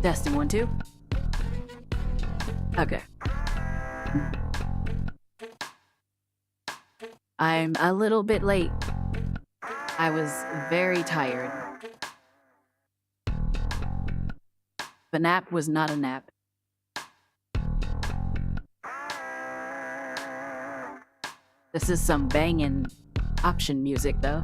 Testing 1, 2. Okay. I'm a little bit late. I was very tired. The nap was not a nap. This is some banging option music, though.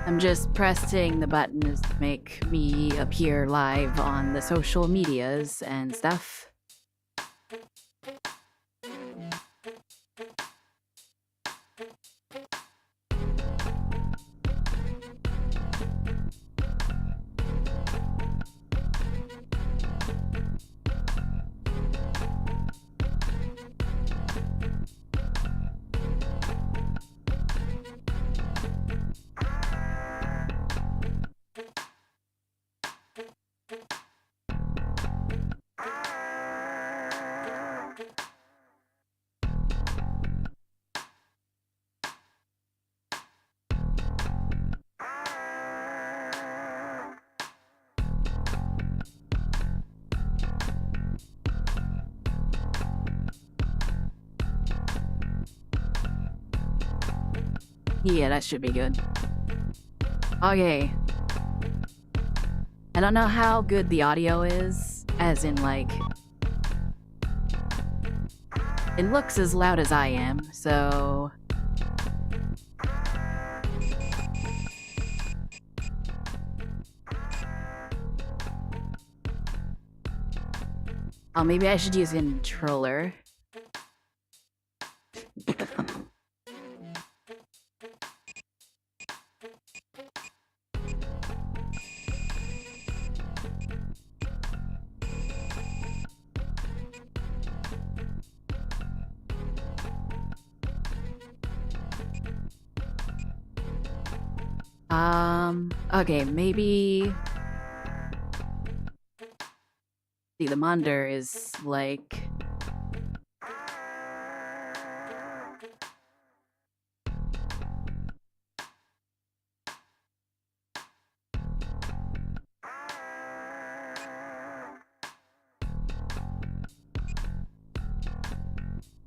I'm just pressing the buttons to make me appear live on the social medias and stuff. Yeah, that should be good. Okay. I don't know how good the audio is, as in, like... It looks as loud as I am, so... Oh, maybe I should use a controller. Okay, maybe... See, the monitor is, like...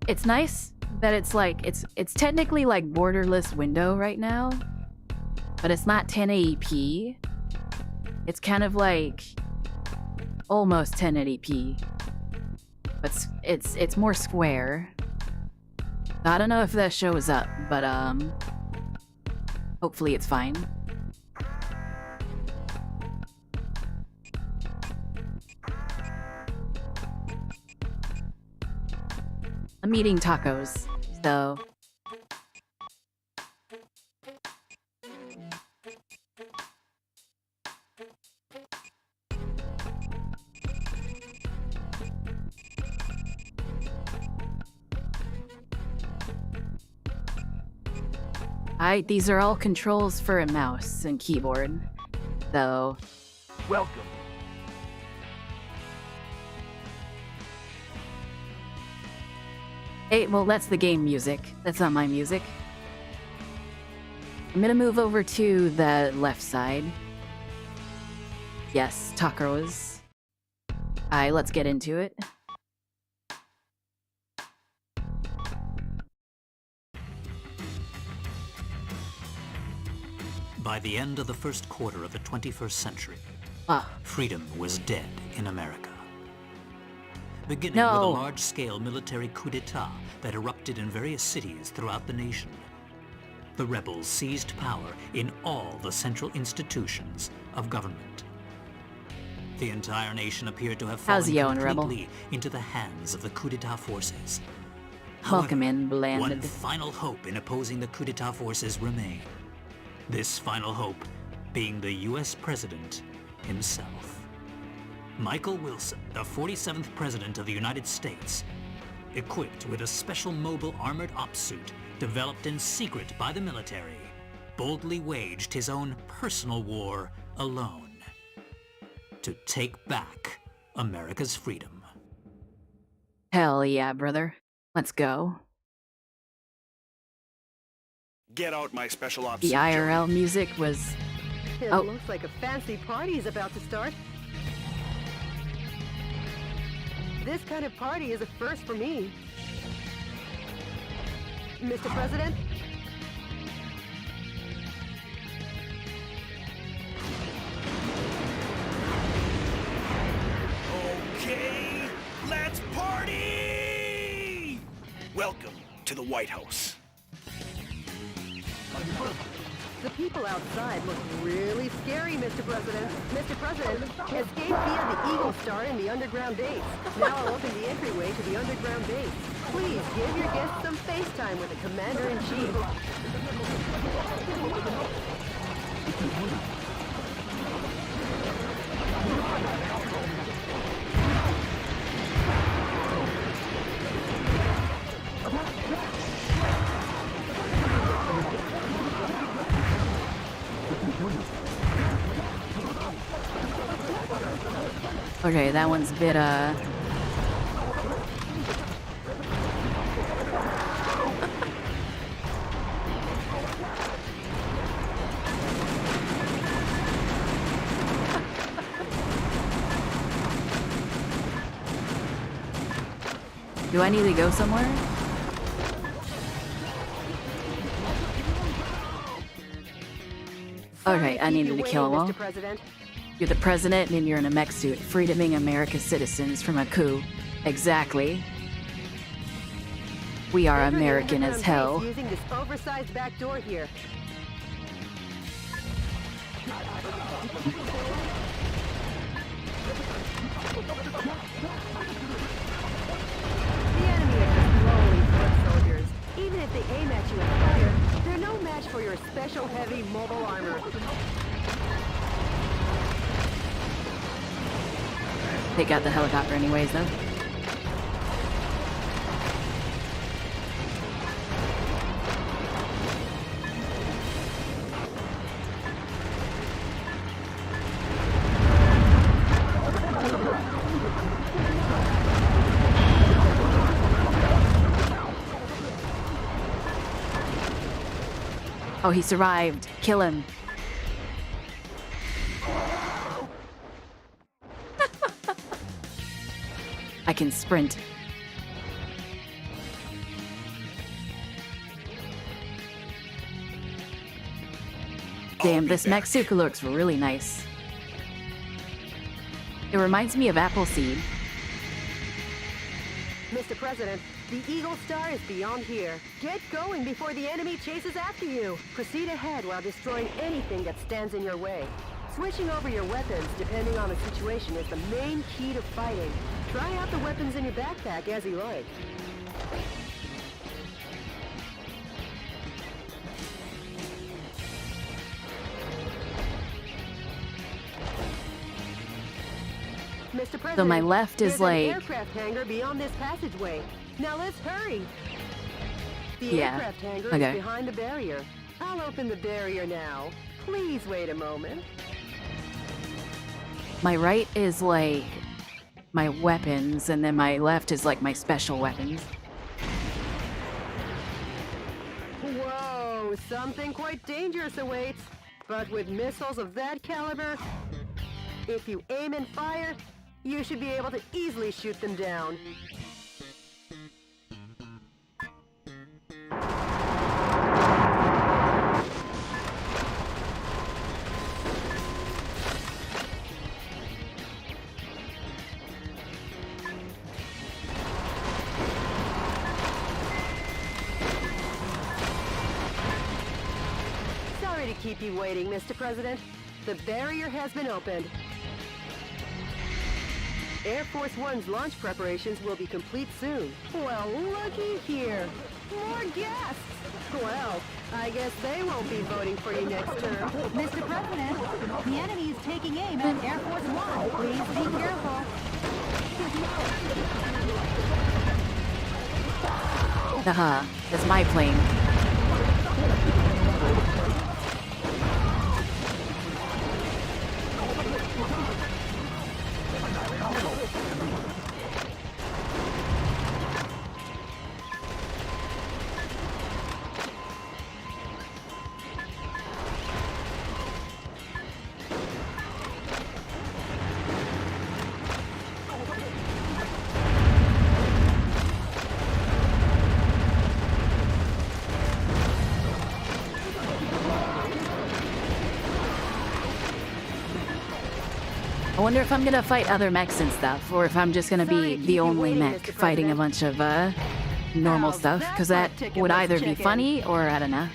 It's nice that it's like, it's technically like borderless window right now, but it's not 1080p. It's kind of like almost 1080p, but it's more square. I don't know if that shows up, but hopefully it's fine. I'm eating tacos, so... These are all controls for a mouse and keyboard, though. Welcome. Hey, well, that's the game music. That's not my music. I'm gonna move over to the left side. Yes, tacos. Alright, let's get into it. By the end of the first quarter of the 21st century, freedom was dead in America. Beginning with a large-scale military coup d'etat that erupted in various cities throughout the nation. The rebels seized power in all the central institutions of government. The entire nation appeared to have fallen completely into the hands of the coup d'etat forces. Welcome in, Blanded. One final hope in opposing the coup d'etat forces remained. This final hope being the U.S. President himself. Michael Wilson, the 47th President of the United States, equipped with a special mobile armored ops suit developed in secret by the military, boldly waged his own personal war alone to take back America's freedom. Hell yeah, brother. Let's go. Get out my special ops. The IRL music was... It looks like a fancy party is about to start. This kind of party is a first for me. Mr. President? Okay, let's party! Welcome to the White House. The people outside look really scary, Mr. President. Mr. President, escape via the Eagle Star in the underground base. Now I'll open the entryway to the underground base. Please give your guests some FaceTime with the Commander-in-Chief. Okay, that one's a bit, Do I need to go somewhere? Okay, I needed to kill him all. You're the president and you're in a mech suit, freedoming America's citizens from a coup. Exactly. We are American as hell. Using this oversized back door here. The enemy are just lowly foot soldiers. Even if they aim at you and fire, they're no match for your special heavy mobile armor. Take out the helicopter anyways, though. Oh, he survived. Kill him. I can sprint. Damn, this mech suit looks really nice. It reminds me of Appleseed. Mr. President, the Eagle Star is beyond here. Get going before the enemy chases after you. Proceed ahead while destroying anything that stands in your way. Switching over your weapons, depending on the situation, is the main key to fighting. Try out the weapons in your backpack as you like. Mr. President, So my left is there's like... an aircraft hangar beyond this passageway. Now let's hurry. The Yeah, aircraft hangar okay. is behind the barrier. I'll open the barrier now. Please wait a moment. My right is like my weapons, and then my left is like my special weapons. Whoa, something quite dangerous awaits. But with missiles of that caliber, if you aim and fire, you should be able to easily shoot them down. Sorry to keep you waiting, Mr. President. The barrier has been opened. Air Force One's launch preparations will be complete soon. Well, looky here. More guests! Well, I guess they won't be voting for you next term. Mr. President, the enemy is taking aim at Air Force One. Please be careful. Haha, that's my plane. I wonder if I'm gonna fight other mechs and stuff, or if I'm just gonna Sorry be to keep the you only waiting, mech Mr. fighting a President. bunch of normal How's stuff, that because that for a ticket, would Mr. either be Chicken? funny or I don't know.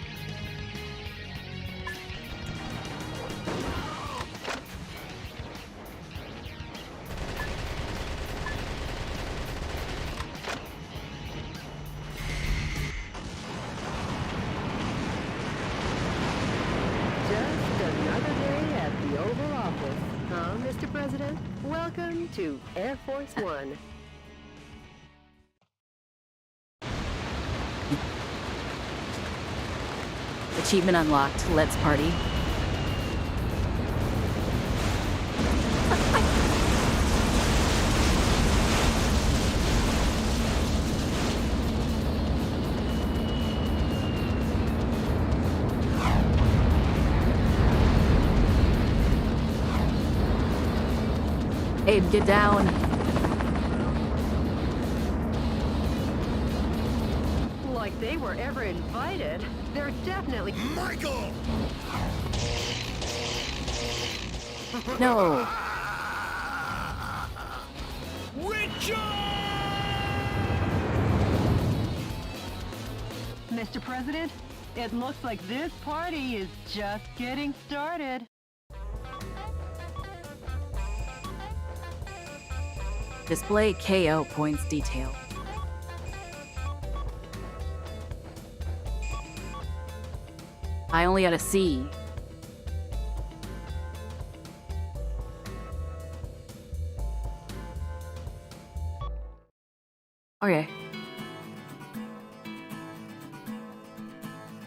Just another day at the Oval Office, huh, Mr. President? Welcome to Air Force One. Achievement unlocked. Let's party. Abe, get down. Like they were ever invited. They're definitely... Michael! No. Richard! Mr. President, it looks like this party is just getting started. Display KO points detail. I only got a C. Okay.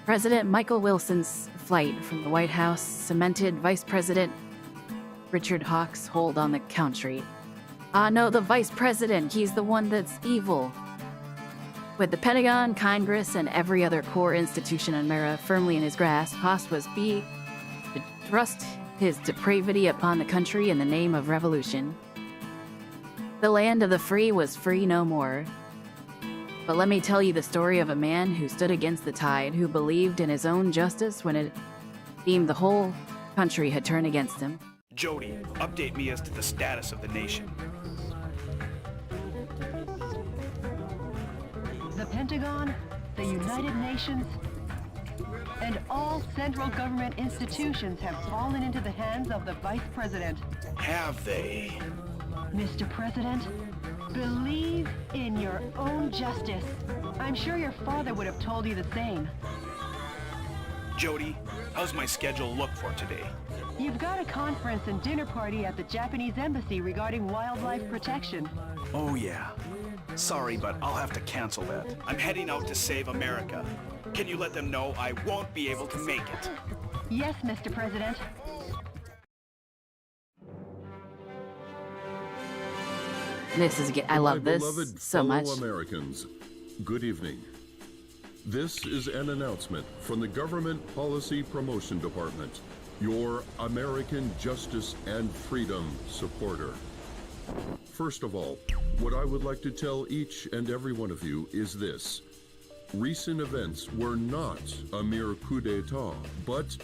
President Michael Wilson's flight from the White House cemented Vice President Richard Hawk's hold on the country. No, the Vice President. He's the one that's evil. With the Pentagon, Congress, and every other core institution in America firmly in his grasp, Haas was to thrust his depravity upon the country in the name of revolution. The land of the free was free no more. But let me tell you the story of a man who stood against the tide, who believed in his own justice when it seemed the whole country had turned against him. Jody, update me as to the status of the nation. The Pentagon, the United Nations, and all central government institutions have fallen into the hands of the Vice President. Have they? Mr. President, believe in your own justice. I'm sure your father would have told you the same. Jody, how's my schedule look for today? You've got a conference and dinner party at the Japanese embassy regarding wildlife protection. Oh yeah. Sorry, but I'll have to cancel that. I'm heading out to save America. Can you let them know I won't be able to make it? Yes, Mr. President. This is I love My this beloved so fellow much. Americans, good evening. This is an announcement from the Government Policy Promotion Department, your American justice and freedom supporter. First of all, what I would like to tell each and every one of you is this. Recent events were not a mere coup d'etat, but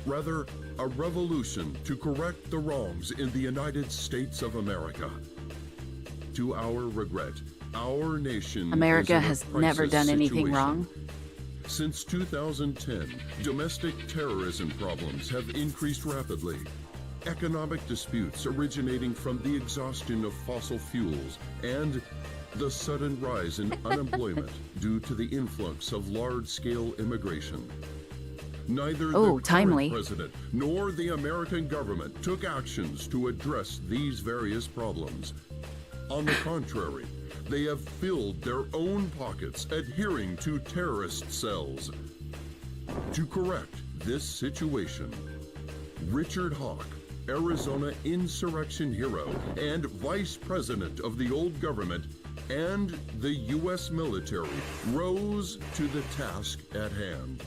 rather a revolution to correct the wrongs in the United States of America. To our regret, our nation America is in a has never crisis done anything situation. wrong. Since 2010, domestic terrorism problems have increased rapidly. Economic disputes originating from the exhaustion of fossil fuels and the sudden rise in unemployment due to the influx of large-scale immigration. Neither the timely. current president nor the American government took actions to address these various problems. On the contrary, they have filled their own pockets adhering to terrorist cells. To correct this situation, Richard Hawk, Arizona insurrection hero and vice president of the old government, and the U.S. military rose to the task at hand.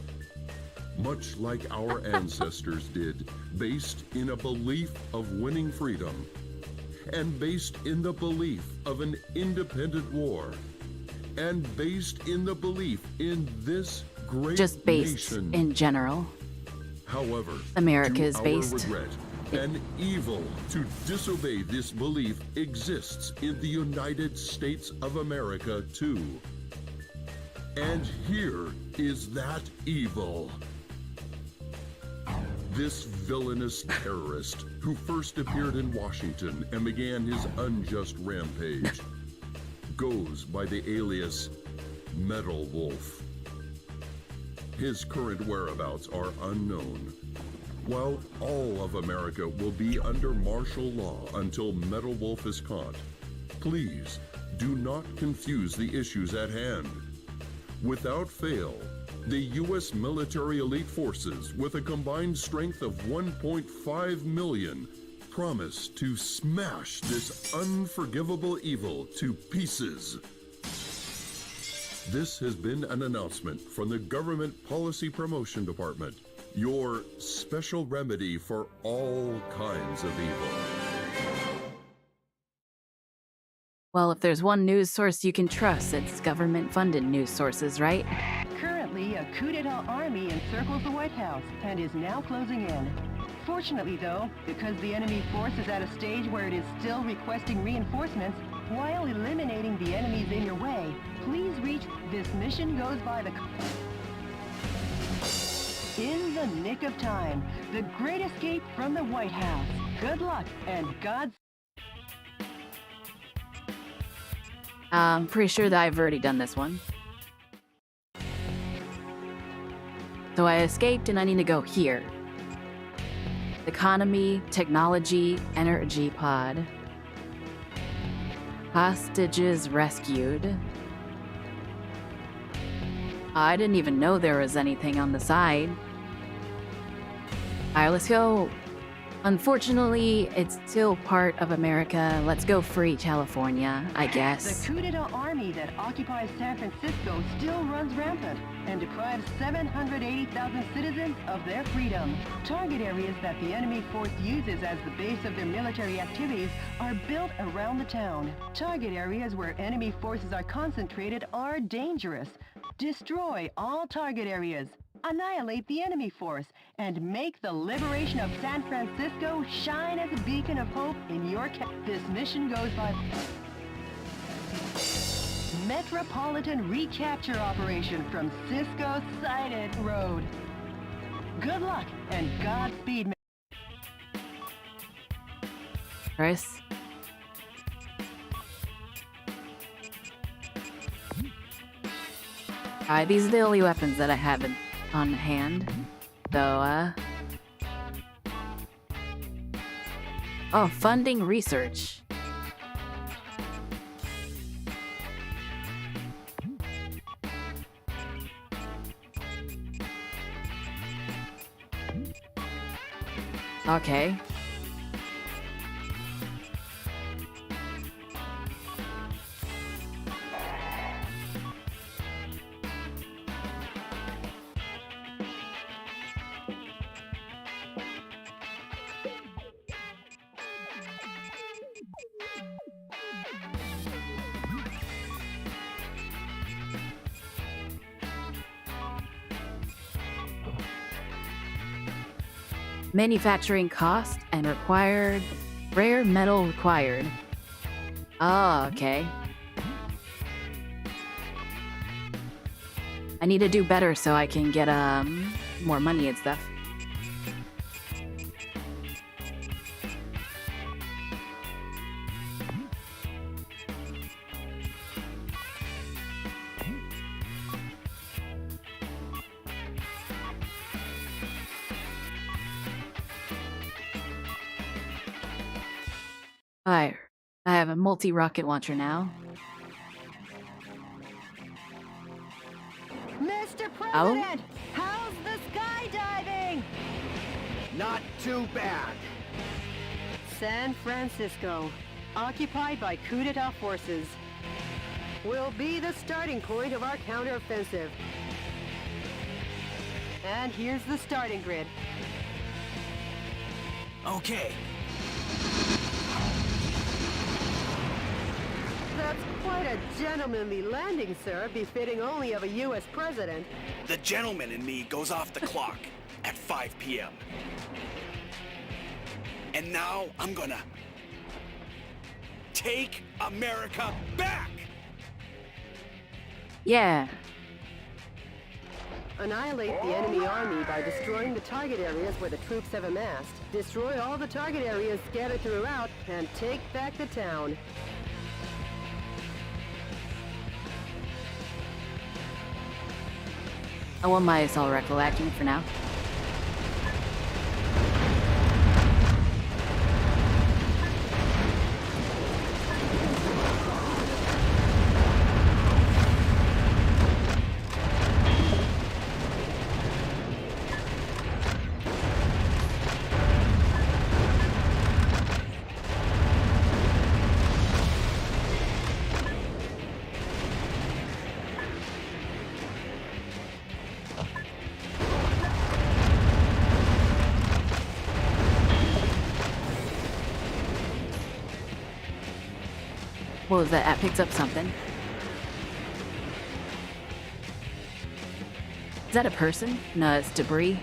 Much like our ancestors did, based in a belief of winning freedom, and based in the belief of an independent war, and based in the belief in this great Just based nation. in general. However, America to is our based. regret, an evil to disobey this belief exists in the United States of America too. And here is that evil. This villainous terrorist who first appeared in Washington and began his unjust rampage goes by the alias Metal Wolf. His current whereabouts are unknown. While all of America will be under martial law until Metal Wolf is caught, please do not confuse the issues at hand. Without fail, the U.S. military elite forces, with a combined strength of 1.5 million, promise to smash this unforgivable evil to pieces. This has been an announcement from the Government Policy Promotion Department, your special remedy for all kinds of evil. Well, if there's one news source you can trust, it's government-funded news sources, right? Currently, a coup d'etat army encircles the White House and is now closing in. Fortunately, though, because the enemy force is at a stage where it is still requesting reinforcements, while eliminating the enemies in your way, please reach this mission goes by the... In the nick of time, the great escape from the White House. Good luck and God's... I'm pretty sure that I've already done this one. So I escaped and I need to go here. Economy, technology, energy pod. Hostages rescued. I didn't even know there was anything on the side. Alright, let's go. Unfortunately, it's still part of America. Let's go free California, I guess. The coup d'etat army that occupies San Francisco still runs rampant and deprives 780,000 citizens of their freedom. Target areas that the enemy force uses as the base of their military activities are built around the town. Target areas where enemy forces are concentrated are dangerous. Destroy all target areas. Annihilate the enemy force and make the liberation of San Francisco shine as a beacon of hope in your This mission goes by Metropolitan Recapture Operation from Cisco Sighted Road. Good luck and Godspeed. Chris? Alright, these are the only weapons that I have on hand. So, oh, funding research. Okay. Manufacturing cost and required rare metal required. Oh, okay. I need to do better so I can get more money and stuff. Fire. I have a multi-rocket launcher now. Mr. Oh? President, how's the skydiving? Not too bad. San Francisco, occupied by coup d'etat forces, will be the starting point of our counteroffensive. And here's the starting grid. Okay. That's quite a gentlemanly landing, sir, befitting only of a U.S. president. The gentleman in me goes off the clock at 5 p.m. And now I'm gonna take America back! Yeah. Annihilate the enemy army by destroying the target areas where the troops have amassed. Destroy all the target areas scattered throughout, and take back the town. I want my assault rifle acting for now. What was that? I picked up something. Is that a person? No, it's debris.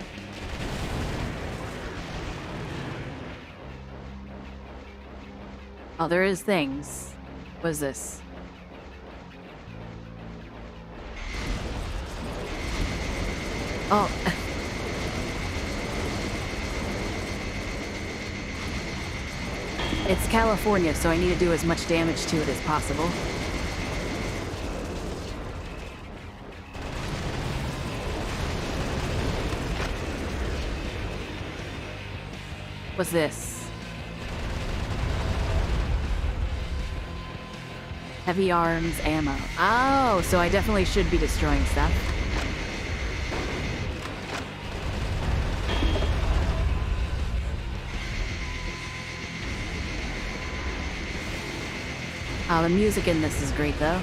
Oh, there is things. What is this? Oh. It's California, so I need to do as much damage to it as possible. What's this? Heavy arms, ammo. Oh, so I definitely should be destroying stuff. Oh, the music in this is great, though.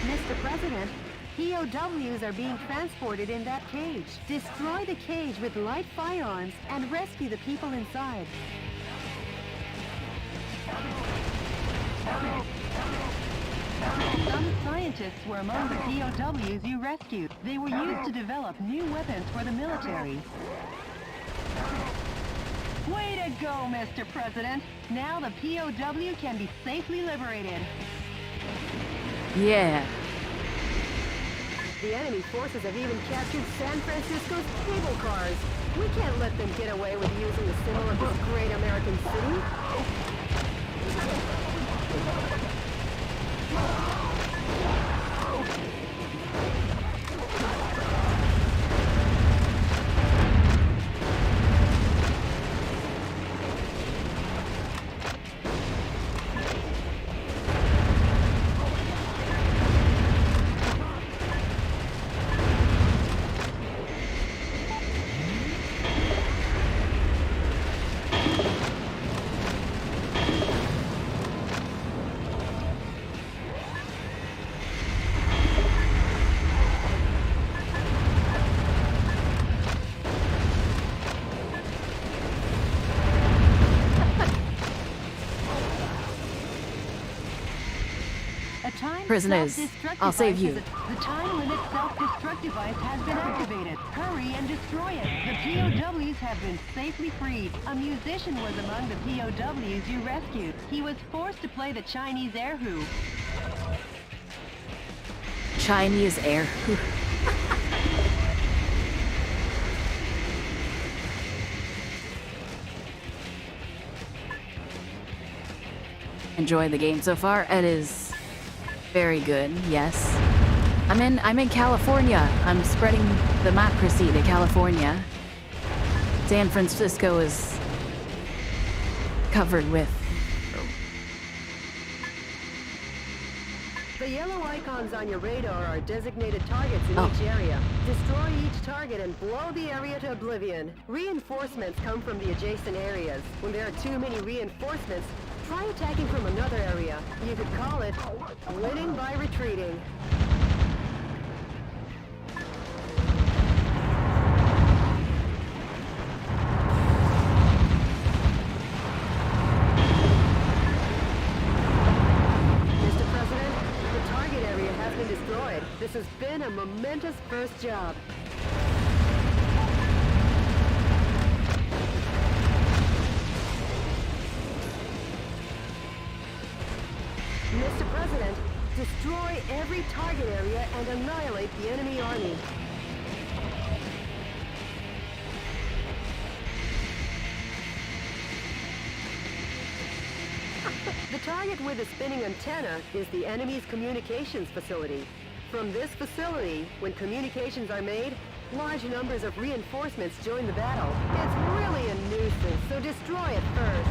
Mr. President, POWs are being transported in that cage. Destroy the cage with light firearms and rescue the people inside. Some scientists were among the POWs you rescued. They were used to develop new weapons for the military. Way to go, Mr. President! Now the POW can be safely liberated. Yeah. The enemy forces have even captured San Francisco's cable cars. We can't let them get away with using the symbol of this great American city. Prisoners, Self-destruct I'll save device you. The time limit self-destruct device has been activated. Hurry and destroy it. The POWs have been safely freed. A musician was among the POWs you rescued. He was forced to play the Chinese air hoop. Chinese air. Enjoying the game so far. It is very good. Yes. I'm in California. I'm spreading the democracy to California. San Francisco is covered with. The yellow icons on your radar are designated targets in Oh. each area. Destroy each target and blow the area to oblivion. Reinforcements come from the adjacent areas. When there are too many reinforcements, try attacking from another area. You could call it winning by retreating. Mr. President, the target area has been destroyed. This has been a momentous first job. Mr. President, destroy every target area and annihilate the enemy army. The target with the spinning antenna is the enemy's communications facility. From this facility, when communications are made, large numbers of reinforcements join the battle. It's really a nuisance, so destroy it first.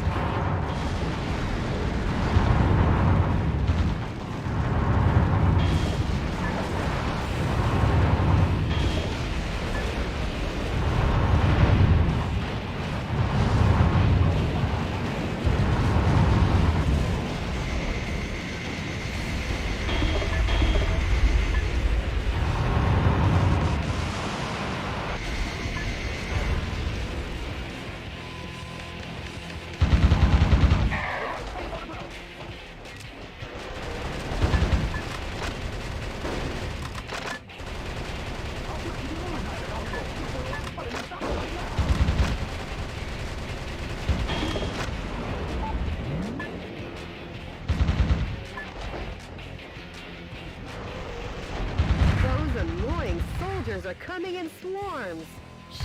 Are coming in swarms.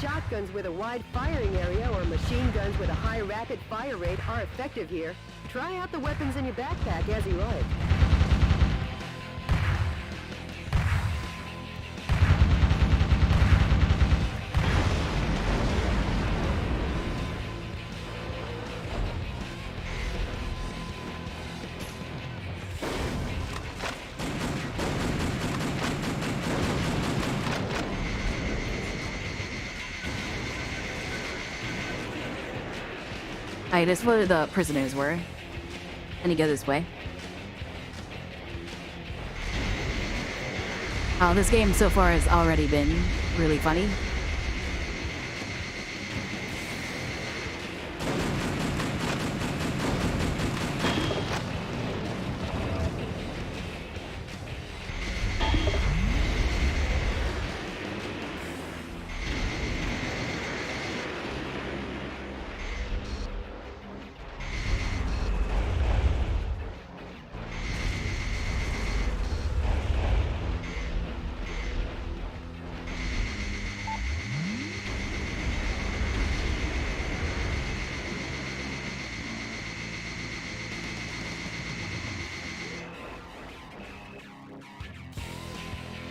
Shotguns with a wide firing area or machine guns with a high rapid fire rate are effective here. Try out the weapons in your backpack as you like. Alright, that's where the prisoners were. And you go this way. Oh, this game so far has already been really funny.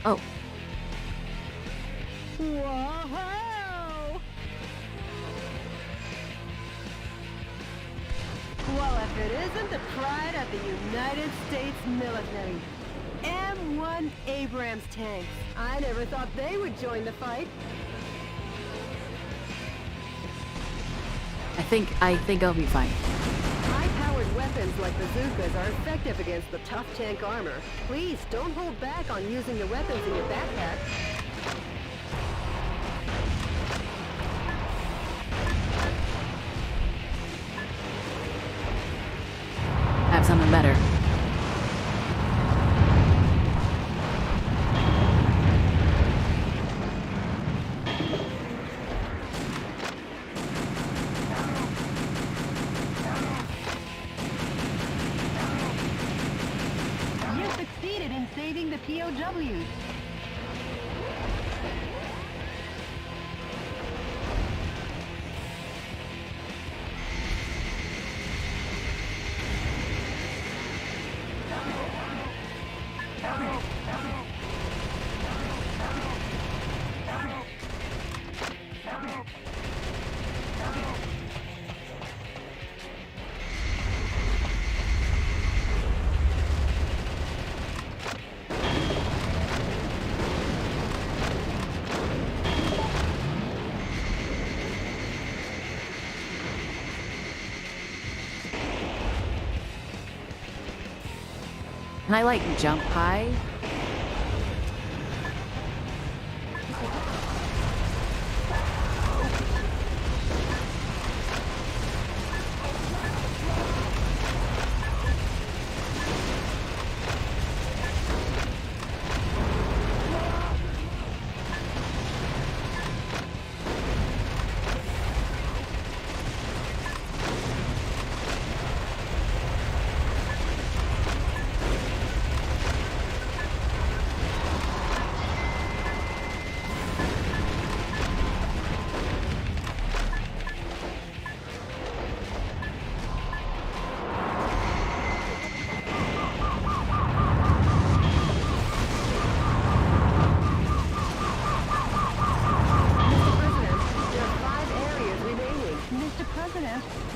Oh. Whoa! Well, if it isn't the pride of the United States military. M1 Abrams tanks. I never thought they would join the fight. I think I'll be fine. High-powered weapons like bazookas are effective against the tough tank armor. Please don't hold back on using the weapons in your backpack. I have something better. POWs. Can I like jump high?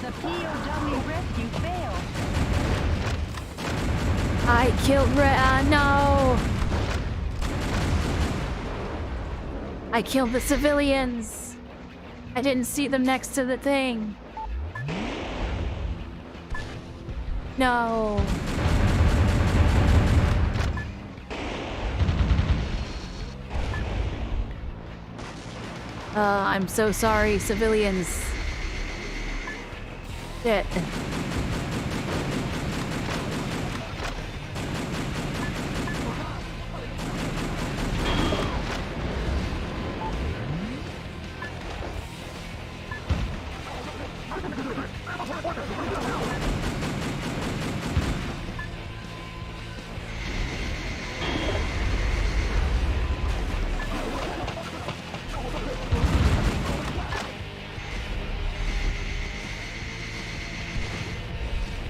The POW rescue failed. I killed no! I killed the civilians! I didn't see them next to the thing. No. I'm so sorry, civilians. Shit.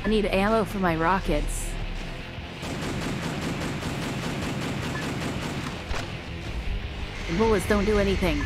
I need ammo for my rockets. The bullets don't do anything.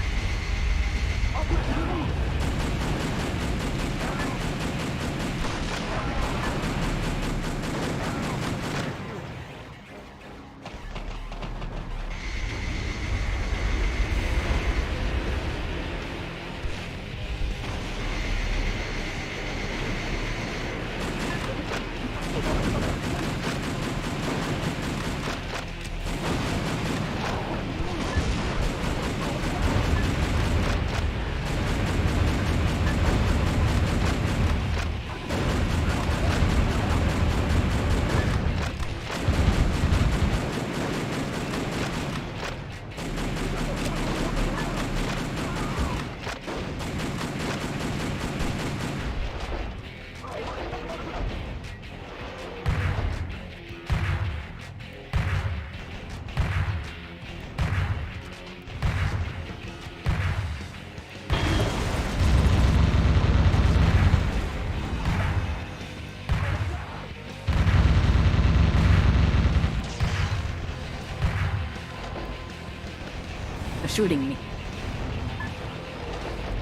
Shooting me.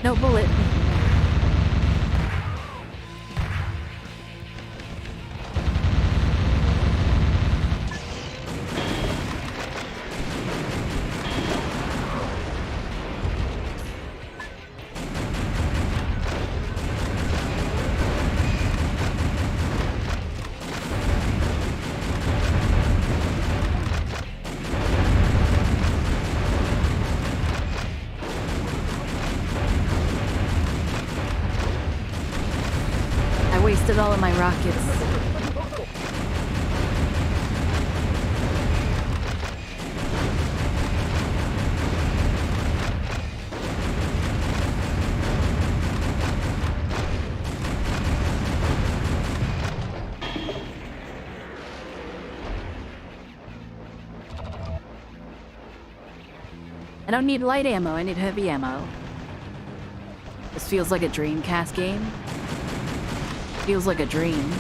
No bullet. Wasted all of my rockets. I don't need light ammo, I need heavy ammo. This feels like a Dreamcast game. Feels like a dream.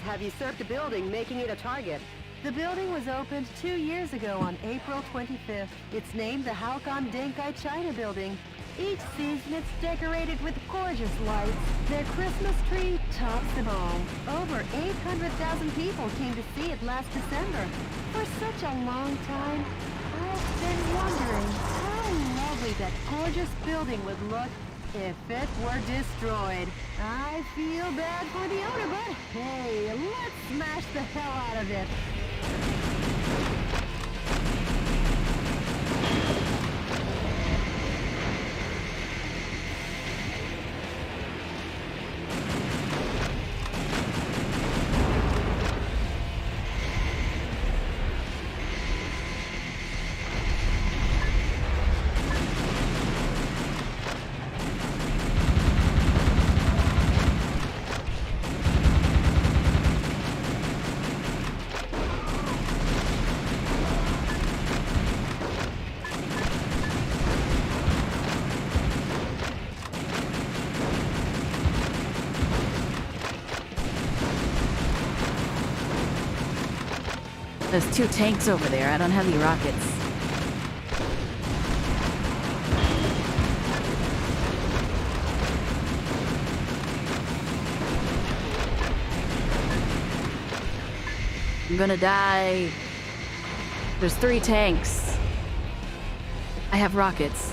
Have usurped a building, making it a target. The building was opened 2 years ago on April 25th. It's named the Halcon Denkai China Building. Each season it's decorated with gorgeous lights. Their Christmas tree tops them all. Over 800,000 people came to see it last December. For such a long time, I've been wondering how lovely that gorgeous building would look if it were destroyed. I feel bad for the owner, but hey, let's smash the hell out of it. There's 2 tanks over there. I don't have any rockets. I'm gonna die. There's 3 tanks. I have rockets.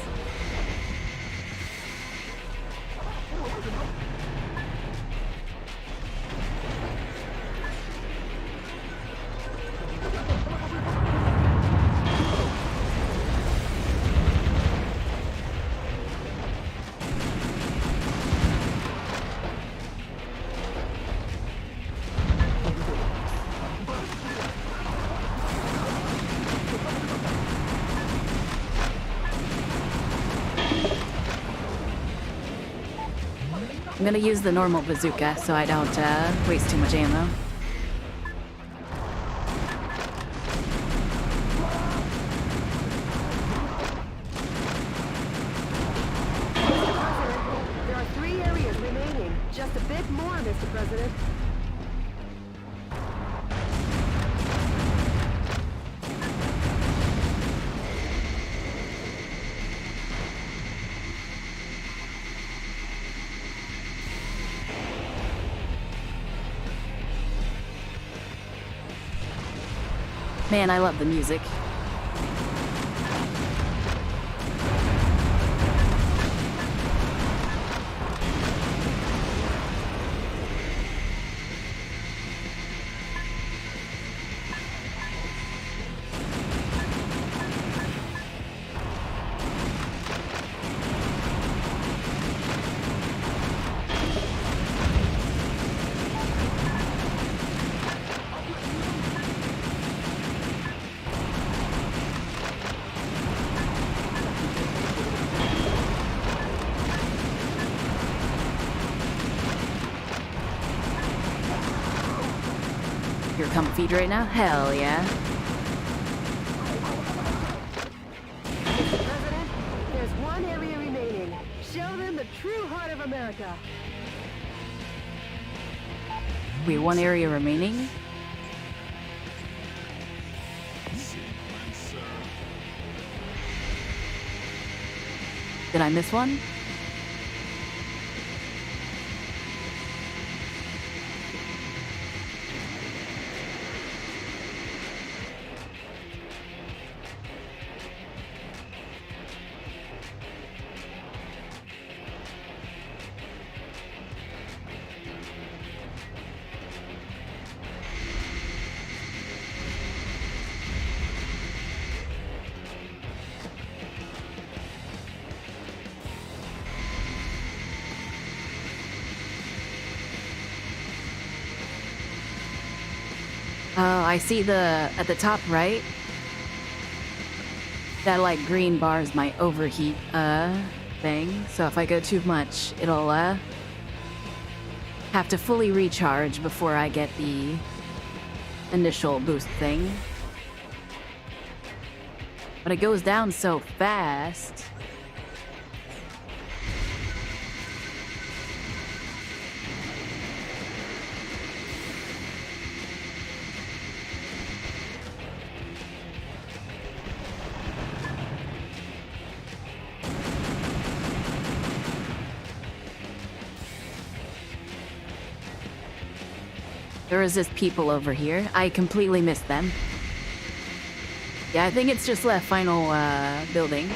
I'm gonna use the normal bazooka so I don't waste too much ammo. There are 3 areas remaining. Just a bit more, Mr. President. Man, I love the music. You're comfy right now? Hell yeah. Mr. President, there's 1 area remaining. Show them the true heart of America. Wait, 1 area remaining? Did I miss one? Oh, I see at the top right. That like green bar is my overheat thing. So if I go too much, it'll have to fully recharge before I get the initial boost thing. But it goes down so fast. There is this people over here. I completely missed them. Yeah, I think it's just that final building.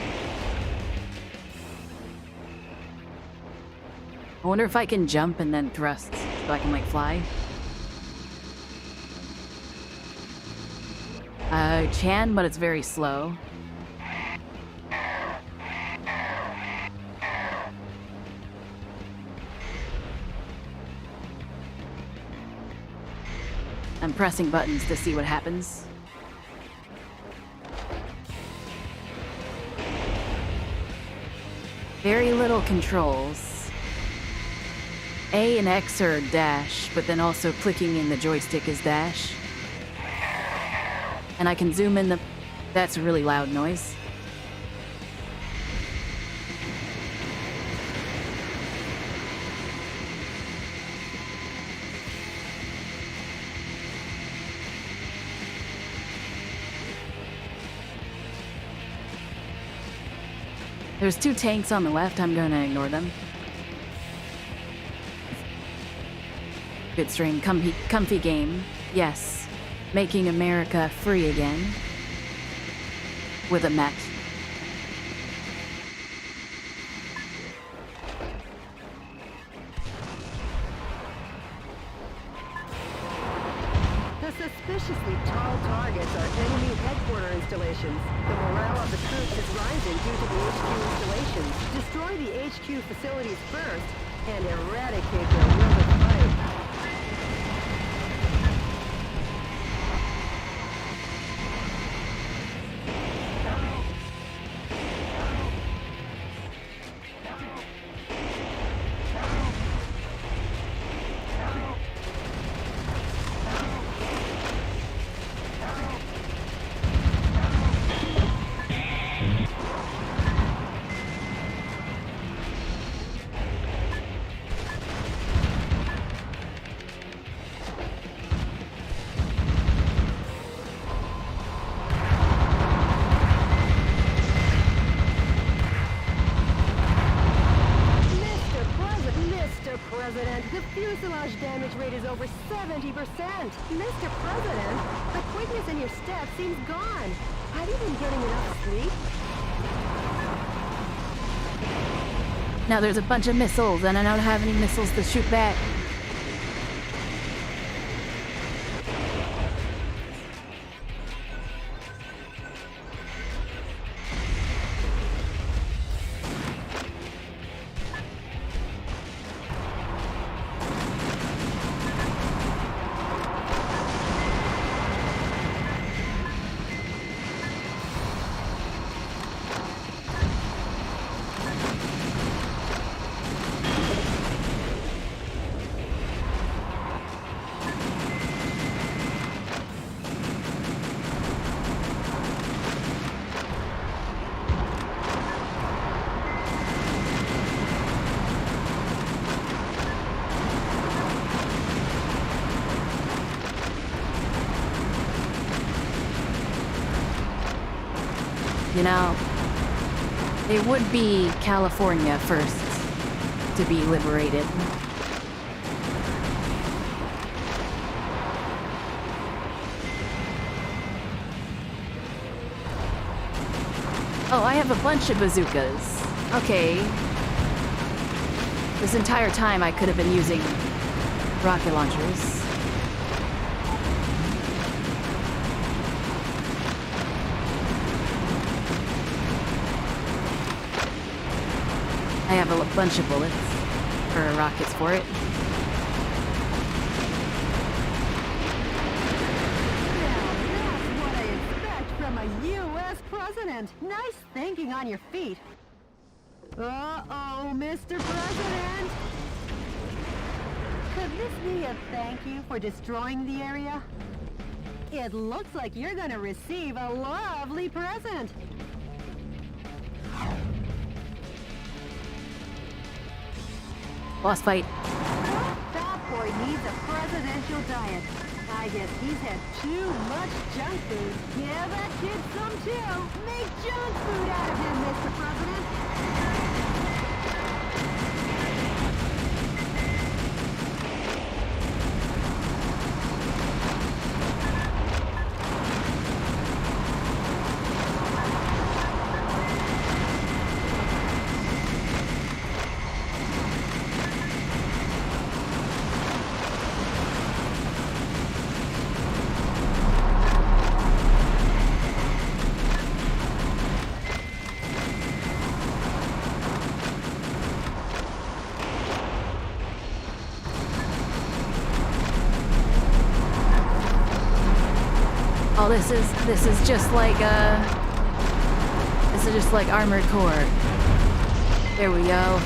I wonder if I can jump and then thrust so I can like fly. Can, but it's very slow. I'm pressing buttons to see what happens. Very little controls. A and X are dash, but then also clicking in the joystick is dash. And I can zoom in the... That's a really loud noise. There's 2 tanks on the left, I'm gonna ignore them. Good stream, comfy game. Yes, making America free again. With a mech. The suspiciously tall targets are enemy headquarter installations. The morale of the troops is rising due to the HQ installations. Destroy the HQ facilities first and eradicate their will to fight. The fuselage damage rate is over 70%. Mr. President, the quickness in your step seems gone. Have you been getting enough sleep? Now there's a bunch of missiles, and I don't have any missiles to shoot back. You know, it would be California first to be liberated. Oh, I have a bunch of bazookas. Okay. This entire time I could have been using rocket launchers. I have a bunch of bullets, or rockets for it. from a U.S. president. Nice thinking on your feet. Uh-oh, Mr. President. Could this be a thank you for destroying the area? It looks like you're gonna receive a lovely present. Boss fight. That boy needs a presidential diet. I guess he's had too much junk food. Give that kid some too. Make junk food out of him, Mr. President. Oh, this is just like Armored Core. There we go.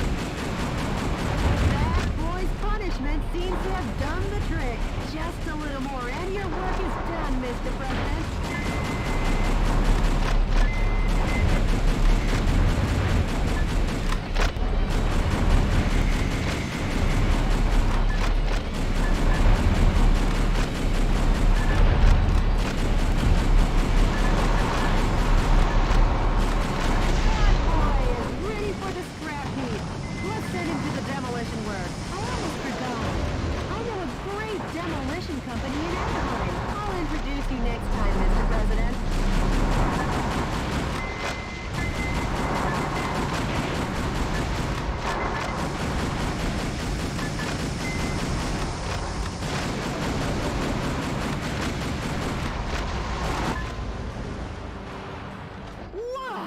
That boy's punishment seems to have done the trick. Just a little more and your work is done, Mr. President.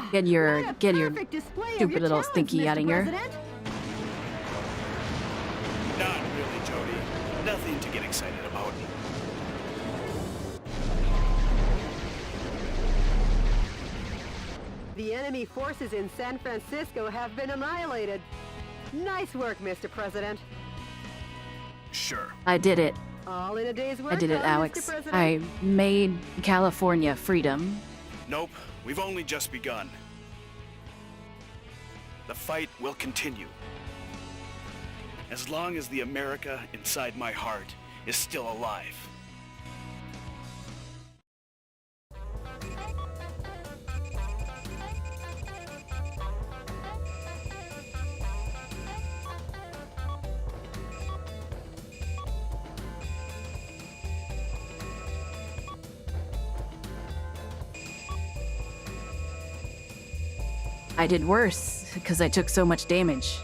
Get your Perfect display of stupid your little talents, stinky Mr. out of here. President. Not really, Jody. Nothing to get excited about. The enemy forces in San Francisco have been annihilated. Nice work, Mr. President. Sure. I did it. All in a day's work, I did it, huh, Alex. Mr. President? I made California freedom. Nope, we've only just begun. The fight will continue. As long as the America inside my heart is still alive. I did worse because I took so much damage.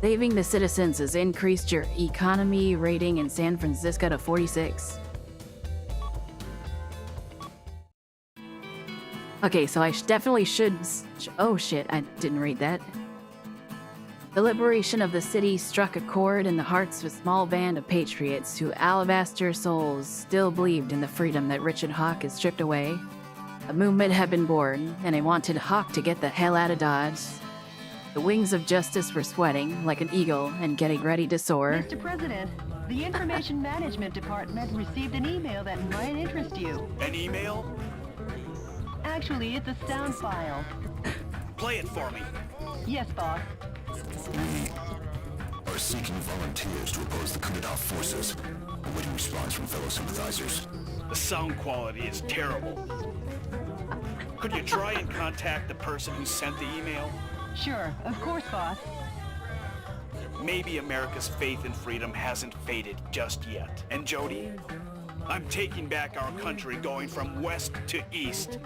Saving the citizens has increased your economy rating in San Francisco to 46. Okay, so I definitely should... Oh shit, I didn't read that. The liberation of the city struck a chord in the hearts of a small band of patriots who alabaster souls still believed in the freedom that Richard Hawk had stripped away. A movement had been born, and they wanted Hawk to get the hell out of Dodge. The wings of justice were sweating like an eagle and getting ready to soar. Mr. President, the Information Management Department received an email that might interest you. An email? Actually, it's a sound file. Play it for me. Yes, boss. We are seeking volunteers to oppose the coup d'etat forces, awaiting response from fellow sympathizers. The sound quality is terrible. Could you try and contact the person who sent the email? Sure, of course, boss. Maybe America's faith in freedom hasn't faded just yet. And Jody, I'm taking back our country, going from west to east.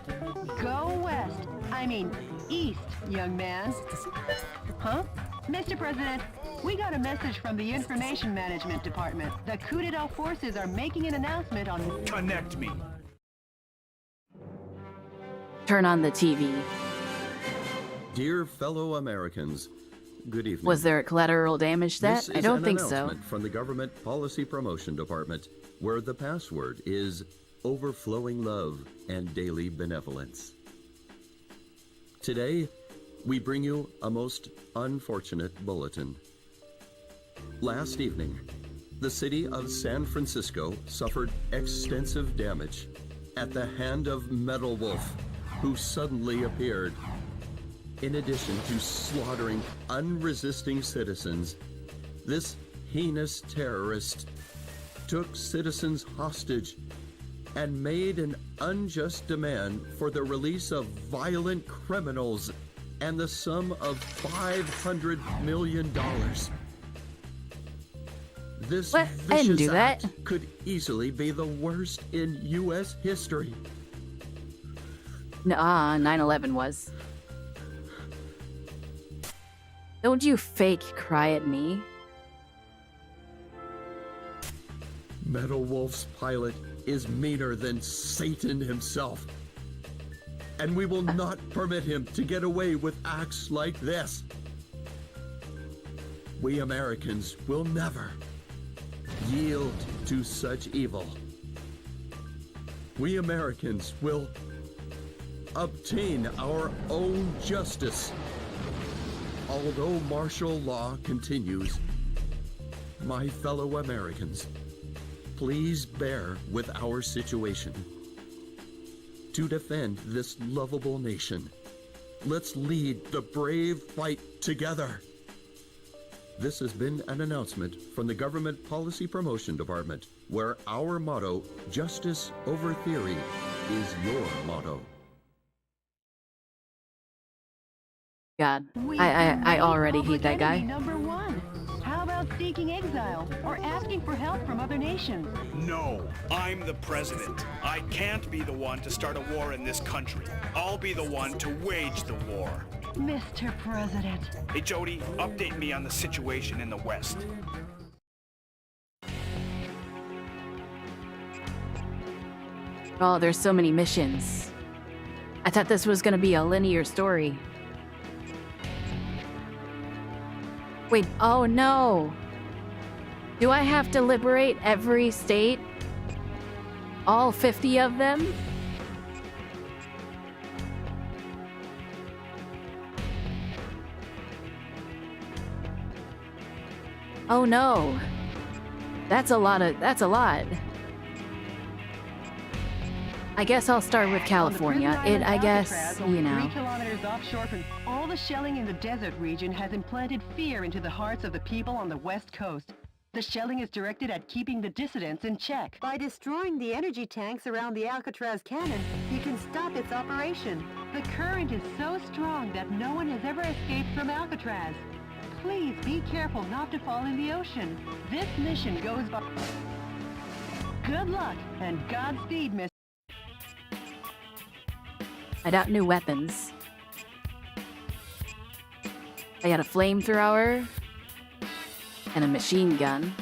Go west. I mean, east, young man. Huh? Mr. President, we got a message from the Information Management Department. The coup d'etat forces are making an announcement on... Connect me. Turn on the TV. Dear fellow Americans, good evening. Was there collateral damage to that? This is I don't an think so. announcement from the Government Policy Promotion Department, where the password is overflowing love and daily benevolence. Today, we bring you a most unfortunate bulletin. Last evening, the city of San Francisco suffered extensive damage at the hand of Metal Wolf, who suddenly appeared. In addition to slaughtering unresisting citizens, this heinous terrorist took citizens hostage and made an unjust demand for the release of violent criminals and the sum of $500 million. This What? I didn't vicious do that. act could easily be the worst in U.S. history. Nah, 9/11 was. Don't you fake cry at me. Metal Wolf's pilot is meaner than Satan himself. And we will not permit him to get away with acts like this. We Americans will never yield to such evil. We Americans will obtain our own justice. Although martial law continues, my fellow Americans, please bear with our situation. To defend this lovable nation, let's lead the brave fight together. This has been an announcement from the Government Policy Promotion Department, where our motto, justice over theory, is your motto. God, We I can already make hate that public enemy guy. Number one. How about seeking exile or asking for help from other nations? No, I'm the president. I can't be the one to start a war in this country. I'll be the one to wage the war. Mr. President. Hey, Jody, update me on the situation in the West. Oh, there's so many missions. I thought this was gonna be a linear story. Wait, oh no! Do I have to liberate every state? All 50 of them? Oh no. That's a lot. I guess I'll start with California. On the prison I island guess, Alcatraz, only you know. 3 kilometers offshore from all the shelling in the desert region has implanted fear into the hearts of the people on the west coast. The shelling is directed at keeping the dissidents in check. By destroying the energy tanks around the Alcatraz cannon, you can stop its operation. The current is so strong that no one has ever escaped from Alcatraz. Please be careful not to fall in the ocean. This mission goes by... Good luck and Godspeed, Miss. I got new weapons. I got a flamethrower and a machine gun.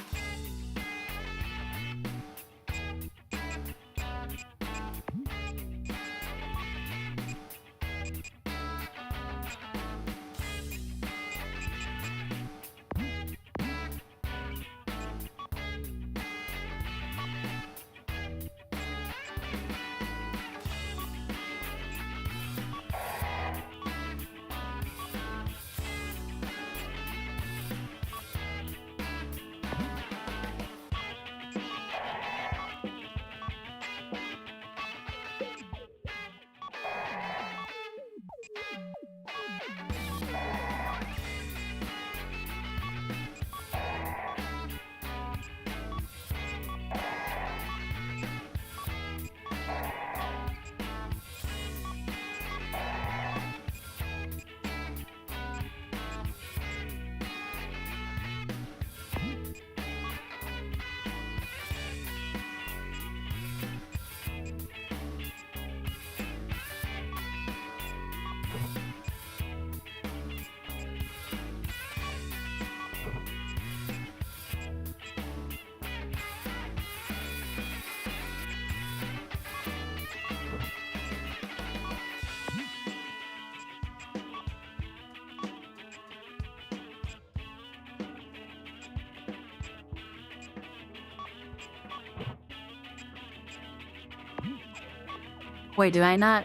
Wait, do I not?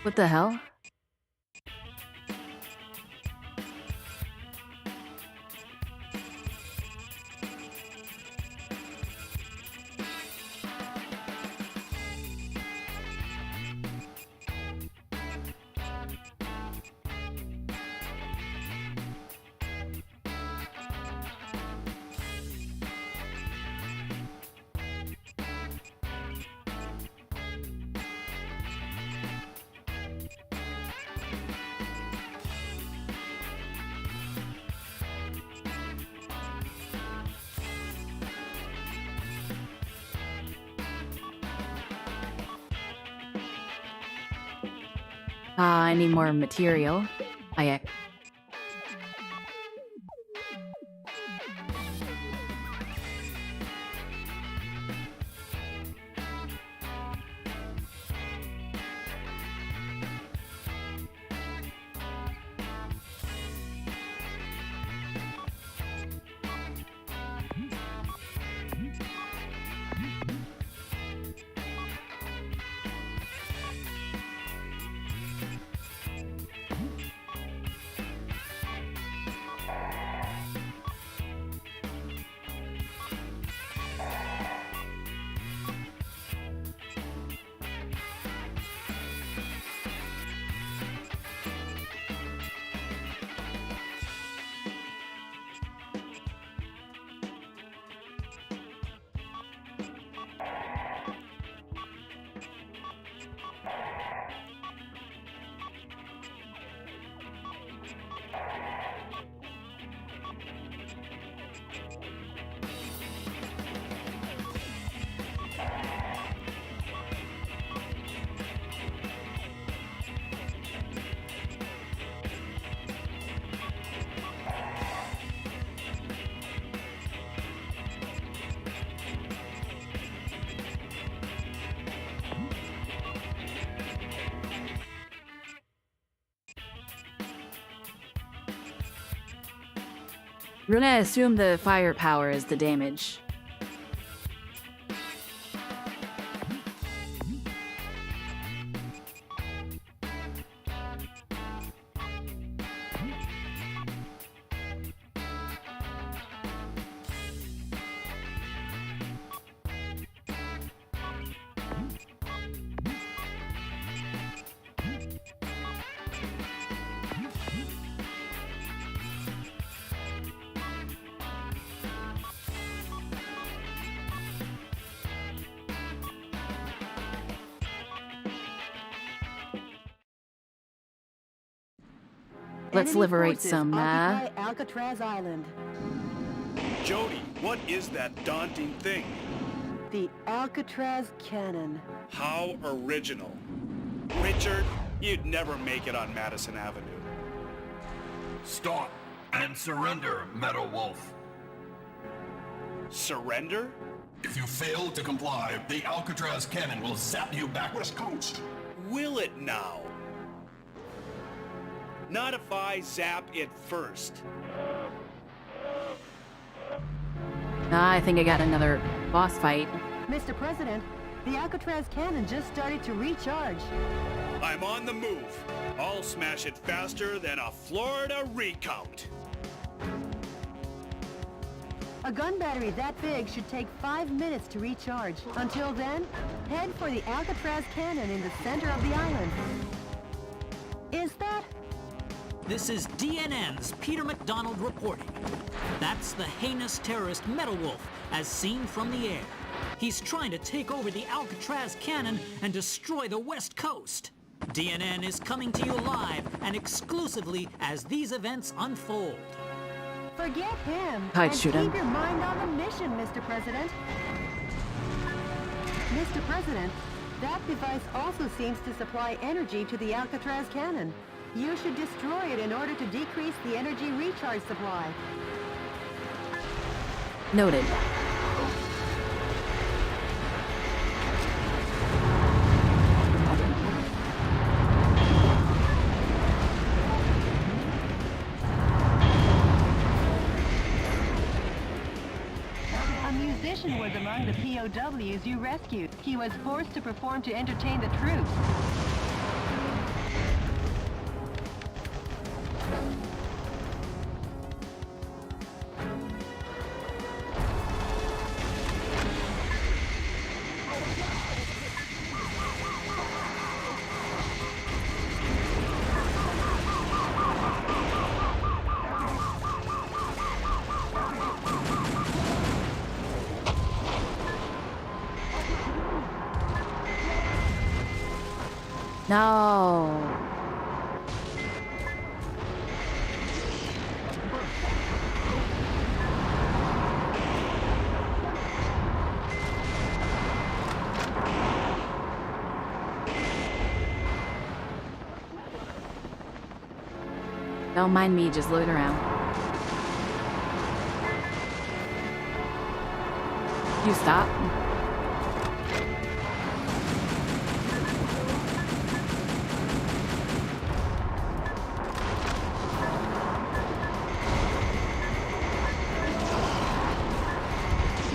What the hell? I need more material. I We're gonna assume the firepower is the damage. Let's Enemy liberate forces some, occupy Alcatraz Island. Jody, what is that daunting thing? The Alcatraz Cannon. How original. Richard, you'd never make it on Madison Avenue. Stop and surrender, Meadow Wolf. Surrender? If you fail to comply, the Alcatraz cannon will zap you back west coast. Will it now? Not if I zap it first. I think I got another boss fight. Mr. President, the Alcatraz cannon just started to recharge. I'm on the move. I'll smash it faster than a Florida recount. A gun battery that big should take 5 minutes to recharge. Until then, head for the Alcatraz cannon in the center of the island. Is that? This is DNN's Peter McDonald reporting. That's the heinous terrorist Metal Wolf, as seen from the air. He's trying to take over the Alcatraz cannon and destroy the West Coast. DNN is coming to you live and exclusively as these events unfold. Forget him. I'd and shoot keep him. your mind on the mission, Mr. President. Mr. President, that device also seems to supply energy to the Alcatraz cannon. You should destroy it in order to decrease the energy recharge supply. Noted. A musician was among the POWs you rescued. He was forced to perform to entertain the troops. No. Don't mind me, just look around. You stop.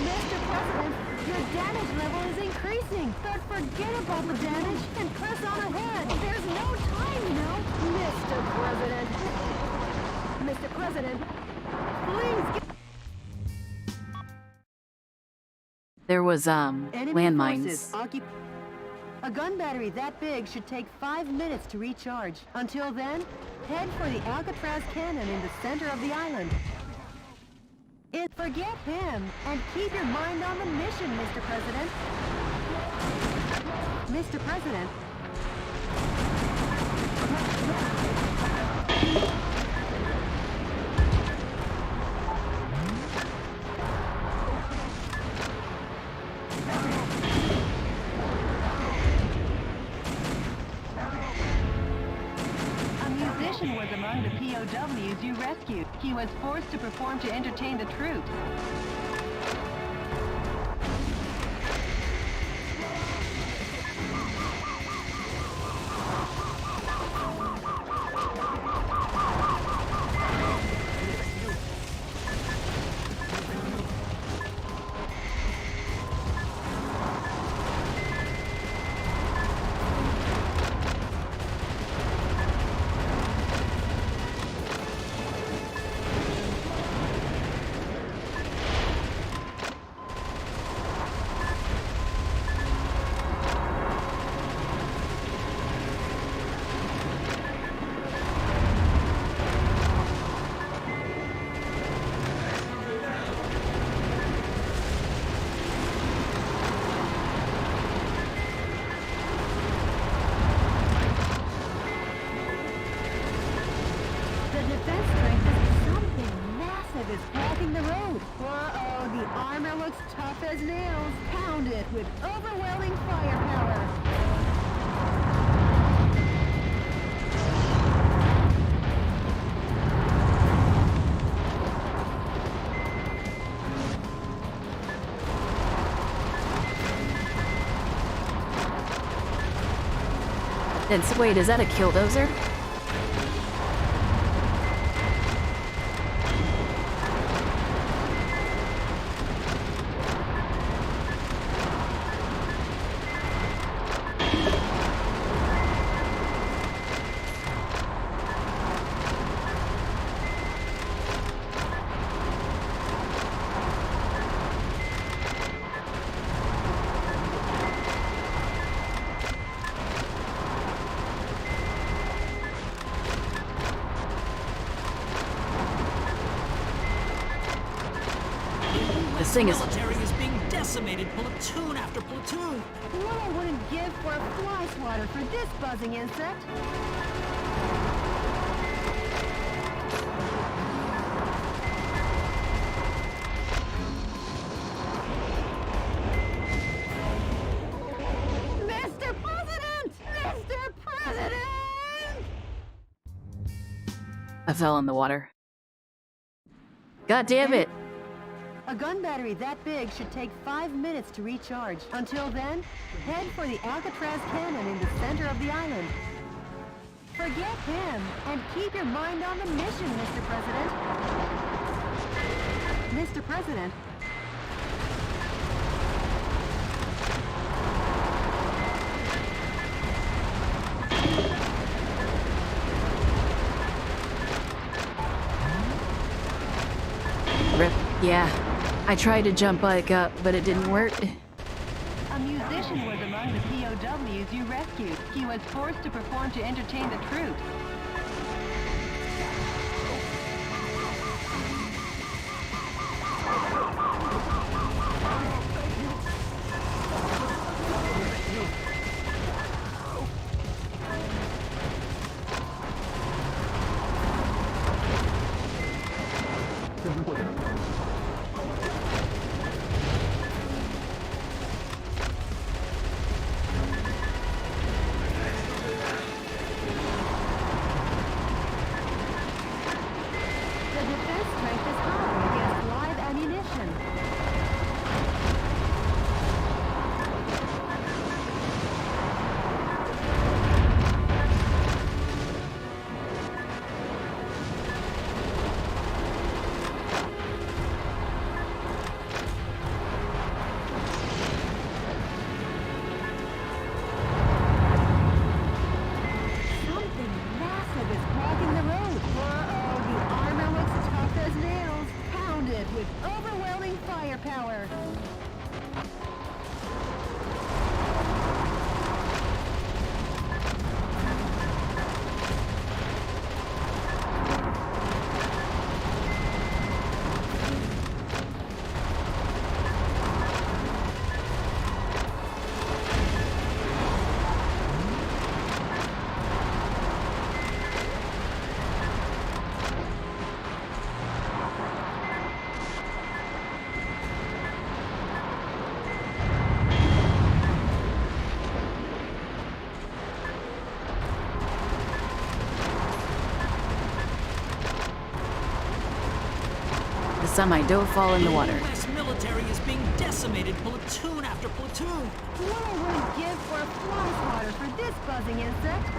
Mr. President, your damage level is increasing. But forget about the damage and press on ahead. There's no time, you know. Mr. President. Mr. President, please get... There was, Enemy landmines. forces a gun battery that big should take 5 minutes to recharge. Until then, head for the Alcatraz cannon in the center of the island. Forget him, and keep your mind on the mission, Mr. President. Mr. President. A musician was among the POWs you rescued. He was forced to perform to entertain the troops. The defense strength is something massive is blocking the road. Uh-oh, the armor looks tough as nails. Pound it with overwhelming firepower. Wait, is that a killdozer? This thing is... Military is being decimated, platoon after platoon. What I wouldn't give for a fly swatter for this buzzing insect. Mr. President! Mr. President! I fell in the water. God damn it! A gun battery that big should take 5 minutes to recharge. Until then, head for the Alcatraz cannon in the center of the island. Forget him, and keep your mind on the mission, Mr. President. Mr. President. Rip. Yeah. I tried to jump back up, but it didn't work. A musician was among the POWs you rescued. He was forced to perform to entertain the troops. This time I don't fall in the water. The U.S. military is being decimated platoon after platoon. What I wouldn't give for a fly swatter for this buzzing insect.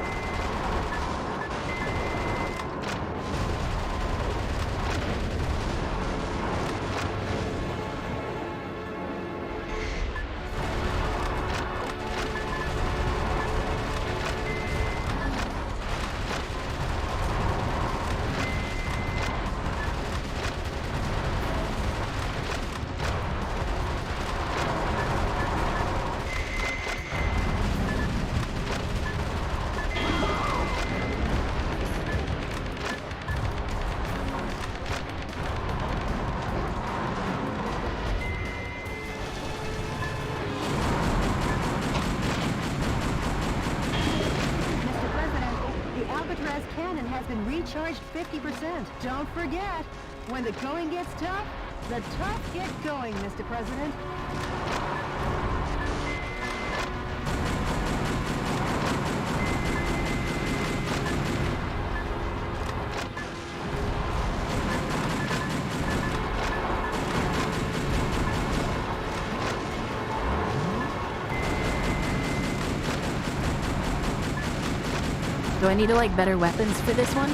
Cannon has been recharged 50%. Don't forget, when the going gets tough, the tough get going, Mr. President. Do I need to like better weapons for this one?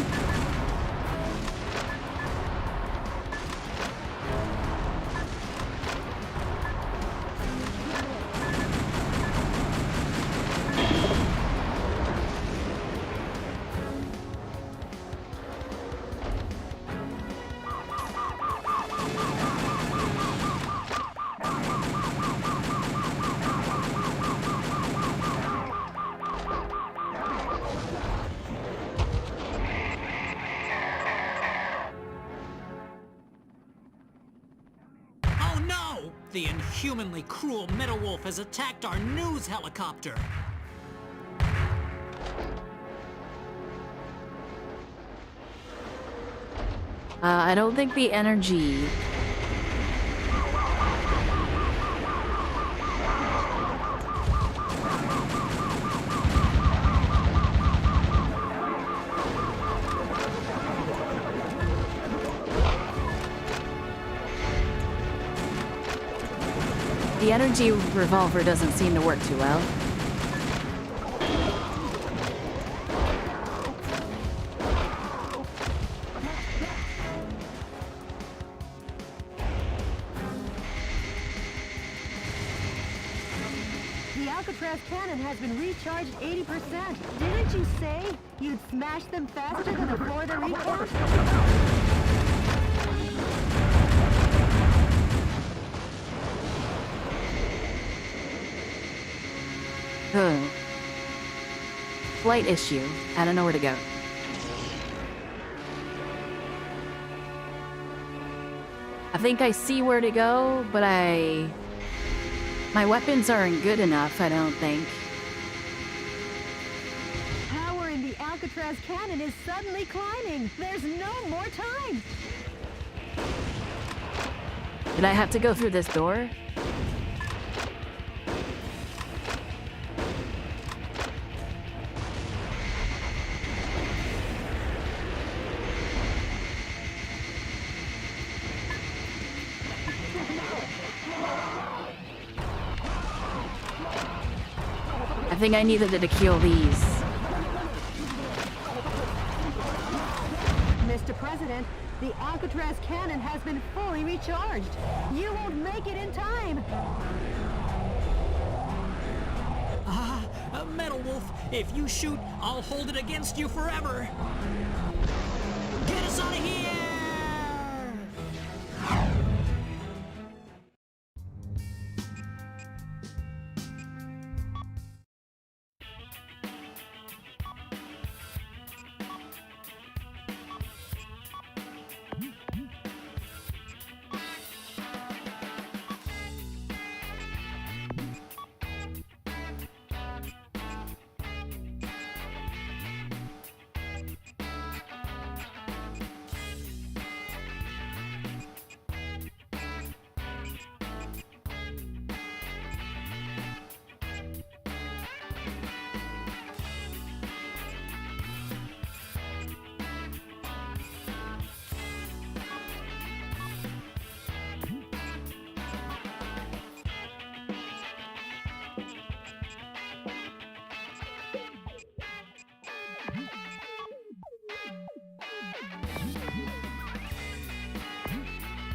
The inhumanly cruel Metal Wolf has attacked our news helicopter. I don't think the energy... The energy revolver doesn't seem to work too well. The Alcatraz cannon has been recharged 80%. Didn't you say you'd smash them faster than a Florida recharge? Oh. Flight issue. I don't know where to go. I think I see where to go, but my weapons aren't good enough, I don't think. Power in the Alcatraz cannon is suddenly climbing. There's no more time. Did I have to go through this door? I think I needed to kill these. Mr. President, the Alcatraz cannon has been fully recharged. You won't make it in time. Metal Wolf, if you shoot, I'll hold it against you forever. Get us out of here!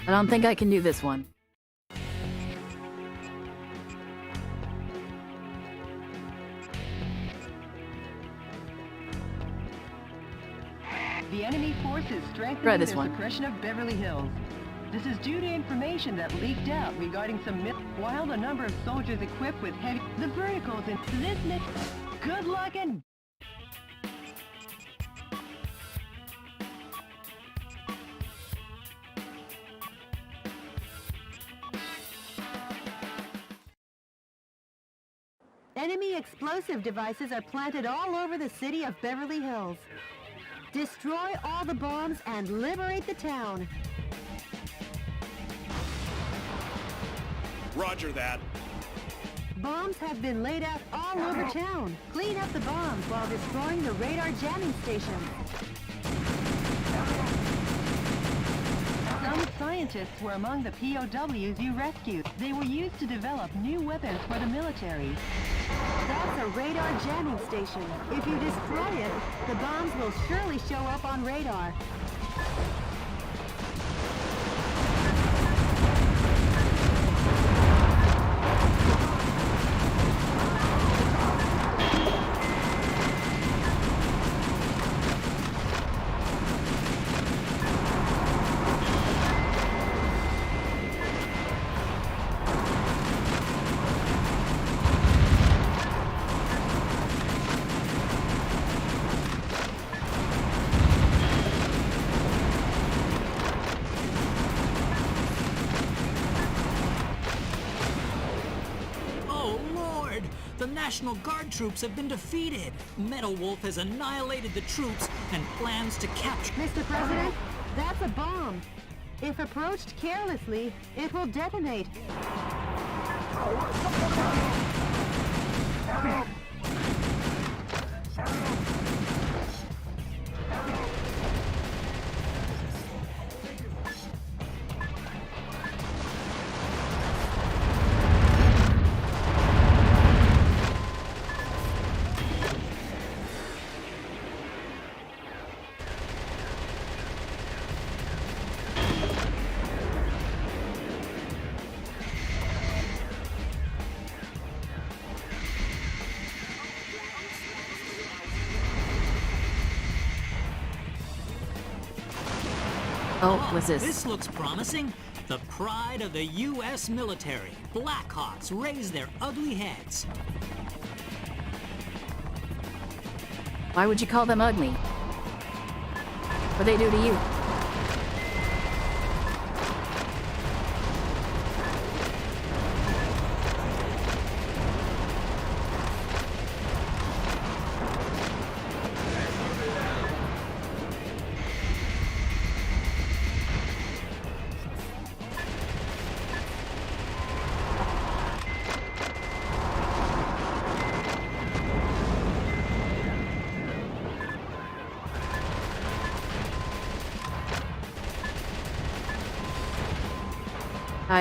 I don't think I can do this one. The enemy forces Try strengthening this their one. suppression of Beverly Hills. This is due to information that leaked out regarding while the number of soldiers equipped with heavy... The verticals in this... Good luck and... Enemy explosive devices are planted all over the city of Beverly Hills. Destroy all the bombs and liberate the town. Roger that. Bombs have been laid out all over town. Clean up the bombs while destroying the radar jamming station. Some scientists were among the POWs you rescued. They were used to develop new weapons for the military. That's a radar jamming station. If you destroy it, the bombs will surely show up on radar. The National Guard troops have been defeated. Metal Wolf has annihilated the troops and plans to capture... Mr. President, that's a bomb. If approached carelessly, it will detonate. Oh, what's this? This looks promising. The pride of the U.S. military. Blackhawks raise their ugly heads. Why would you call them ugly? What they do to you?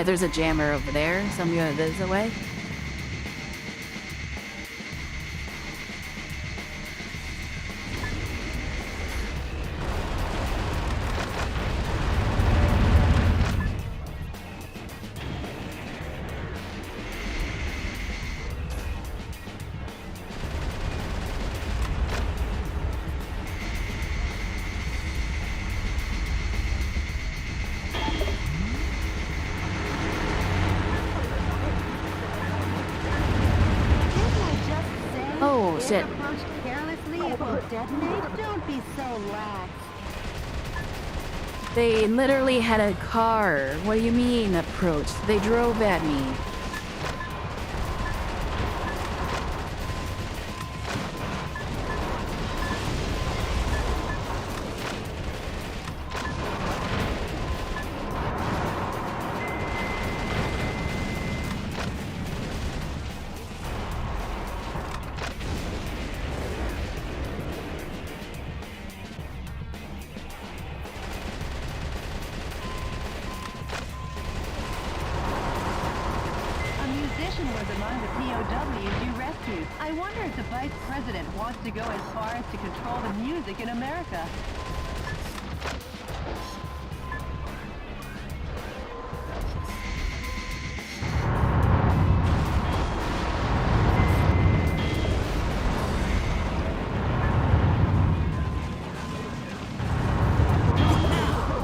There's a jammer over there. Some go this away. Oh, shit. Approach carelessly, it will detonate. Don't be so lax. They literally had a car. What do you mean, approach? They drove at me. Was among the POWs you rescued. I wonder if the Vice President wants to go as far as to control the music in America.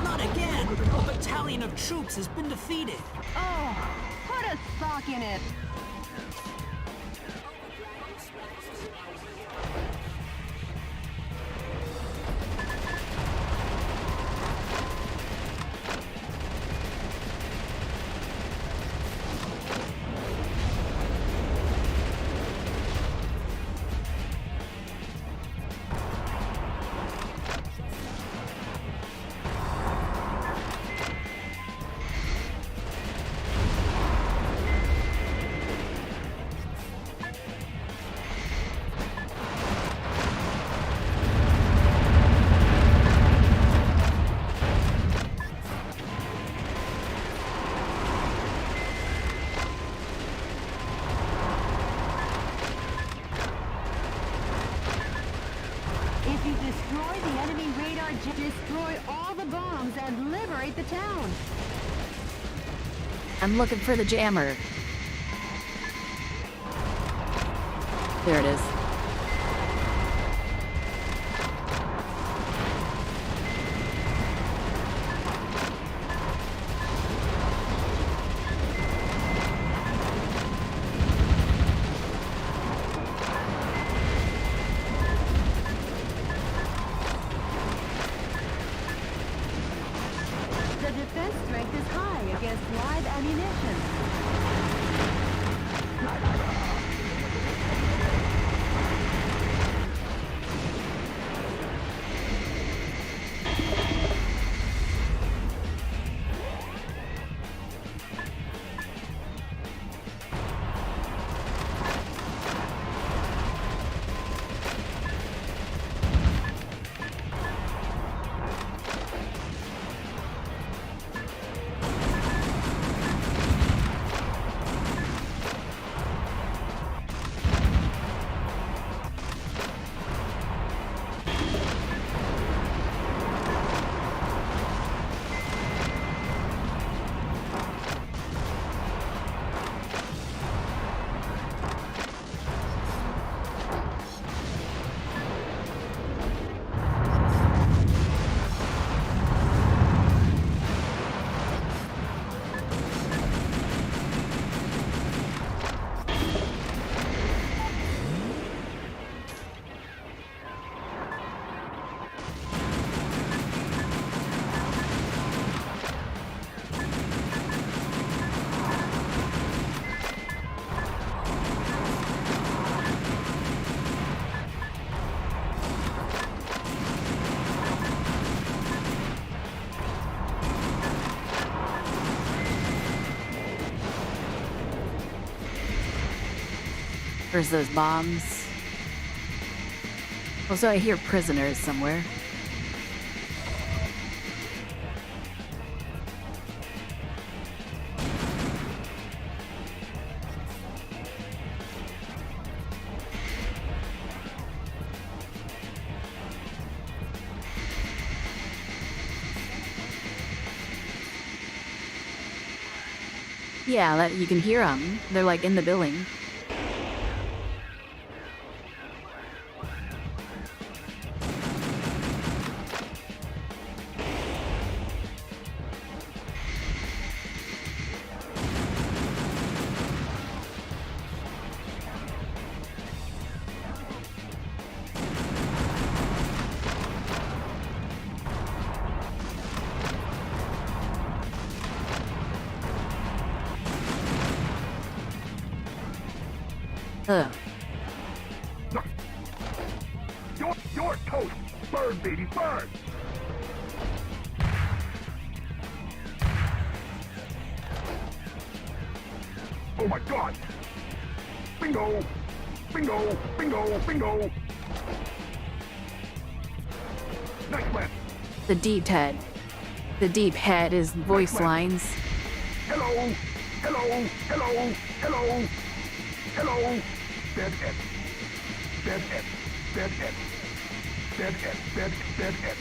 Not again! A battalion of troops has been defeated. Oh, put a sock in it. If you destroy the enemy radar jet, destroy all the bombs and liberate the town. I'm looking for the jammer. There it is. The defense strength is high against live ammunition. There's those bombs. Also, I hear prisoners somewhere. Yeah, you can hear them. They're like in the building. Ugh. Your toast! Burn, baby, burn! Oh my god! Bingo! Bingo! Bingo! Bingo! Nice plan! The deep head. The deep head is voice lines. Hello! Hello! Hello! Hello! Hello! Dead end. Dead end. Dead end. Dead end. Dead end.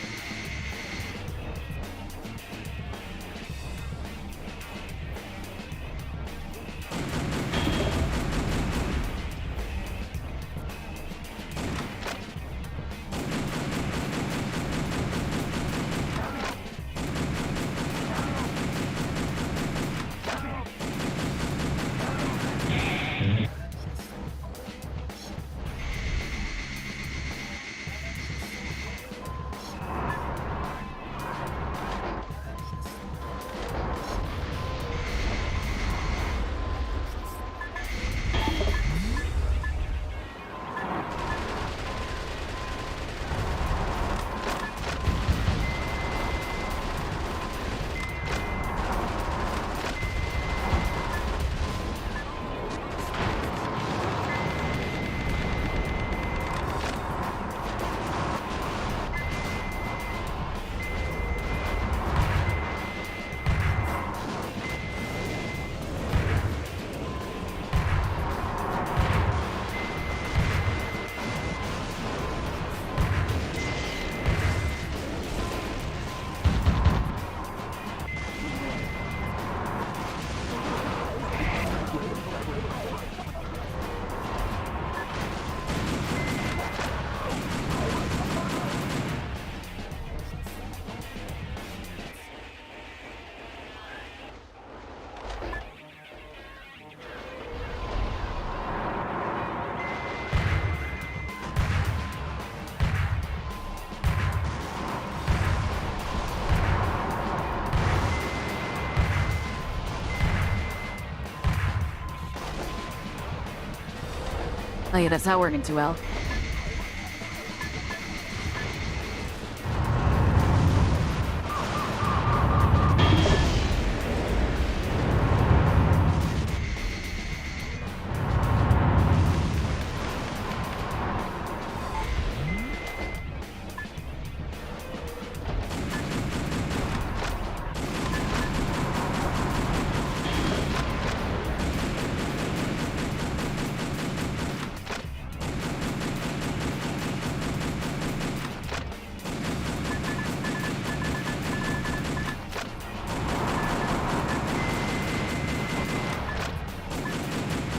Oh yeah, that's not working too well.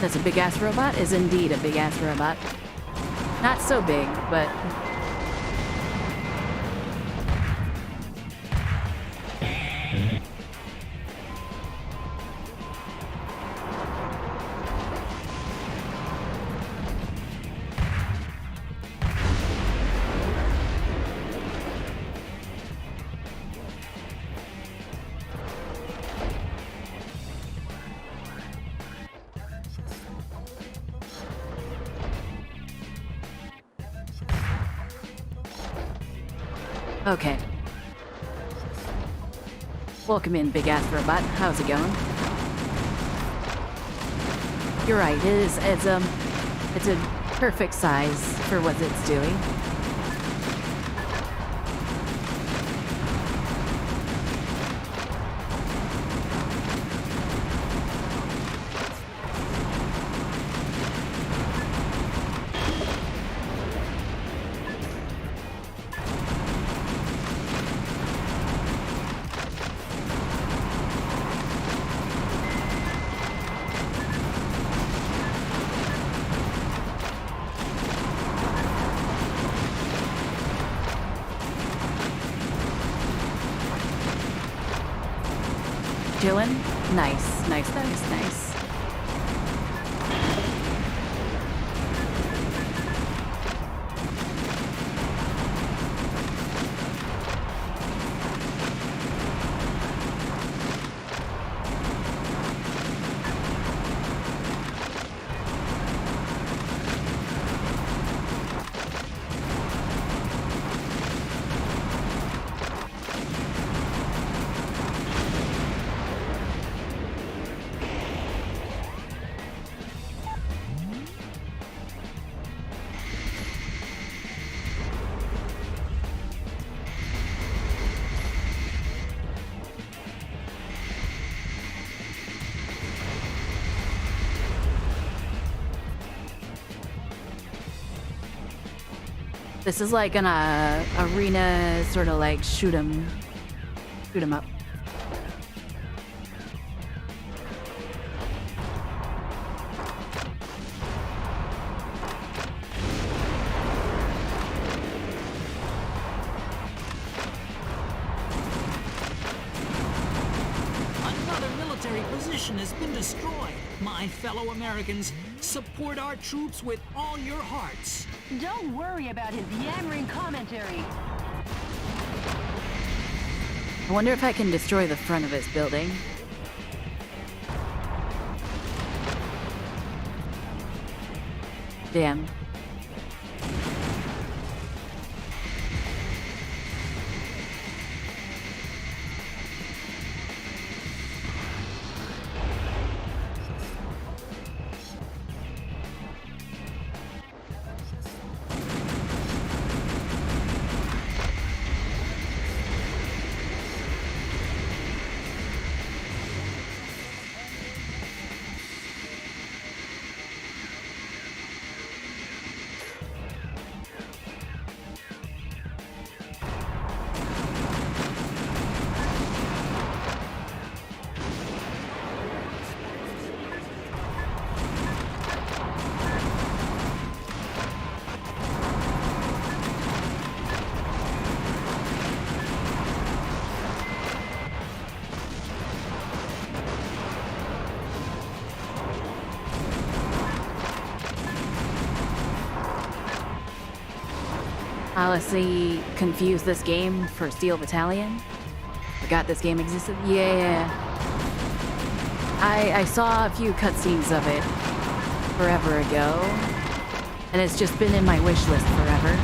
That's a big-ass robot? Is indeed a big-ass robot. Not so big, but... Okay. Welcome in, big-ass robot. How's it going? You're right, it's It's a perfect size for what it's doing. Dylan? Nice, nice, nice, nice. This is like an arena sort of like shoot 'em up. Another military position has been destroyed. My fellow Americans, support our troops with all your hearts. Don't worry about his yammering commentary. I wonder if I can destroy the front of his building. Damn. Honestly, confused this game for Steel Battalion. Forgot this game existed. Yeah. I saw a few cutscenes of it forever ago, and it's just been in my wish list forever.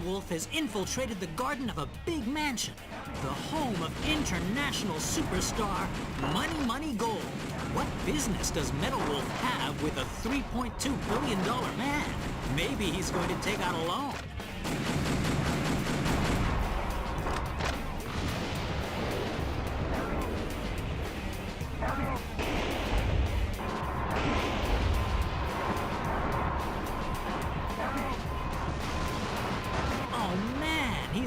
Wolf has infiltrated the garden of a big mansion, the home of international superstar Money Money Gold. What business does Metal Wolf have with a $3.2 billion man? Maybe he's going to take out a loan.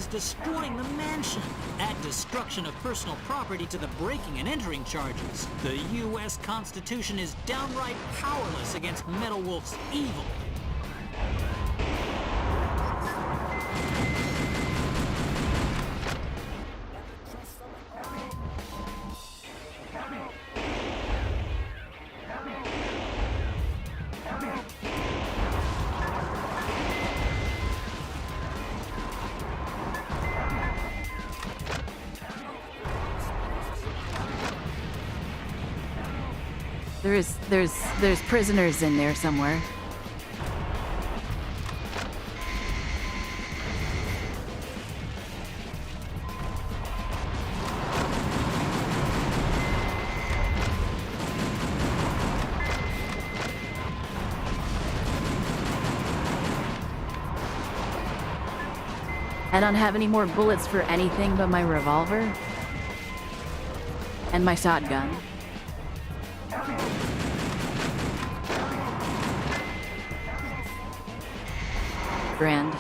is destroying the mansion. Add destruction of personal property to the breaking and entering charges. The U.S. Constitution is downright powerless against Metal Wolf's evil. There's prisoners in there somewhere. I don't have any more bullets for anything but my revolver and my shotgun. Grand.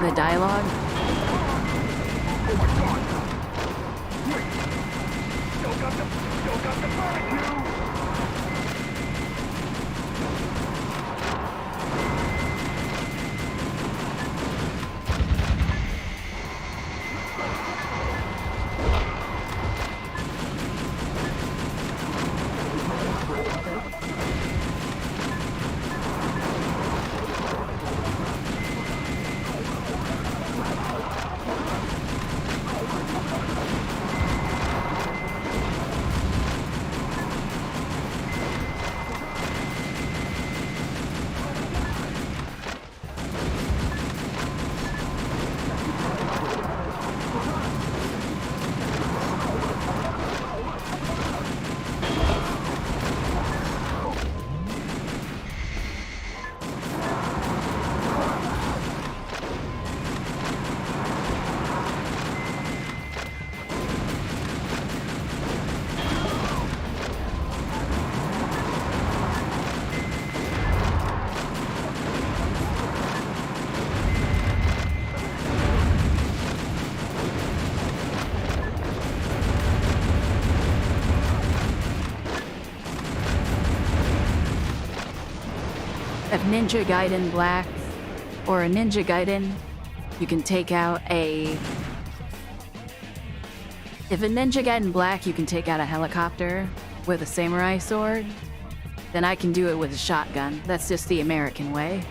The dialogue. Oh my god! Wait! Still got the barbecue! If Ninja Gaiden Black or a Ninja Gaiden, you can take out a... If a Ninja Gaiden Black, you can take out a helicopter with a samurai sword, then I can do it with a shotgun. That's just the American way.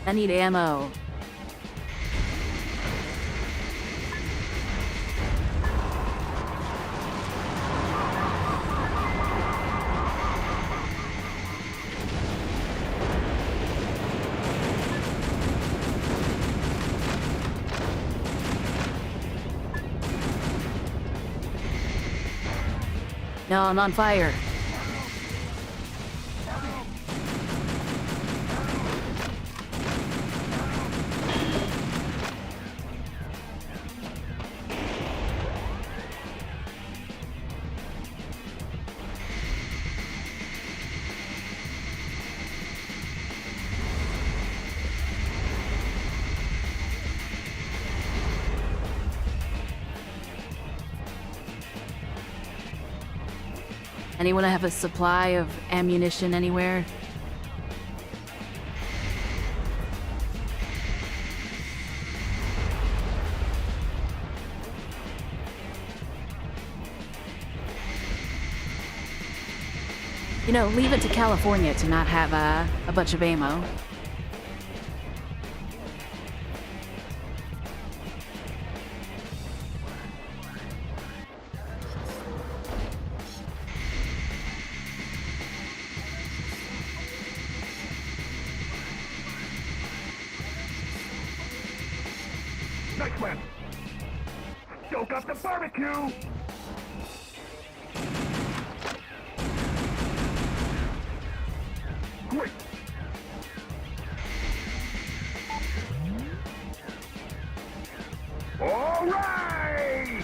I need ammo. No, I'm on fire. Anyone have a supply of ammunition anywhere? You know, leave it to California to not have a bunch of ammo. Nice one. Stoke up the barbecue. Great. All right.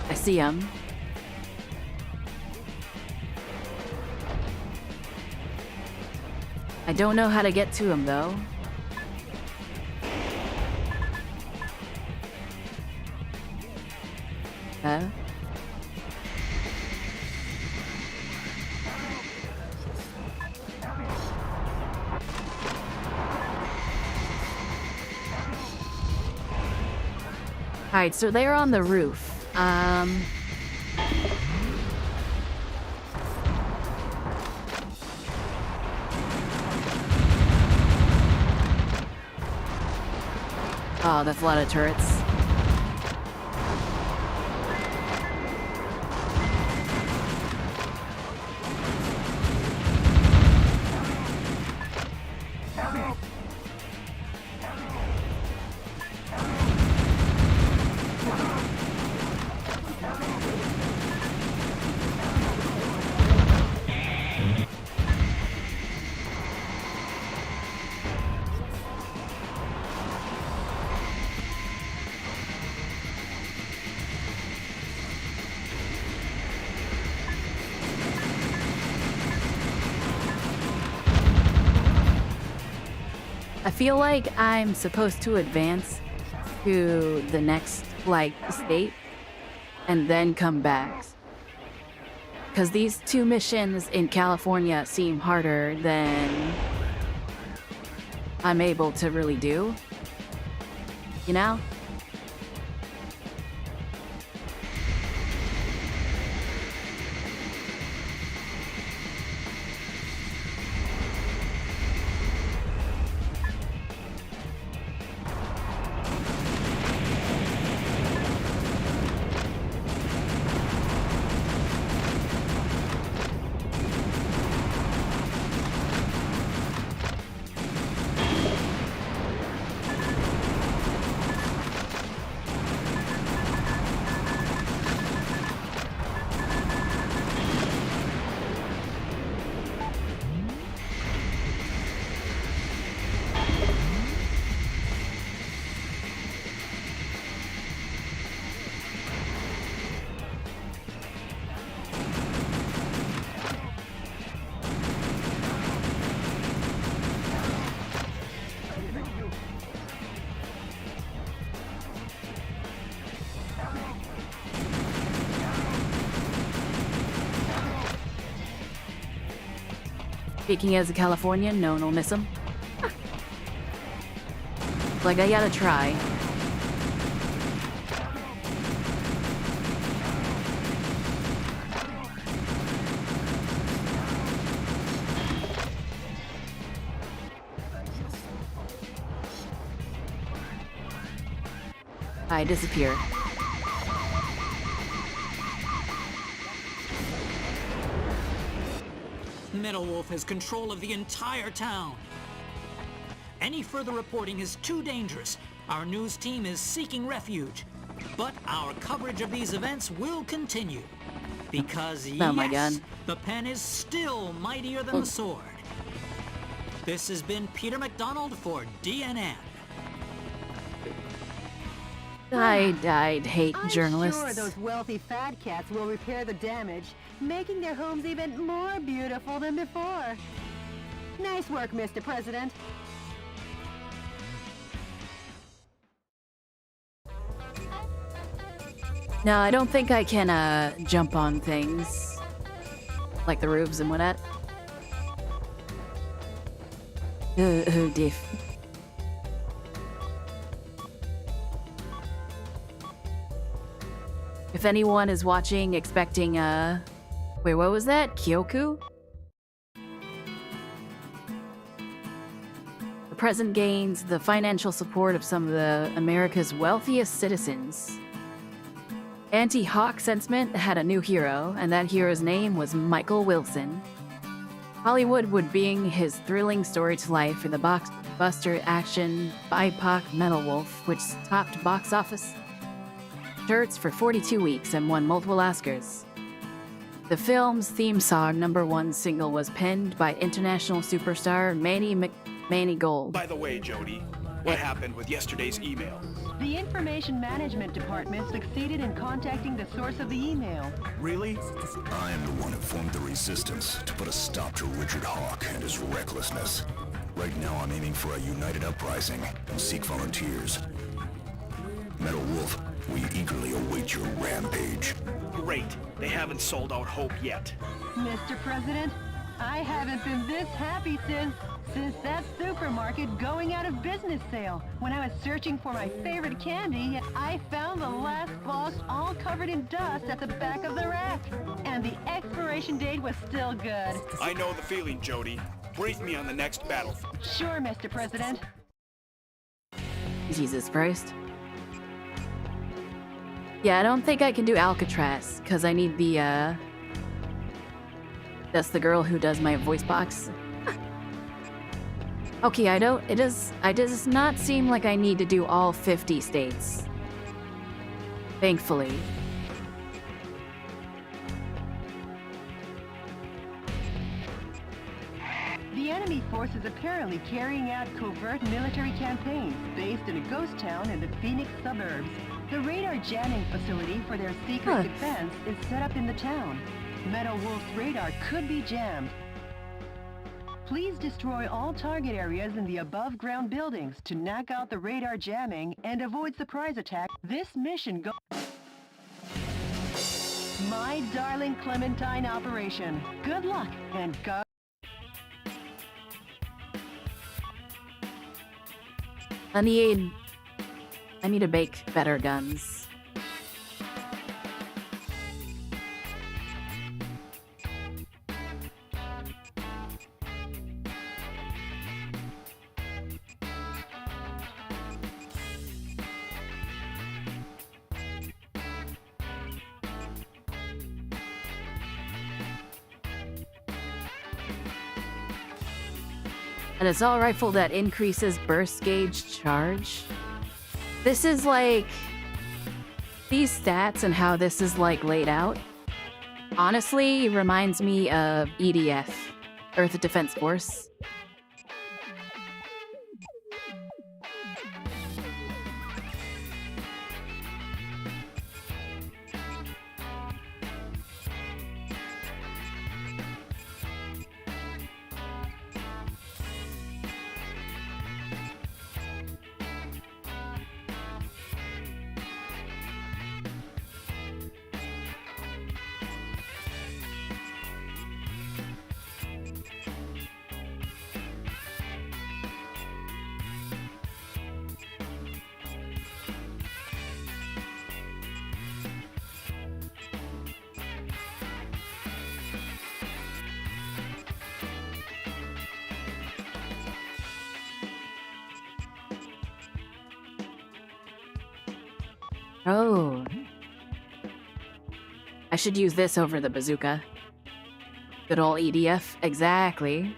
I see him. I don't know how to get to him though. Huh? Alright, so they're on the roof. Oh, that's a lot of turrets. I feel like I'm supposed to advance to the next, like, state and then come back. Because these two missions in California seem harder than I'm able to really do. You know? Speaking as a Californian, no one will miss him. Like, I gotta try. I disappear. Metal Wolf has control of the entire town. Any further reporting is too dangerous. Our news team is seeking refuge. But our coverage of these events will continue. Because Oh my yes, God. the pen is still mightier than the sword. This has been Peter McDonald for DNN. I'd hate journalists. I'm sure those wealthy fat cats will repair the damage, making their homes even more beautiful than before. Nice work, Mr. President. No, I don't think I can jump on things. Like the roofs and whatnot. Oh, diff. If anyone is watching expecting wait, what was that? Kyoku? The president gains the financial support of some of America's wealthiest citizens. Anti-Hawk sentiment had a new hero, and that hero's name was Michael Wilson. Hollywood would bring his thrilling story to life in the blockbuster action BIPOC Metal Wolf, which topped box office charts for 42 weeks and won multiple Oscars. The film's theme song #1 single was penned by international superstar Manny Gold. By the way, Jody, what happened with yesterday's email? The Information Management Department succeeded in contacting the source of the email. Really? I am the one who formed the resistance to put a stop to Richard Hawk and his recklessness. Right now I'm aiming for a united uprising and seek volunteers. Metal Wolf, we eagerly await your rampage. Great. They haven't sold out hope yet. Mr. President, I haven't been this happy since that supermarket going out of business sale. When I was searching for my favorite candy, I found the last box all covered in dust at the back of the rack. And the expiration date was still good. I know the feeling, Jody. Brief me on the next battlefield. Sure, Mr. President. Jesus Christ. Yeah, I don't think I can do Alcatraz, because I need the, that's the girl who does my voice box. Okay, it does not seem like I need to do all 50 states. Thankfully. The enemy force is apparently carrying out covert military campaigns based in a ghost town in the Phoenix suburbs. The radar jamming facility for their secret defense is set up in the town. Metal Wolf's radar could be jammed. Please destroy all target areas in the above-ground buildings to knock out the radar jamming and avoid surprise attack. This mission My Darling Clementine operation. Good luck and go. I need to make better guns. An assault rifle that increases burst gauge charge. This is like... These stats and how this is like laid out, honestly reminds me of EDF, Earth Defense Force. Oh. I should use this over the bazooka. Good old EDF. Exactly.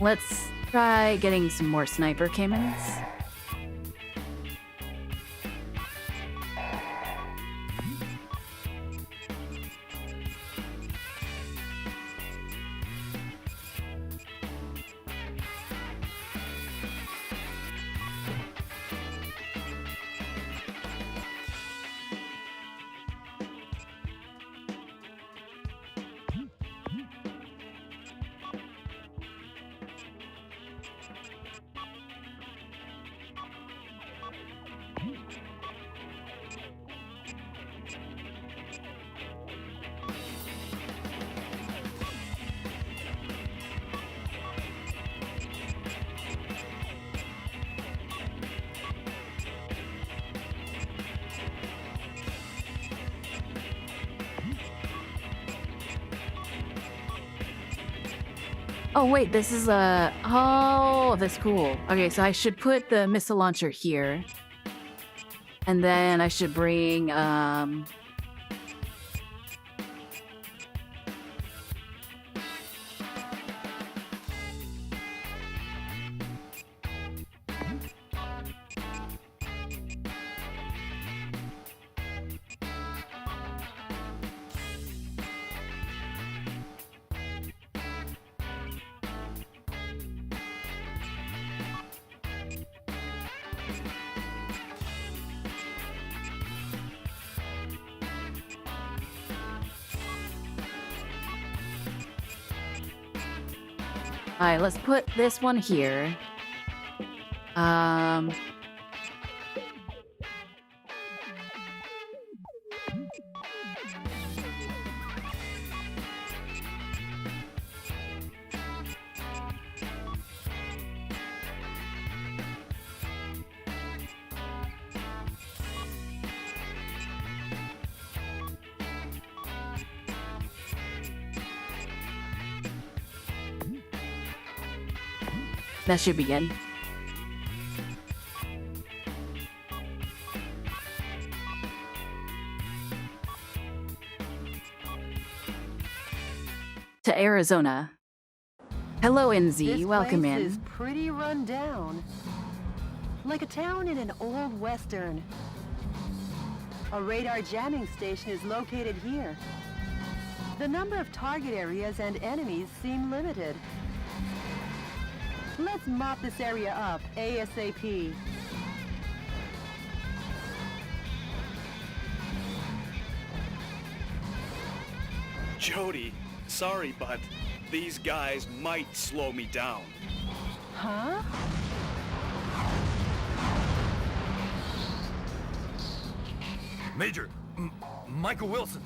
Let's try getting some more sniper cannons. Oh wait, this is a... Oh, that's cool. Okay, so I should put the missile launcher here. And then I should bring, Alright, let's put this one here. That should be good. To Arizona. Hello, NZ. This Welcome place in. is pretty run down. Like a town in an old western. A radar jamming station is located here. The number of target areas and enemies seem limited. Let's mop this area up ASAP. Jody, sorry, but these guys might slow me down. Huh? Major, Michael Wilson.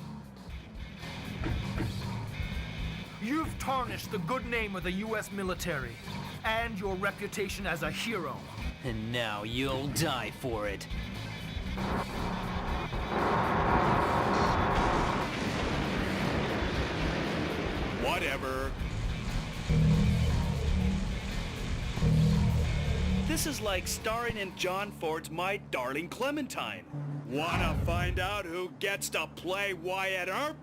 You've tarnished the good name of the U.S. military and your reputation as a hero. And now you'll die for it. Whatever. This is like starring in John Ford's My Darling Clementine. Wanna find out who gets to play Wyatt Earp?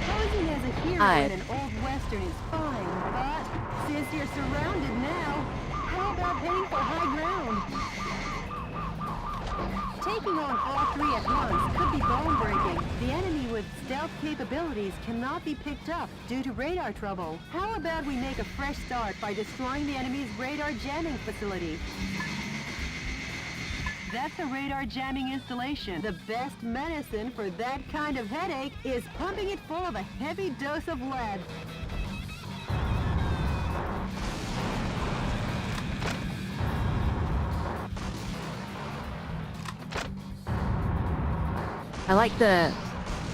Posing as a hero in an old western is fine, but since you're surrounded now, how about heading for high ground? Taking on all three at once could be bone-breaking. The enemy with stealth capabilities cannot be picked up due to radar trouble. How about we make a fresh start by destroying the enemy's radar jamming facility? That's a radar jamming installation. The best medicine for that kind of headache is pumping it full of a heavy dose of lead. I like the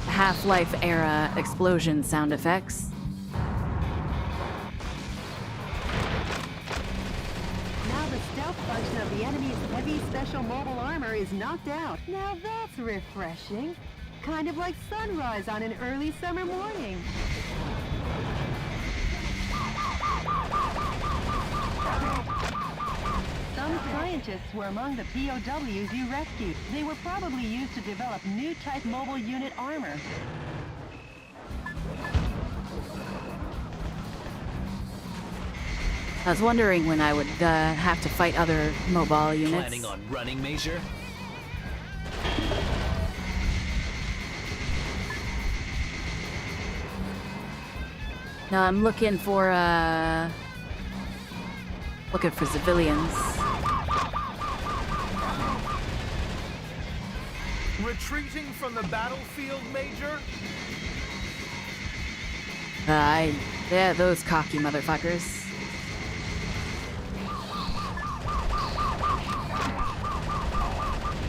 Half-Life era explosion sound effects. Now the stealth function of the enemy's heavy special mobile armor is knocked out. Now that's refreshing. Kind of like sunrise on an early summer morning. Some scientists were among the POWs you rescued. They were probably used to develop new type mobile unit armor. I was wondering when I would have to fight other mobile units. Planning on running, Major? No, I'm looking for civilians. Retreating from the battlefield, Major? Yeah, those cocky motherfuckers.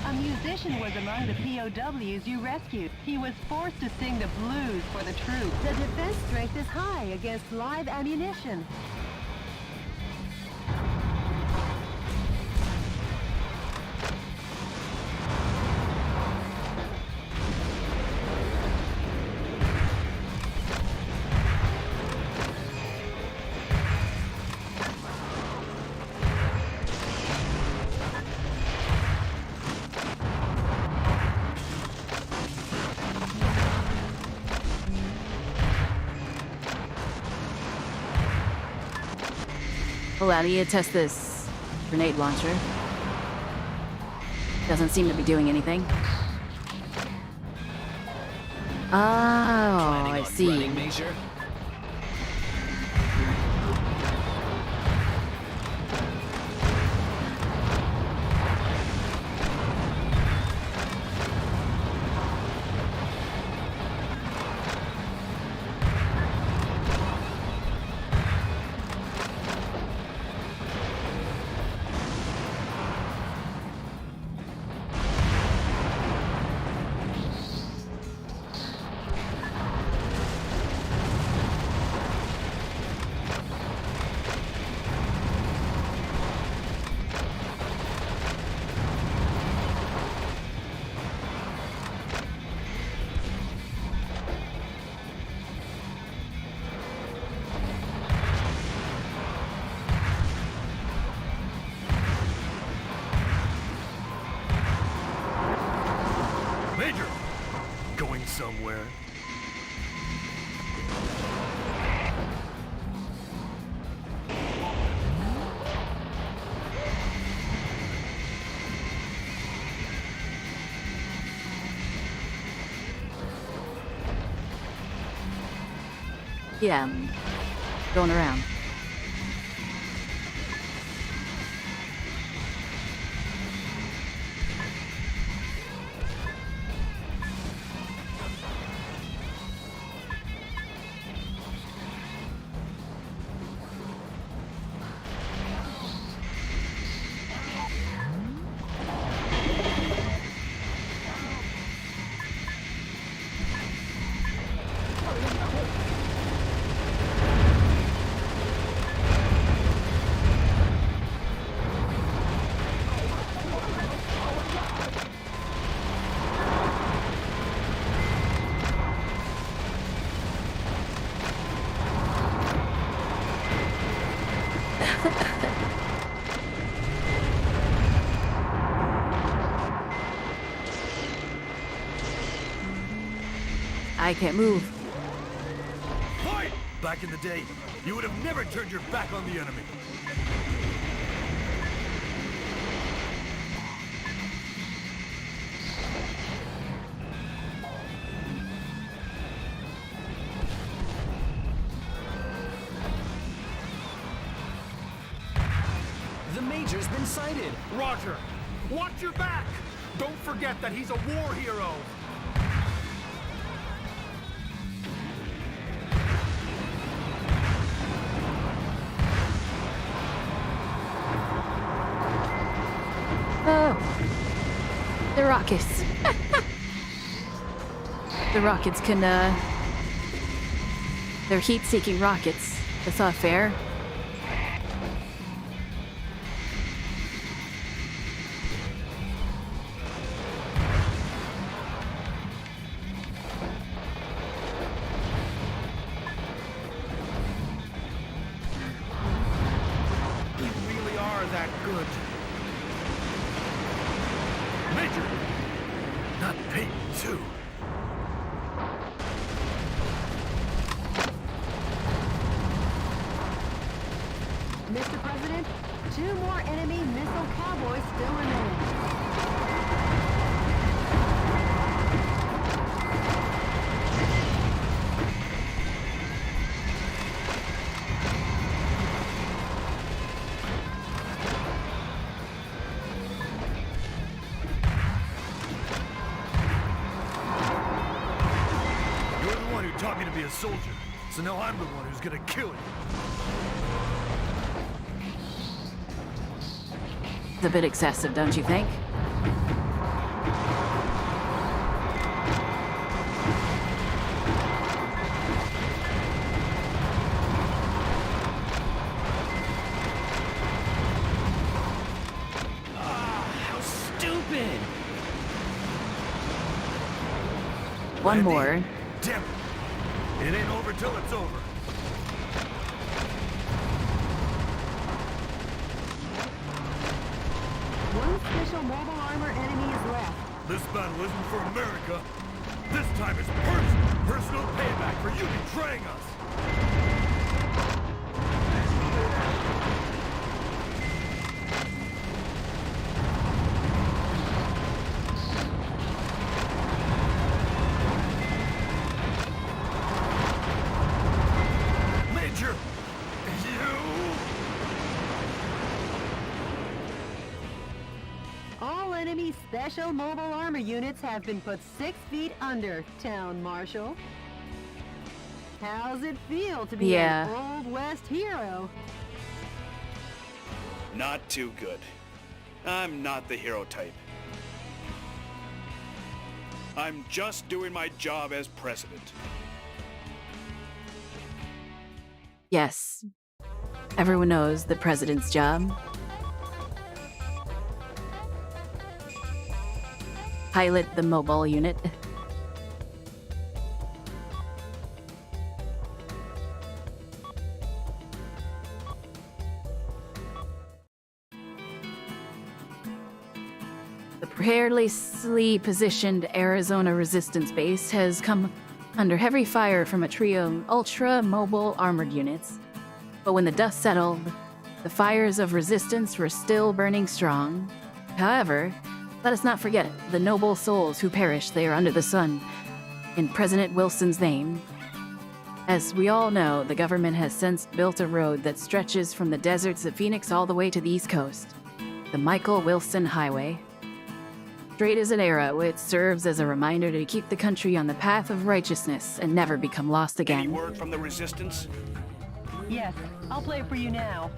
A musician was among the POWs you rescued. He was forced to sing the blues for the troops. The defense strength is high against live ammunition. Oh, I need to test this grenade launcher. Doesn't seem to be doing anything. Oh, I see. Running, Major? Major! Going somewhere? Yeah, I'm going around. I can't move. Fight! Back in the day, you would have never turned your back on the enemy. The Major's been sighted. Roger! Watch your back! Don't forget that he's a war hero! Oh. The rockets. The rockets can, they're heat-seeking rockets. That's not fair. You really are that good. Major! Not Peyton, too. Mr. President, 2 more enemy missile cowboys still remain. You're the one who taught me to be a soldier, so now I'm the one who's gonna kill you. It's a bit excessive, don't you think? How stupid! One more. Damn it! It ain't over till it's over. One special mobile armor enemy is left. This battle isn't for America. This time it's personal. Personal payback for you betraying us. Major! All enemy special mobile armor units have been put 6 feet under, Town Marshal. How's it feel to be Yeah. an Old West hero? Not too good. I'm not the hero type. I'm just doing my job as president. Yes. Everyone knows the president's job. Pilot the mobile unit. The precariously positioned Arizona Resistance Base has come under heavy fire from a trio of ultra-mobile armored units. But when the dust settled, the fires of resistance were still burning strong. However, let us not forget the noble souls who perished there under the sun in President Wilson's name. As we all know, the government has since built a road that stretches from the deserts of Phoenix all the way to the East Coast, the Michael Wilson Highway. Straight as an arrow, it serves as a reminder to keep the country on the path of righteousness and never become lost Any again. word from the resistance? Yes, I'll play it for you now.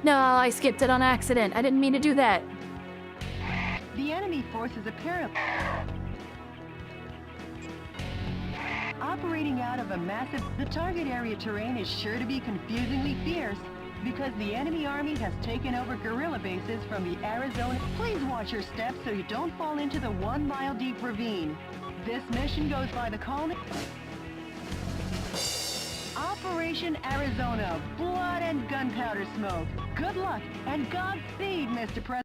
No, I skipped it on accident. I didn't mean to do that. The enemy forces apparently operating out of a massive... The target area terrain is sure to be confusingly fierce because the enemy army has taken over guerrilla bases from the Arizona... Please watch your steps so you don't fall into the 1-mile-deep ravine. This mission goes by the colony... Operation Arizona, blood and gunpowder smoke. Good luck and Godspeed, Mr. President.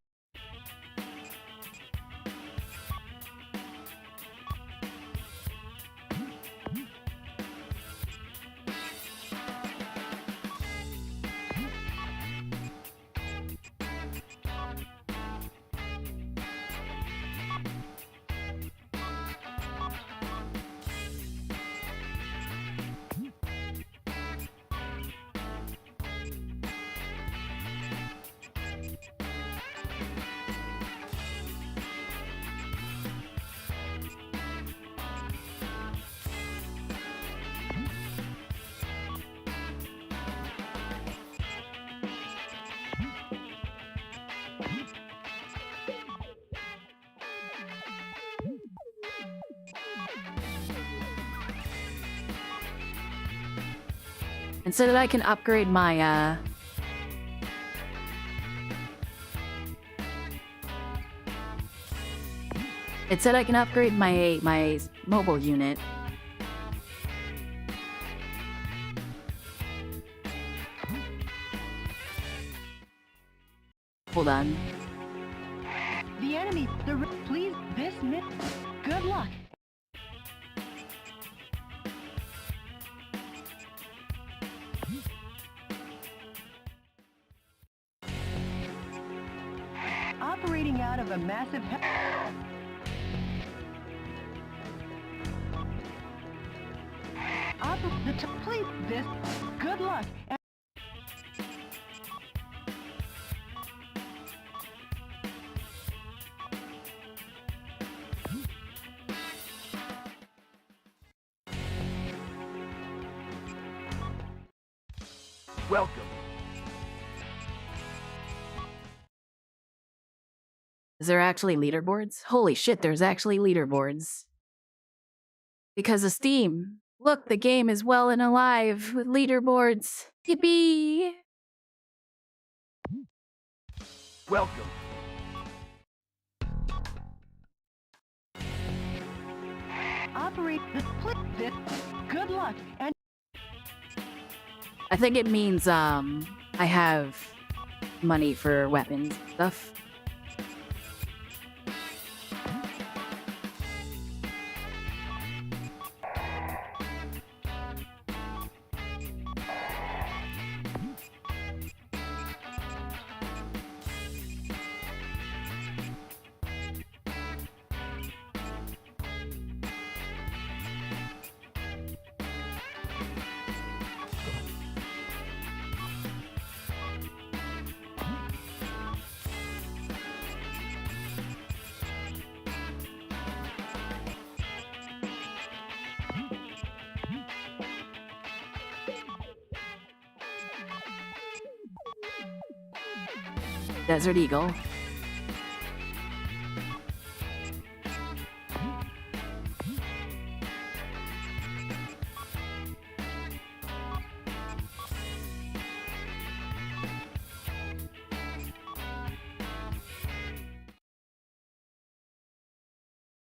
It said that I can upgrade my, It said I can upgrade my mobile unit. Hold on. The enemy, please, good luck. Operating out of a massive... please, good luck. Welcome. Is there actually leaderboards? Holy shit, there's actually leaderboards. Because of Steam. Look, the game is well and alive with leaderboards. Yippee! Welcome. Operate please, good luck. And I think it means, I have money for weapons and stuff. Desert Eagle.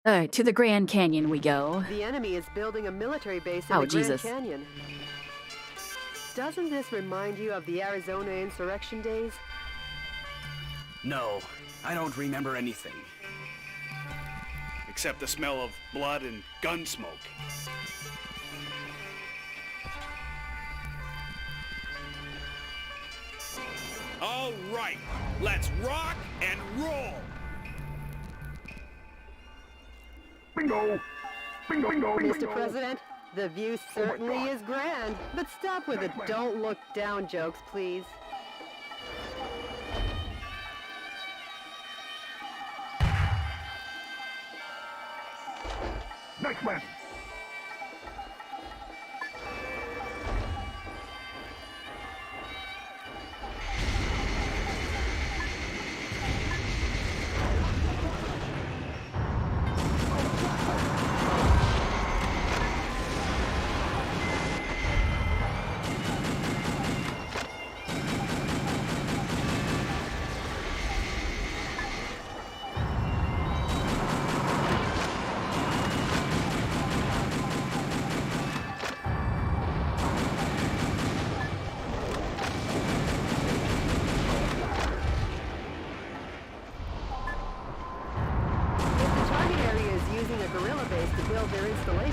Alright, to the Grand Canyon we go. The enemy is building a military base in Oh, the Jesus. Grand Canyon. Doesn't this remind you of the Arizona insurrection days? No, I don't remember anything. Except the smell of blood and gun smoke. All right, let's rock and roll! Bingo! Bingo, bingo, bingo. Mr. President, the view certainly is grand, but stop with the don't look down jokes, please. Nice one.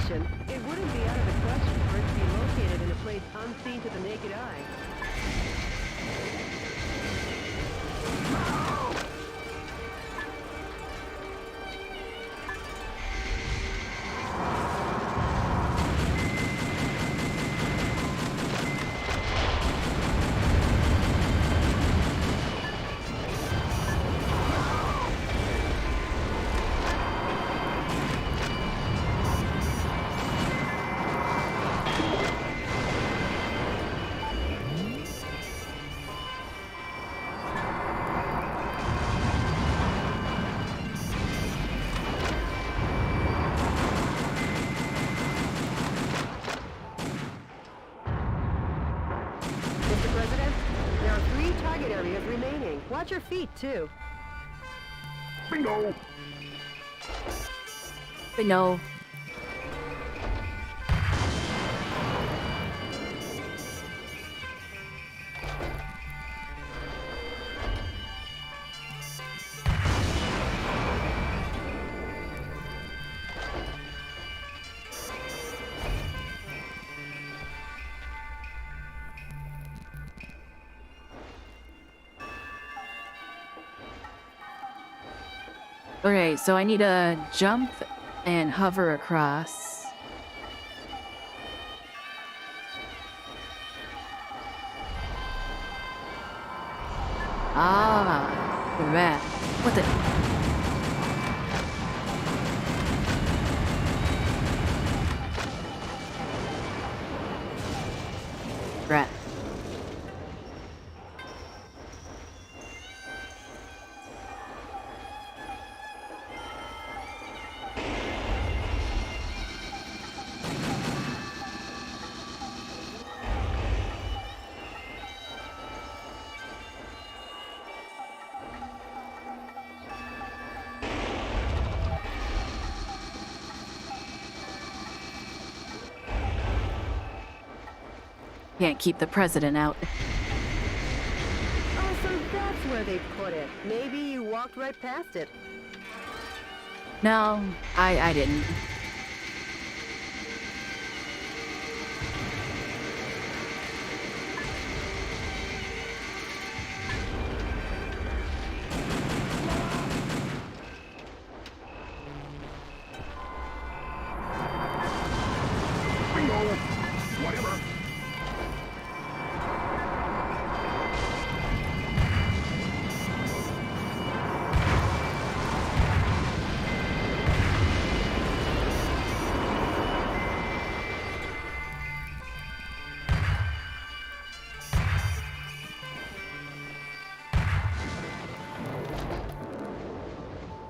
It wouldn't be out of the question for it to be located in a place unseen to the naked eye. Watch your feet, too. Bingo! But no. Okay, so I need to jump and hover across. Ah, right. What the? Right. Can't keep the president out. Oh, so that's where they put it. Maybe you walked right past it. No, I didn't. Bingo! Whatever.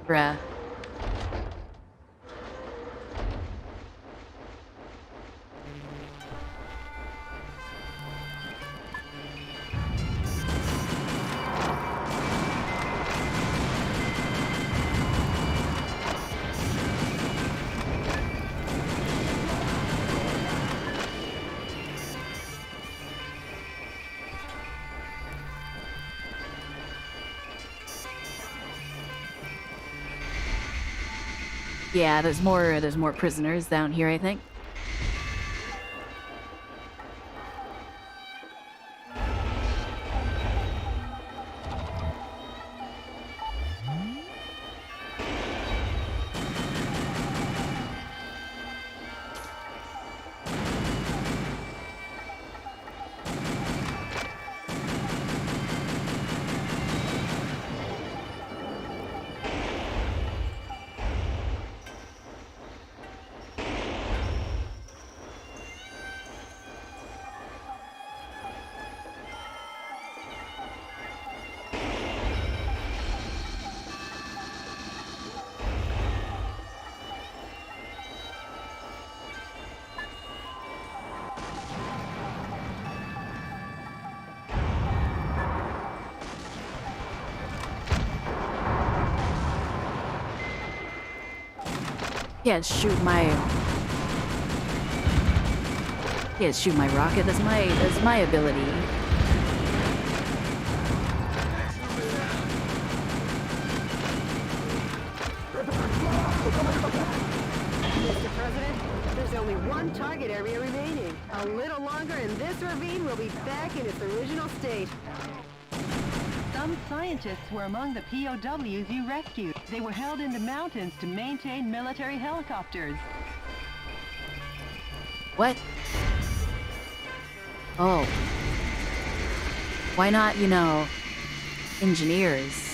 Bruh. Yeah, there's more prisoners down here, I think. Can't shoot my rocket. That's my ability. Mr. President, there's only one target area remaining. A little longer and this ravine will be back in its original state. Some scientists were among the POWs you rescued. They were held in the mountains to maintain military helicopters. What? Oh. Why not, engineers?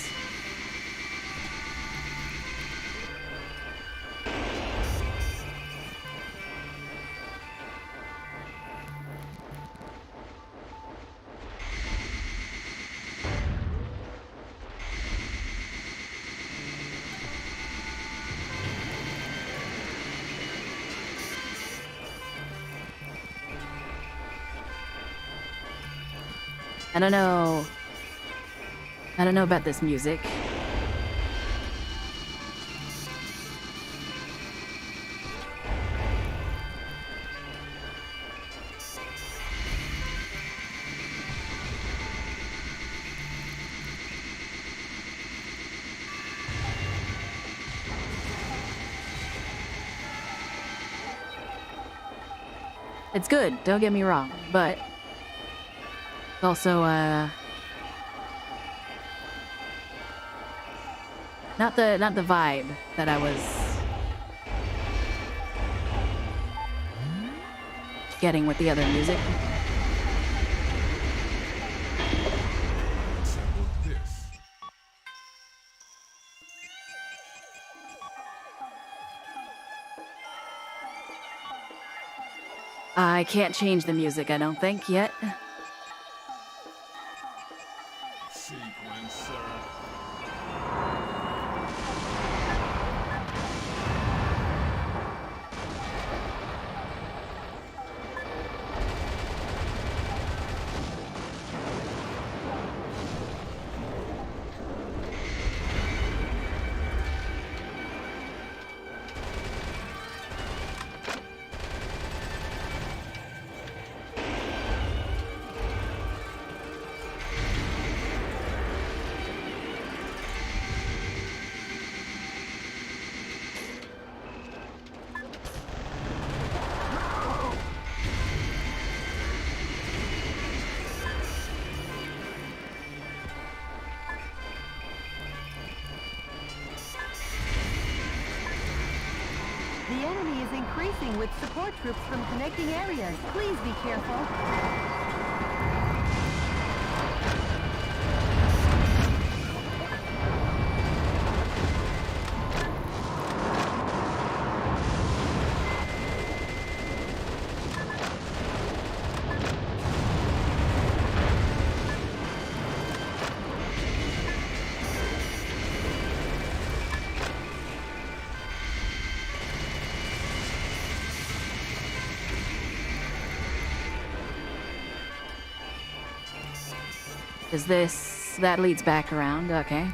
I don't know. I don't know about this music. It's good, don't get me wrong, but it's also not the vibe that I was getting with the other music. I can't change the music, I don't think, yet. Sequencer. The enemy is increasing with support troops from connecting areas. Please be careful. Is this... that leads back around, okay.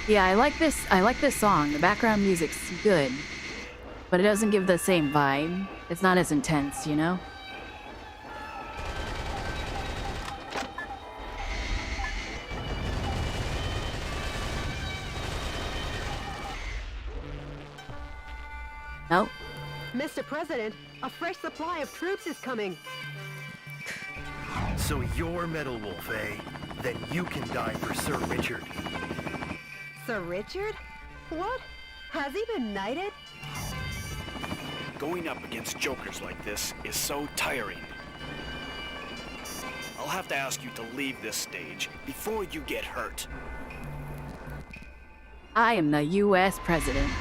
Yeah, I like this song. The background music's good, but it doesn't give the same vibe. It's not as intense, you know? Nope. Mr. President, a fresh supply of troops is coming. So you're Metal Wolf, eh? Then you can die for Sir Richard. Sir Richard? What? Has he been knighted? Going up against jokers like this is so tiring. I'll have to ask you to leave this stage before you get hurt. I am the U.S. President.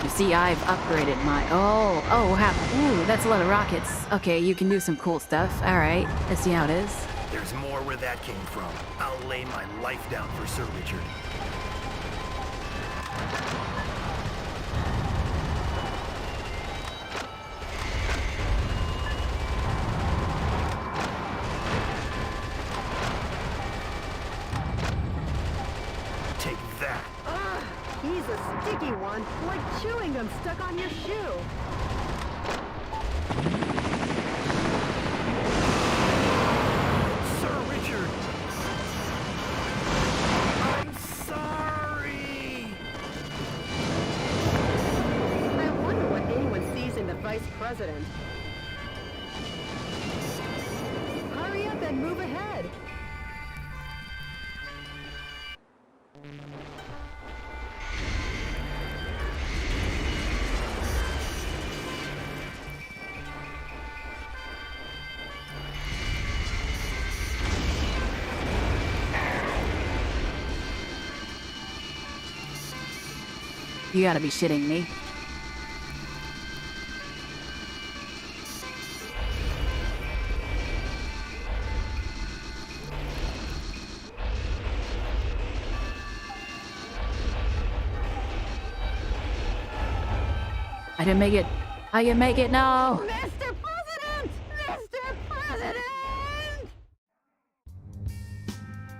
See, I've upgraded my... Ooh, that's a lot of rockets. Okay, you can do some cool stuff. Alright, let's see how it is. There's more where that came from. I'll lay my life down for Sir Richard. Take that. He's a sticky one, like chewing gum stuck on your shoe. Sir Richard! I'm sorry! I wonder what anyone sees in the vice president. Hurry up and move ahead. You gotta be shitting me. I didn't make it. I didn't make it, no! Mr. President! Mr. President!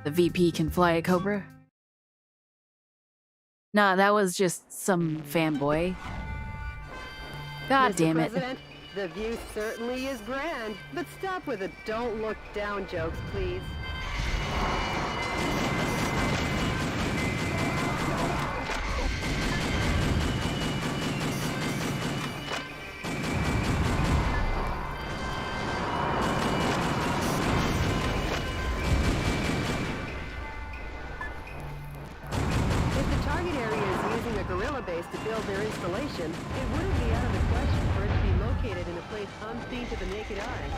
The VP can fly a Cobra? Nah, that was just some fanboy. God Mr. damn it. President, the view certainly is grand, but stop with the don't look down jokes, please. To build their installation, it wouldn't be out of the question for it to be located in a place unseen to the naked eye.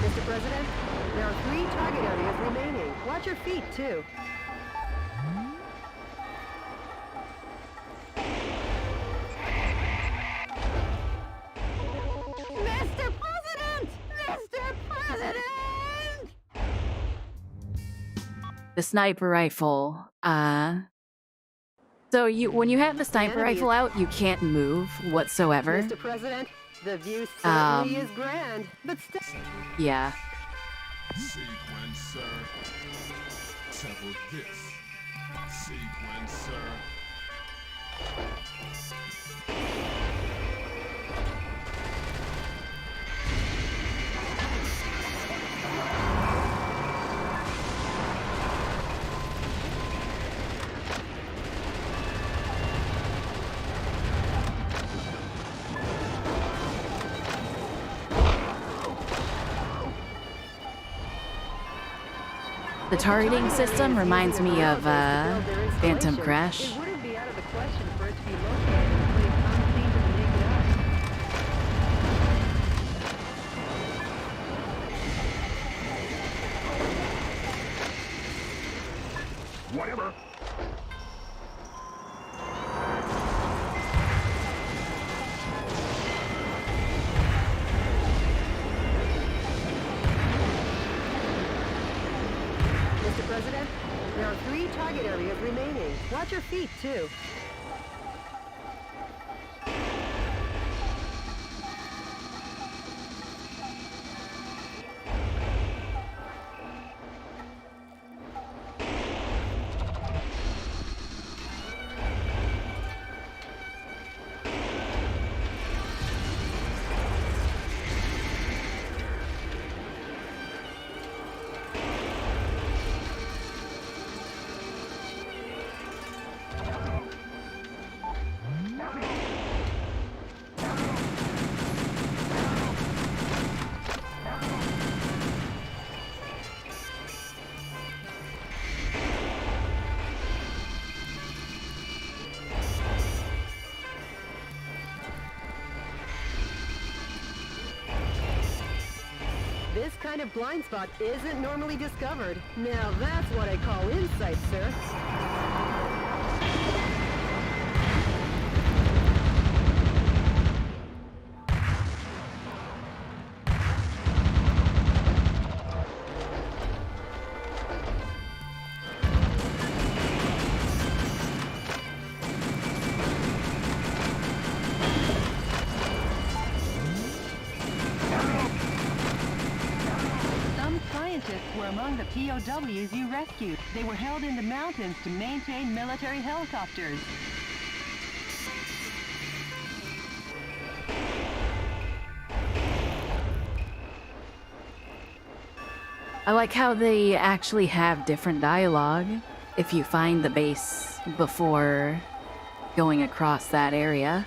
Mr. President, there are 3 target areas remaining. Watch your feet, too. Mr. President! Mr. President! The sniper rifle. So when you have the sniper rifle out, you can't move whatsoever. Mr. President, the view certainly is grand, but still... Yeah. Sequencer. Sample this. Sequencer. The targeting system reminds me of Phantom Crash. It wouldn't be out of the question for it to be located in a place unseen to the naked eye. Whatever. Mr. President, there are 3 target areas remaining. Watch your feet, too. This kind of blind spot isn't normally discovered. Now that's what I call insight, sir. Were among the POWs you rescued. They were held in the mountains to maintain military helicopters. I like how they actually have different dialogue if you find the base before going across that area.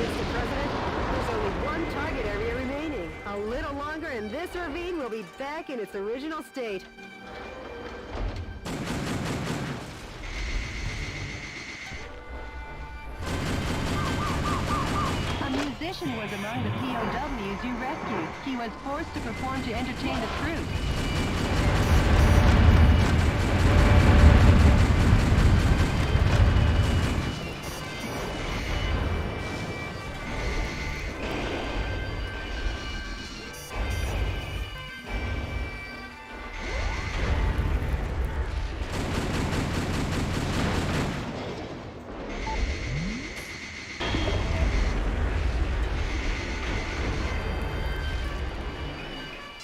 Mr. President, there's only one target area remaining. A little longer and this ravine will be back in its original state. A musician was among the POWs you rescued. He was forced to perform to entertain the troops.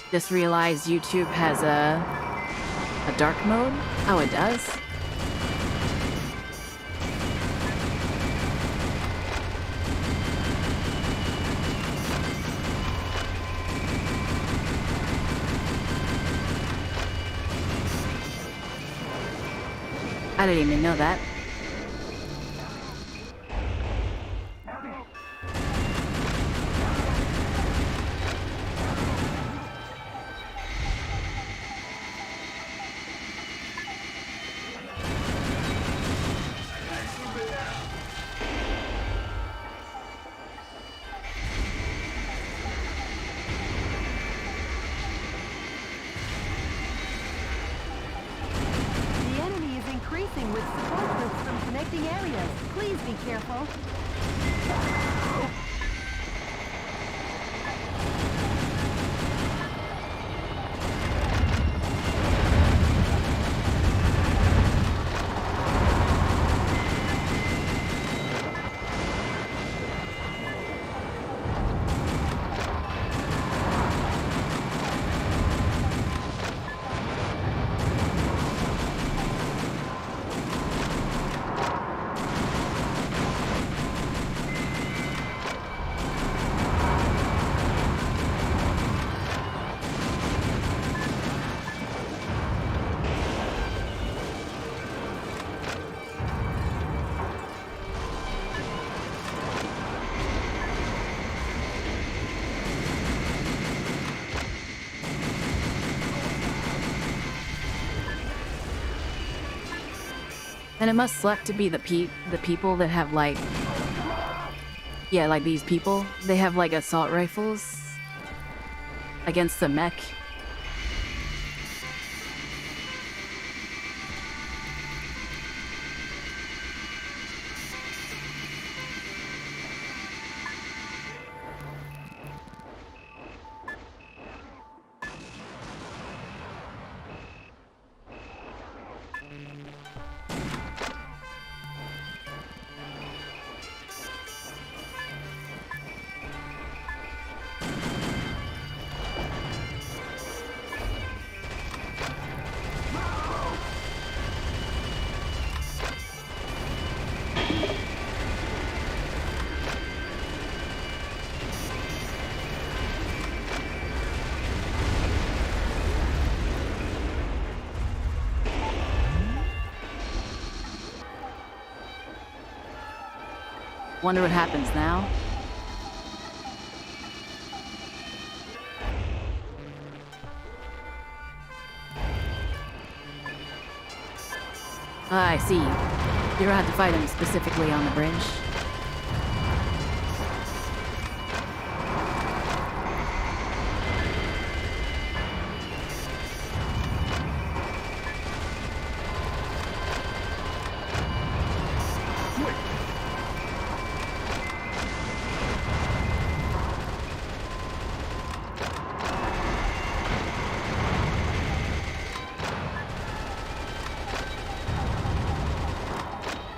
Just realized YouTube has a dark mode. Oh, it does? I didn't even know that. The enemy is increasing with support groups from connecting areas. Please be careful. And it must suck to be the people that have like, yeah, like these people. They have like assault rifles against the mech. Wonder what happens now. I see. You don't have to fight him specifically on the bridge.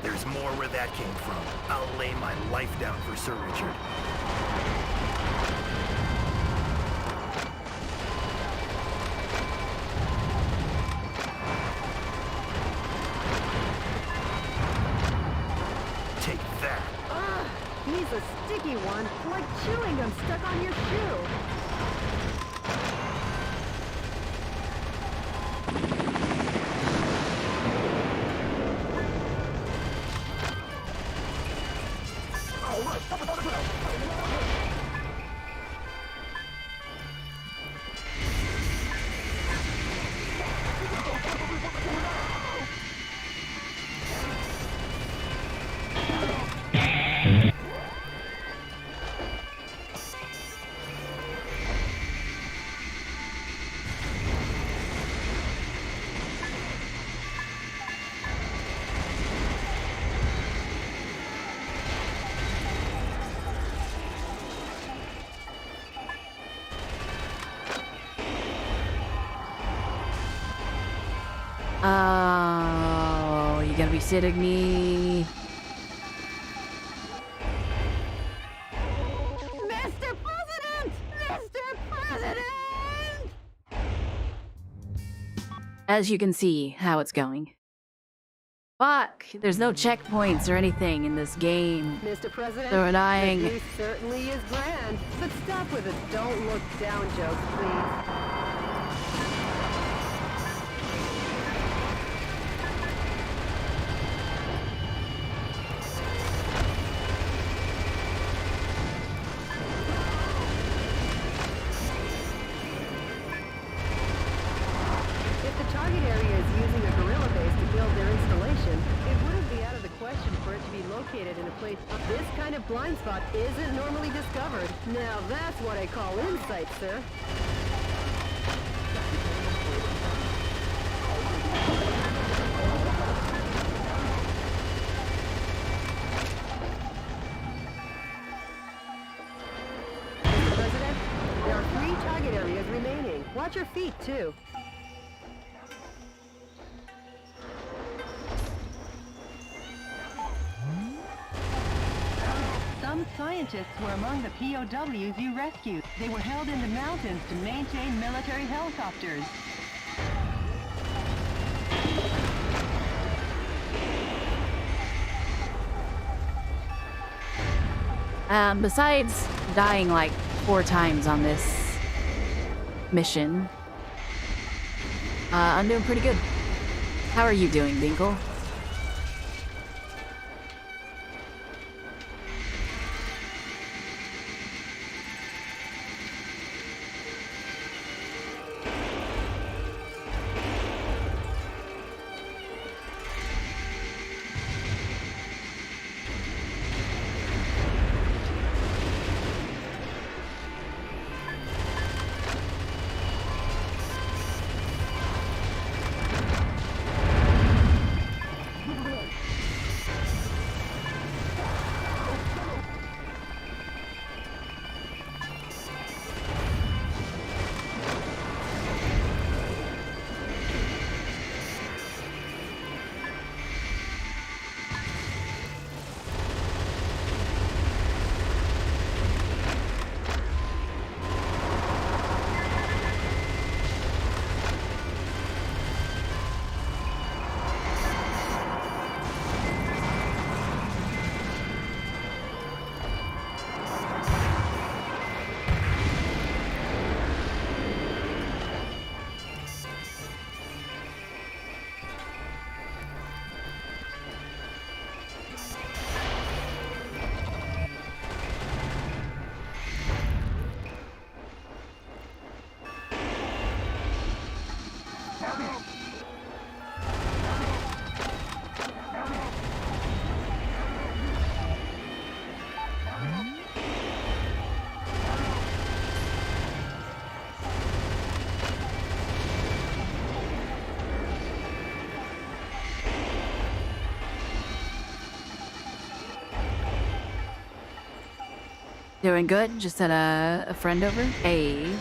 There's more where that came from. I'll lay my life down for Sir Richard. Take that. He's a sticky one, like chewing gum stuck on your shoe. Oh, you gotta be sitting me. Mr. President! Mr. President! As you can see how it's going. Fuck, there's no checkpoints or anything in this game. Mr. President, So annoying. the view certainly is grand, but stop with the don't look down jokes, please. If the target area is using a guerrilla base to build their installation, it wouldn't be out of the question for it to be located in a place. This kind of blind spot isn't normally discovered. Now that's what I call insight, sir. Mr. President, there are 3 target areas remaining. Watch your feet, too. Some scientists were among the POWs you rescued. They were held in the mountains to maintain military helicopters. Besides dying like 4 times on this mission, I'm doing pretty good. How are you doing, Dinkle? Doing good. Just had a friend over. Hey.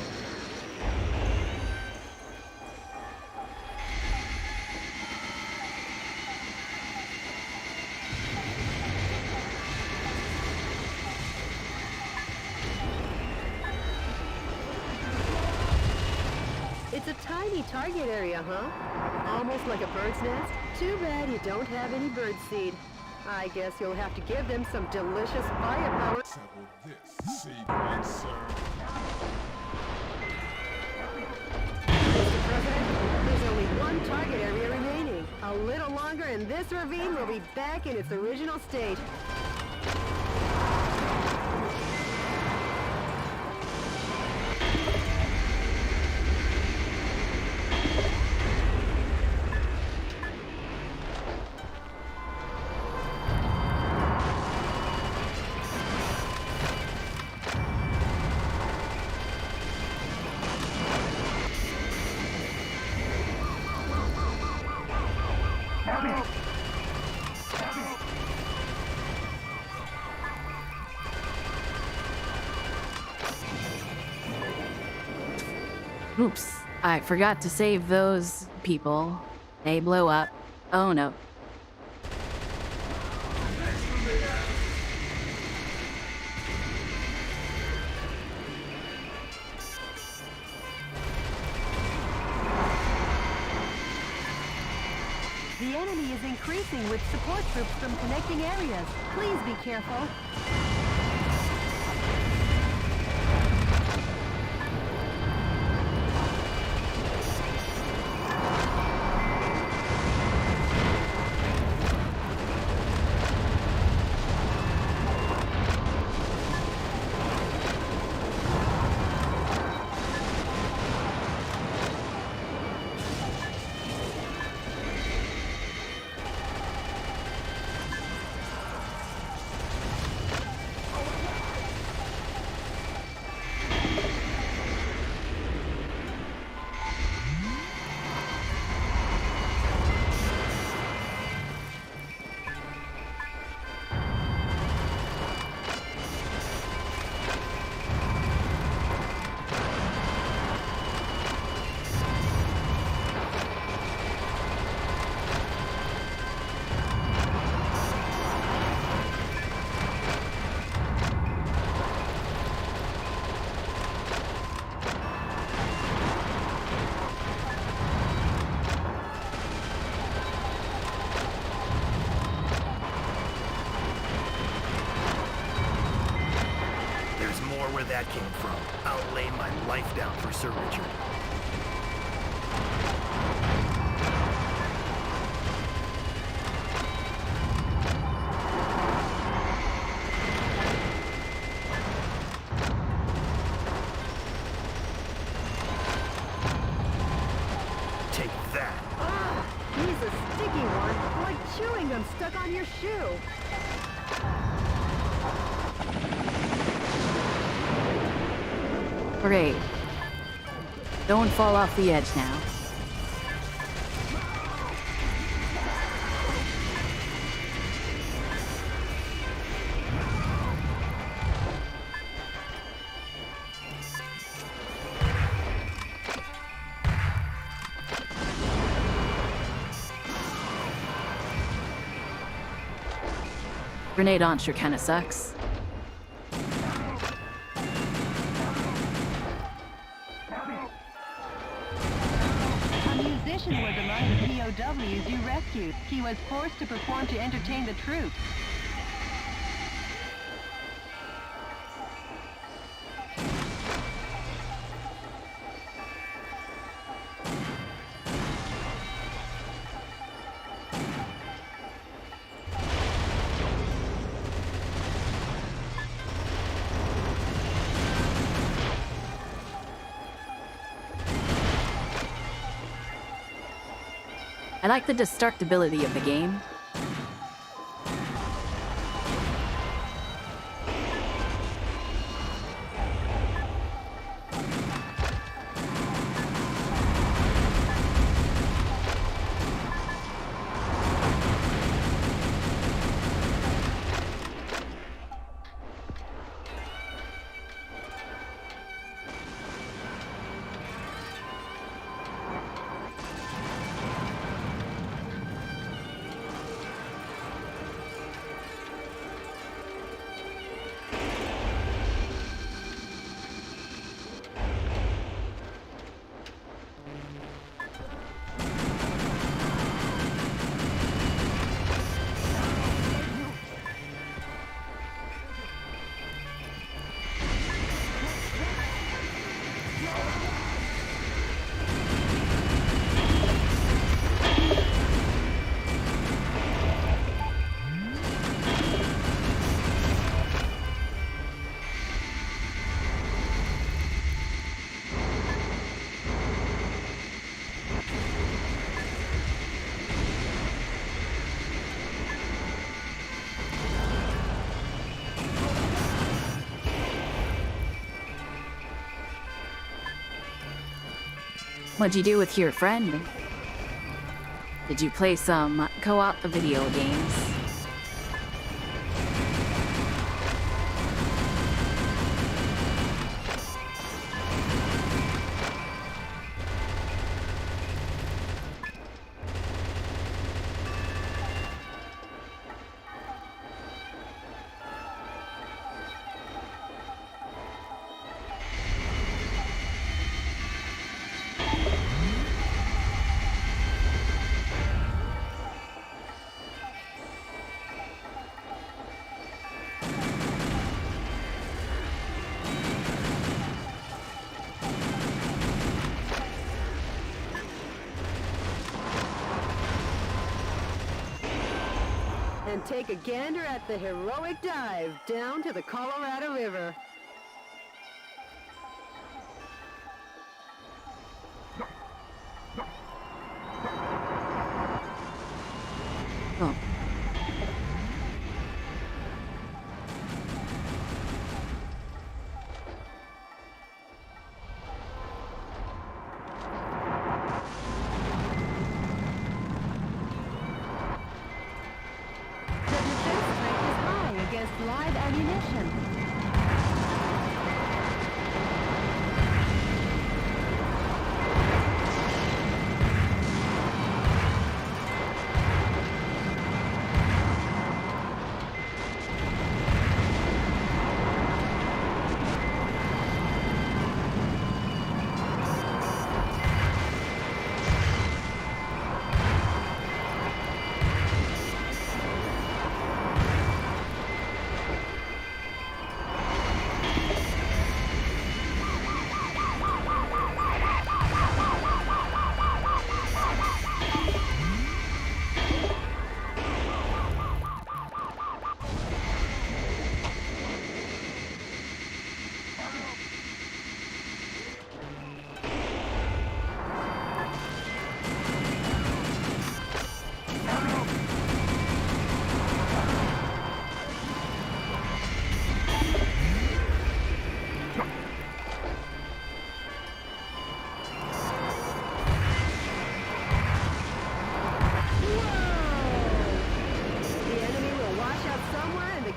It's a tiny target area, huh? Almost like a bird's nest? Too bad you don't have any bird seed. I guess you'll have to give them some delicious firepower. Settle this sequence, sir. Mr. President, there's only one target area remaining. A little longer and this ravine will be back in its original state. Oops. I forgot to save those people. They blow up. Oh no. The enemy is increasing with support troops from connecting areas. Please be careful. Where that came from. I'll lay my life down for Sir Richard. Take that. Ah, he's a sticky one, like chewing gum stuck on your shoe. Great. Don't fall off the edge now. Grenade launcher kinda sucks. Was among the POWs you rescued. He was forced to perform to entertain the troops. I like the destructibility of the game. What'd you do with your friend? Did you play some co-op video games? And take a gander at the heroic dive down to the Colorado River. Oh. Live ammunition.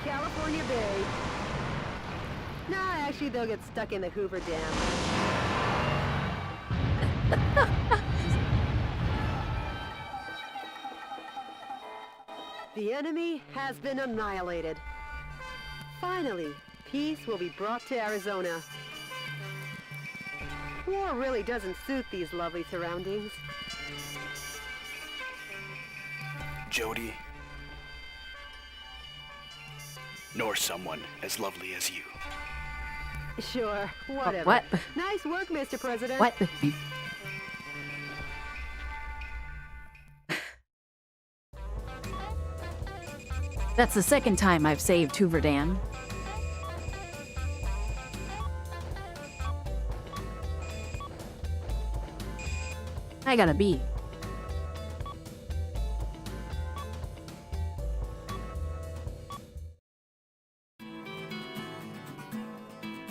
California Bay. No, actually, they'll get stuck in the Hoover Dam. The enemy has been annihilated. Finally, peace will be brought to Arizona. War really doesn't suit these lovely surroundings. Jody, nor someone as lovely as you. Sure, whatever. What? Nice work, Mr. President. What? That's the second time I've saved Tuverdan. I got a B.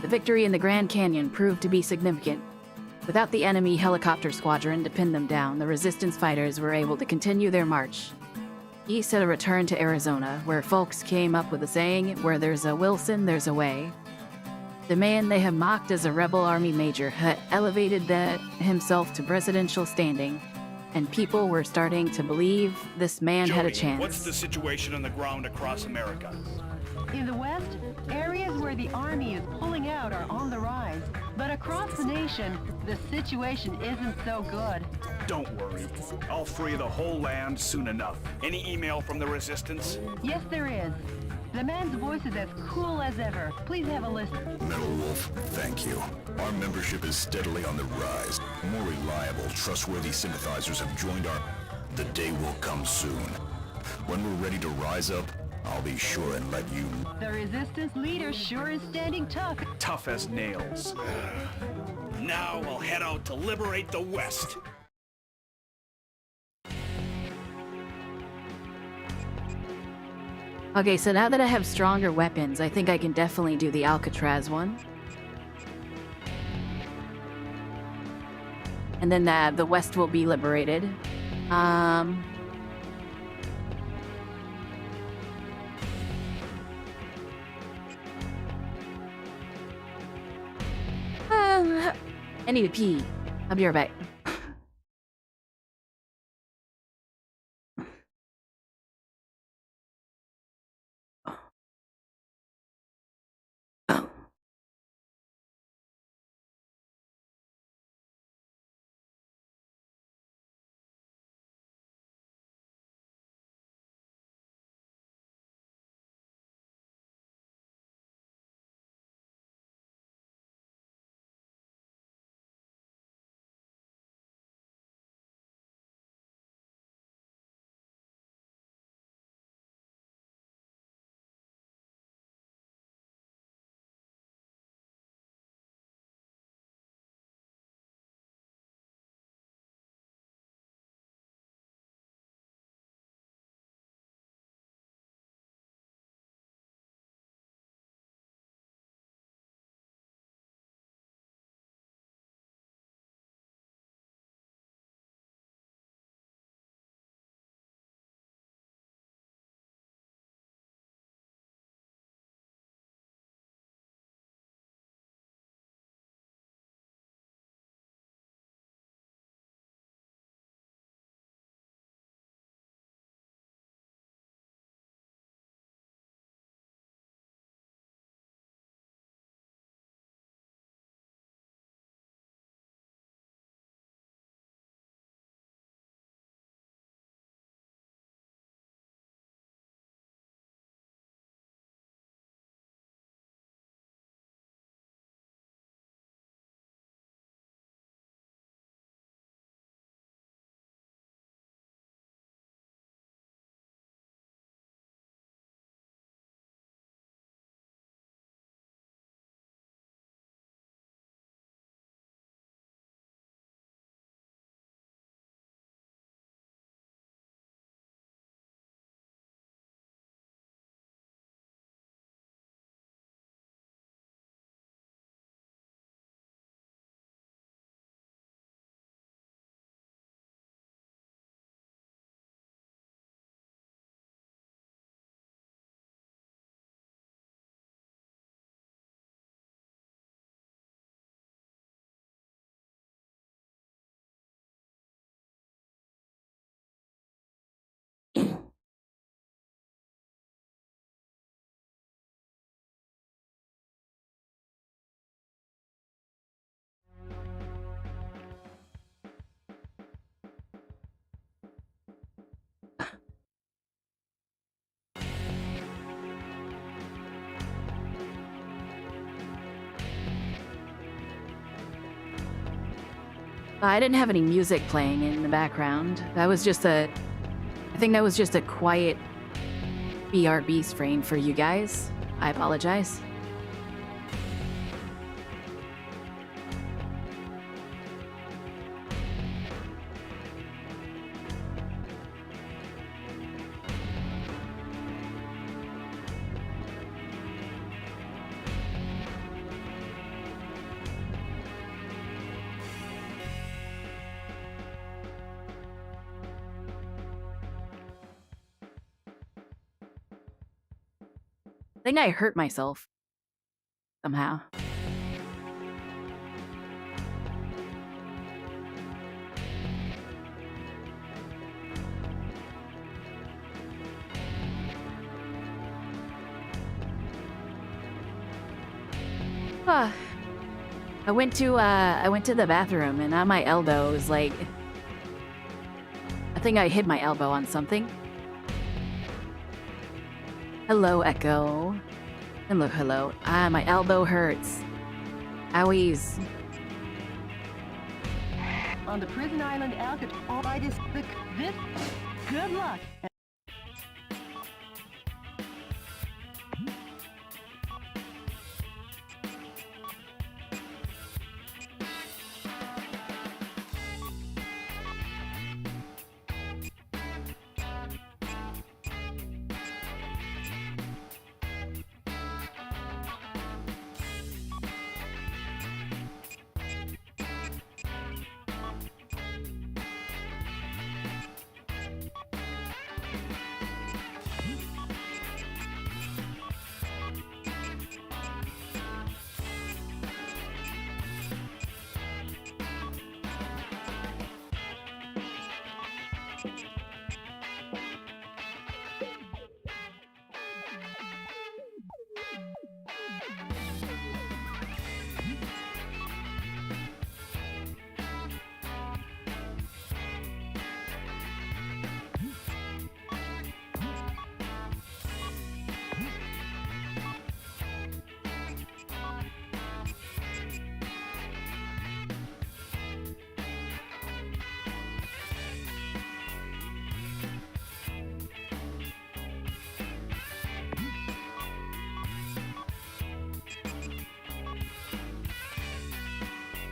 The victory in the Grand Canyon proved to be significant. Without the enemy helicopter squadron to pin them down, the resistance fighters were able to continue their march. East had a return to Arizona, where folks came up with a saying, "Where there's a Wilson, there's a way." The man they have mocked as a rebel army major had elevated himself to presidential standing, and people were starting to believe this man Jody, had a chance. What's the situation on the ground across America? In the West, areas where the Army is pulling out are on the rise. But across the nation, the situation isn't so good. Don't worry. I'll free the whole land soon enough. Any email from the resistance? Yes, there is. The man's voice is as cool as ever. Please have a listen. Metal Wolf, thank you. Our membership is steadily on the rise. More reliable, trustworthy sympathizers have joined our... The day will come soon. When we're ready to rise up, I'll be sure and let you... The resistance leader sure is standing tough. Tough as nails. Now I'll head out to liberate the West. Okay, so now that I have stronger weapons, I think I can definitely do the Alcatraz one. and then the West will be liberated. I need to pee. I'll be right back. I didn't have any music playing in the background. That was just I think that was just a quiet BRB frame for you guys. I apologize. I think I hurt myself somehow. I went to the bathroom and on my elbow was like, I think I hit my elbow on something. Hello, Echo. Hello, hello. My elbow hurts. Owies. On the prison island Alcatraz, this. Good luck.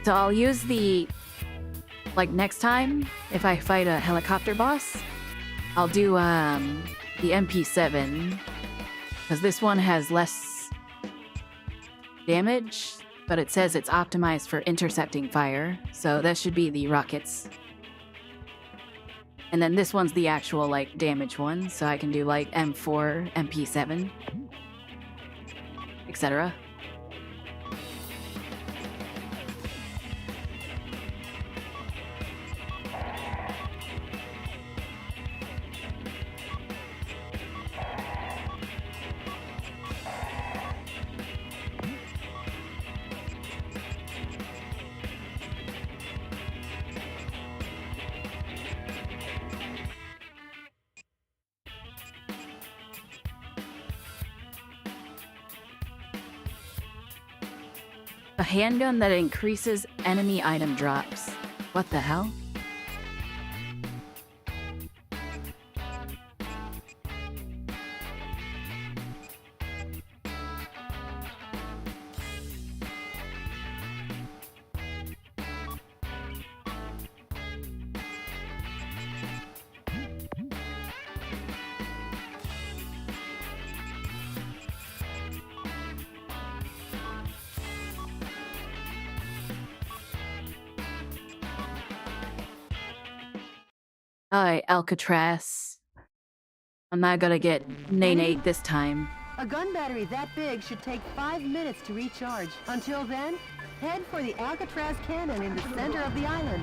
So I'll use the... Like, next time, if I fight a helicopter boss, I'll do, the MP7. Because this one has less damage, but it says it's optimized for intercepting fire. So that should be the rockets. And then this one's the actual, like, damage one. So I can do, like, M4, MP7, etc. A handgun that increases enemy item drops. What the hell? Alright, Alcatraz. I'm not gonna get nay-nay this time. A gun battery that big should take 5 minutes to recharge. Until then, head for the Alcatraz cannon in the center of the island.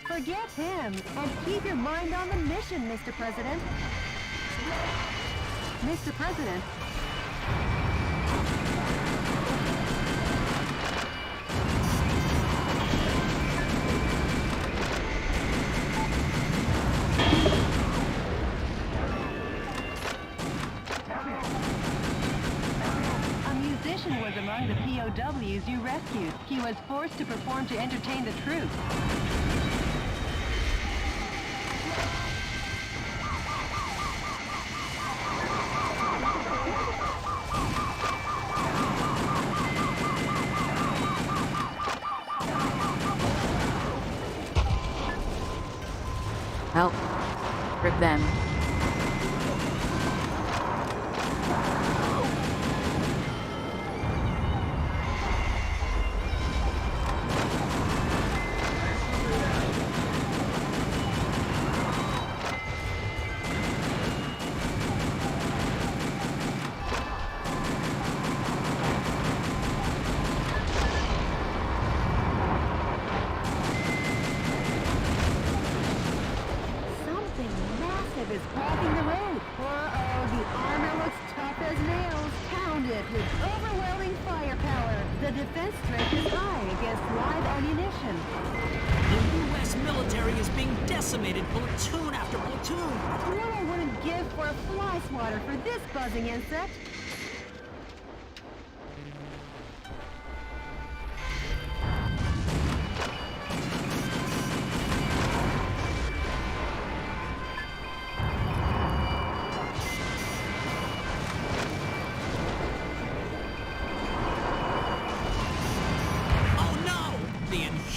Forget him, and keep your mind on the mission, Mr. President. Mr. President. Was among the POWs you rescued. He was forced to perform to entertain the troops. Help. Rip them. Is blocking the road. Uh-oh, the armor looks tough as nails. Pound it with overwhelming firepower. The defense strength is high against live ammunition. The U.S. military is being decimated platoon after platoon. What I wouldn't give for a fly swatter for this buzzing insect.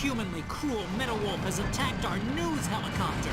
Humanly cruel Metal Wolf has attacked our news helicopter.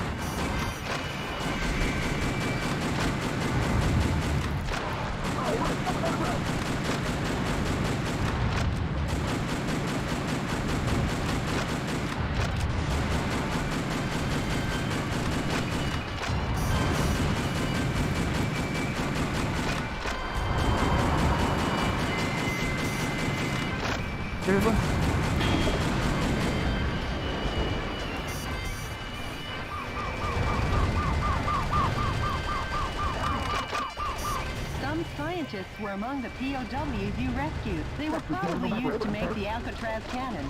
Some scientists were among the POWs you rescued. They were probably used to make the Alcatraz cannon.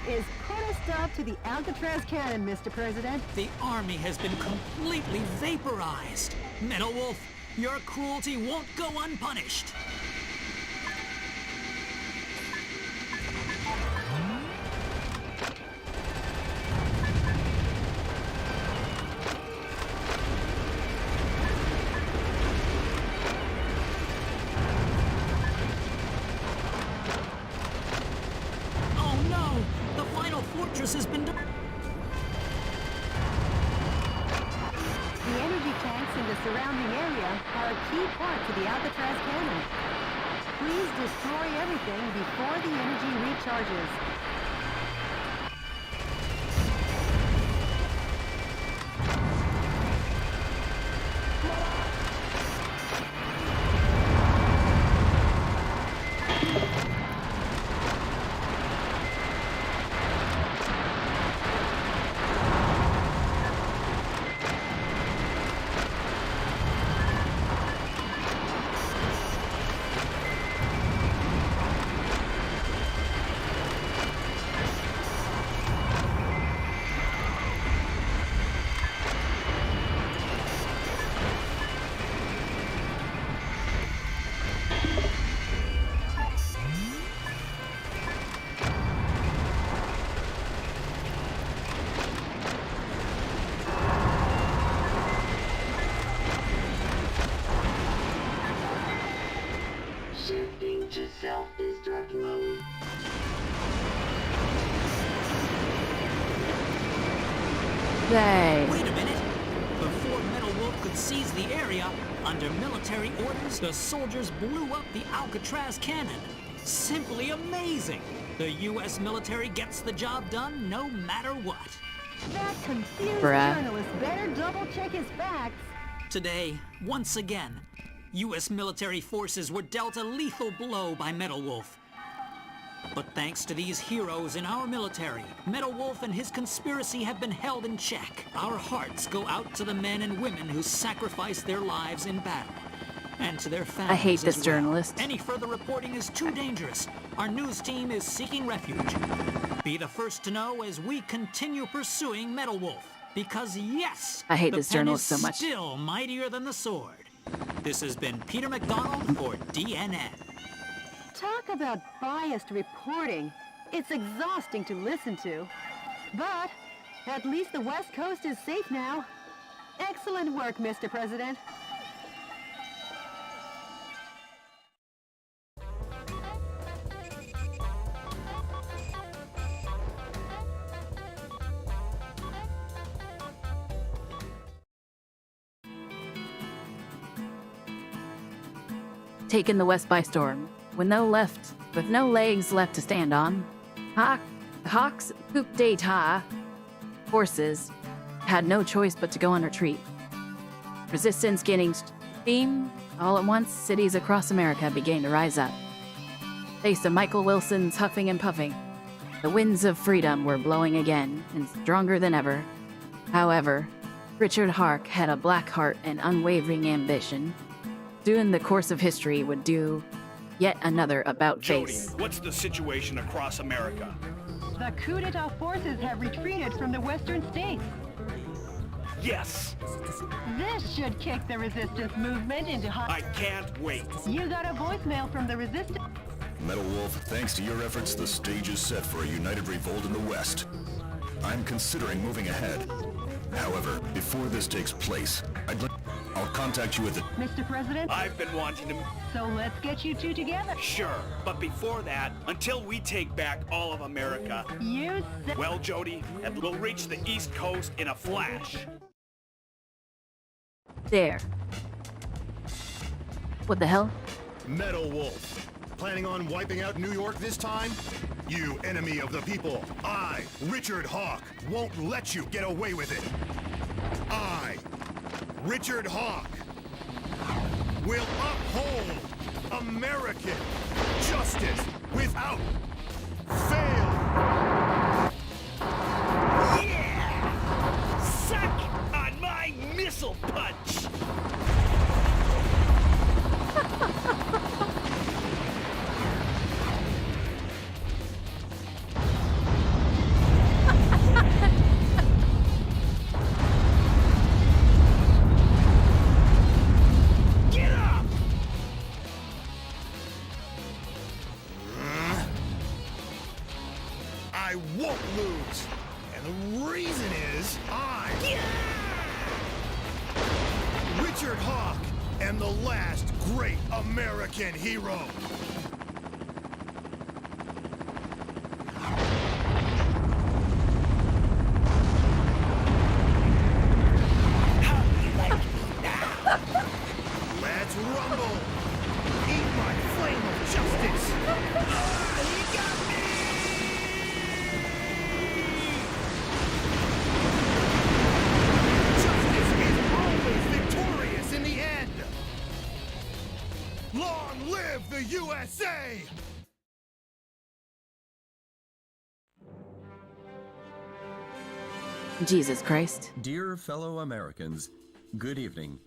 is put a stop to the Alcatraz cannon, Mr. President. The army has been completely vaporized. Metal Wolf, your cruelty won't go unpunished. Oh no! The final fortress has been... The energy tanks in the surrounding area are a key part to the Alcatraz cannon. Please destroy everything before the energy recharges. Shifting to self-destruct mode. Yay. Wait a minute! Before Metal Wolf could seize the area, under military orders, the soldiers blew up the Alcatraz cannon. Simply amazing! The U.S. military gets the job done no matter what. That confused Bruh. journalist better double-check his facts. Today, once again, U.S. military forces were dealt a lethal blow by Metal Wolf. But thanks to these heroes in our military, Metal Wolf and his conspiracy have been held in check. Our hearts go out to the men and women who sacrificed their lives in battle. And to their families I hate this as well. journalist. Any further reporting is too dangerous. Our news team is seeking refuge. Be the first to know as we continue pursuing Metal Wolf. Because yes, I hate the this pen journalist is so much. still mightier than the sword. This has been Peter McDonald for DNN. Talk about biased reporting. It's exhausting to listen to. But at least the West Coast is safe now. Excellent work, Mr. President. Taken the West by storm, with no legs left to stand on, Hawk's coup d'etat forces had no choice but to go on retreat. Resistance gaining steam, all at once, cities across America began to rise up. Thanks to Michael Wilson's huffing and puffing, the winds of freedom were blowing again, and stronger than ever. However, Richard Hawk had a black heart and unwavering ambition. Soon the course of history would do yet another about-face. Jody, what's the situation across America? The coup d'etat forces have retreated from the western states. Yes! This should kick the resistance movement into hot... I can't wait. You got a voicemail from the resistance... Metal Wolf, thanks to your efforts, the stage is set for a united revolt in the West. I'm considering moving ahead. However, before this takes place, I'll contact you at the... Mr. President? I've been wanting to... So let's get you two together. Sure, but before that, until we take back all of America... You said... Well, Jody, we'll reach the East Coast in a flash. There. What the hell? Metal Wolf. Planning on wiping out New York this time? You enemy of the people, I, Richard Hawk, won't let you get away with it. I, Richard Hawk, will uphold American justice without fail. Yeah! Suck on my missile punch! lose. And the reason is Richard Hawk am the last great American hero. Let's rumble. Eat my flame of justice. You got me. Justice is always victorious in the end. Long live the USA! Jesus Christ. Dear fellow Americans, good evening.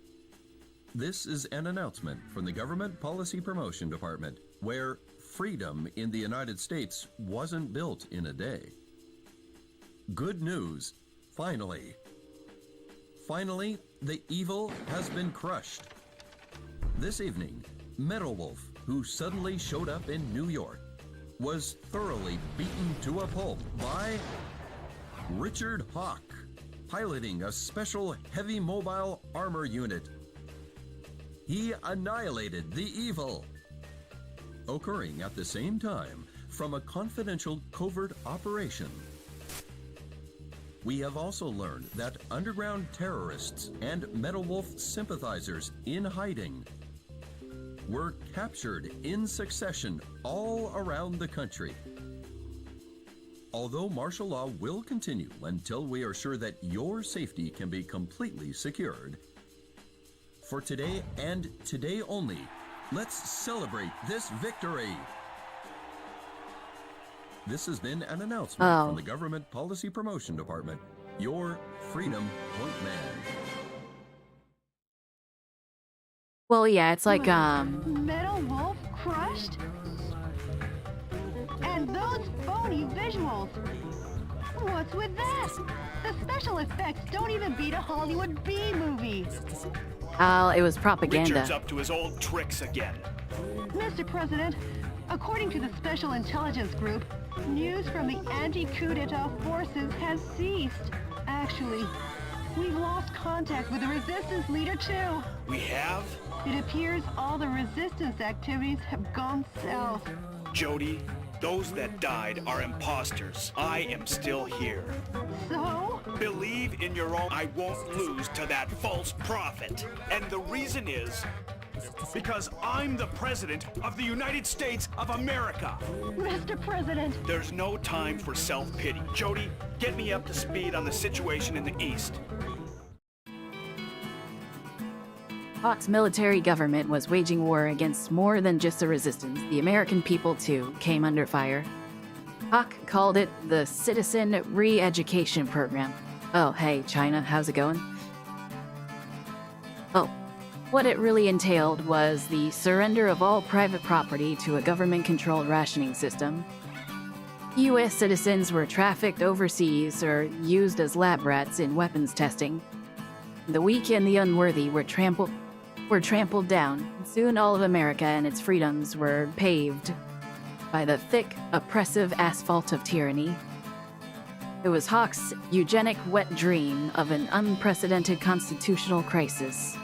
This is an announcement from the Government Policy Promotion Department, where freedom in the United States wasn't built in a day. Good news, finally. Finally, the evil has been crushed. This evening, Metal Wolf, who suddenly showed up in New York, was thoroughly beaten to a pulp by Richard Hawk, piloting a special heavy mobile armor unit. He annihilated the evil. Occurring at the same time from a confidential covert operation. We have also learned that underground terrorists and Metal Wolf sympathizers in hiding were captured in succession all around the country. Although martial law will continue until we are sure that your safety can be completely secured, for today and today only, let's celebrate this victory. This has been an announcement from the Government Policy Promotion Department, your Freedom Point Man. Well, yeah, it's like, Metal Wolf crushed? And those phony visuals! What's with that? The special effects don't even beat a Hollywood B movie. it was propaganda. Richard's up to his old tricks again. Mr. President, according to the Special Intelligence Group, news from the anti-coup d'etat forces has ceased. Actually, we've lost contact with the resistance leader too. We have? It appears all the resistance activities have gone south. Jody, those that died are imposters. I am still here. So? Believe in your own. I won't lose to that false prophet. And the reason is because I'm the President of the United States of America. Mr. President! There's no time for self-pity. Jody, get me up to speed on the situation in the East. Hawk's military government was waging war against more than just the resistance. The American people, too, came under fire. Hawk called it the Citizen Re-Education Program. Oh, hey, China, how's it going? Oh, what it really entailed was the surrender of all private property to a government-controlled rationing system. U.S. citizens were trafficked overseas or used as lab rats in weapons testing. The weak and the unworthy were trampled down. Soon all of America and its freedoms were paved by the thick, oppressive asphalt of tyranny. It was Hawk's eugenic wet dream of an unprecedented constitutional crisis,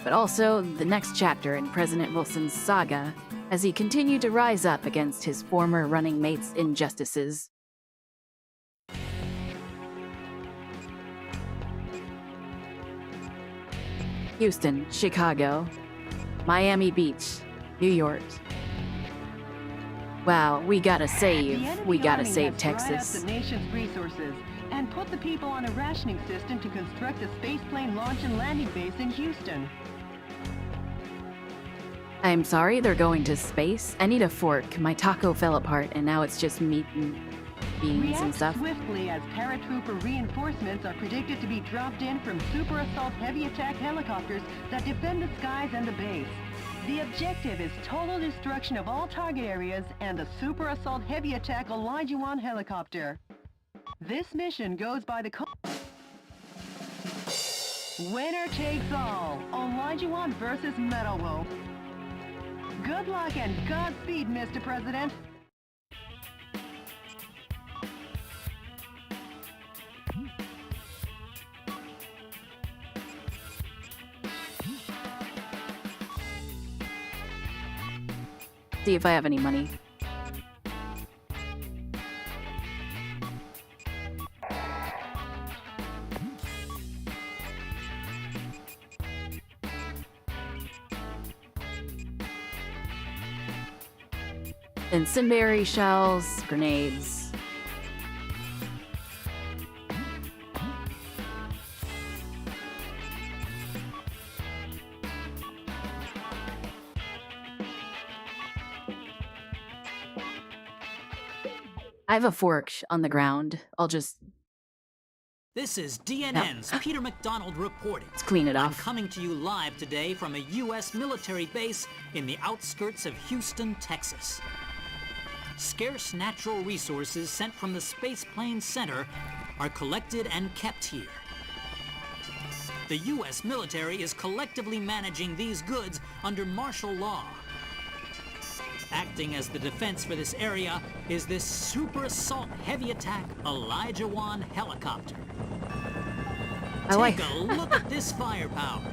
but also the next chapter in President Wilson's saga as he continued to rise up against his former running mates' injustices. Houston, Chicago, Miami Beach, New York. Wow, we gotta save Texas. The nation's resources and put the people on a rationing system to construct a spaceplane launch and landing base in Houston. I'm sorry, they're going to space? I need a fork. My taco fell apart and now it's just meat and beans and stuff. React swiftly as paratrooper reinforcements are predicted to be dropped in from super assault heavy attack helicopters that defend the skies and the base. The objective is total destruction of all target areas and the super assault heavy attack Olajuwon helicopter. This mission goes by the winner takes all. Olajuwon versus Metal Wolf. Good luck and Godspeed, Mr. President. See if I have any money. Incendiary shells, grenades. I have a fork on the ground. I'll just... This is DNN's Peter McDonald reporting. Let's clean it I'm off. coming to you live today from a U.S. military base in the outskirts of Houston, Texas. Scarce natural resources sent from the Space Plane Center are collected and kept here. The U.S. military is collectively managing these goods under martial law. Acting as the defense for this area is this Super Assault Heavy Attack Elijah 1 helicopter. Take a look at this firepower.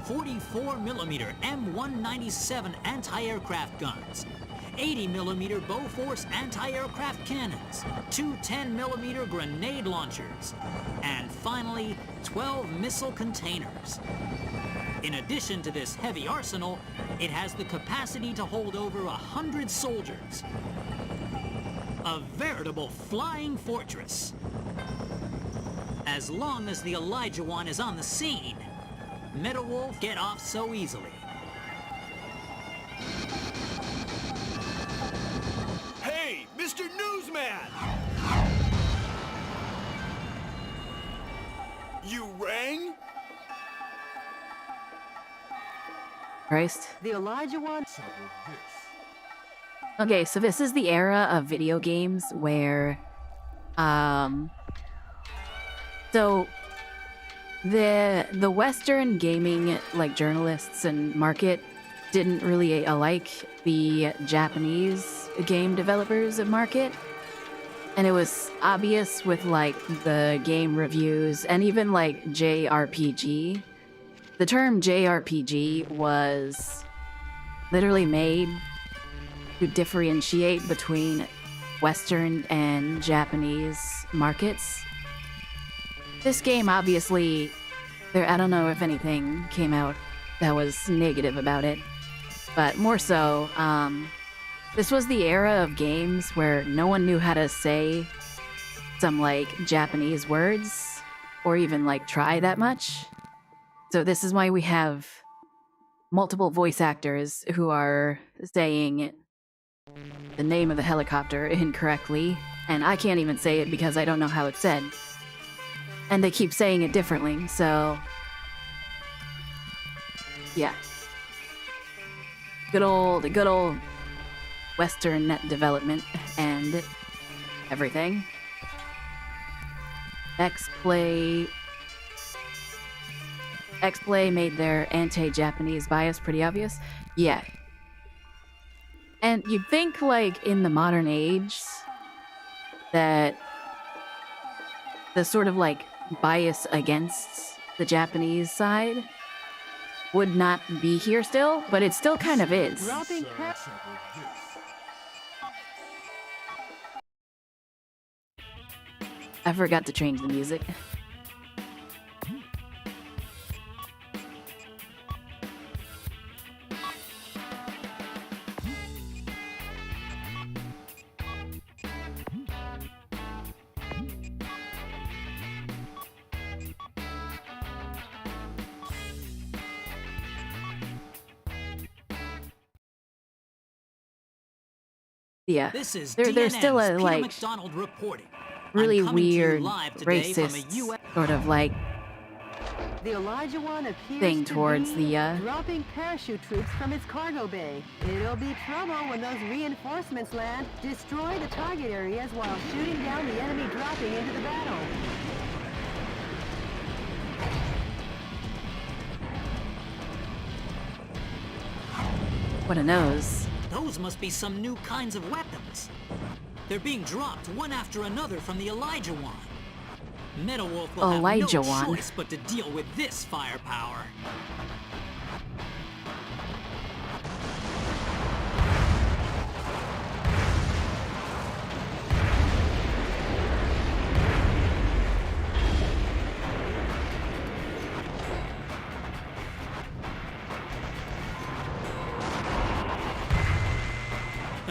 44mm M197 anti-aircraft guns, 80mm Bofors anti-aircraft cannons, two 10mm grenade launchers, and finally 12 missile containers. In addition to this heavy arsenal, it has the capacity to hold over 100 soldiers. A veritable flying fortress. As long as the Elijah 1 is on the scene, Metal Wolf get off so easily. Hey, Mr. Newsman! You rang? Christ. The Elijah 1. Okay, so this is the era of video games where, so the Western gaming like journalists and market didn't really like the Japanese game developers of market, and it was obvious with like the game reviews and even like JRPG. The term JRPG was literally made to differentiate between Western and Japanese markets. This game, obviously, I don't know if anything came out that was negative about it, but more so, this was the era of games where no one knew how to say some, like, Japanese words, or even, like, try that much. So this is why we have multiple voice actors who are saying the name of the helicopter incorrectly, and I can't even say it because I don't know how it's said. And they keep saying it differently, so... yeah. Good old Western net development and everything. X-Play made their anti-Japanese bias pretty obvious. Yeah. And you'd think, like, in the modern age, that the sort of, like, bias against the Japanese side would not be here still, but it still kind of is. I forgot to change the music. Yeah, This is there's still a Peter like McDonald reporting. really I'm coming to you weird live today from a racist US sort of like The Elijah 1 appears thing to towards be the dropping parachute troops from its cargo bay. It'll be trouble when those reinforcements land. Destroy the target areas while shooting down the enemy dropping into the battle. what a nose. Those must be some new kinds of weapons. They're being dropped one after another from the Elijah 1. Metal Wolf will Elijah have no 1. choice but to deal with this firepower.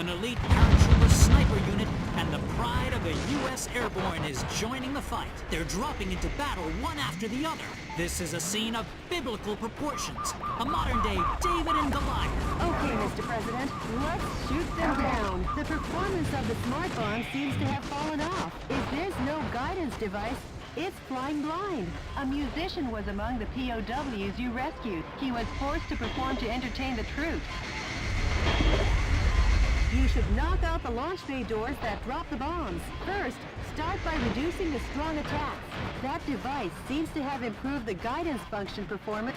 An elite paratrooper sniper unit and the pride of the U.S. Airborne is joining the fight. They're dropping into battle one after the other. This is a scene of biblical proportions. A modern-day David and Goliath. Okay, Mr. President, let's shoot them down. The performance of the smart bomb seems to have fallen off. If there's no guidance device, it's flying blind. A musician was among the POWs you rescued. He was forced to perform to entertain the troops. You should knock out the launch bay doors that drop the bombs. First, start by reducing the strong attacks. That device seems to have improved the guidance function performance.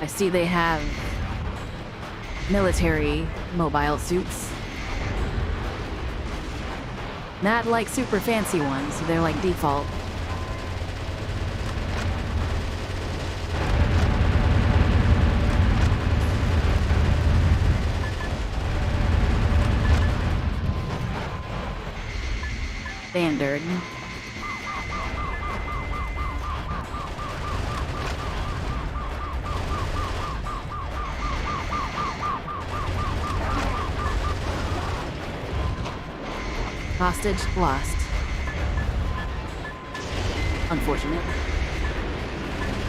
I see they have military mobile suits. Not like super fancy ones, they're like default. Standard. Hostage lost. Unfortunate.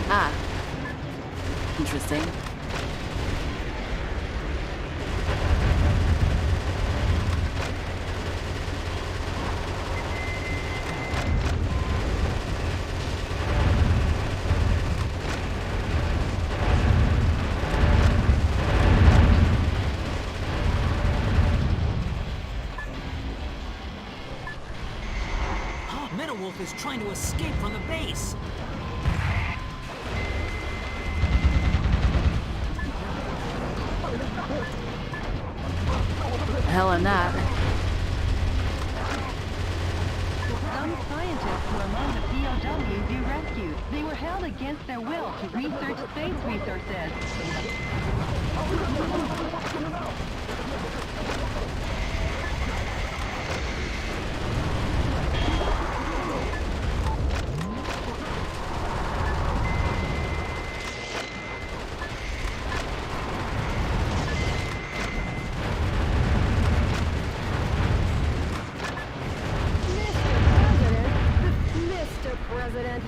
Ah. Interesting. Wolf is trying to escape from the base. Hell, I'm not. Some scientists were among the POWs you rescued. They were held against their will to research space resources.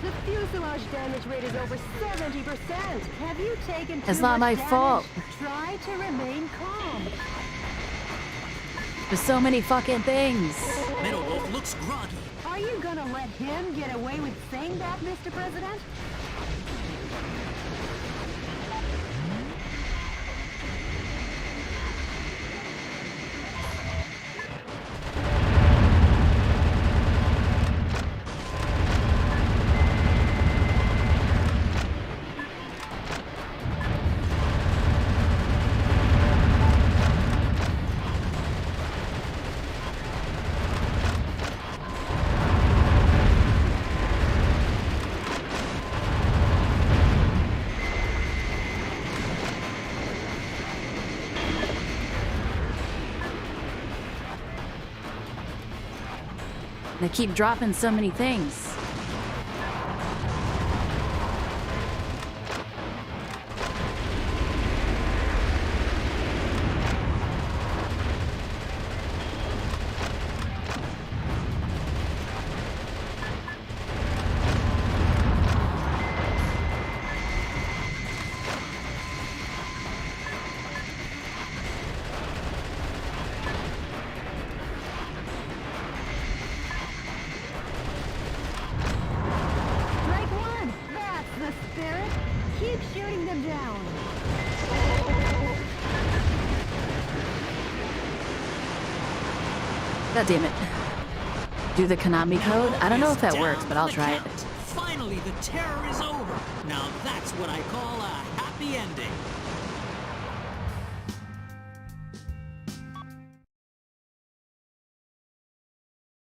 The fuselage damage rate is over 70%. Have you taken too It's not much my fault. Try to remain calm. There's so many fucking things. Metal Wolf looks groggy. Are you gonna let him get away with saying that, Mr. President? They keep dropping so many things. God damn it. Do the Konami code? I don't know if that works, but I'll try it. Finally, the terror is over. Now that's what I call a happy ending.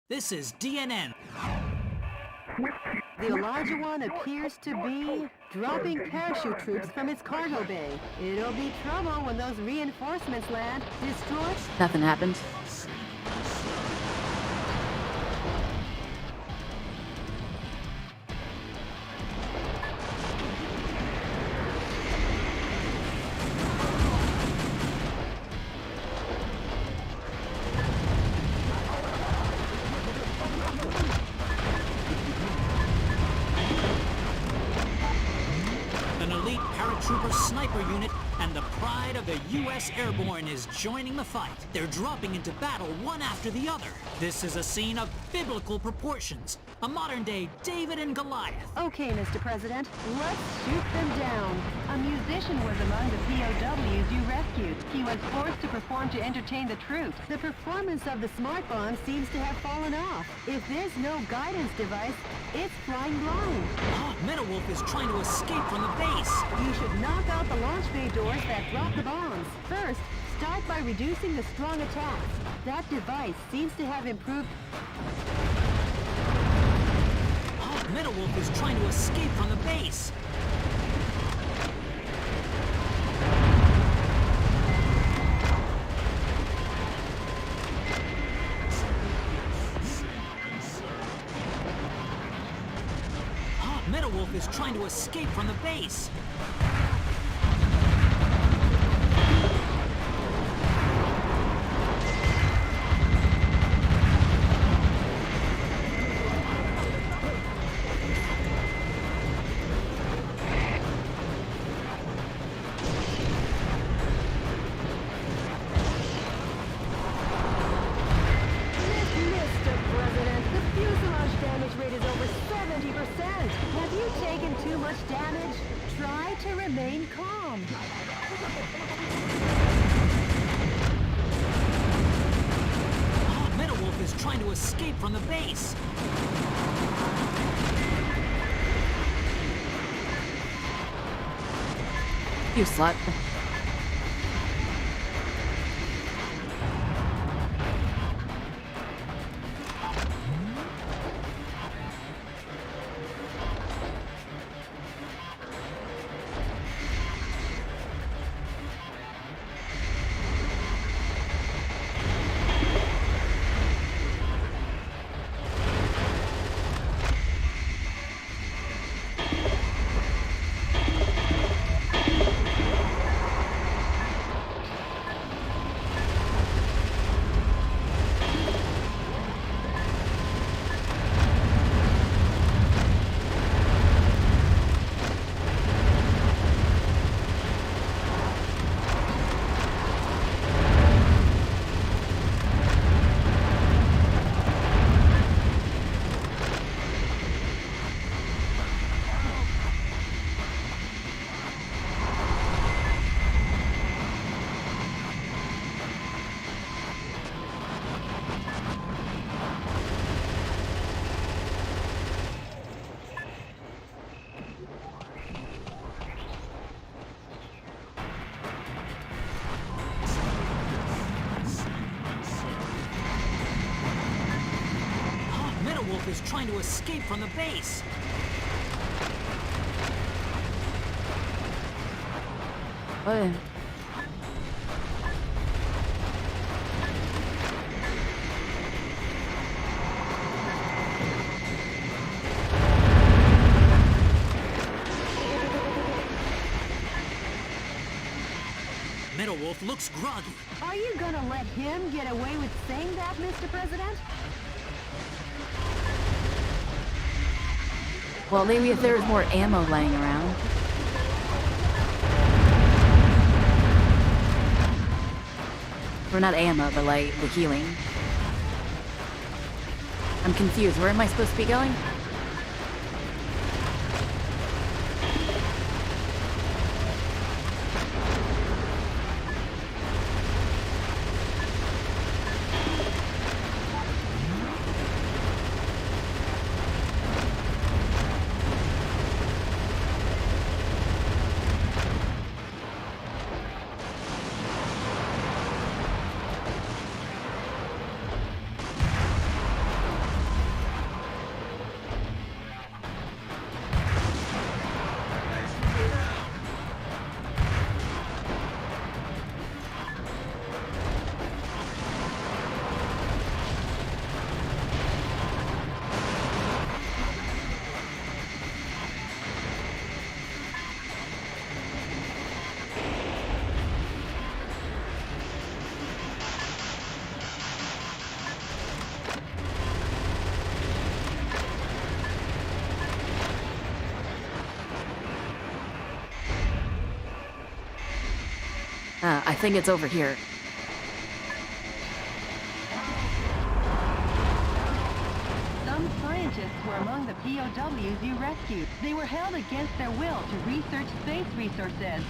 This is DNN. The Elijah One appears to be dropping parachute troops from its cargo bay. It'll be trouble when those reinforcements land. Destroy. Nothing happened. elite paratrooper sniper unit and the pride of the U.S. Airborne is joining the fight. They're dropping into battle one after the other. This is a scene of biblical proportions. A modern-day David and Goliath. Okay, Mr. President, let's shoot them down. A musician was among the POWs you rescued. He was forced to perform to entertain the troops. The performance of the smart bomb seems to have fallen off. If there's no guidance device, it's flying blind. Metal Wolf is trying to escape from the base. You should knock out the launch bay doors that drop the bombs. First, start by reducing the strong attacks. That device seems to have improved... Metal Wolf is trying to escape from the base. Metal Wolf is trying to escape from the base. Trying to escape from the base. You slut. Is trying to escape from the base. What? Metal Wolf looks groggy. Are you gonna let him get away with saying that, Mr. President? Well, maybe if there was more ammo laying around. Or not ammo, but like the healing. I'm confused. Where am I supposed to be going? I think it's over here. Some scientists were among the POWs you rescued. They were held against their will to research space resources.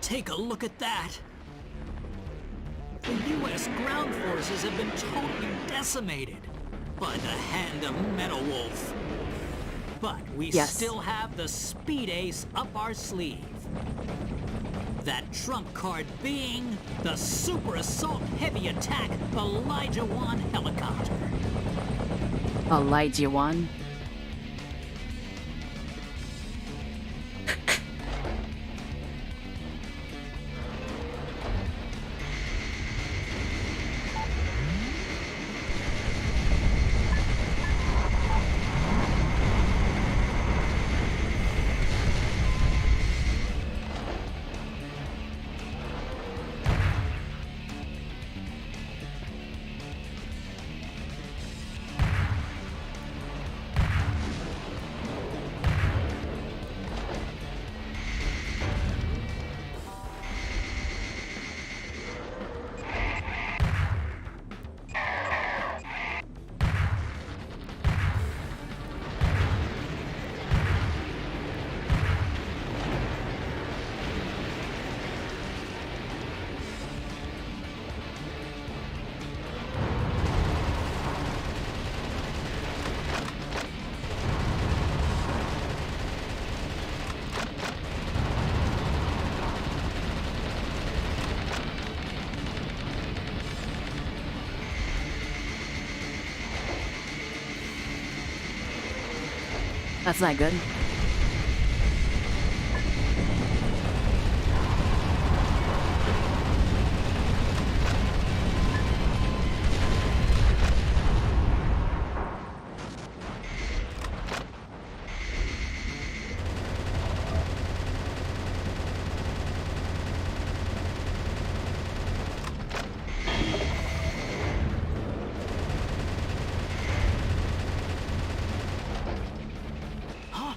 Take a look at that. The U.S. ground forces have been totally decimated by the hand of Metal Wolf. But we still have the speed ace up our sleeve. That trump card being the Super Assault Heavy Attack Elijah 1 helicopter. Elijah 1? That's not good.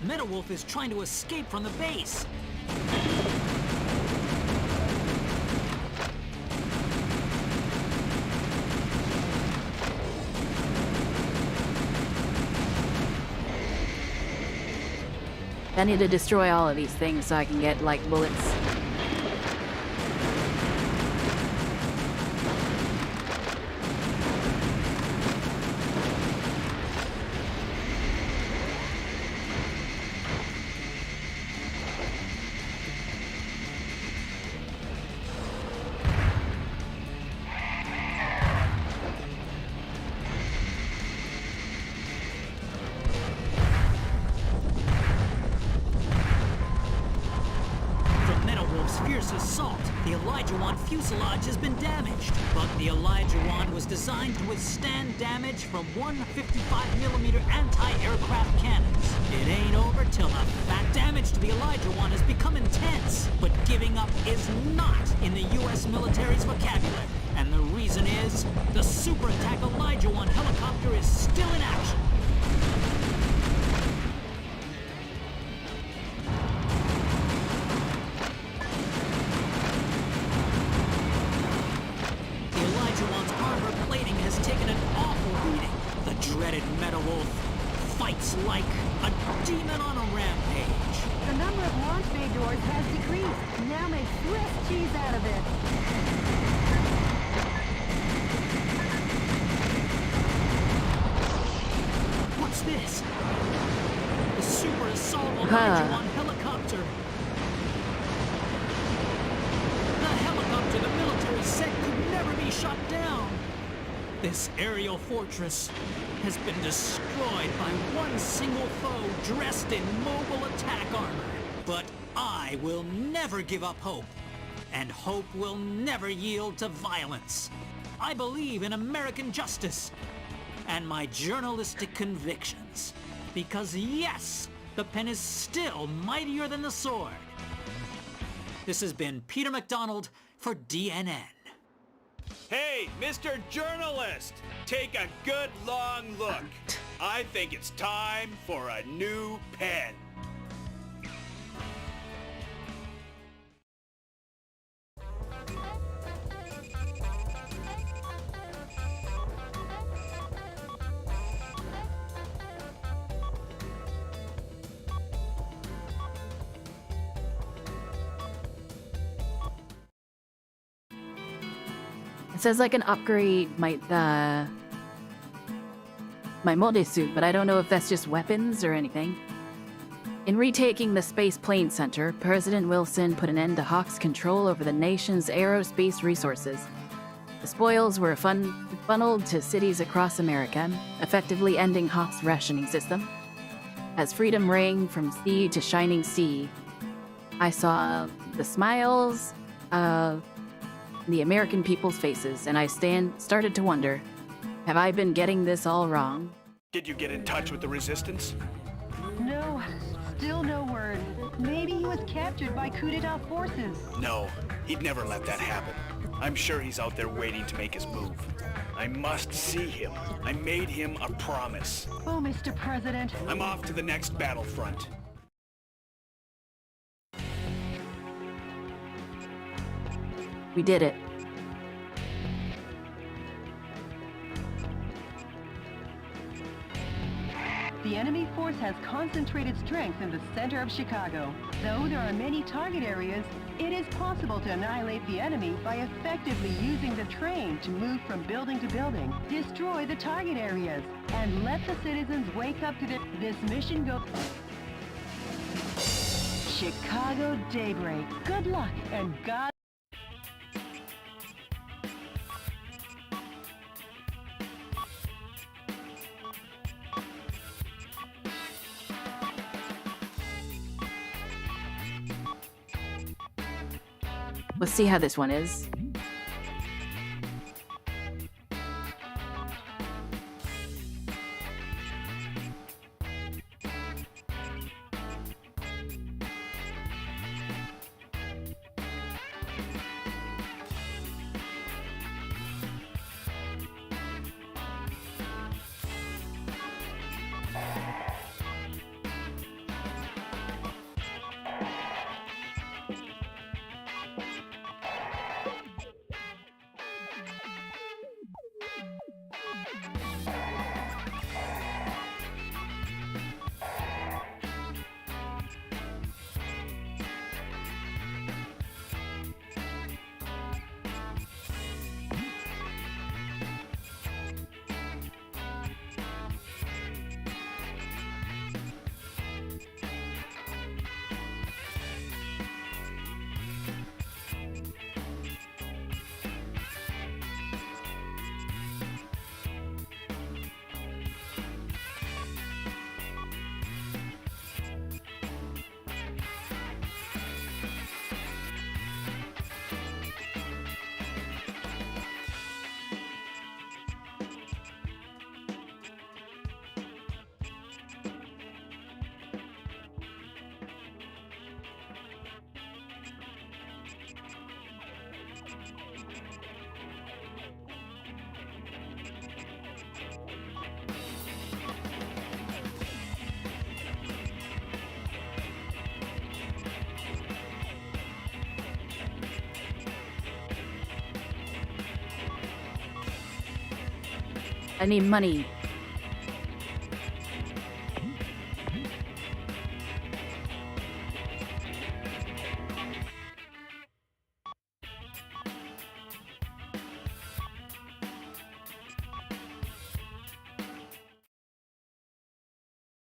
Metal Wolf is trying to escape from the base. I need to destroy all of these things so I can get, like, bullets. Fierce assault, the Elijah 1 fuselage has been damaged, but the Elijah 1 was designed to withstand damage from 155mm anti-aircraft cannons. It ain't over till the fat damage to the Elijah 1 has become intense, but giving up is not in the U.S. military's vocabulary, and the reason is the Super Attack Elijah 1 helicopter is still in action. Dreaded Metal Wolf fights like a demon on a rampage. The number of launch bay doors has decreased. Now make Swiss cheese out of it. What's this? The Super Assault Elijah 1 helicopter. The helicopter the military said could never be shot down. This aerial fortress has been destroyed by one single foe dressed in mobile attack armor. But I will never give up hope, and hope will never yield to violence. I believe in American justice and my journalistic convictions. Because yes, the pen is still mightier than the sword. This has been Peter McDonald for DNN. Hey, Mr. Journalist! Take a good long look. I think it's time for a new pen. It says I can upgrade my model suit, but I don't know if that's just weapons or anything. In retaking the Space Plane Center, President Wilson put an end to Hawk's control over the nation's aerospace resources. The spoils were funneled to cities across America, effectively ending Hawk's rationing system. As freedom rang from sea to shining sea, I saw the smiles of the American people's faces, and I started to wonder, have I been getting this all wrong? Did you get in touch with the Resistance? No, still no word. Maybe he was captured by coup d'etat forces. No, he'd never let that happen. I'm sure he's out there waiting to make his move. I must see him. I made him a promise. Oh, Mr. President. I'm off to the next battlefront. We did it. The enemy force has concentrated strength in the center of Chicago. Though there are many target areas, it is possible to annihilate the enemy by effectively using the train to move from building to building. Destroy the target areas and let the citizens wake up to this mission go. Chicago Daybreak. Good luck and God. Let's see how this one is. I need money.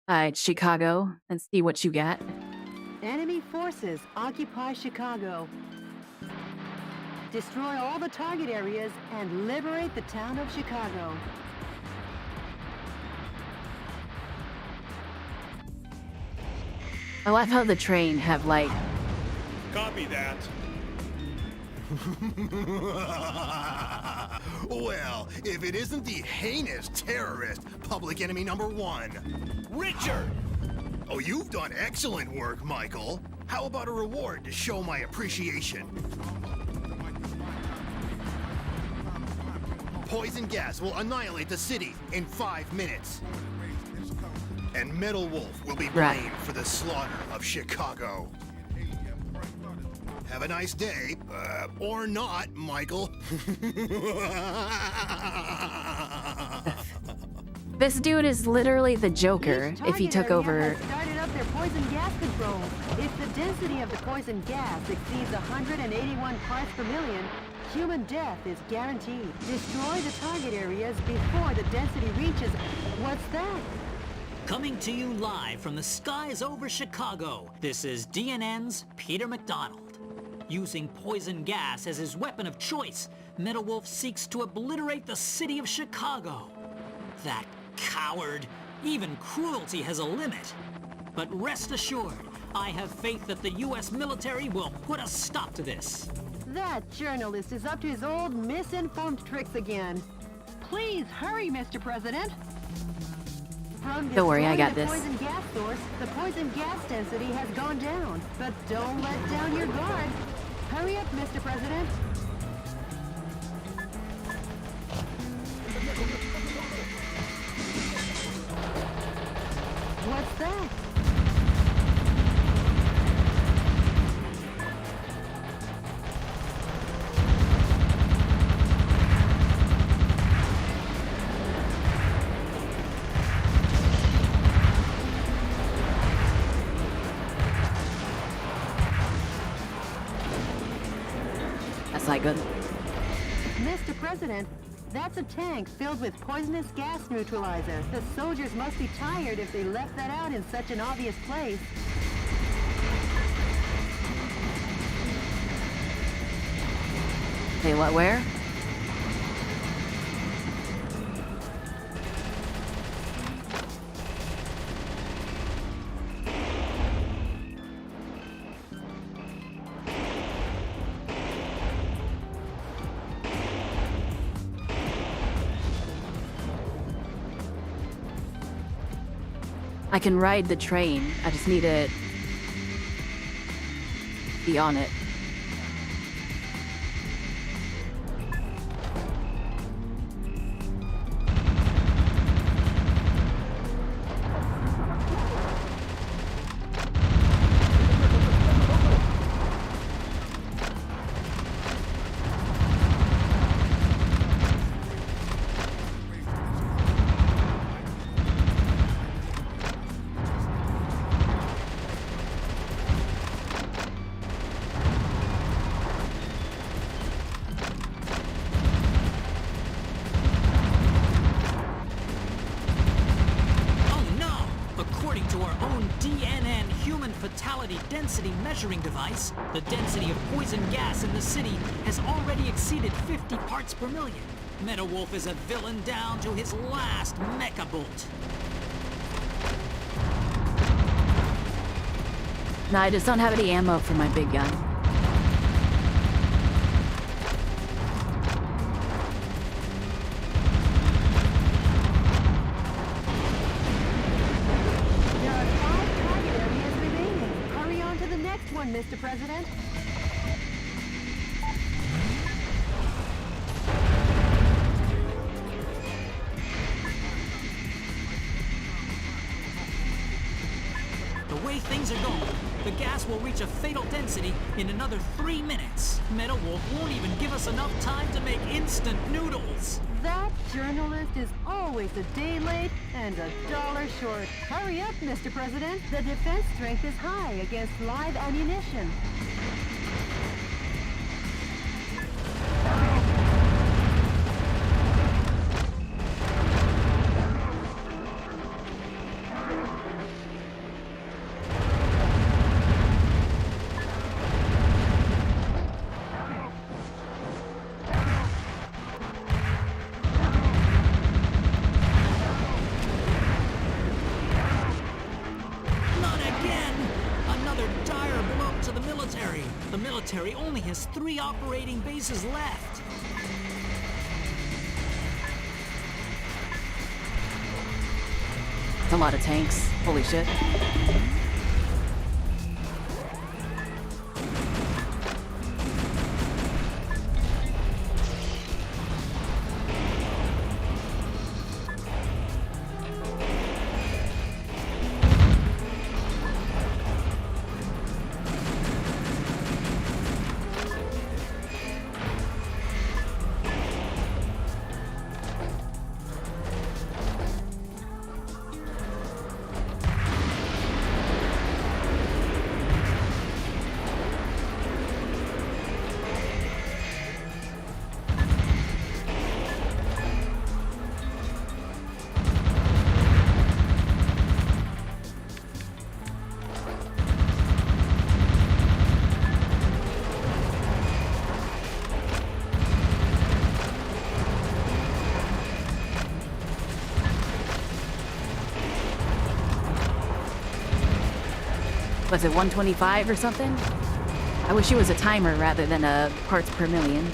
Alright, Chicago, and see what you got. Enemy forces occupy Chicago. Destroy all the target areas and liberate the town of Chicago. I love how the train have like Copy that. Well, if it isn't the heinous terrorist, public enemy number one. Richard! Oh, you've done excellent work, Michael. How about a reward to show my appreciation? Poison gas will annihilate the city in 5 minutes. And Metal Wolf will be blamed for the slaughter of Chicago. Have a nice day. Or not, Michael. this dude is literally the Joker if he took over. Started up their poison gas control. If the density of the poison gas exceeds 181 parts per million, human death is guaranteed. Destroy the target areas before the density reaches. What's that? Coming to you live from the skies over Chicago, this is DNN's Peter McDonald. Using poison gas as his weapon of choice, Metal Wolf seeks to obliterate the city of Chicago. That coward! Even cruelty has a limit. But rest assured, I have faith that the U.S. military will put a stop to this. That journalist is up to his old misinformed tricks again. Please hurry, Mr. President. Don't worry, I got the this. Poison gas source, the poison gas density has gone down. But don't let down your guard. Hurry up, Mr. President. What's that? That's not good. Mr. President, that's a tank filled with poisonous gas neutralizer. The soldiers must be tired if they left that out in such an obvious place. Hey, what, where? I can ride the train. I just need to be on it. Density measuring device, the density of poison gas in the city has already exceeded 50 parts per million. Metal Wolf is a villain down to his last mecha bolt. No, I just don't have any ammo for my big gun. Mr. President. The way things are going, the gas will reach a fatal density in another 3 minutes. Metal Wolf won't even give us enough time to make instant noodles. That journalist is always a day late and $1 short. Hurry up, Mr. President. The defense strength is high against live ammunition. military only has 3 operating bases left. It's a lot of tanks. Holy shit. Was it 125 or something? I wish it was a timer rather than a parts per million.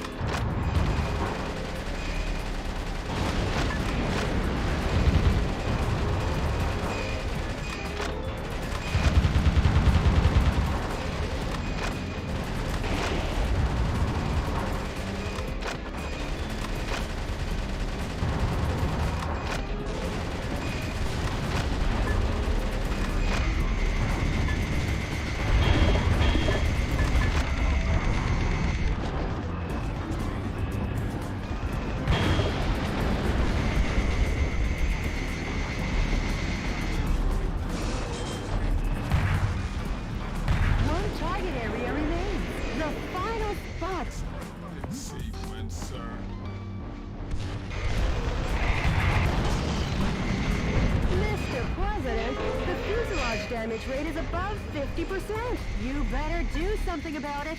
Damage rate is above 50%. You better do something about it.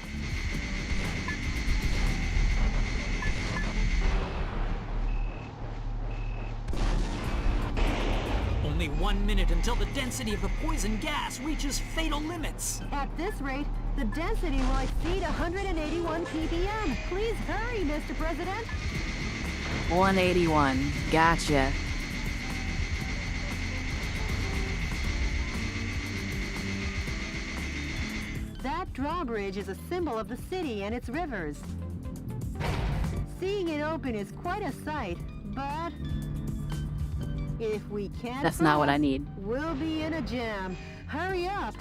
Only 1 minute until the density of the poison gas reaches fatal limits. At this rate, the density will exceed 181 ppm. Please hurry, Mr. President. 181. Gotcha. That drawbridge is a symbol of the city and its rivers. Seeing it open is quite a sight, but if we can't That's not what I need. We'll be in a jam. Hurry up!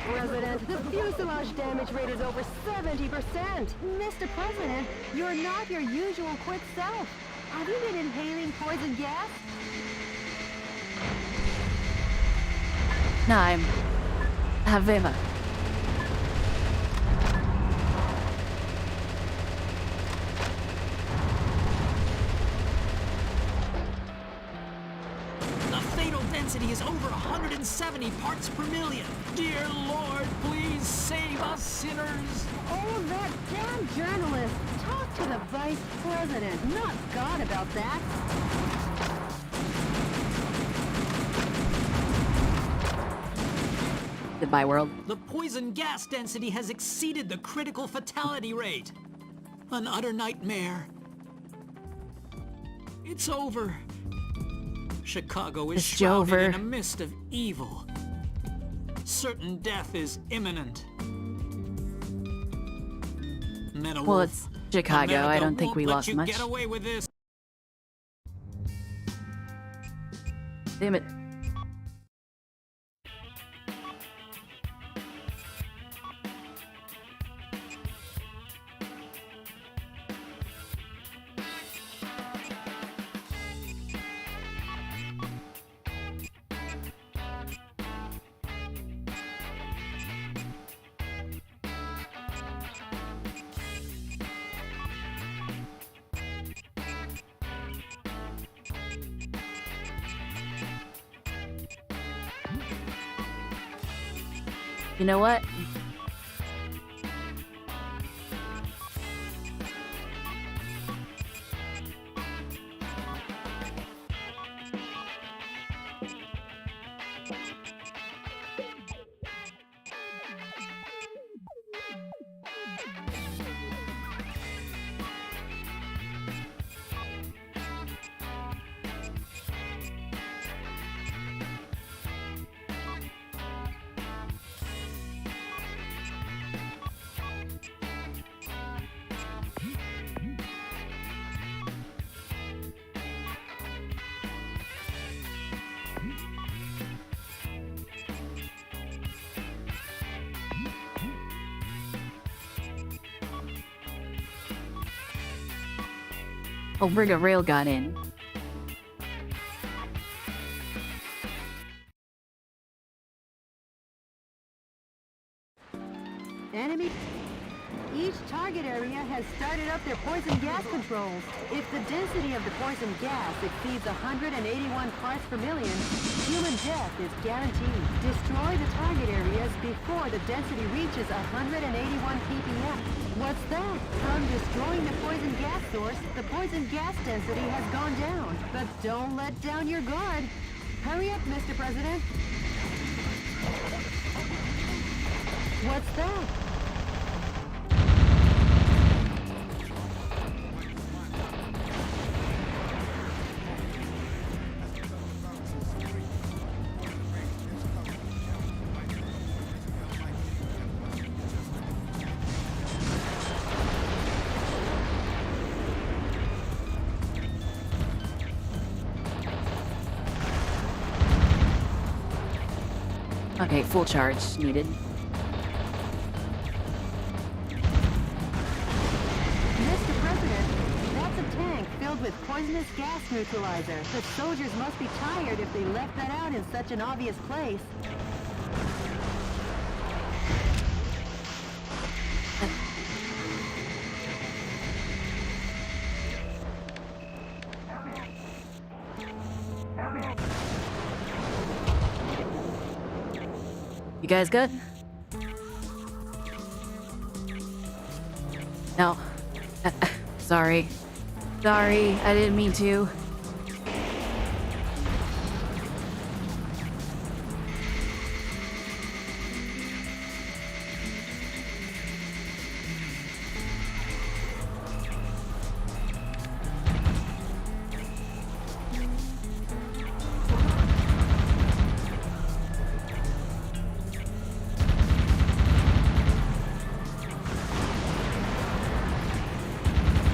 President, the fuselage damage rate is over 70%. Mr. President, you're not your usual quick self. Have you been inhaling poison gas? No, I'm Haveva. The fatal density is over 170 parts per million. Dear Lord, please save us sinners. Oh, that damn journalist. Talk to the Vice President, not God, about that. Goodbye, world. The poison gas density has exceeded the critical fatality rate. An utter nightmare. It's over. Chicago is It's shrouded Jover. in a mist of evil. Certain death is imminent. Meta Well, Wolf, it's Chicago. America I don't think won't we let lost you much. Get away with this. Damn it. You know what? I'll bring a railgun in. Enemy. Each target area has started up their poison gas controls. If the density of the poison gas exceeds 181 parts per million, human death is guaranteed. Destroy the target areas before the density reaches 181 ppm. What's that? From destroying the poison gas source, the poison gas density has gone down. But don't let down your guard. Hurry up, Mr. President. What's that? Okay, full charge needed. Mr. President, that's a tank filled with poisonous gas neutralizer. The soldiers must be tired if they left that out in such an obvious place. You guys good? No. Sorry. Sorry, I didn't mean to.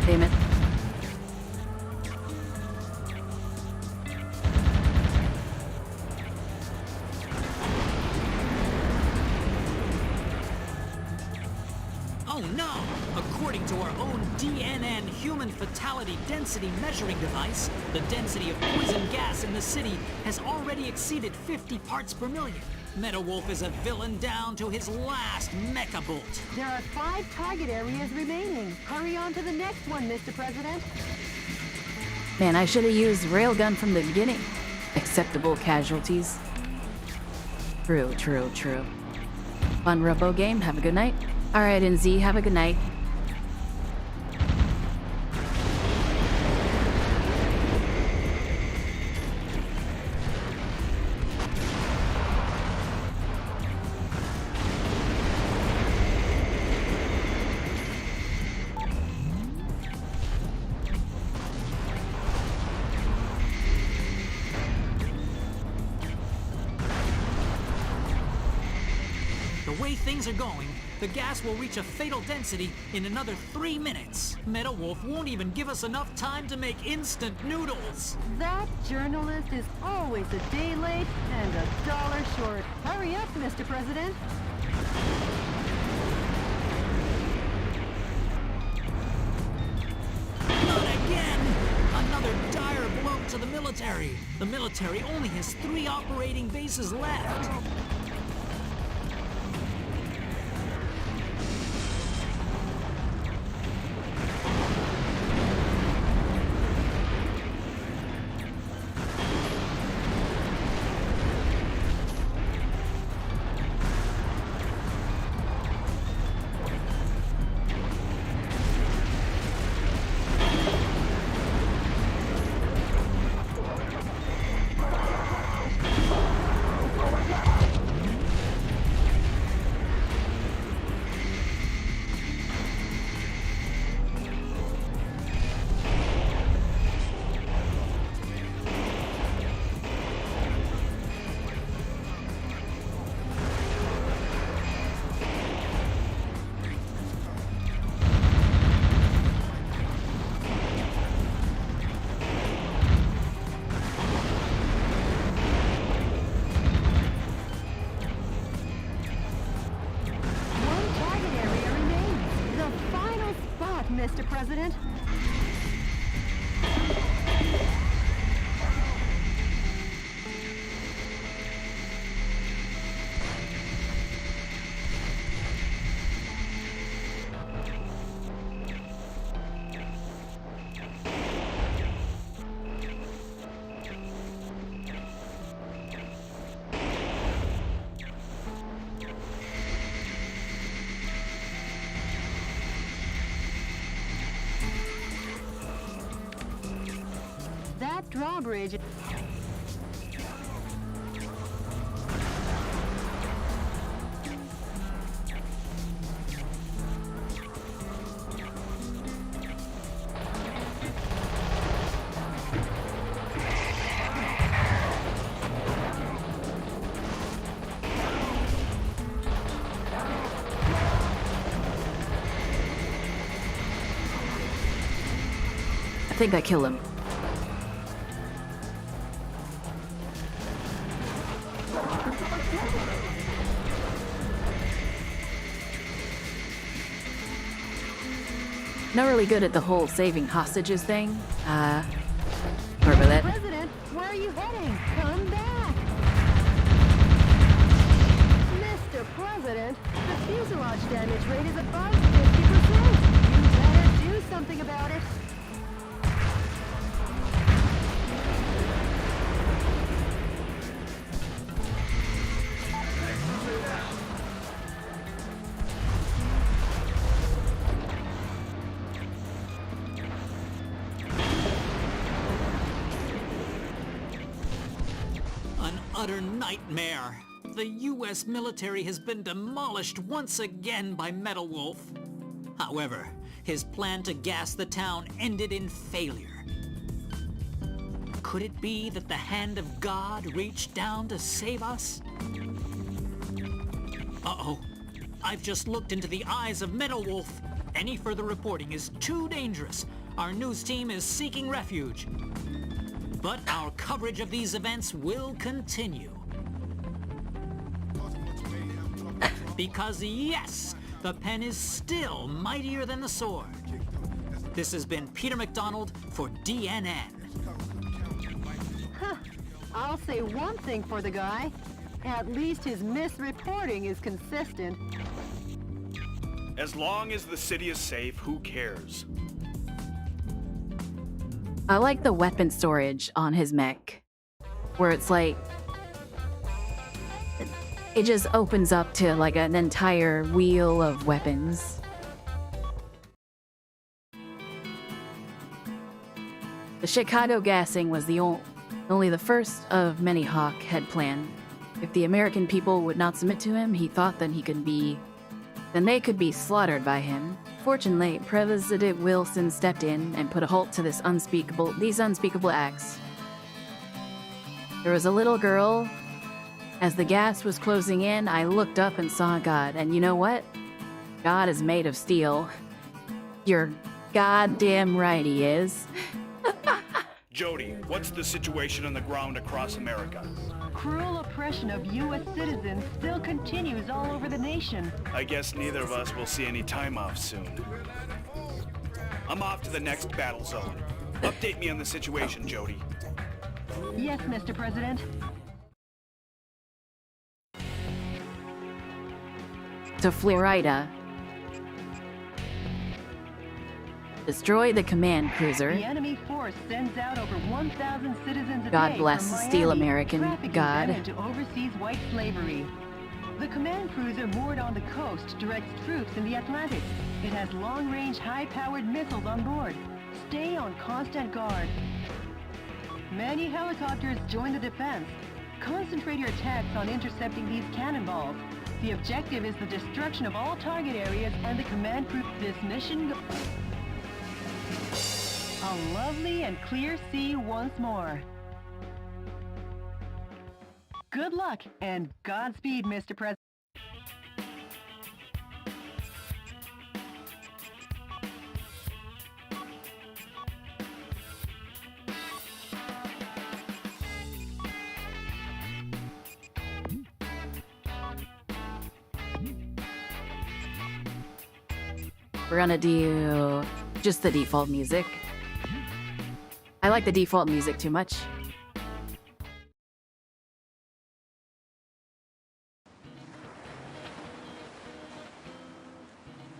Damn it. Oh no! According to our own DNN human fatality density measuring device, the density of poison gas in the city has already exceeded 50 parts per million. Metalwolf is a villain down to his last mecha bolt. There are 5 target areas remaining. Hurry on to the next one, Mr. President. Man, I should have used railgun from the beginning. Acceptable casualties. True, true, true. Fun Robo game. Have a good night. Alright, NZ, have a good night. The way things are going, the gas will reach a fatal density in another 3 minutes. Metalwolf won't even give us enough time to make instant noodles. That journalist is always a day late and $1 short. Hurry up, Mr. President. Not again! Another dire blow to the military. The military only has 3 operating bases left. drawbridge. I think I kill him. Not really good at the whole saving hostages thing. Sorry about that. President, where are you heading? Come back! Mr. President, the fuselage damage rate is above 50%. You better do something about it. Utter nightmare. The U.S. military has been demolished once again by Metal Wolf. However, his plan to gas the town ended in failure. Could it be that the hand of God reached down to save us? Uh-oh. I've just looked into the eyes of Metal Wolf. Any further reporting is too dangerous. Our news team is seeking refuge. But our coverage of these events will continue. Because yes, the pen is still mightier than the sword. This has been Peter McDonald for DNN. Huh. I'll say one thing for the guy. At least his misreporting is consistent. As long as the city is safe, who cares? I like the weapon storage on his mech, where it's like, it just opens up to like an entire wheel of weapons. The Chicago gassing was the only the first of many Hawk had planned. If the American people would not submit to him, he thought that then they could be slaughtered by him. Fortunately, President Wilson stepped in and put a halt to these unspeakable acts. There was a little girl. As the gas was closing in, I looked up and saw God. And you know what? God is made of steel. You're goddamn right he is. Jody, what's the situation on the ground across America? Cruel oppression of U.S. citizens still continues all over the nation. I guess neither of us will see any time off soon. I'm off to the next battle zone. Update me on the situation, Jody. Yes, Mr. President. To Florida. Destroy the command cruiser. The enemy force sends out over 1,000 citizens a God day bless from the Miami, steel American trafficking God. them into overseas white slavery. The command cruiser moored on the coast directs troops in the Atlantic. It has long-range, high-powered missiles on board. Stay on constant guard. Many helicopters join the defense. Concentrate your attacks on intercepting these cannonballs. The objective is the destruction of all target areas and the command crew. This mission... A lovely and clear sea once more. Good luck and Godspeed, Mr. President. We're gonna do just the default music. I like the default music too much.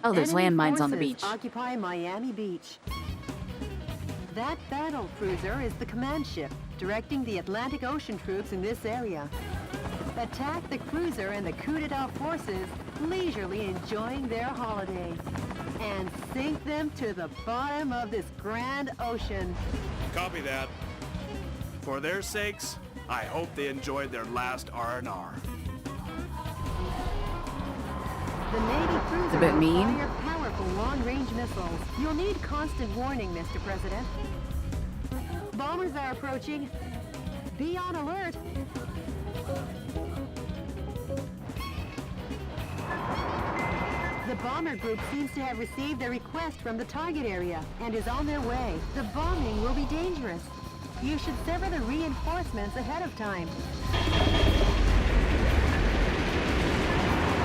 Oh, there's Enemy landmines on the forces beach. Occupy Miami Beach. That battle cruiser is the command ship, directing the Atlantic Ocean troops in this area. Attack the cruiser and the coup d'etat forces, leisurely enjoying their holiday. And sink them to the bottom of this grand ocean. Copy that. For their sakes, I hope they enjoyed their last R&R. The Navy cruiser a bit will mean. fire powerful long-range missiles. You'll need constant warning, Mr. President. Bombers are approaching. Be on alert. The bomber group seems to have received a request from the target area and is on their way. The bombing will be dangerous. You should sever the reinforcements ahead of time.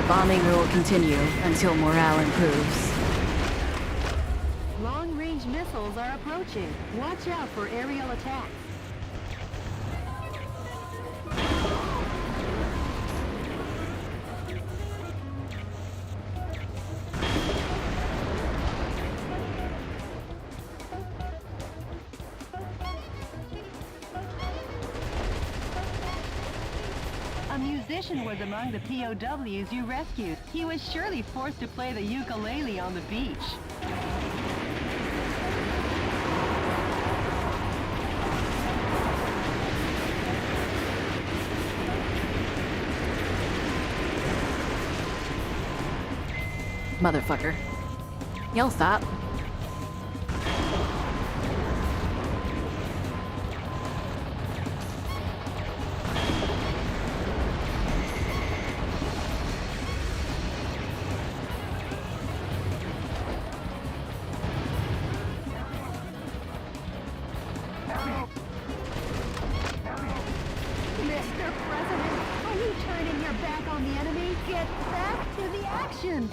The bombing will continue until morale improves. Long-range missiles are approaching. Watch out for aerial attacks. A musician was among the POWs you rescued. He was surely forced to play the ukulele on the beach. Motherfucker. You'll stop. Mr. President, are you turning your back on the enemy? Get back to the action!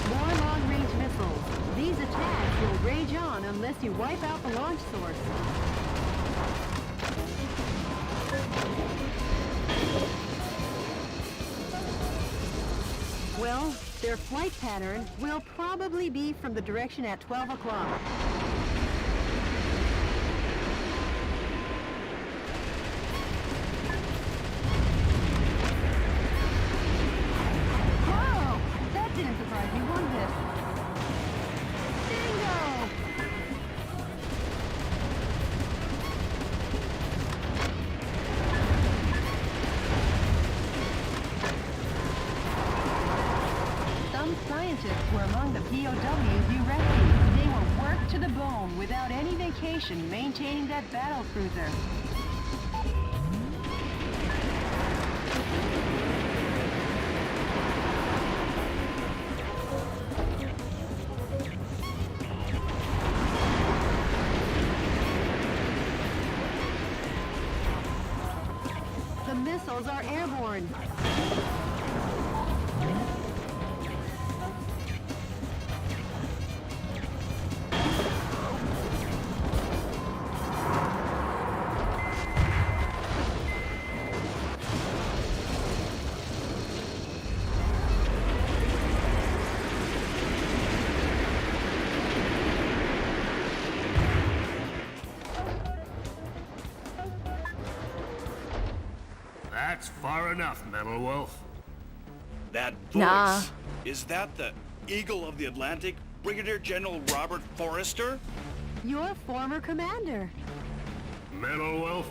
More long-range missiles. These attacks will rage on unless you wipe out the launch source. Well, their flight pattern will probably be from the direction at 12 o'clock. Whoa! That didn't surprise me one bit. Bingo! Some scientists were among the POWs you rescued. They were worked to the bone without any vacation maintaining that battle cruiser. The missiles are airborne. That's far enough, Metal Wolf. That voice, Nah. is that the Eagle of the Atlantic, Brigadier General Robert Forrester? Your former commander. Metal Wolf,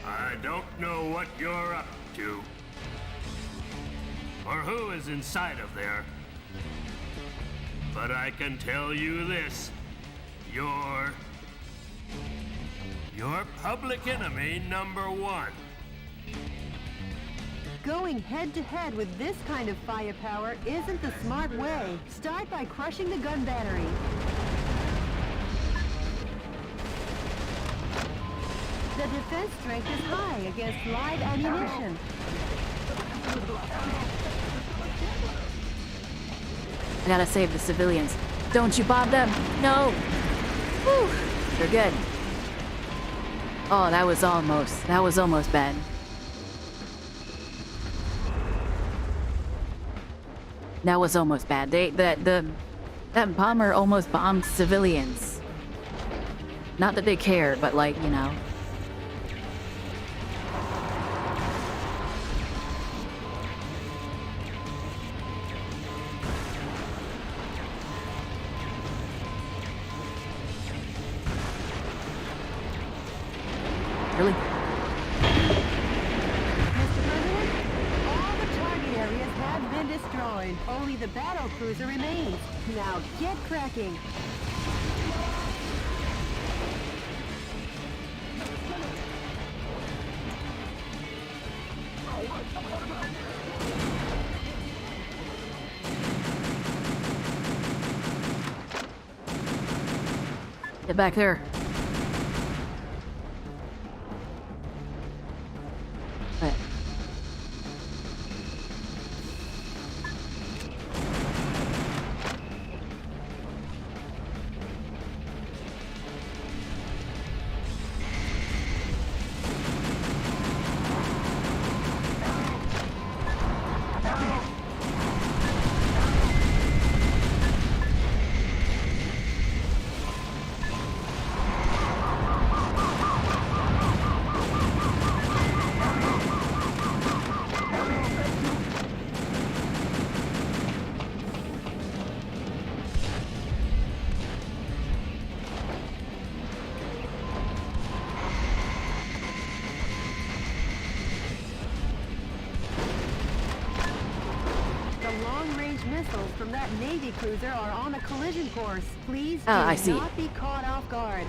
I don't know what you're up to. Or who is inside of there. But I can tell you this. You're public enemy number one. Going head-to-head with this kind of firepower isn't the smart way. Start by crushing the gun battery. The defense strength is high against live ammunition. I gotta save the civilians. Don't you bomb them! No! Whew! They're good. Oh, that was almost bad. That was almost bad. That bomber almost bombed civilians. Not that they care, but like, you know. really? Mr. President, all the target areas have been destroyed. Only the battle cruiser remains. Now get cracking. Get back there. Right. Missiles from that Navy cruiser are on a collision course. Please do I see. not be caught off guard.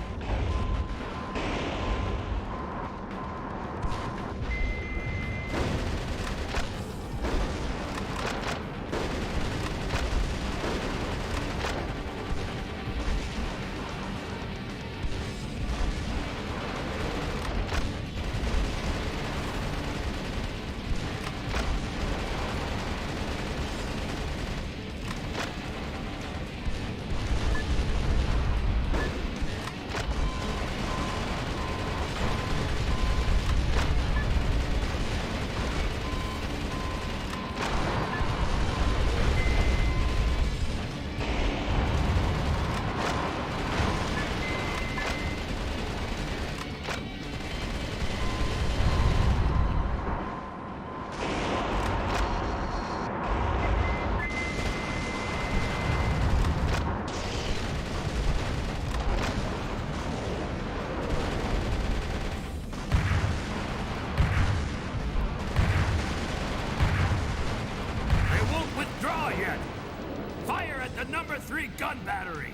Number 3 gun battery.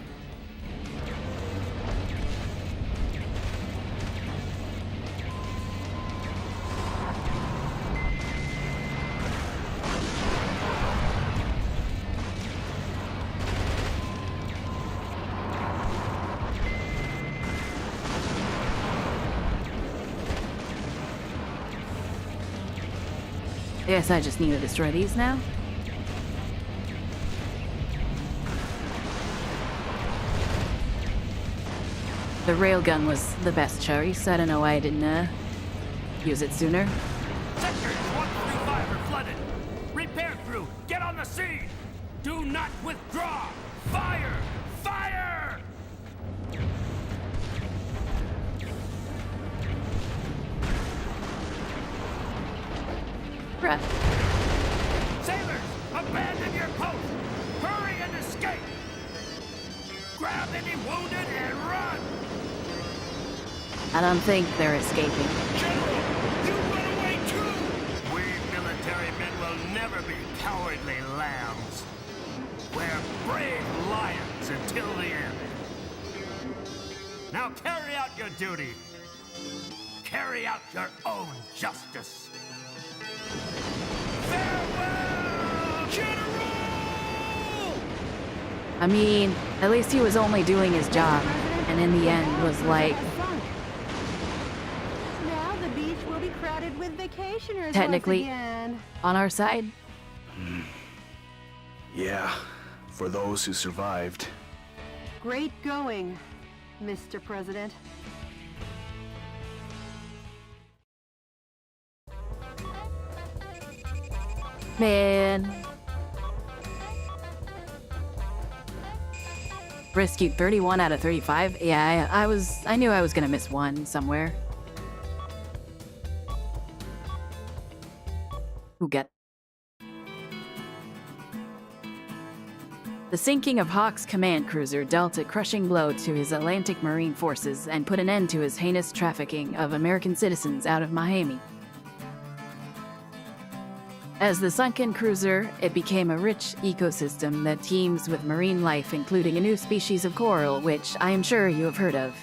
I guess I just need to destroy these now. The railgun was the best choice. I don't know why I didn't use it sooner. Sectors 1 through 5 are flooded. Repair crew, get on the scene. Do not withdraw. Fire! Fire! Bruh. Sailors, abandon your post. Hurry and escape. Grab any wounded and run. I don't think they're escaping. General, you run away too! We military men will never be cowardly lambs. We're brave lions until the end. Now carry out your duty. Carry out your own justice. Farewell, General! I mean, at least he was only doing his job, and in the end was like, Now the beach will be crowded with vacationers technically once again. on our side. Yeah, for those who survived. Great going, Mr. President. Man. Rescued 31 out of 35. Yeah, I knew I was gonna miss one somewhere. Who get? The sinking of Hawk's command cruiser dealt a crushing blow to his Atlantic Marine forces and put an end to his heinous trafficking of American citizens out of Miami. As the sunken cruiser, it became a rich ecosystem that teems with marine life, including a new species of coral, which I am sure you have heard of.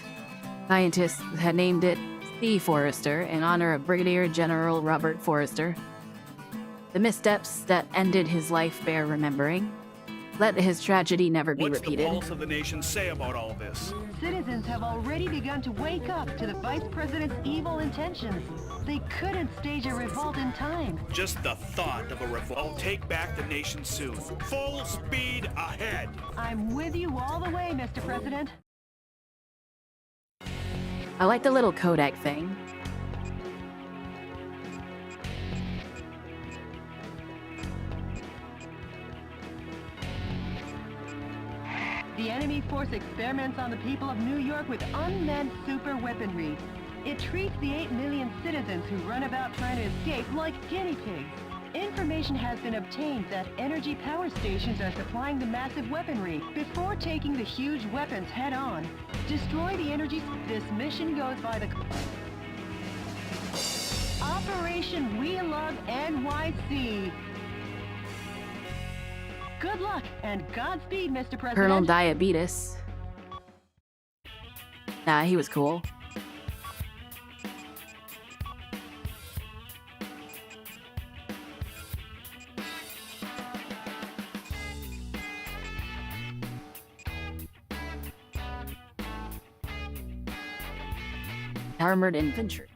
Scientists had named it Sea Forester in honor of Brigadier General Robert Forrester. The missteps that ended his life bear remembering. Let his tragedy never be What's repeated. the pulse of the nation say about all this? Citizens have already begun to wake up to the Vice President's evil intentions. They couldn't stage a revolt in time. Just the thought of a revolt. Take back the nation soon. Full speed ahead. I'm with you all the way, Mr. President. I like the little Kodak thing. The enemy force experiments on the people of New York with unmanned super weaponry. It treats the 8 million citizens who run about trying to escape like guinea pigs. Information has been obtained that energy power stations are supplying the massive weaponry. Before taking the huge weapons head-on, destroy the energy. This mission goes by the Operation We Love NYC. Good luck and Godspeed, Mr. President. Colonel Diabetes. Nah, he was cool. Armored infantry.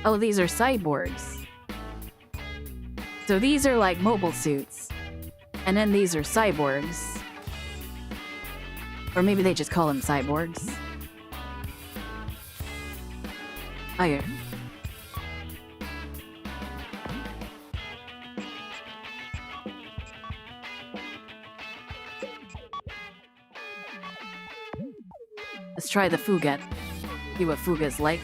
Oh, these are cyborgs. So these are like mobile suits. And then these are cyborgs. Or maybe they just call them cyborgs. Oh yeah. Let's try the Fuga. See what Fuga's like.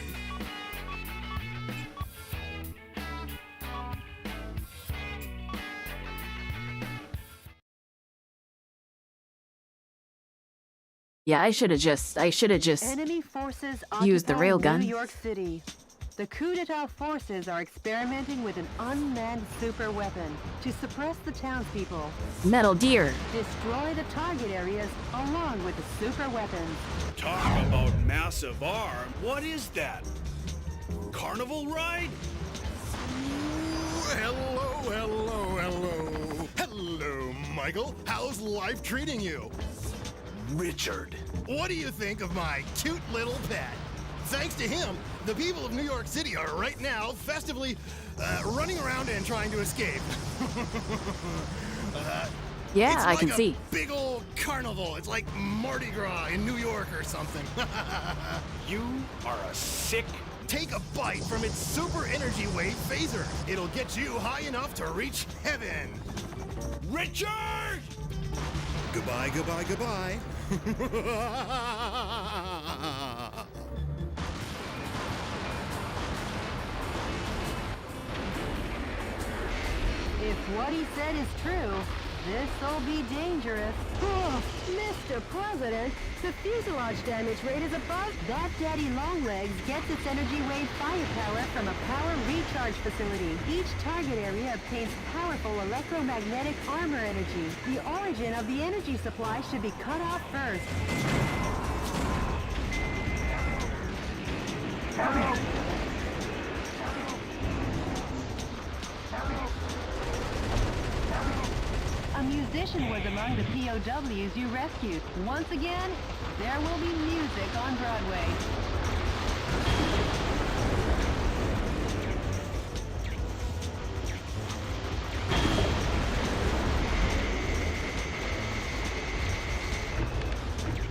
Yeah, I should have just Enemy forces used the occupy railgun. New York City. The coup d'etat forces are experimenting with an unmanned super weapon to suppress the townspeople. Metal Deer. Destroy the target areas along with the super weapons. Talk about massive arm. What is that? Carnival ride? Hello, Michael. How's life treating you? Richard. What do you think of my cute little pet? Thanks to him, the people of New York City are right now festively running around and trying to escape. Yeah, it's I like can a see. Big old carnival. It's like Mardi Gras in New York or something. You are a sick. Take a bite from its super energy wave phaser. It'll get you high enough to reach heaven. Richard! Goodbye, goodbye, goodbye. If what he said is true, this'll be dangerous. Oh, Mr. President, the fuselage damage rate is above. That Daddy Longlegs gets its energy wave firepower from a power recharge facility. Each target area obtains powerful electromagnetic armor energy. The origin of the energy supply should be cut off first. A musician was among the POWs you rescued. Once again, there will be music on Broadway.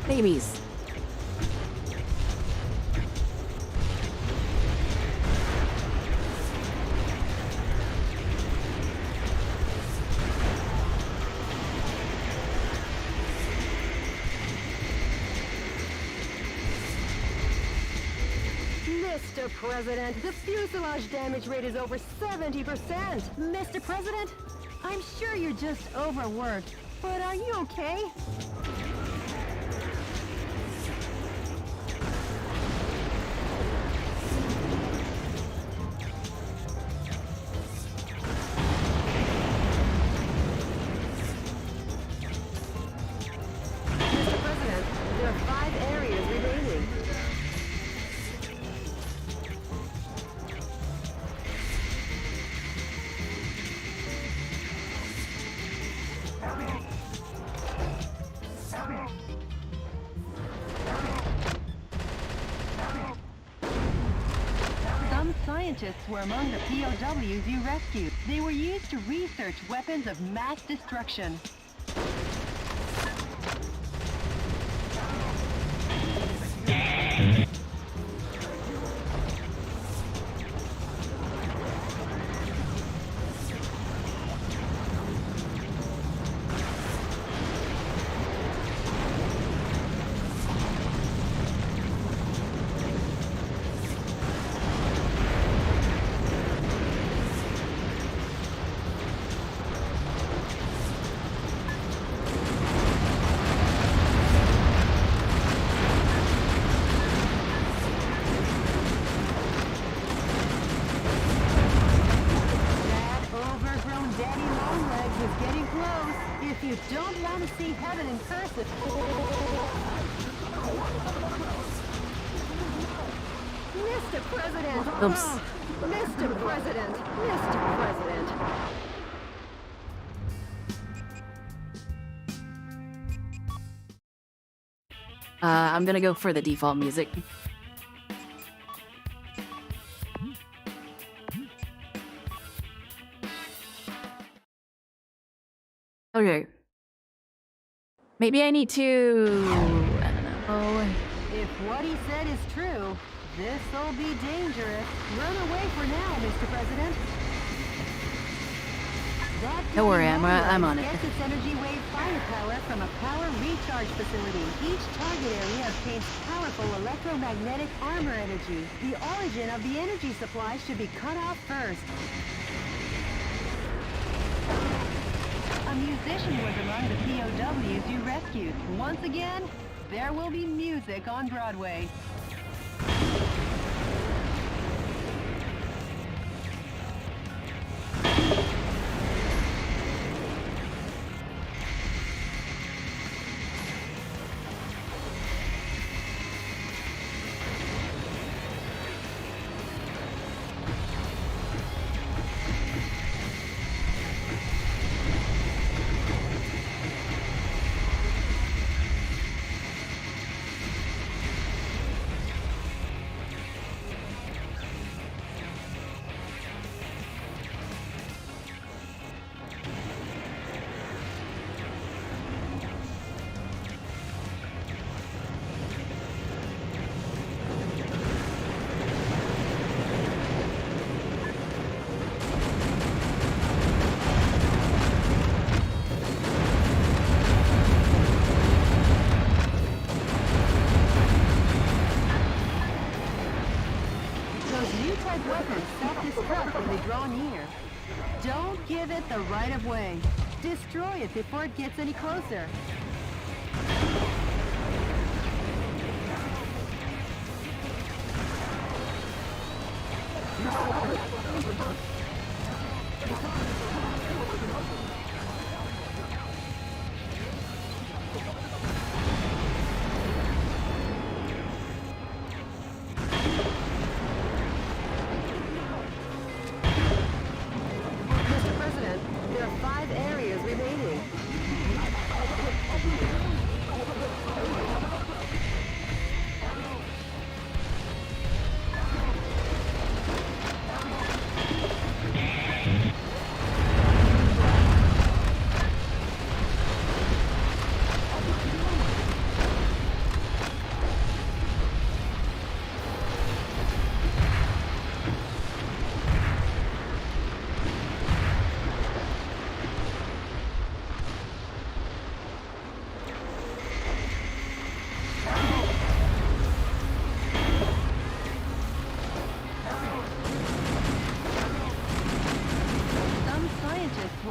Babies. Mr. President, the fuselage damage rate is over 70%. Mr. President, I'm sure you're just overworked, but are you okay? Mr. President, there are 5 areas remaining. Some scientists were among the POWs you rescued. They were used to research weapons of mass destruction. That overgrown daddy longlegs is getting close. If you don't want to see heaven in person... Mr. President! Oops. Oh, Mr. President! Mr. President! I'm gonna go for the default music. Okay. Maybe I need to... I don't know. If what he said is true, this'll be dangerous. Run away for now, Mr. President. That Don't worry, daddy I'm longlegs on it. gets its energy wave firepower from a power recharge facility. Each target area obtains powerful electromagnetic armor energy. The origin of the energy supply should be cut off first. A musician was among the POWs you rescued. Once again, there will be music on Broadway. Those new type weapons self-destruct when they draw near. Don't give it the right of way. Destroy it before it gets any closer. Mr. President, there are 5 areas remaining.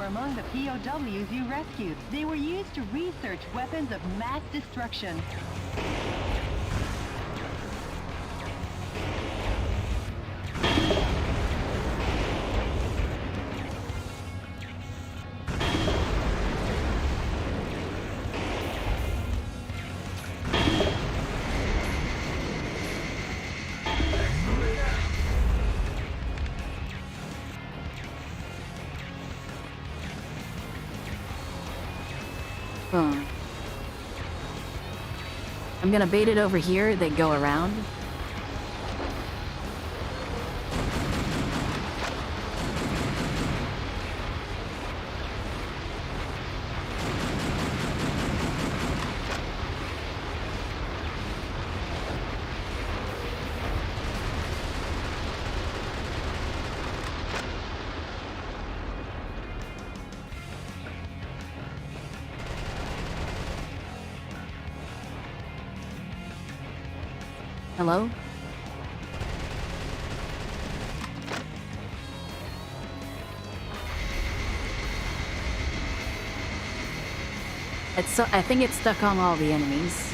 among the POWs you rescued. They were used to research weapons of mass destruction. I'm gonna bait it over here, then go around. Hello? I think it's stuck on all the enemies.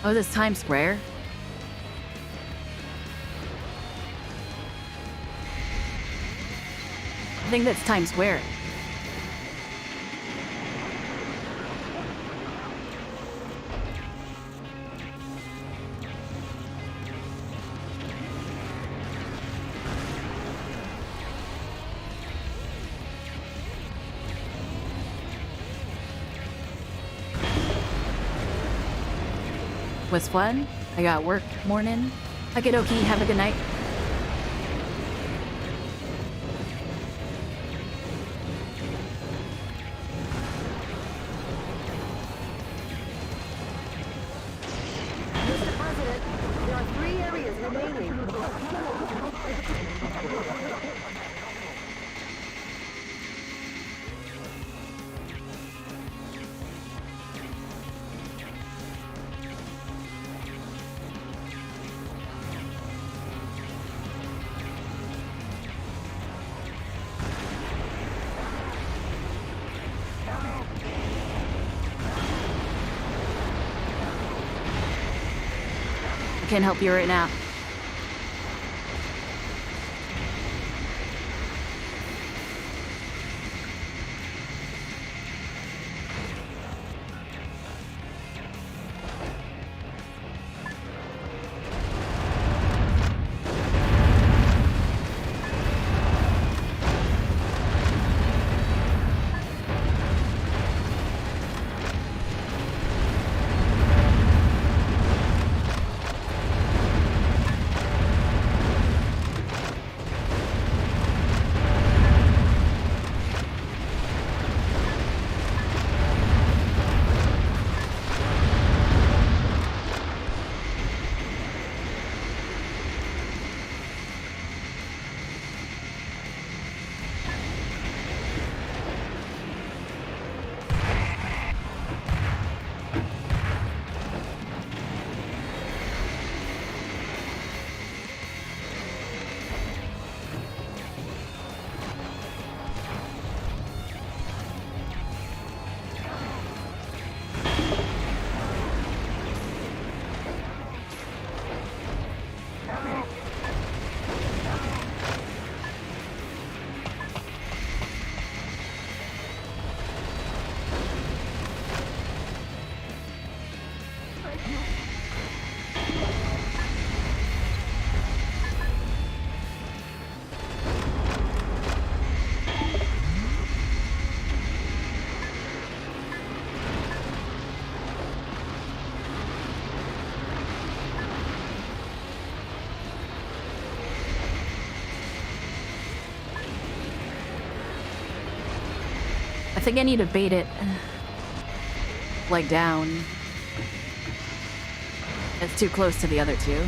Oh, this Times Square? I think that's Times Square. Was fun. I got work morning. Okie have a good night. Mr. President, there are 3 areas remaining. I can't help you right now. I think I need to bait it like down. It's too close to the other two.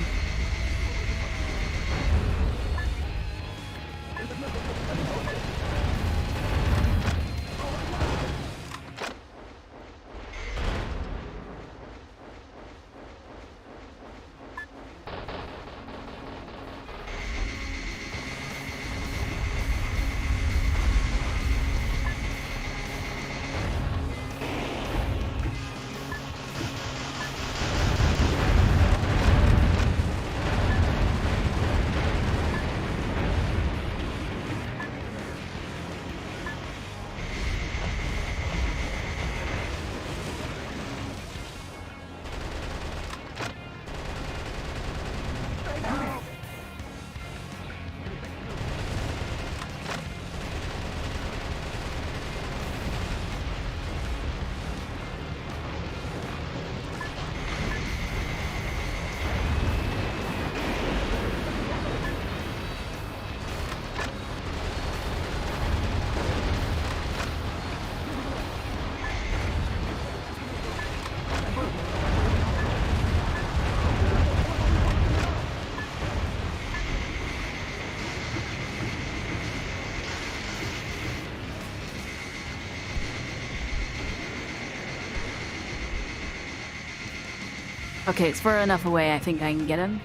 Okay, it's far enough away, I think I can get him.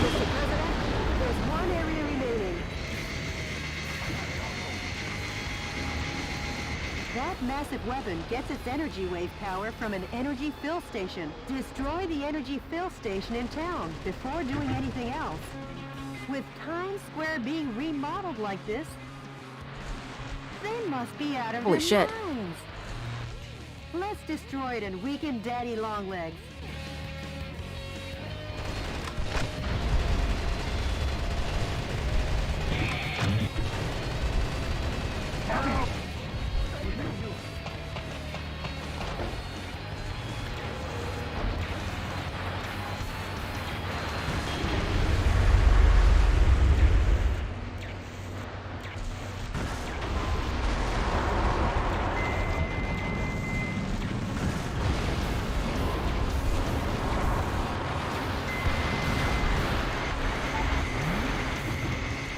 Mr. President, there's one area remaining. That massive weapon gets its energy wave power from an energy fill station. Destroy the energy fill station in town before doing anything else. With Times Square being remodeled like this, they must be out of Holy their shit. minds. Let's destroy it and weaken Daddy Longlegs.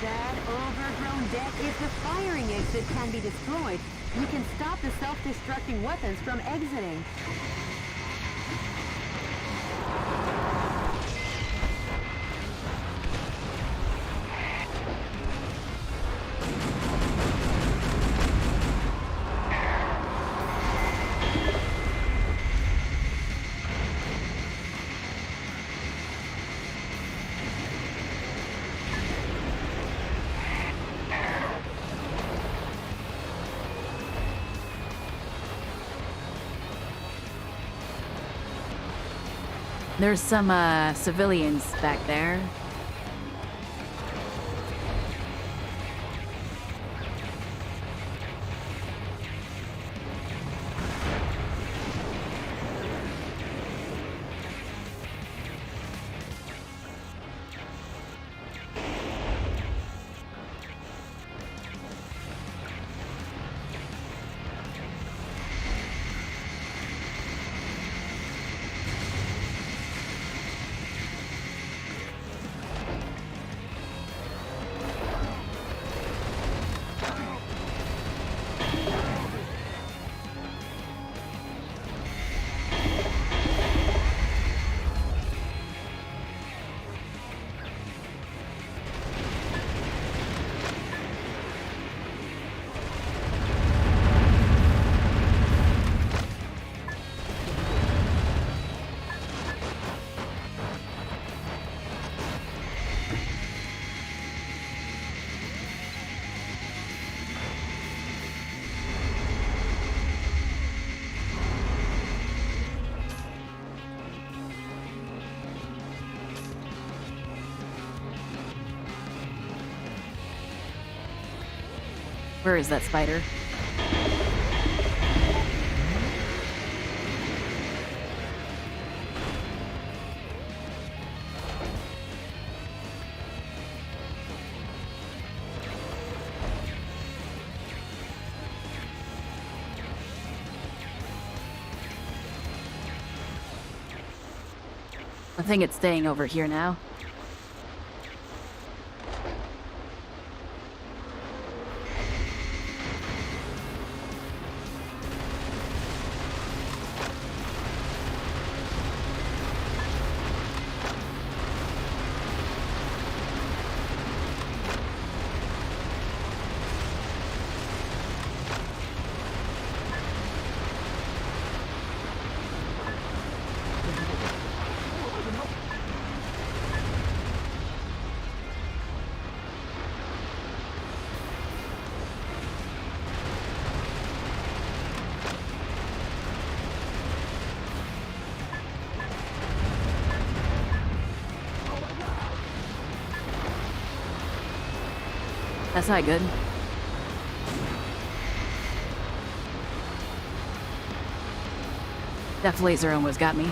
That overgrown deck is the firing exit can be destroyed. You can stop the self-destructing weapons from exiting. There's some civilians back there. Where is that spider? I think it's staying over here now. That's not good. That laser almost got me.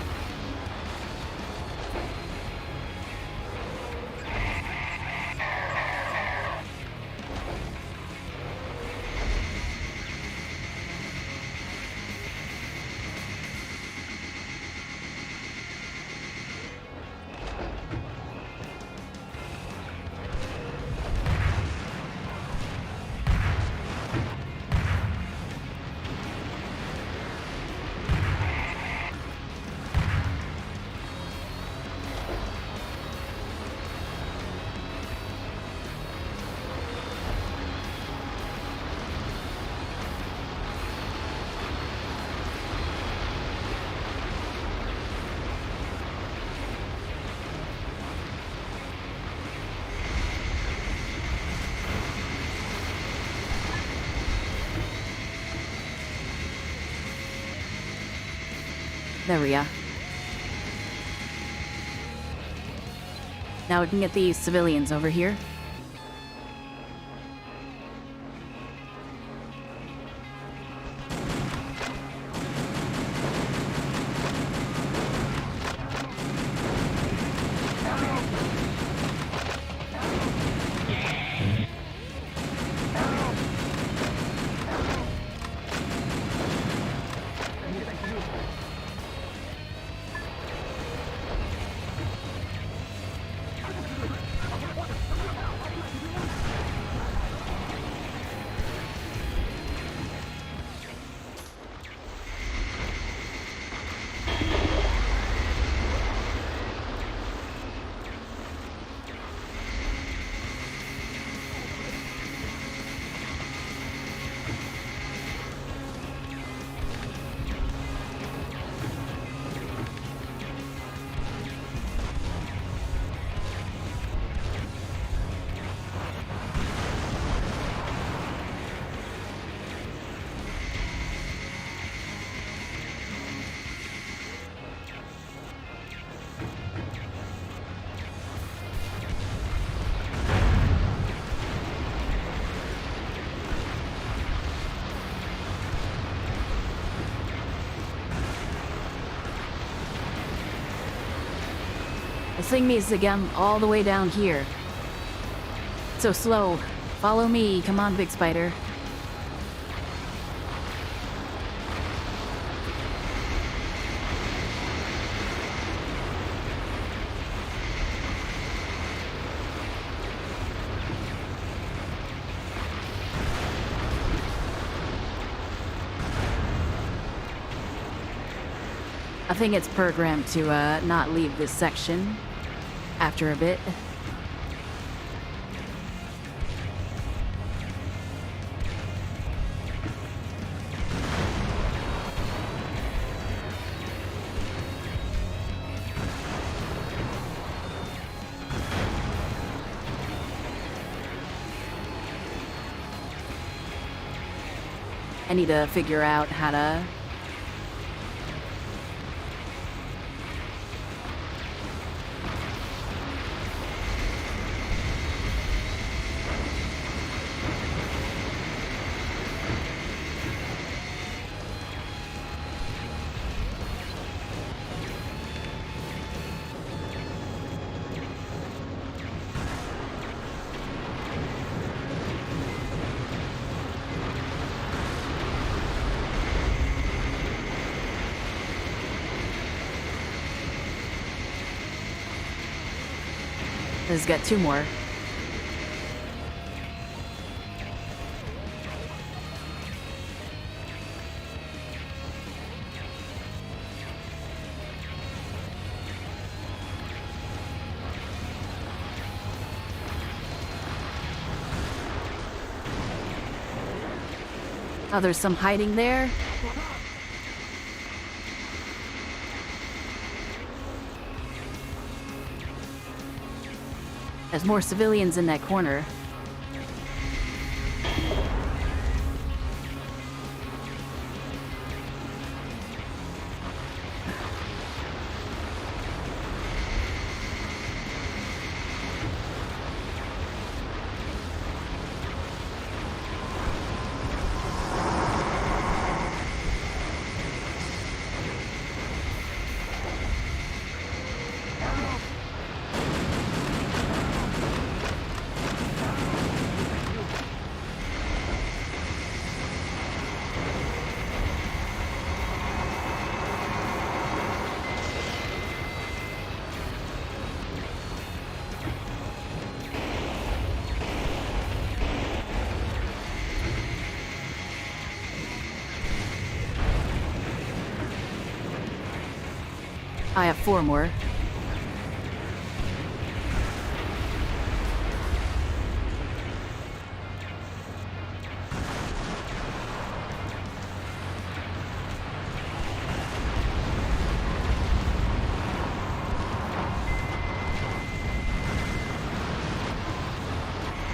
There we are. Now we can get these civilians over here. This thing needs to get all the way down here. So slow. Follow me. Come on, big spider. I think it's programmed to not leave this section after a bit. I need to figure out how to This has got two more. Oh, there's some hiding there. There's more civilians in that corner. I have 4 more.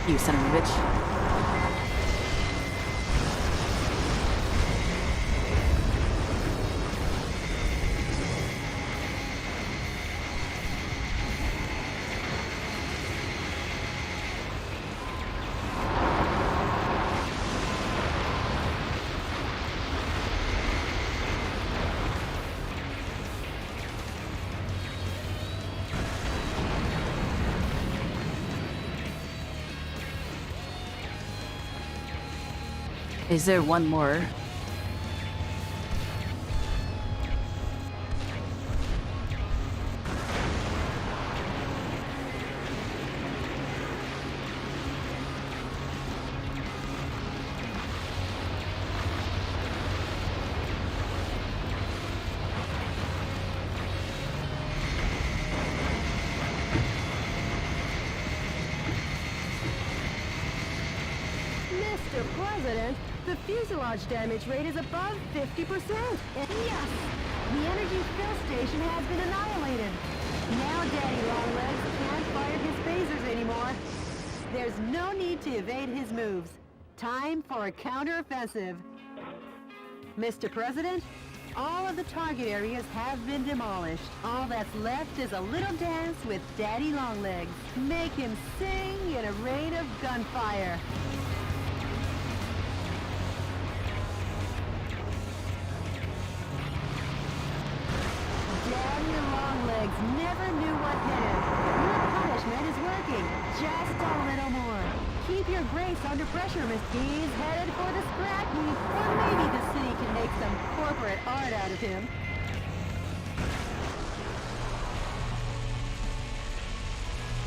You son of a bitch. Is there one more? Mr. President, the fuselage damage rate is above 50%. And yes, the energy fill station has been annihilated. Now Daddy Longlegs can't fire his phasers anymore. There's no need to evade his moves. Time for a counteroffensive. Mr. President, all of the target areas have been demolished. All that's left is a little dance with Daddy Longlegs. Make him sing in a rain of gunfire. Daddy Longlegs never knew what hit him. Your punishment is working. Just a little more. Keep your grace under pressure, Miss. He's headed for the scrap heap, or maybe the city can make some corporate art out of him.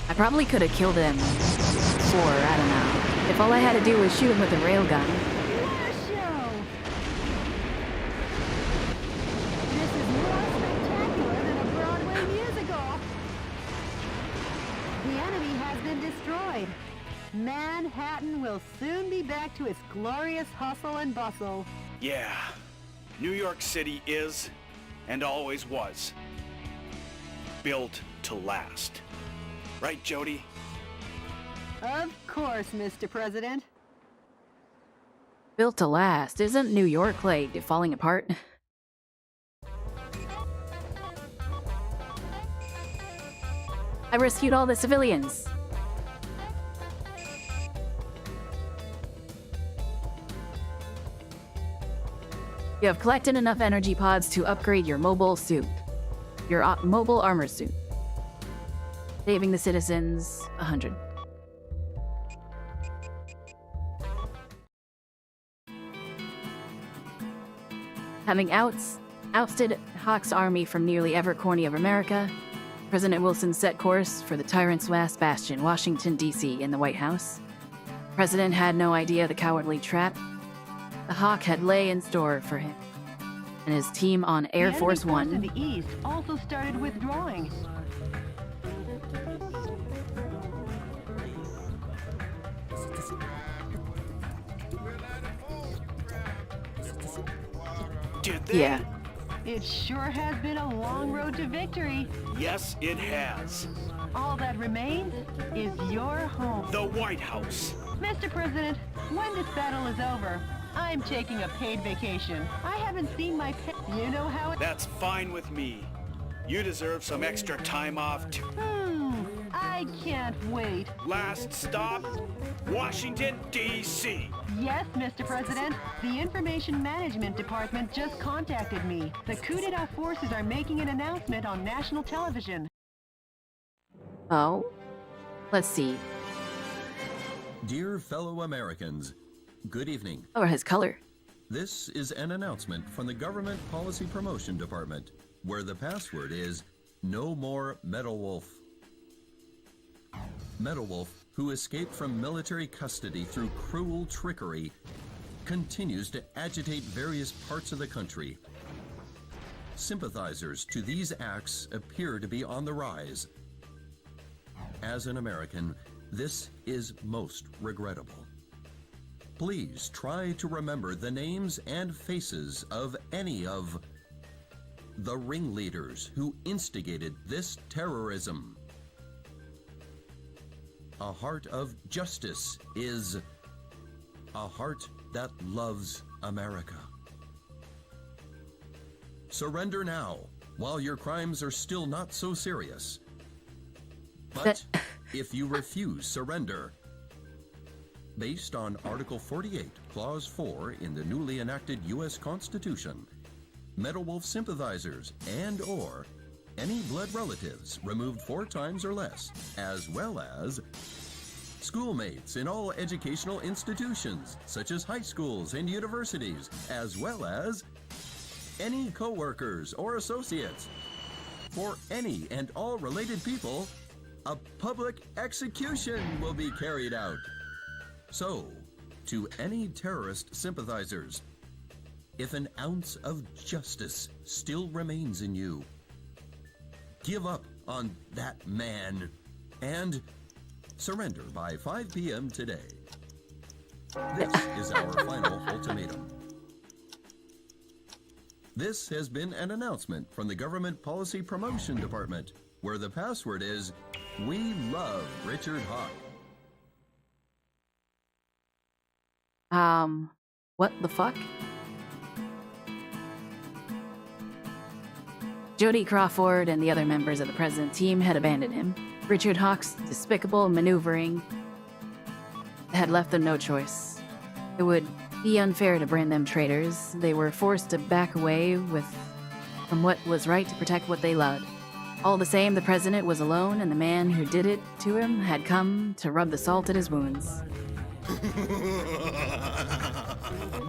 I probably could have killed him for, I don't know, if all I had to do was shoot him with a railgun. What a show! This is more spectacular than a Broadway musical. The enemy has been destroyed. Manhattan will soon be back to its glorious hustle and bustle. Yeah, New York City is, and always was, built to last. Right, Jody? Of course, Mr. President. Built to last. Isn't New York, like, falling apart? I rescued all the civilians. You have collected enough energy pods to upgrade your mobile suit. Your mobile armor suit. Saving the citizens 100. Having ousted Hawk's army from nearly every corner of America, President Wilson set course for the tyrant's last bastion, Washington, D.C., in the White House. The President had no idea the cowardly trap the Hawk had lay in store for him and his team on Air Force One. The enemy force in the east also started withdrawing. Did they? Yeah. It sure has been a long road to victory. Yes, it has. All that remains is your home. The White House. Mr. President, when this battle is over, I'm taking a paid vacation. I haven't seen my pet. You know how it... That's fine with me. You deserve some extra time off too. I can't wait. Last stop, Washington, D.C. Yes, Mr. President. The Information Management Department just contacted me. The coup d'etat forces are making an announcement on national television. Oh? Let's see. Dear fellow Americans, good evening. Oh, his color. This is an announcement from the Government Policy Promotion Department, where the password is No More Metal Wolf. Metal Wolf, who escaped from military custody through cruel trickery, continues to agitate various parts of the country. sympathizers to these acts appear to be on the rise. As an American, this is most regrettable. Please try to remember the names and faces of any of the ringleaders who instigated this terrorism. A heart of justice is a heart that loves America. Surrender now, while your crimes are still not so serious. But if you refuse surrender, based on Article 48, Clause 4 in the newly enacted U.S. Constitution, Metal Wolf sympathizers and/or any blood relatives removed 4 times or less, as well as schoolmates in all educational institutions, such as high schools and universities, as well as any co-workers or associates. For any and all related people, a public execution will be carried out. So, to any terrorist sympathizers, if an ounce of justice still remains in you, give up on that man and surrender by 5 p.m. today. This is our final ultimatum. This has been an announcement from the Government Policy Promotion Department, where the password is, "We love Richard Hawk." What the fuck? Jody Crawford and the other members of the president's team had abandoned him. Richard Hawk's despicable maneuvering had left them no choice. It would be unfair to brand them traitors. They were forced to back away from what was right to protect what they loved. All the same, the president was alone, and the man who did it to him had come to rub the salt in his wounds.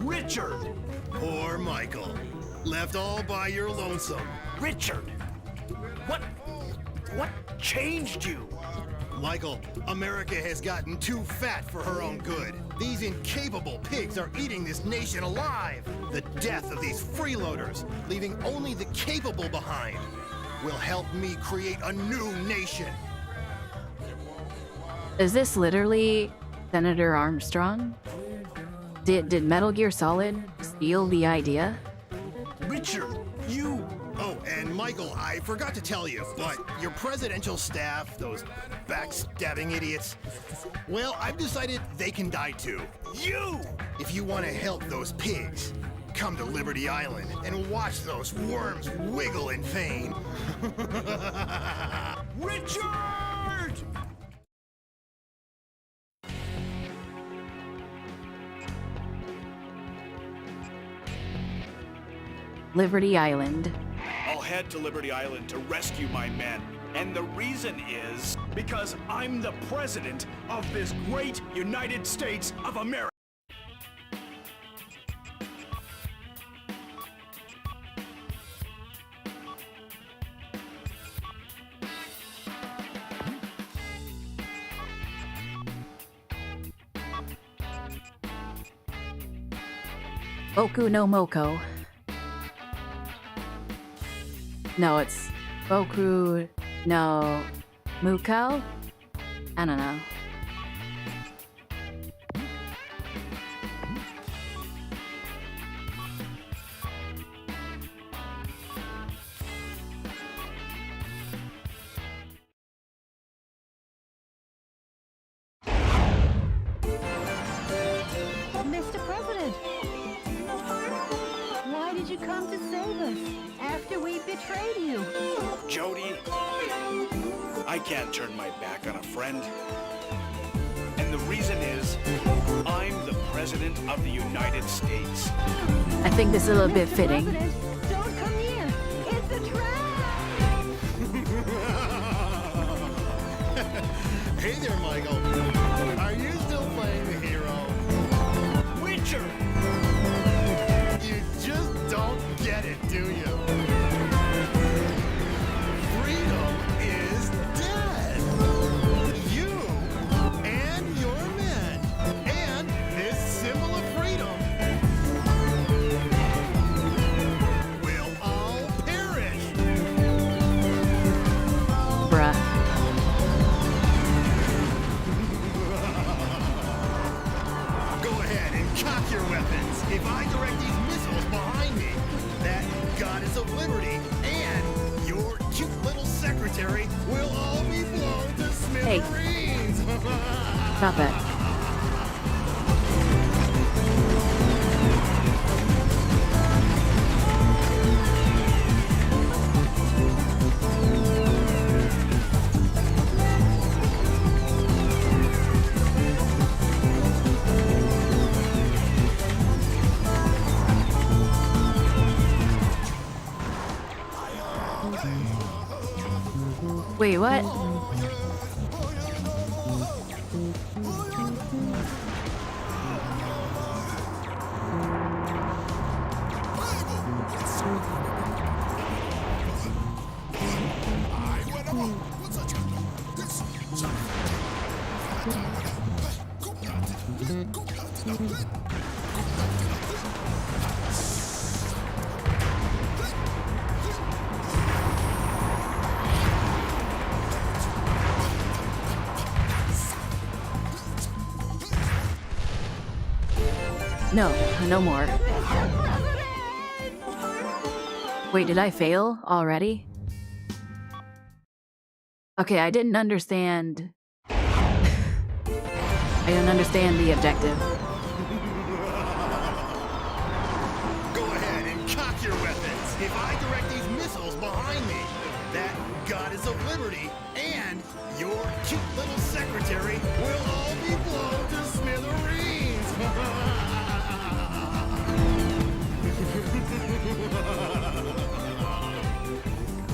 Richard! Poor Michael. Left all by your lonesome. Richard! What changed you? Michael, America has gotten too fat for her own good. These incapable pigs are eating this nation alive. The death of these freeloaders, leaving only the capable behind, will help me create a new nation. Is this literally Senator Armstrong? Did Metal Gear Solid steal the idea? Richard, you... Oh, and Michael, I forgot to tell you, but your presidential staff, those backstabbing idiots, well, I've decided they can die too. You! If you want to help those pigs, come to Liberty Island and watch those worms wiggle in vain. Richard! Liberty Island. I'll head to Liberty Island to rescue my men. And the reason is because I'm the president of this great United States of America. Boku no Moko. No, it's Boku no Mukau? I don't know. Mr. President! Why did you come to save us after we betrayed you? Jody, I can't turn my back on a friend. And the reason is, I'm the President of the United States. I think this is a little bit fitting. President, don't come near! It's a trap! Hey there, Michael. Are you still playing the hero? Richard! You just don't get it, do you? Freedom is dead! You and your men, and this symbol of freedom will all perish! cock your weapons. If I direct these missiles behind me, that goddess of liberty and your cute little secretary will all be blown to smithereens. Stop it. Wait, what? No, no more. Wait, did I fail already? Okay, I didn't understand. I don't understand the objective. Go ahead and cock your weapons. If I direct these missiles behind me, that goddess of liberty and your cute little secretary will all be blown to smithereens.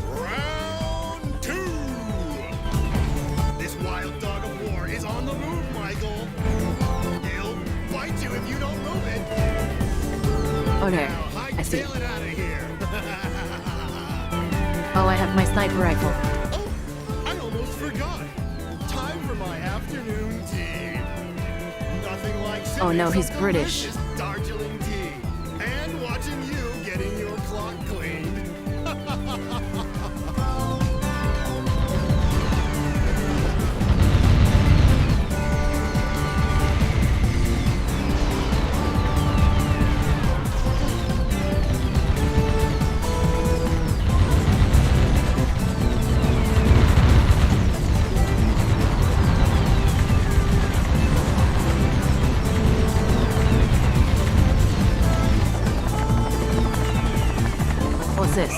Round 2! This wild dog of war is on the move, Michael. He'll bite you if you don't move it. Okay, Now, I see. hightail it out of here. Oh, I have my sniper rifle. Oh, I almost forgot. Time for my afternoon tea. Nothing like Oh no, sipping he's some British. delicious Darjeeling tea and watching you getting your clock cleaned. What's this?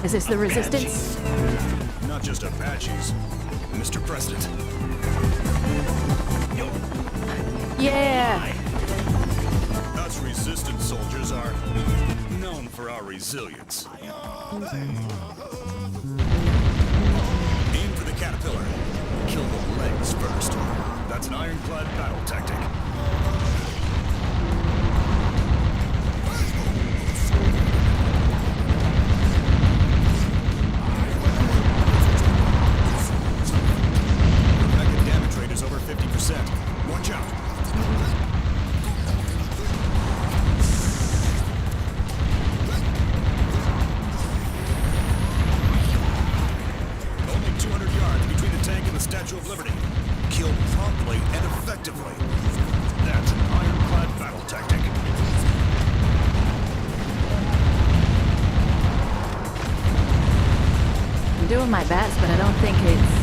Is this the resistance? Not just Apaches, Mr. President. Yeah! Us resistance soldiers are known for our resilience. Aim for the caterpillar. Kill the legs first. That's an ironclad battle tactic. Mecha damage rate is over 50%. Watch out. Only 200 yards between the tank and the Statue of Liberty. Kill promptly and effectively. That's an ironclad battle tactic. I'm doing my best, but I don't think it's...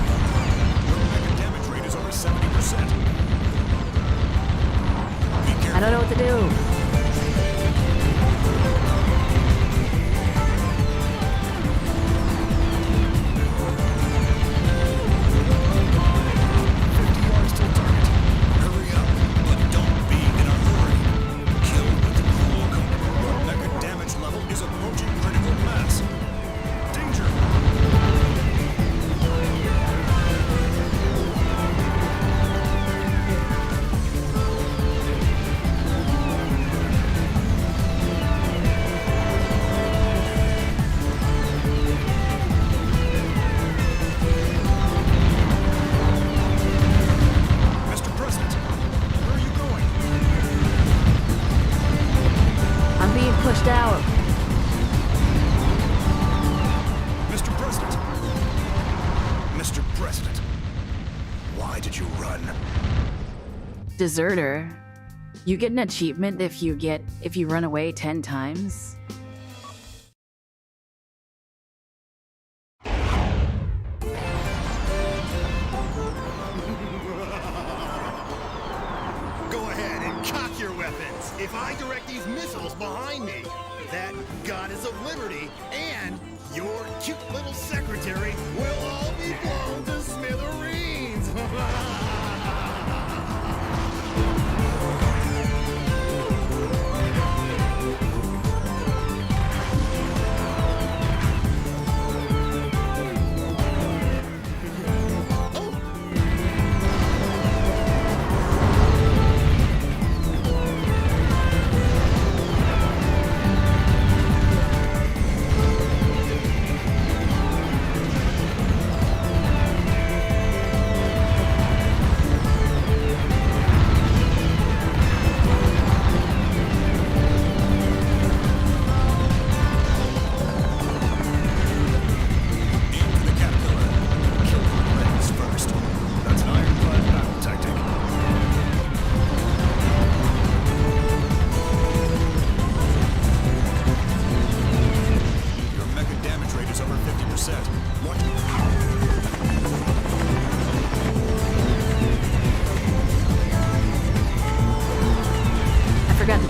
Mecha damage rate is over 70%. Be careful. I don't know what to do. Hurry up, but don't be in a hurry. Kill with the cool look. Your mecha damage level is approaching critical mass. Danger! Mr. President, where are you going? I'm being pushed out. Deserter. You get an achievement if you run away 10 times. Go ahead and cock your weapons. If I direct these missiles behind me, that goddess of liberty and your cute little secretary will all be blown to smithereens.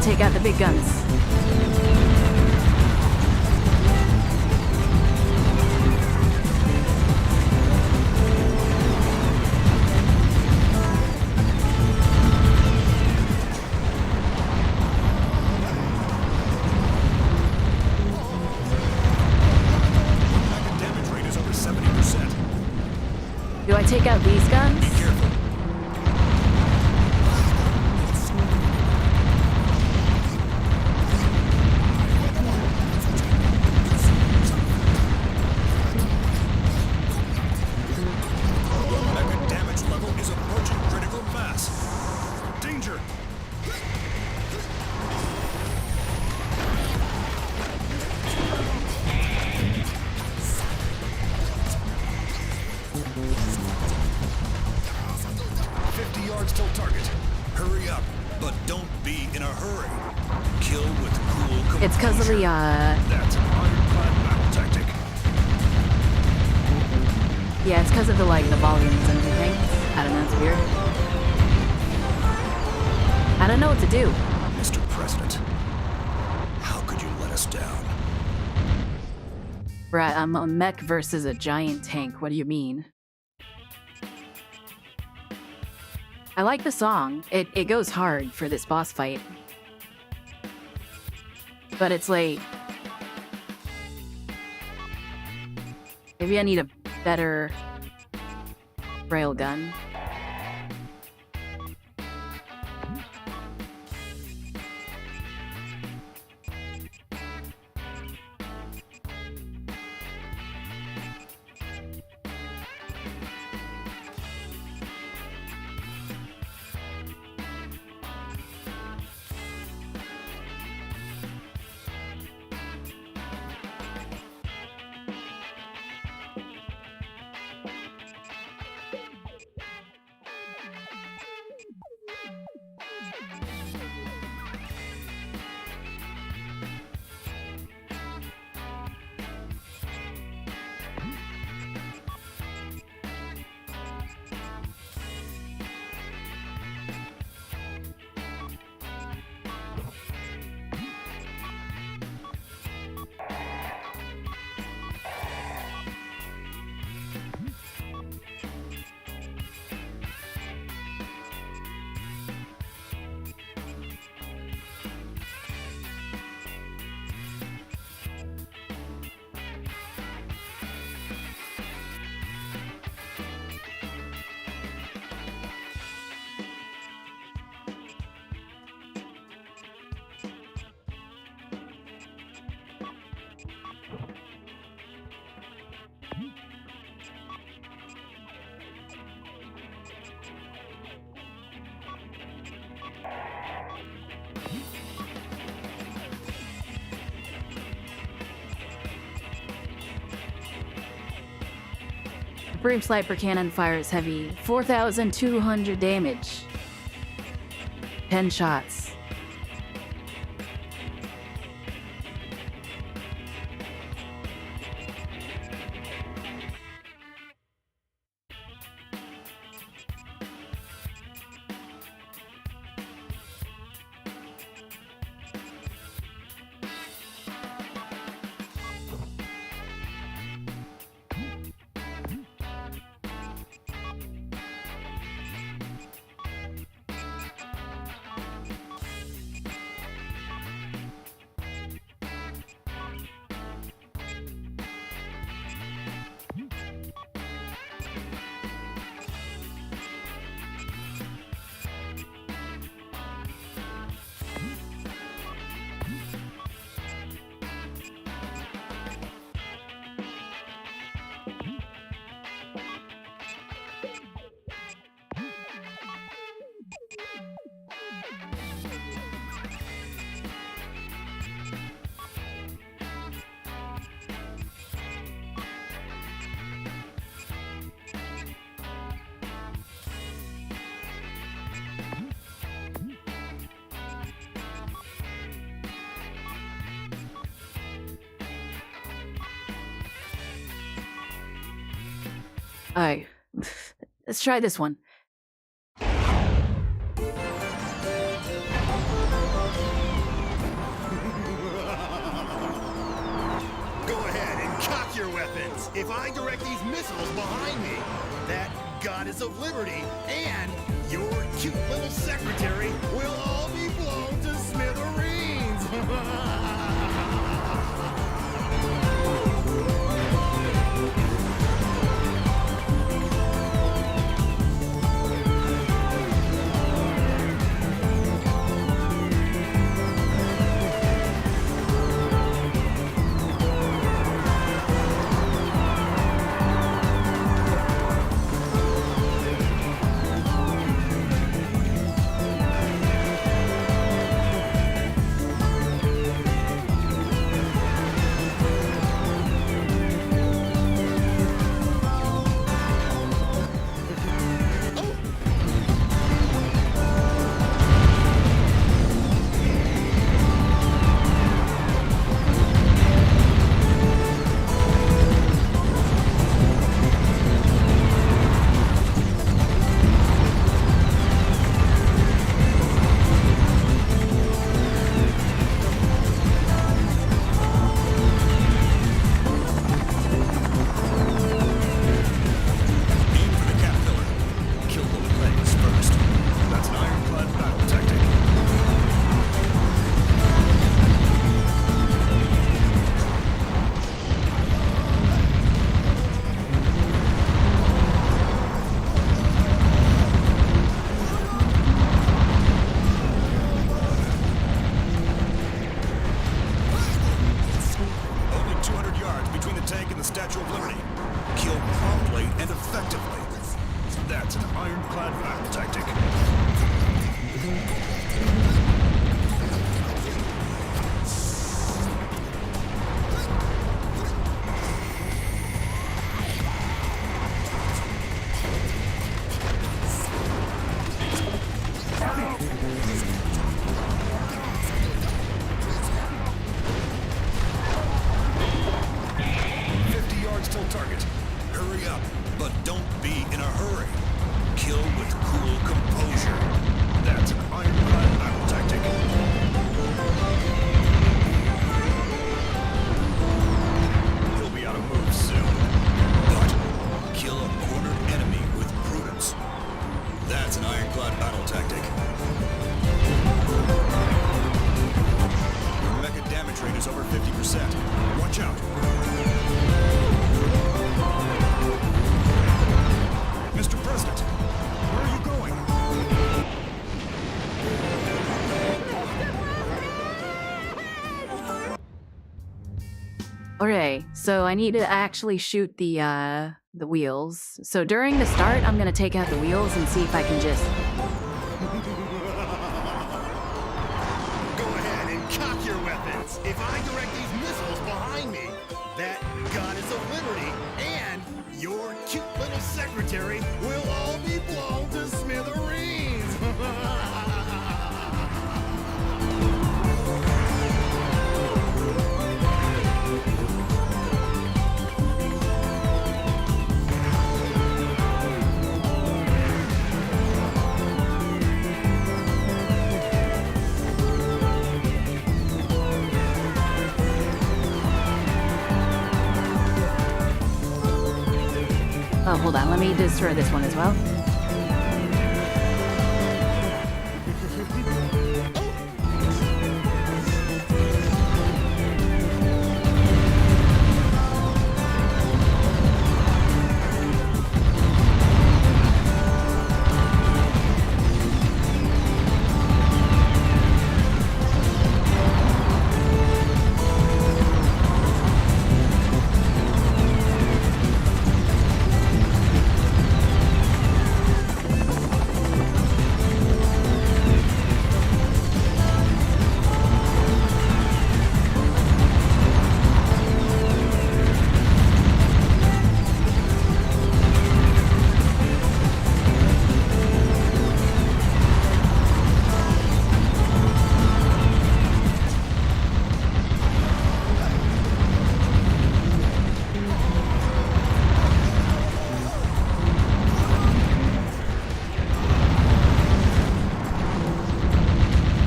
Take out the big guns. Damage rate is over 70%. Do I take out these guns? Be careful. It's because of the, That's an ironclad battle tactic. Yeah, it's because of the, like, the volumes and everything. I don't know, it's weird. I don't know what to do. Mr. President, how could you let us down? Right, I'm a mech versus a giant tank. What do you mean? I like the song. It goes hard for this boss fight. But it's like... maybe I need a better railgun. Broom Sniper Cannon fires heavy. 4,200 damage. 10 shots. Alright, let's try this one. Go ahead and cock your weapons. If I direct these missiles behind me, that goddess of liberty and your cute little secretary will all be blown to smithereens. Okay, so I need to actually shoot the wheels. So during the start, I'm gonna take out the wheels and see if I can just... Go ahead and cock your weapons. If I direct these missiles behind me, that goddess of liberty and your cute little secretary will all be blown to smithereens. Oh, hold on. Let me destroy this one as well.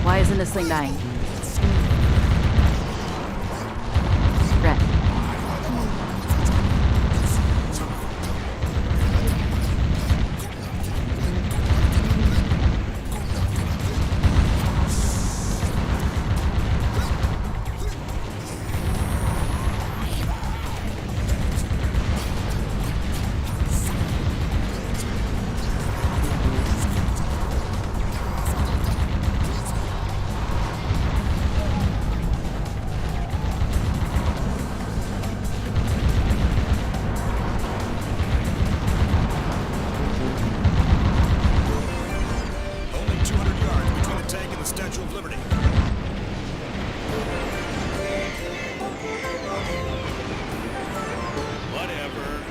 Why isn't this thing dying? Red. Only 200 yards between the tank and the Statue of Liberty. Whatever.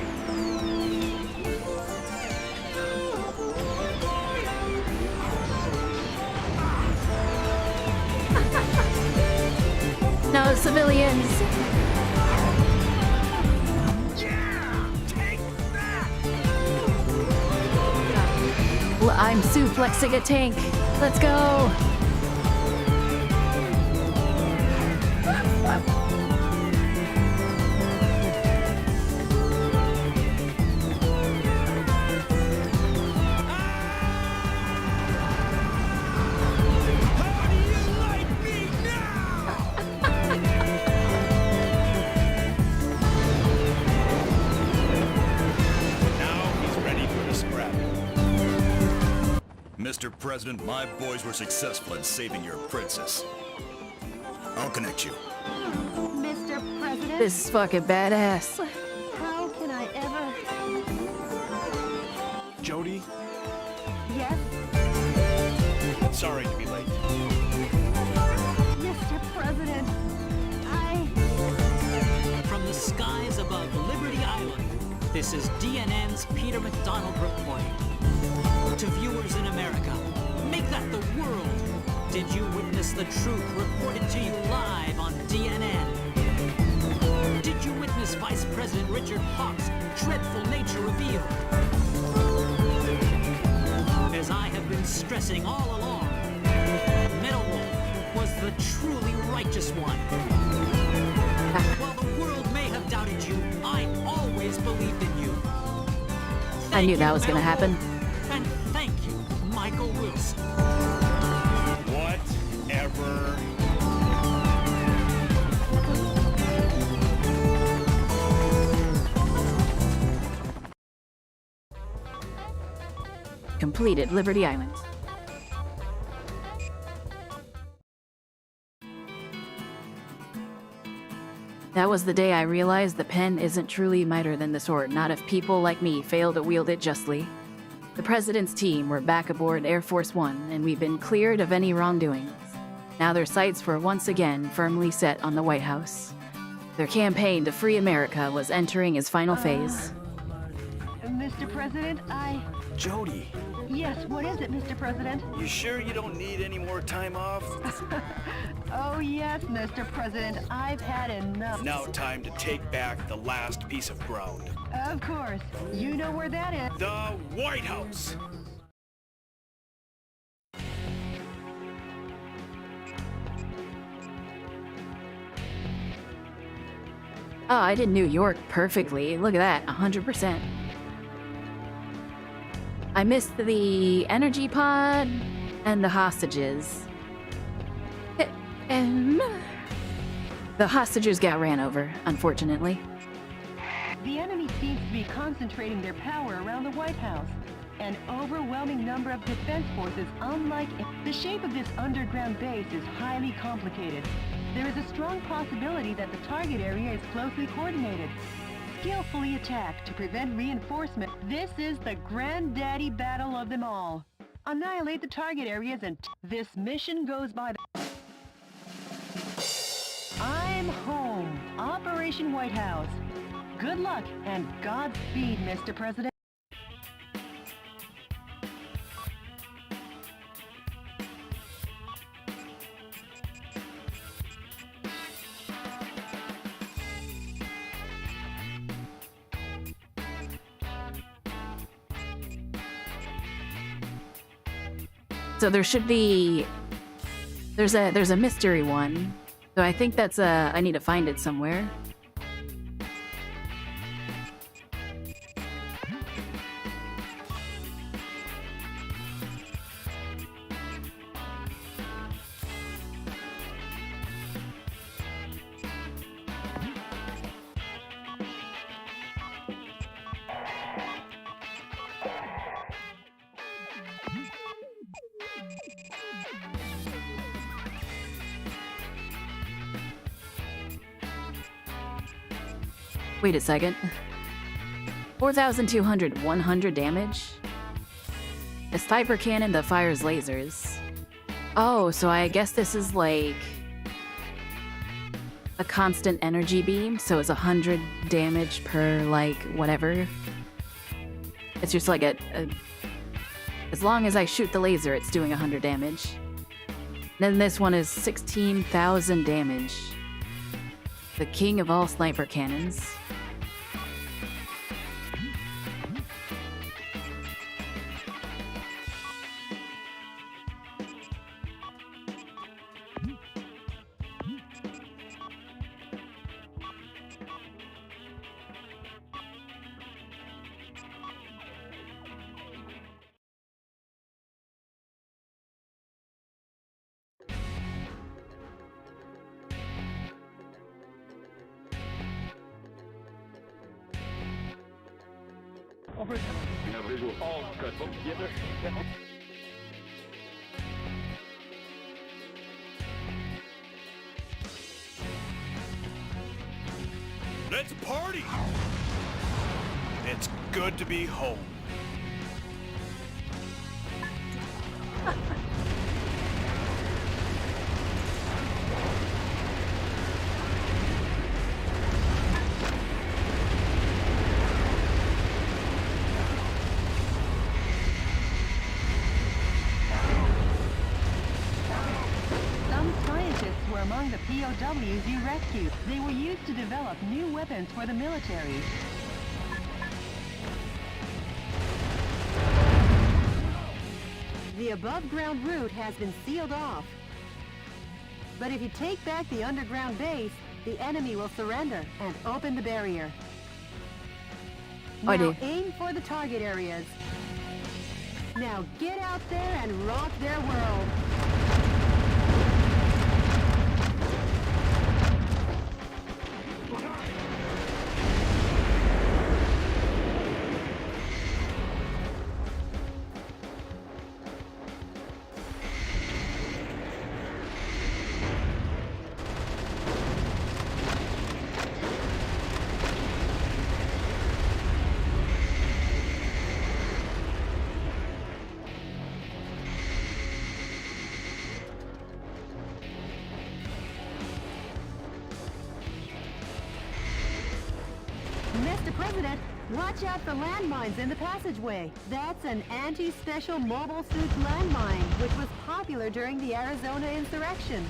No, civilians! Well, I'm suplexing a tank. Let's go! Now he's ready for the scrap. Mr. President, my boys were successful in saving your princess. I'll connect you. Mr. President, This is fucking badass. how can I ever... Jody, Yes, sorry to be late. Mr. President, From the skies above Liberty Island, this is DNN's Peter McDonald reporting. To viewers in America, make that the world. Did you witness the truth reported to you live on DNN? Did you witness Vice President Richard Hawk's dreadful nature revealed? As I have been stressing all along, Metal Wolf was the truly righteous one. While the world may have doubted you, I always believed in you. I knew Thank that you, was gonna Metal happen. Wolf, and thank you, Michael Wilson. Whatever. Completed Liberty Island. That was the day I realized the pen isn't truly mightier than the sword, not if people like me fail to wield it justly. The President's team were back aboard Air Force One, and we've been cleared of any wrongdoings. Now their sights were once again firmly set on the White House. Their campaign to free America was entering its final phase. Mr. President, Jody, Yes, what is it, Mr. President? you sure you don't need any more time off? Oh, yes, Mr. President. I've had enough. Now time to take back the last piece of ground. Of course. You know where that is. The White House! Oh, I did New York perfectly. Look at that, 100%. I missed the energy pod and the hostages. And the hostages got ran over, unfortunately. The enemy seems to be concentrating their power around the White House. An overwhelming number of defense forces, unlike the shape of this underground base is highly complicated. There is a strong possibility that the target area is closely coordinated. Skillfully attacked to prevent reinforcement. This is the granddaddy battle of them all. Annihilate the target areas and this mission goes by the... I'm home. Operation White House. Good luck and Godspeed, Mr. President. So there should be... There's a mystery one. So I think that's I need to find it somewhere. Wait a second. 4,200, 100 damage? A sniper cannon that fires lasers. Oh, so I guess this is like a constant energy beam, so it's 100 damage per, like, whatever. It's just like as long as I shoot the laser, it's doing 100 damage. Then this one is 16,000 damage. The king of all sniper cannons. Let's party! It's good to be home. Among the POWs you rescued, they were used to develop new weapons for the military. The above-ground route has been sealed off. But if you take back the underground base, the enemy will surrender and open the barrier. Now aim for the target areas. Now get out there and rock their world. Mr. President, watch out for landmines in the passageway. That's an anti-special mobile suit landmine, which was popular during the Arizona insurrection.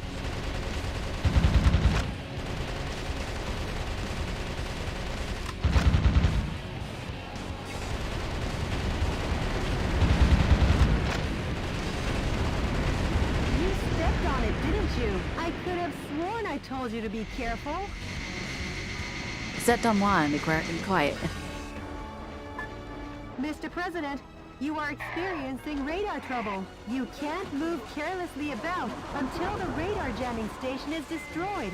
You stepped on it, didn't you? I could have sworn I told you to be careful. Set on one, be quiet. Mr. President, You are experiencing radar trouble. You can't move carelessly about until the radar jamming station is destroyed.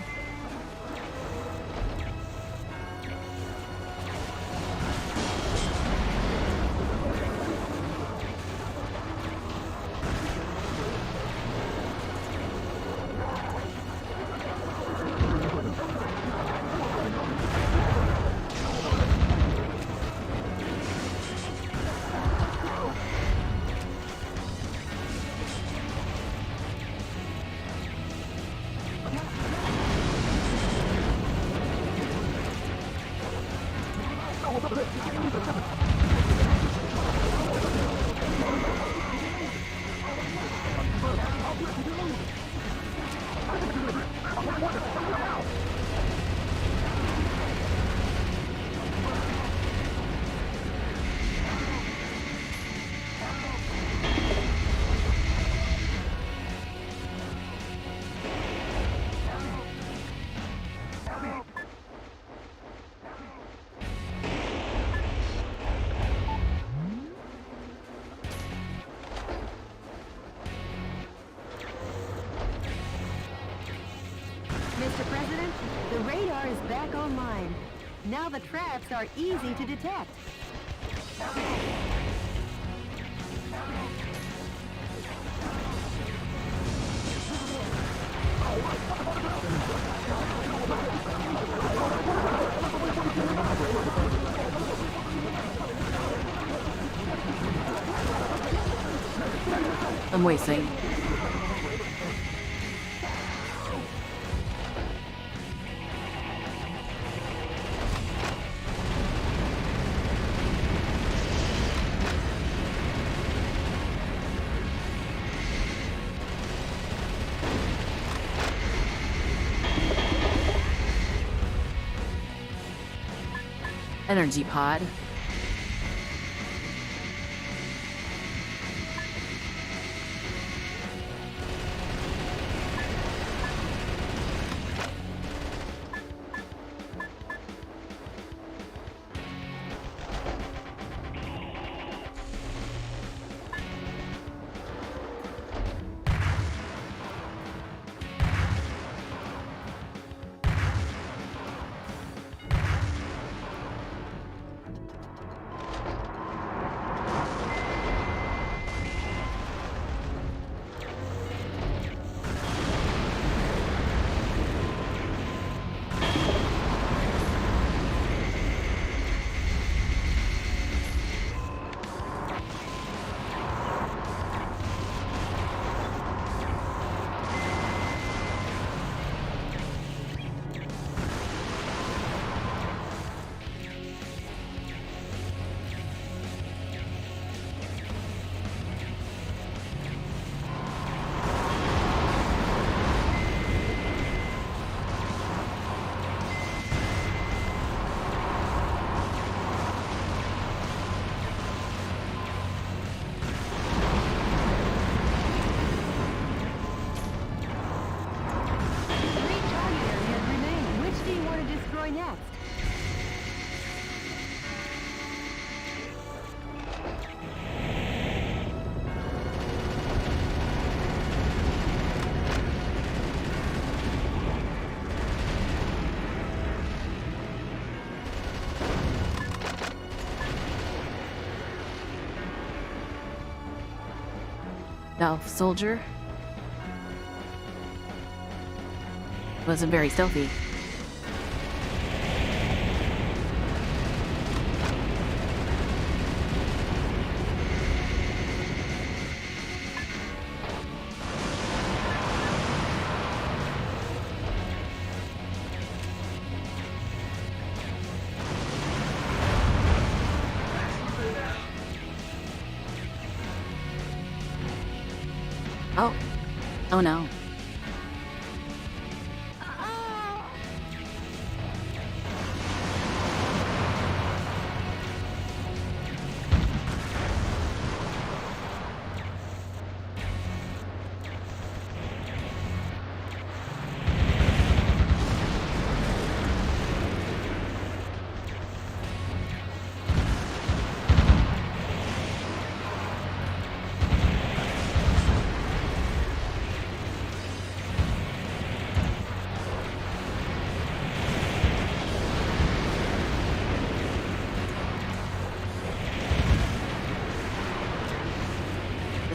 Mr. President, the radar is back online. Now the traps are easy to detect. I'm wasting. Energy pod. Next. Stealth soldier. Wasn't very stealthy. Oh. Oh no.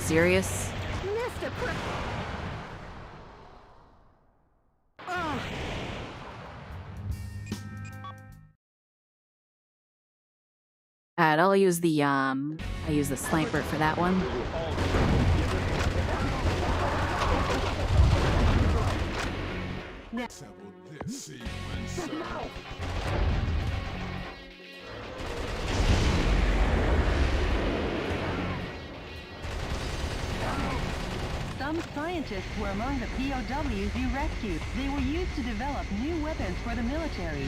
serious? Mr. Ugh. Alright, I'll use the sniper for that one. Sample this sequence, sir. Some scientists were among the POWs you rescued. They were used to develop new weapons for the military.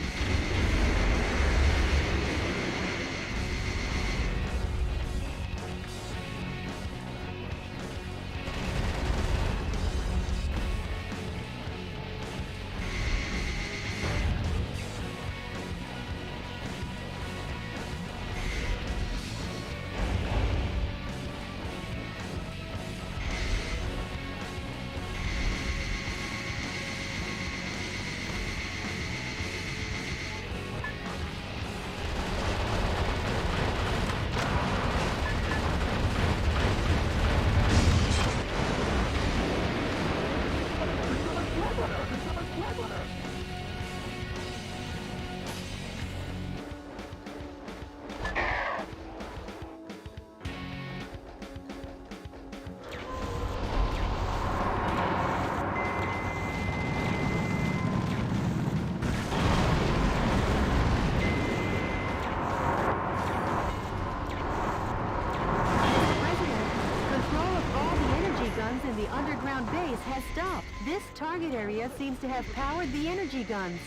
The underground base has stopped. This target area seems to have powered the energy guns.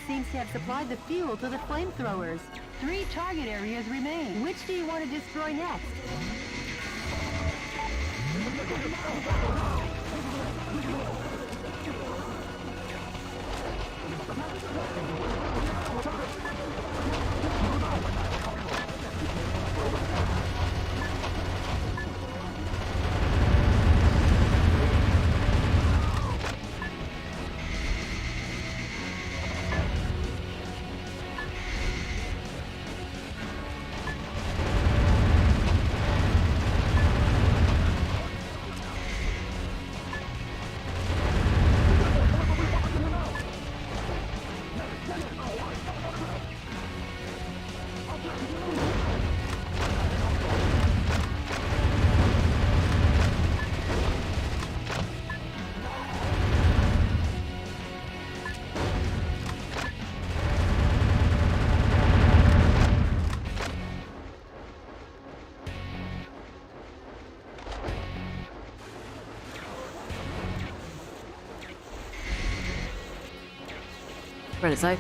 Seems to have supplied the fuel to the flamethrowers. 3 target areas remain. Which do you want to destroy next? Right, it's open.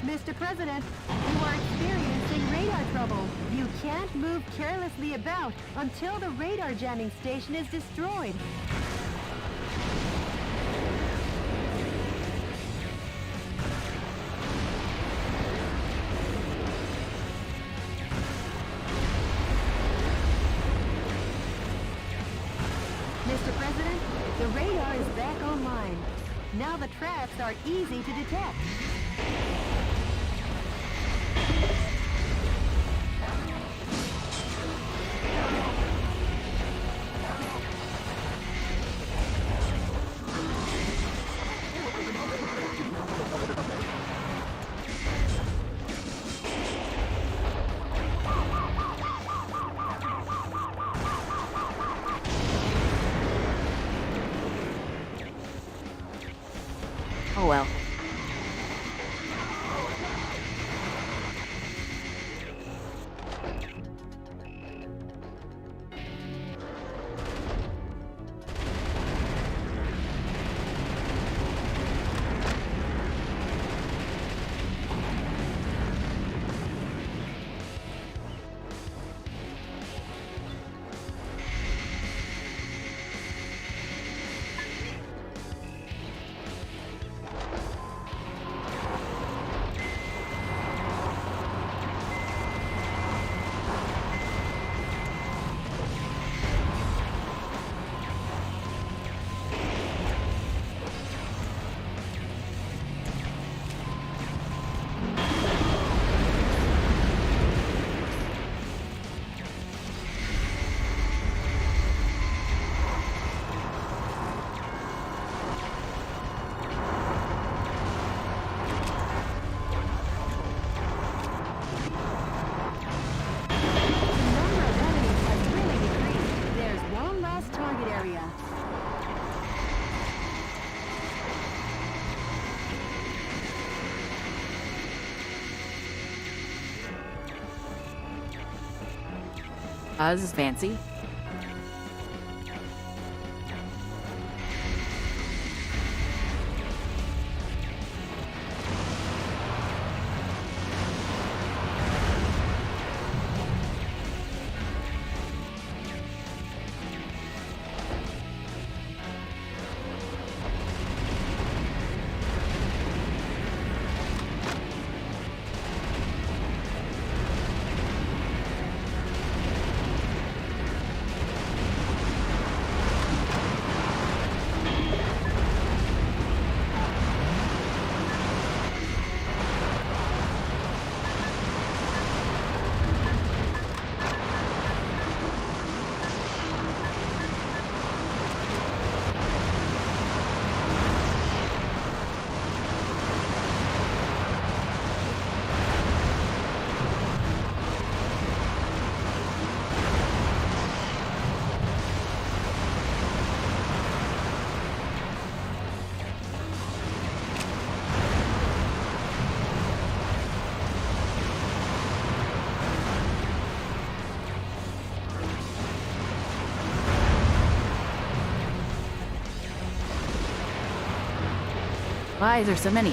Mr. President, you are experiencing radar trouble. You can't move carelessly about until the radar jamming station is destroyed. Mr. President, the radar is back online. Now the traps are easy to detect. This is fancy. Why is there so many?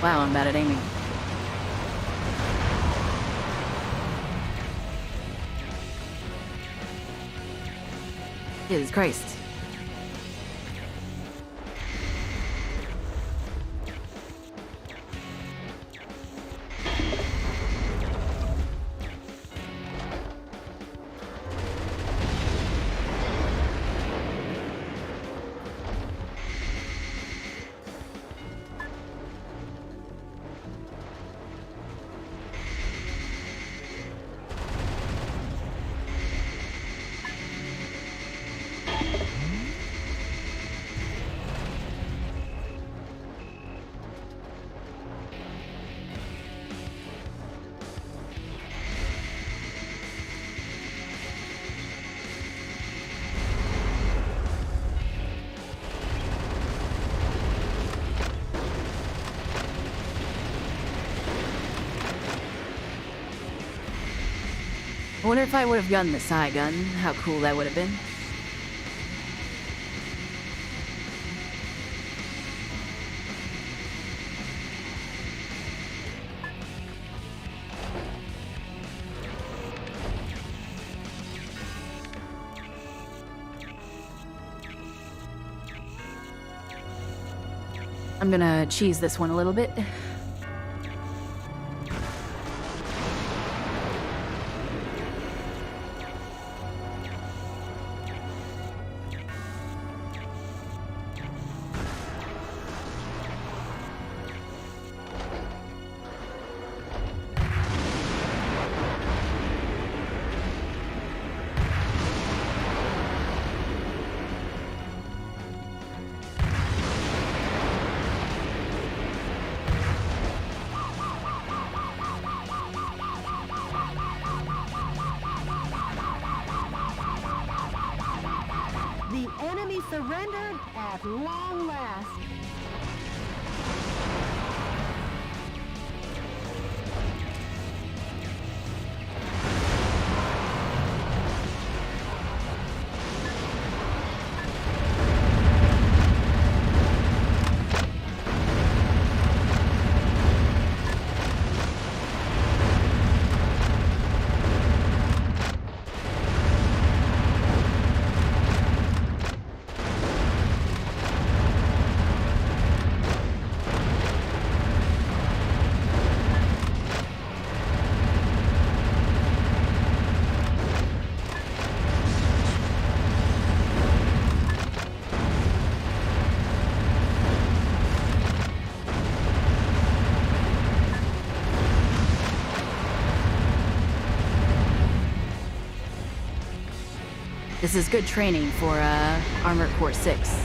Wow, I'm bad at aiming. Jesus Christ. I wonder if I would have gotten the Psy gun, how cool that would have been. I'm gonna cheese this one a little bit. The enemy surrendered at long last. This is good training for Armored Core 6.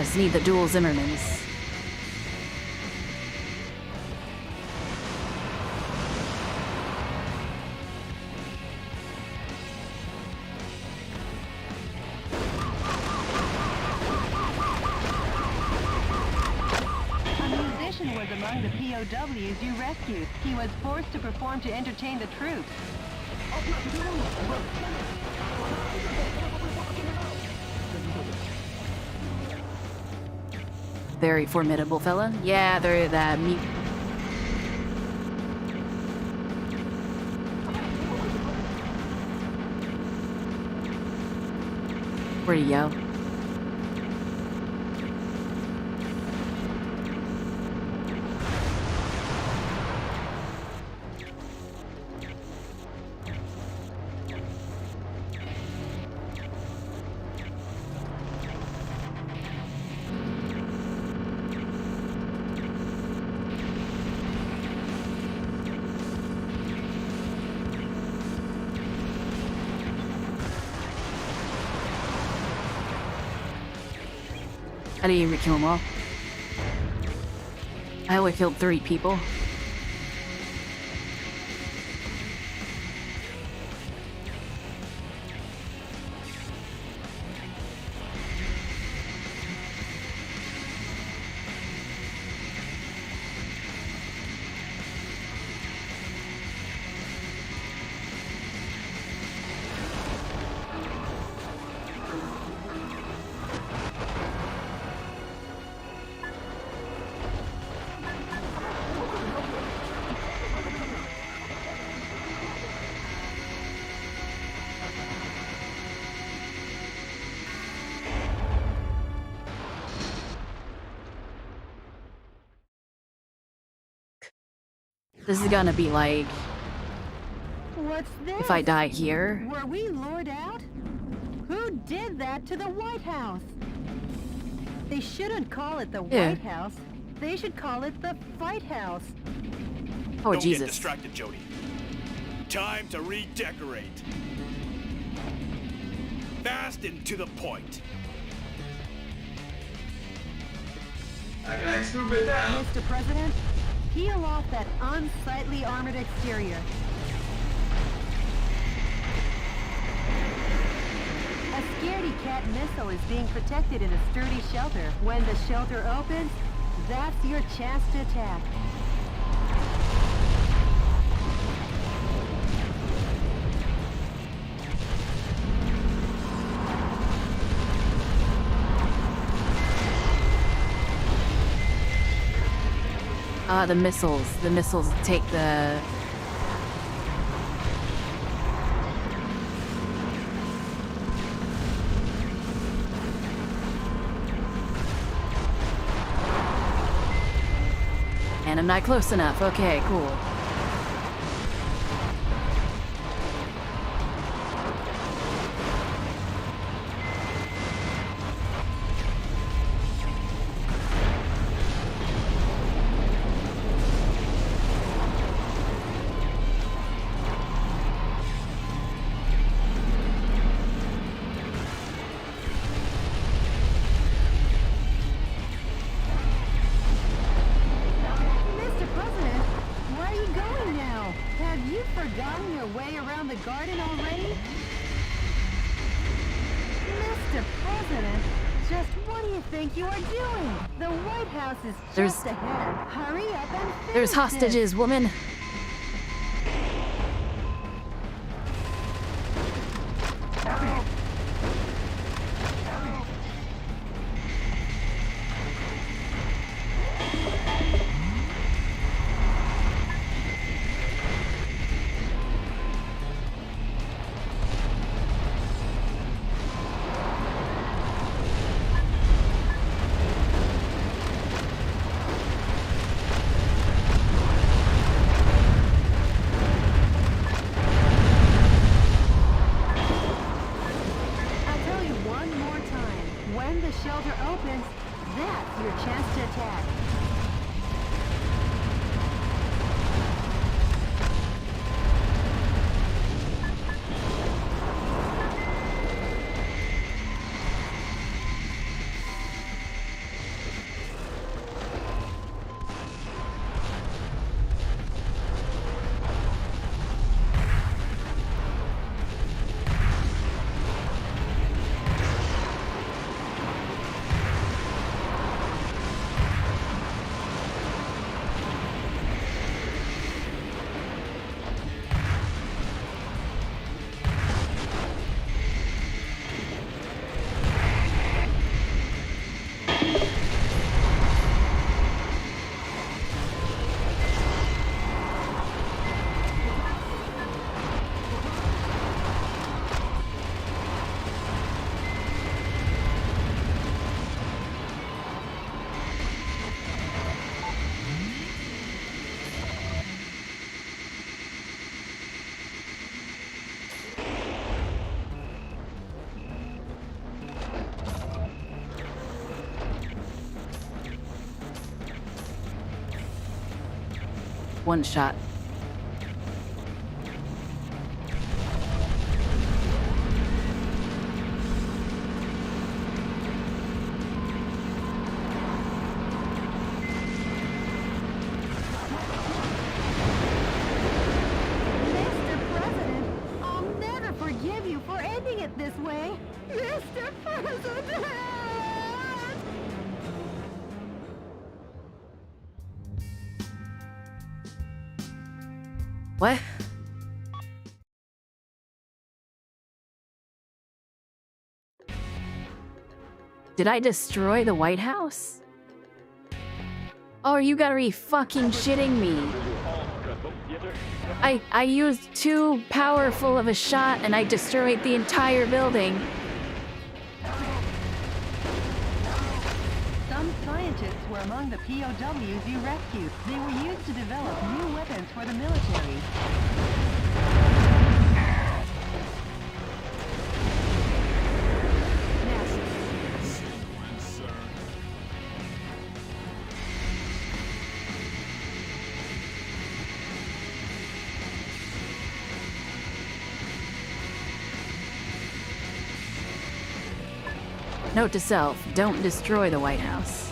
just need the dual Zimmermans. A musician was among the POWs you rescued. He was forced to perform to entertain the troops. Very formidable fella. Yeah, they're that meat. Where'd he go? I didn't even kill them all. I only killed 3 people. This is gonna be like, What's this? if I die here. Were we lured out? Who did that to the White House? They shouldn't call it the Yeah. White House. They should call it the Fight House. Oh, Don't Jesus. get distracted, Jody. Time to redecorate. Fast and to the point. Mr. President, peel off that unsightly armored exterior. A scaredy cat missile is being protected in a sturdy shelter. When the shelter opens, that's your chance to attack. The missiles. The missiles take the... And I'm not close enough. Okay, cool. Mr. President, where are you going now? Have you forgotten your way around the garden already? Mr. President, just what do you think you are doing? The White House is just ahead. Hurry up and finish There's hostages, woman. one shot. Mr. President, I'll never forgive you for ending it this way. Mr. President! What? Did I destroy the White House? Oh, you gotta be fucking shitting me. I used too powerful of a shot and I destroyed the entire building. Some scientists were among the POWs you rescued. They were used to develop new weapons for the military. Note to self, don't destroy the White House.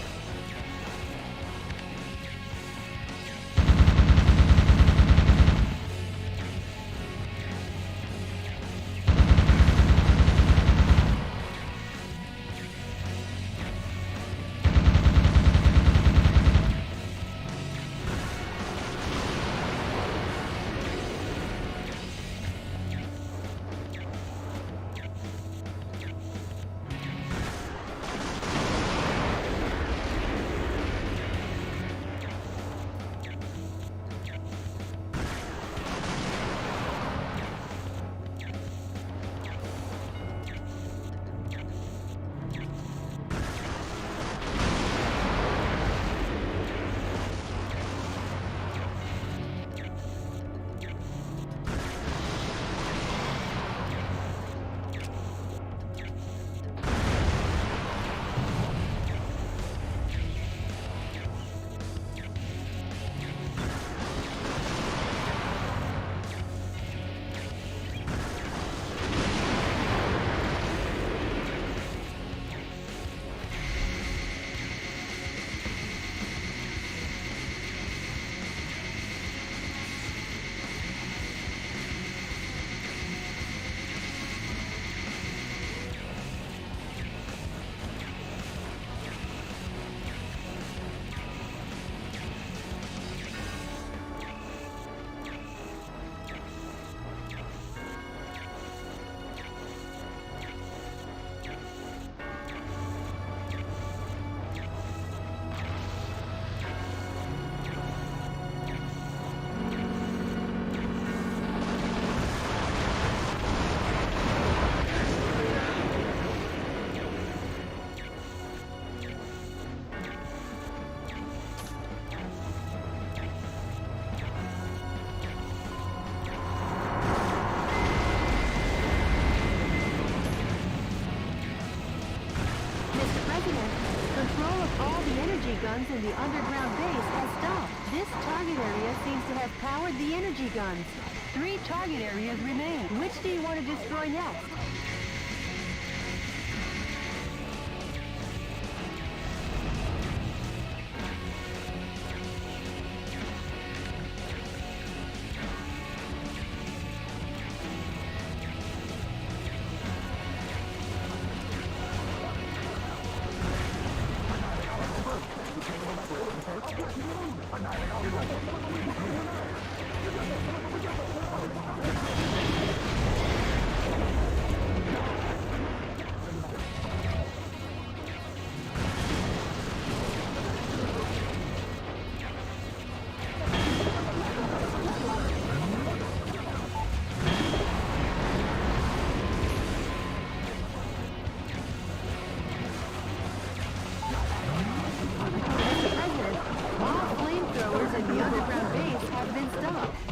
Control of all the energy guns in the underground base has stopped. This target area seems to have powered the energy guns. 3 target areas remain. Which do you want to destroy next?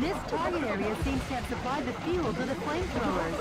This target area seems to have supplied the fuel to the flamethrowers.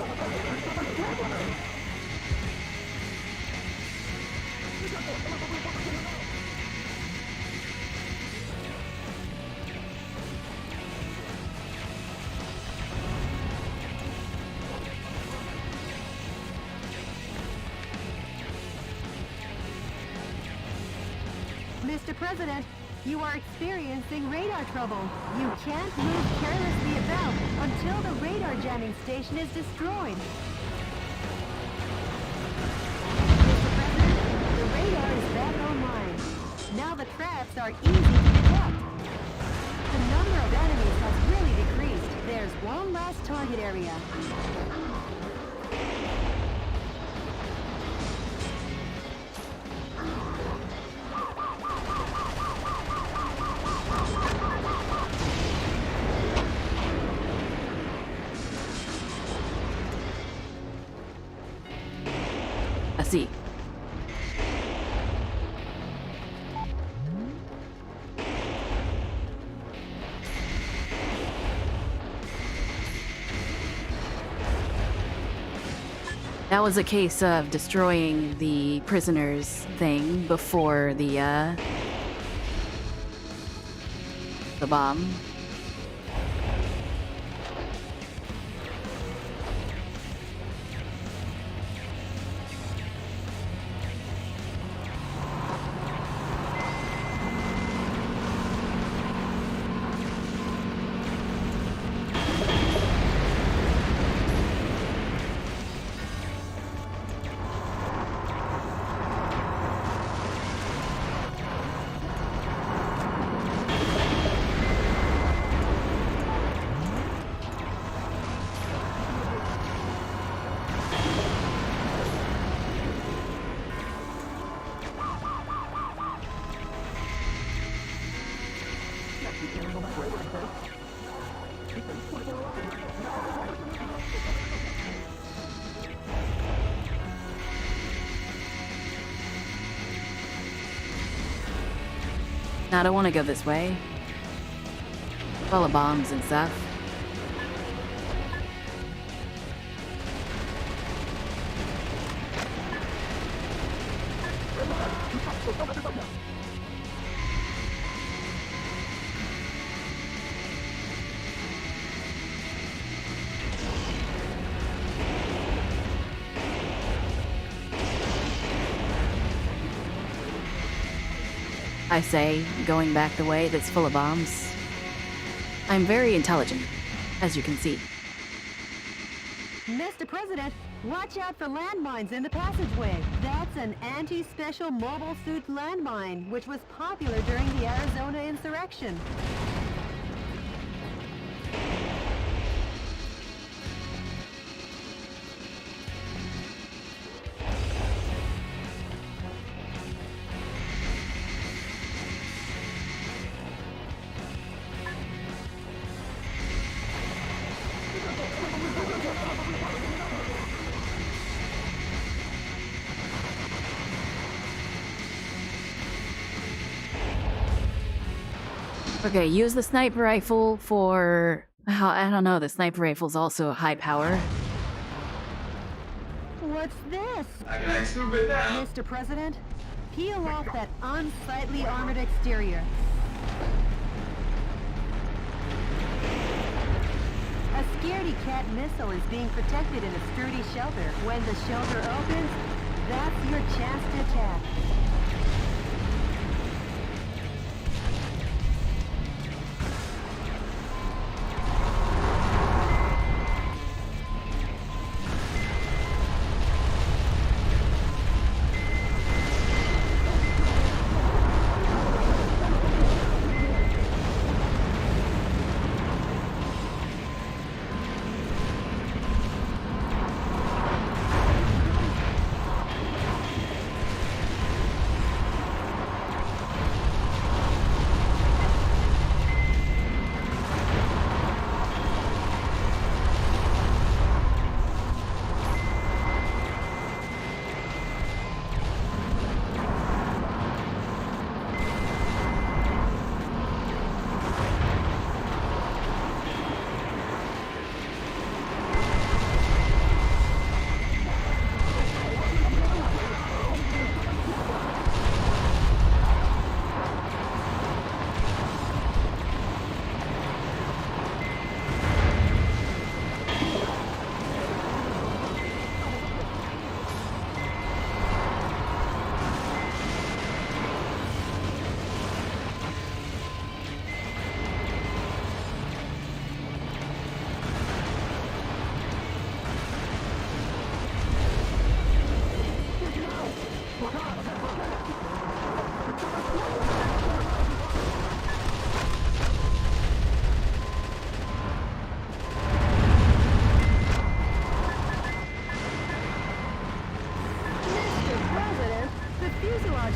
Mr. President, you are experiencing radar trouble. You can't move carelessly about until the radar jamming station is destroyed. Mr. President, the radar is back online. Now the traps are easy to detect. The number of enemies has really decreased. There's one last target area. I see. That was a case of destroying the prisoners thing before the bomb. No, I don't want to go this way. Full of bombs and stuff. I say, going back the way that's full of bombs. I'm very intelligent, as you can see. Mr. President, watch out for landmines in the passageway. That's an anti-special mobile suit landmine, which was popular during the Arizona insurrection. Okay, use the sniper rifle for... I don't know, the sniper rifle's also a high power. What's this? Mr. President, peel off that unsightly armored exterior. A scaredy cat missile is being protected in a sturdy shelter. When the shelter opens, that's your chance to attack.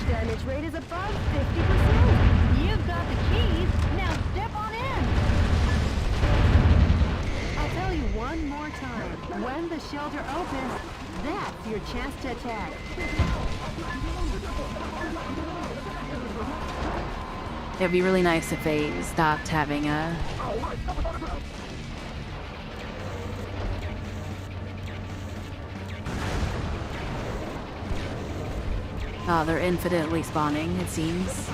damage rate is above 50%. You've got the keys. Now step on in. I'll tell you one more time. When the shelter opens, that's your chance to attack. It'd be really nice if they stopped having a... Oh, they're infinitely spawning, it seems.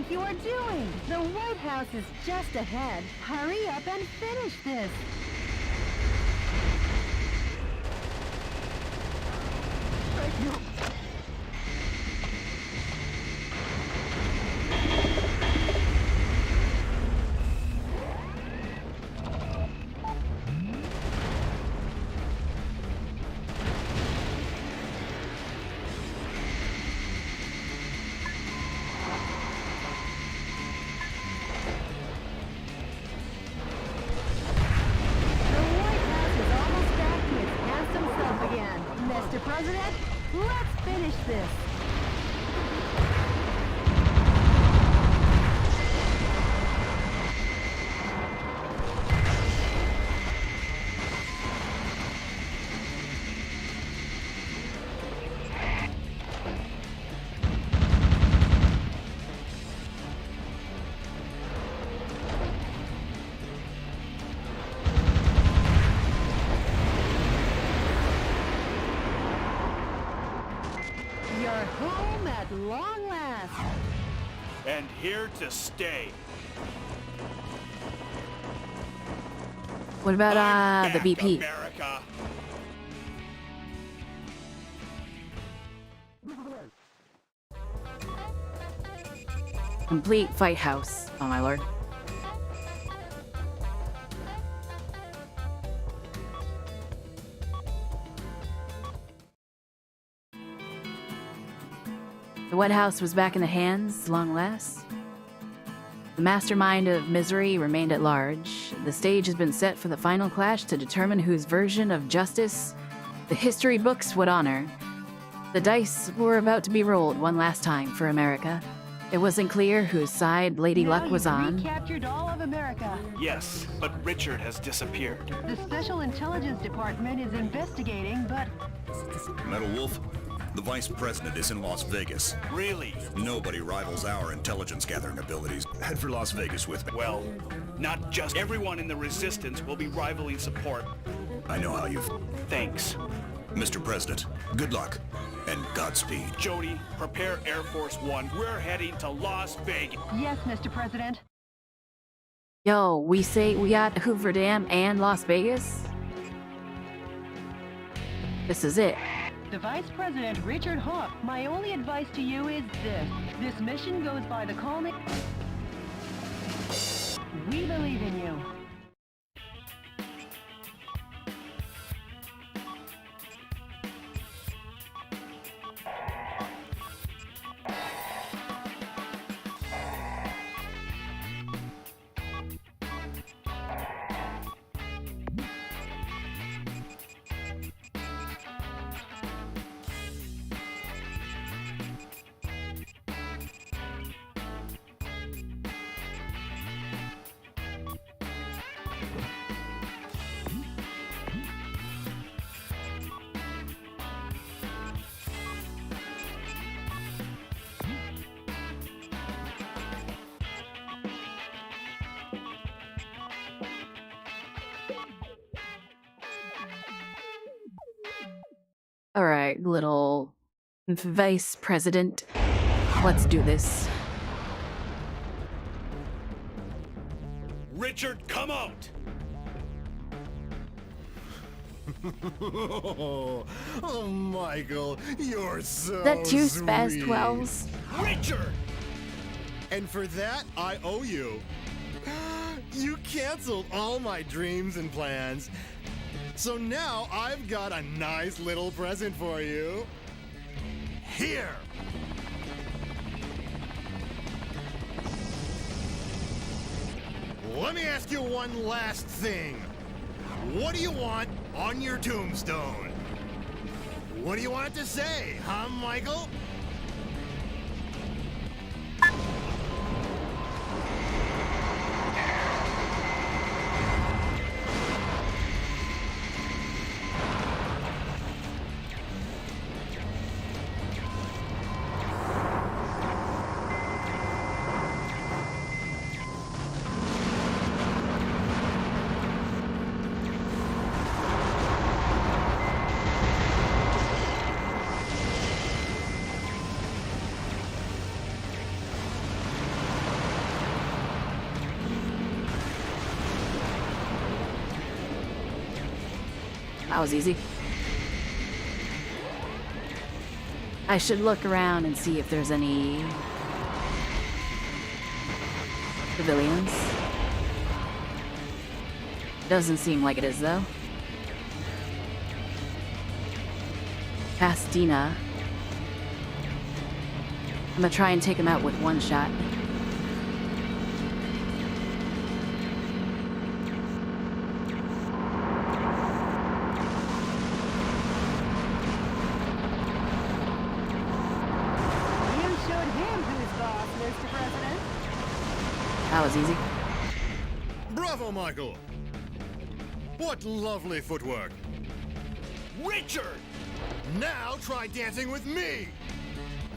You are doing? The White House is just ahead. Hurry up and finish this. Thank you. Mr. President, let's finish this. You're home at long last. And here to stay. What about the Back, BP? America. Complete fight house. Oh my lord. The White House was back in the hands, long last. The mastermind of misery remained at large. The stage has been set for the final clash to determine whose version of justice the history books would honor. The dice were about to be rolled one last time for America. It wasn't clear whose side Lady Luck was on. Recaptured all of America. Yes, but Richard has disappeared. The Special Intelligence Department is investigating, but... Metal Wolf, the Vice President is in Las Vegas. Really? Nobody rivals our intelligence gathering abilities. Head for Las Vegas with me. Well, not just everyone in the Resistance will be rivaling support. I know how you've... Thanks. Mr. President, good luck and Godspeed. Jody, prepare Air Force One. We're heading to Las Vegas. Yes, Mr. President. Yo, we got Hoover Dam and Las Vegas? This is it. The Vice President, Richard Hawk, my only advice to you is this. This mission goes by the call name. We believe in you. All right, little vice president. Let's do this. Richard, come out! Oh, Michael, you're so That two sweet. spaz 12s. Richard! And for that, I owe you. You canceled all my dreams and plans. So now I've got a nice little present for you. Here! Let me ask you one last thing. What do you want on your tombstone? What do you want it to say, huh, Michael? That was easy. I should look around and see if there's any civilians. Doesn't seem like it is, though. Pastina. I'm gonna try and take him out with one shot. That was easy. Bravo, Michael! What lovely footwork. Richard! Now try dancing with me!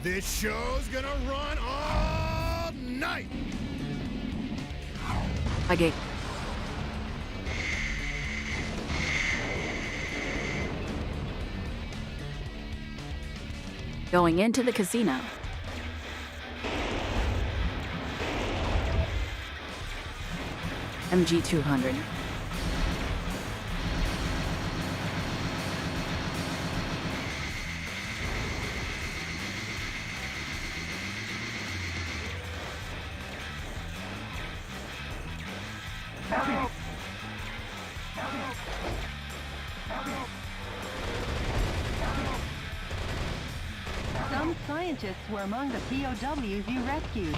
This show's gonna run all night! Okay. Going into the casino. MG 200. Some scientists were among the POWs you rescued.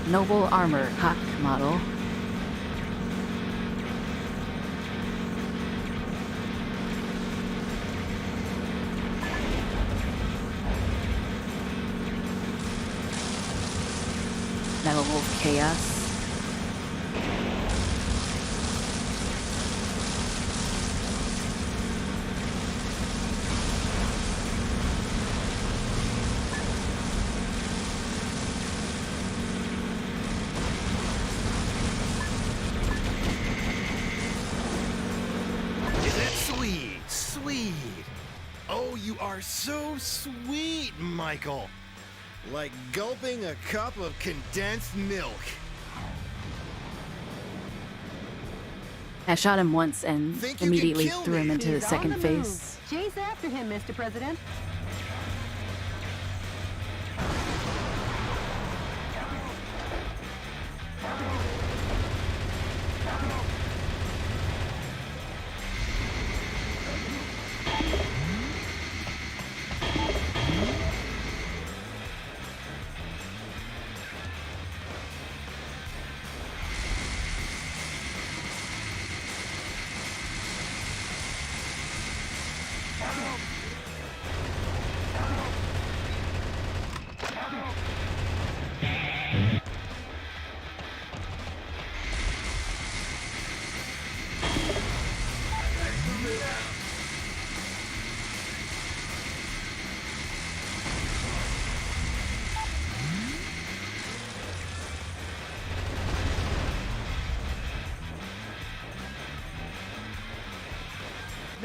Noble Armor Hawk model. Metal Wolf Chaos. Sweet. Oh, you are so sweet, Michael. Like gulping a cup of condensed milk. I shot him once and Think you can immediately kill threw him me? into the He's on second the phase. move. Chase after him, Mr. President.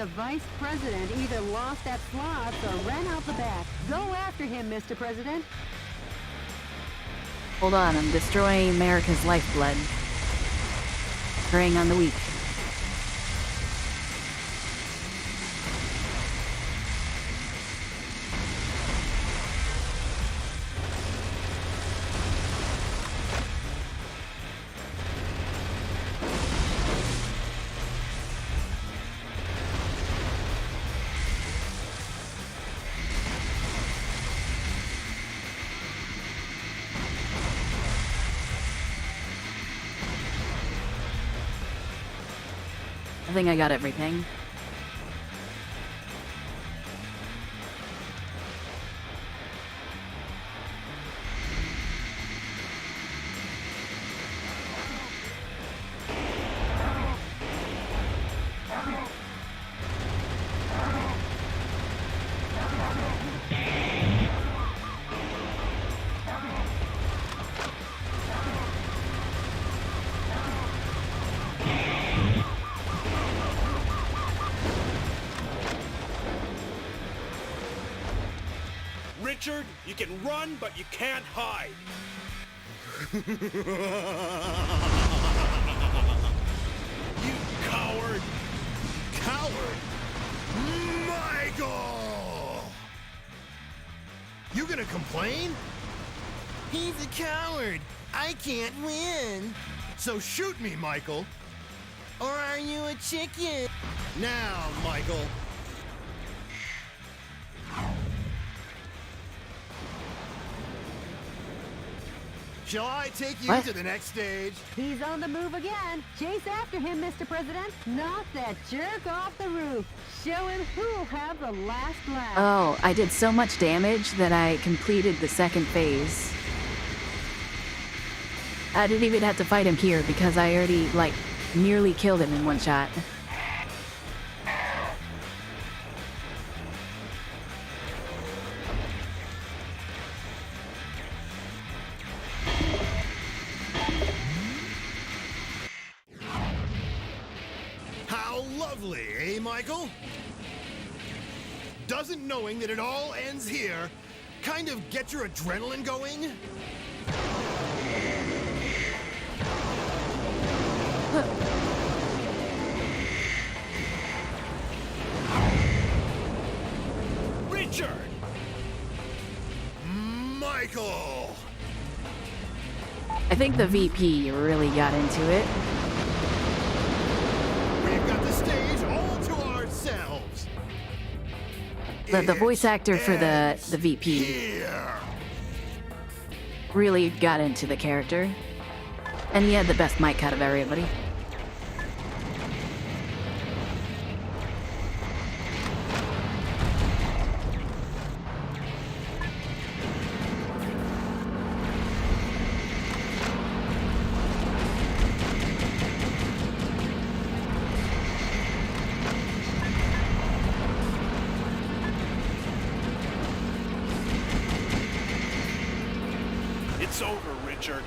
The vice president either lost at slots or ran out the back. Go after him, Mr. President. Hold on, I'm destroying America's lifeblood. Preying on the weak. I think I got everything. Richard, you can run, but you can't hide. You coward! Coward? Michael! You gonna complain? He's a coward. I can't win. So shoot me, Michael. Or are you a chicken? Now, Michael. Shall I take you to the next stage? He's on the move again. Chase after him, Mr. President. Knock that jerk off the roof. Show him who'll have the last laugh. Oh, I did so much damage that I completed the second phase. I didn't even have to fight him here because I already, like, nearly killed him in one shot. How lovely, eh, Michael? Doesn't knowing that it all ends here kind of get your adrenaline going? Richard! Michael! I think the VP really got into it. We've got the stage all to ourselves. The voice actor for the VP Here. really got into the character. And he had the best mic out of everybody. It's over, Richard.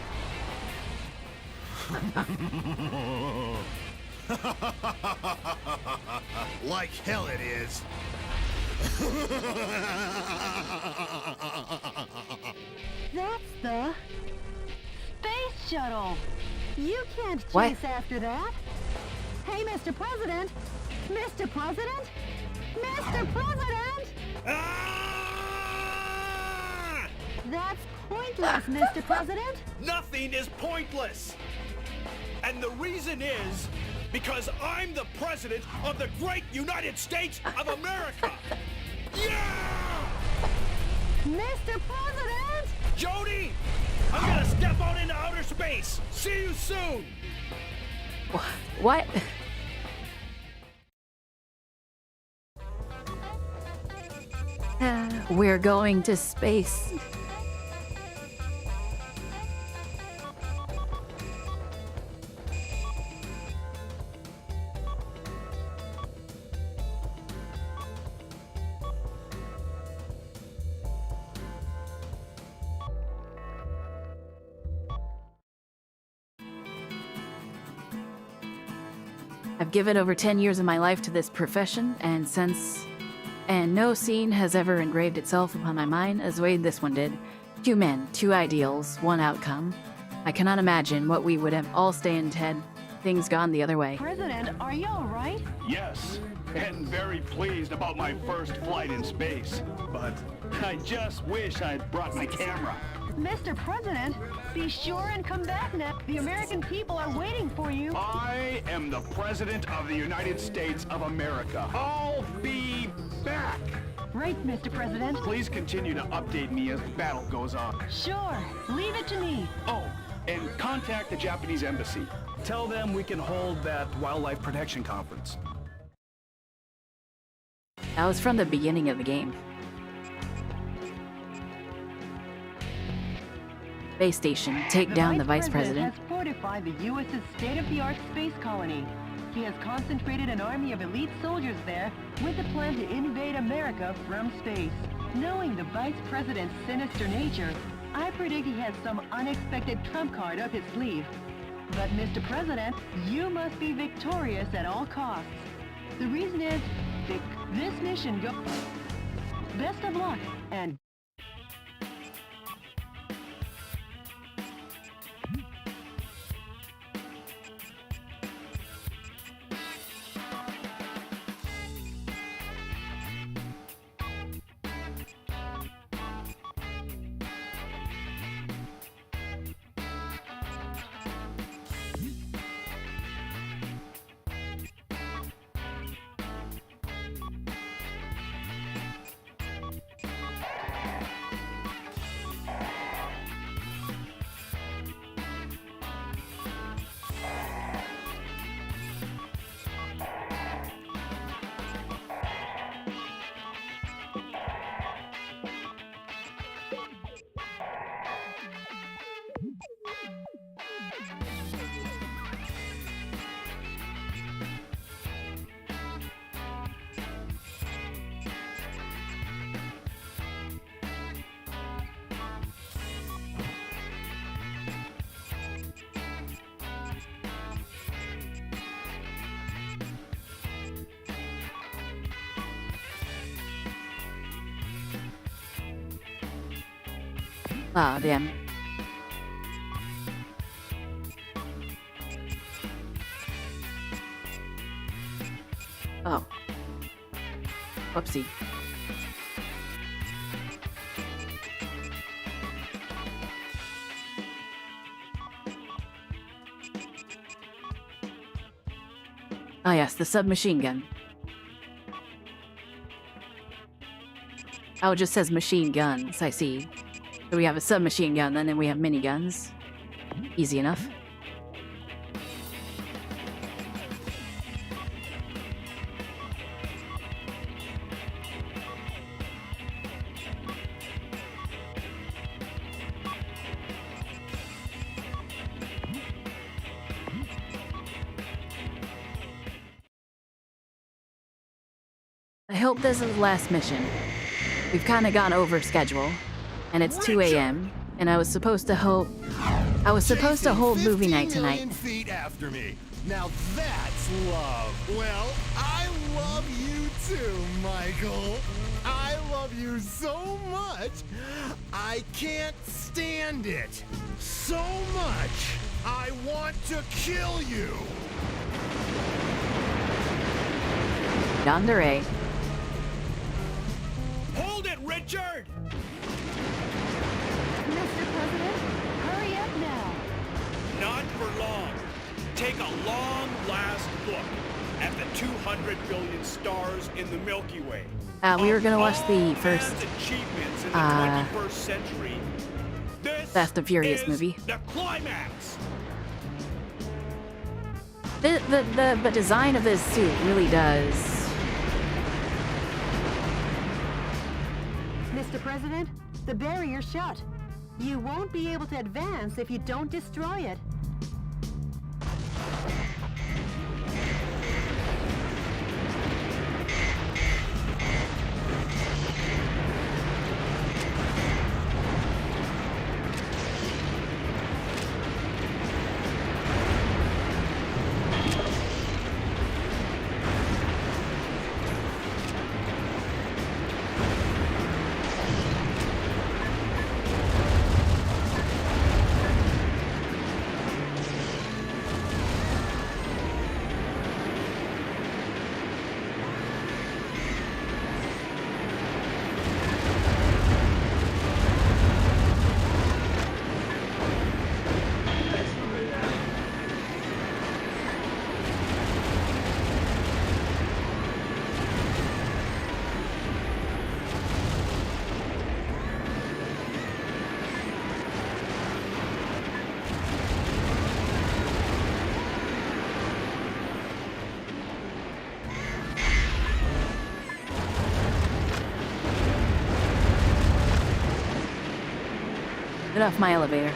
Like hell it is. That's the Space shuttle. You can't chase What? after that. Hey, Mr. President! Mr. President! Mr. President! Ah! That's pointless, Mr. President! Nothing is pointless. And the reason is because I'm the president of the great United States of America. Yeah! Mr. President! Jody, I'm gonna step out into outer space. See you soon. What? We're going to space. I've given over 10 years of my life to this profession, and no scene has ever engraved itself upon my mind as the way this one did. 2 men, 2 ideals, 1 outcome. I cannot imagine what we would have all stand had things gone the other way. President, are you all right? Yes, and very pleased about my first flight in space. But I just wish I'd brought my camera. Mr. President, be sure and come back now. The American people are waiting for you. I am the President of the United States of America. I'll be back. Right, Mr. President. Please continue to update me as the battle goes on. Sure. Leave it to me. Oh, and contact the Japanese embassy. Tell them we can hold that wildlife protection conference. That was from the beginning of the game. Base station, take down the Vice President. Has fortified the U.S.'s state-of-the-art space colony. He has concentrated an army of elite soldiers there with the plan to invade America from space. Knowing the Vice President's sinister nature, I predict he has some unexpected trump card up his sleeve. But Mr. President, you must be victorious at all costs. The reason is, this mission goes... Best of luck, and... Oh, damn. Oh. Whoopsie. Ah, yes, the submachine gun. Oh, it just says machine guns, I see. So we have a submachine gun, and then we have miniguns. Easy enough. I hope this is the last mission. We've kind of gone over schedule, and it's 2 a.m. and I was supposed to hold movie night tonight. 50 million feet after me. Now that's love. Well, I love you too, Michael. I love you so much, I can't stand it. So much, I want to kill you. Yandere. Hold it, Richard! Mr. President, hurry up now. Not for long. Take a long last look at the 200 billion stars in the Milky Way. We were gonna watch the first achievements in the 21st century. This Fast and Furious is movie. The climax. The design of this suit really does. Mr. President, the barrier's shut. You won't be able to advance if you don't destroy it. Get off my elevator.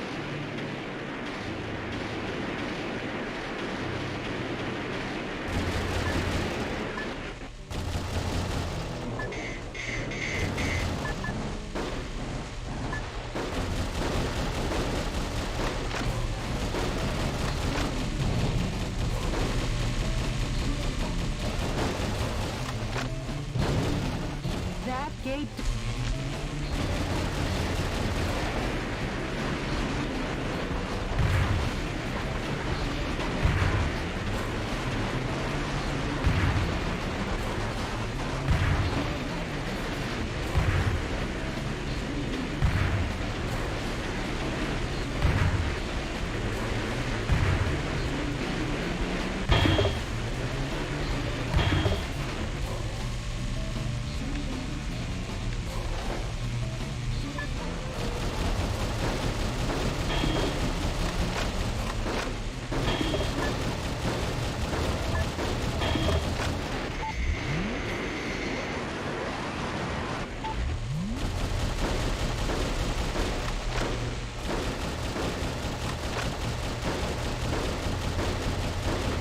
That gate...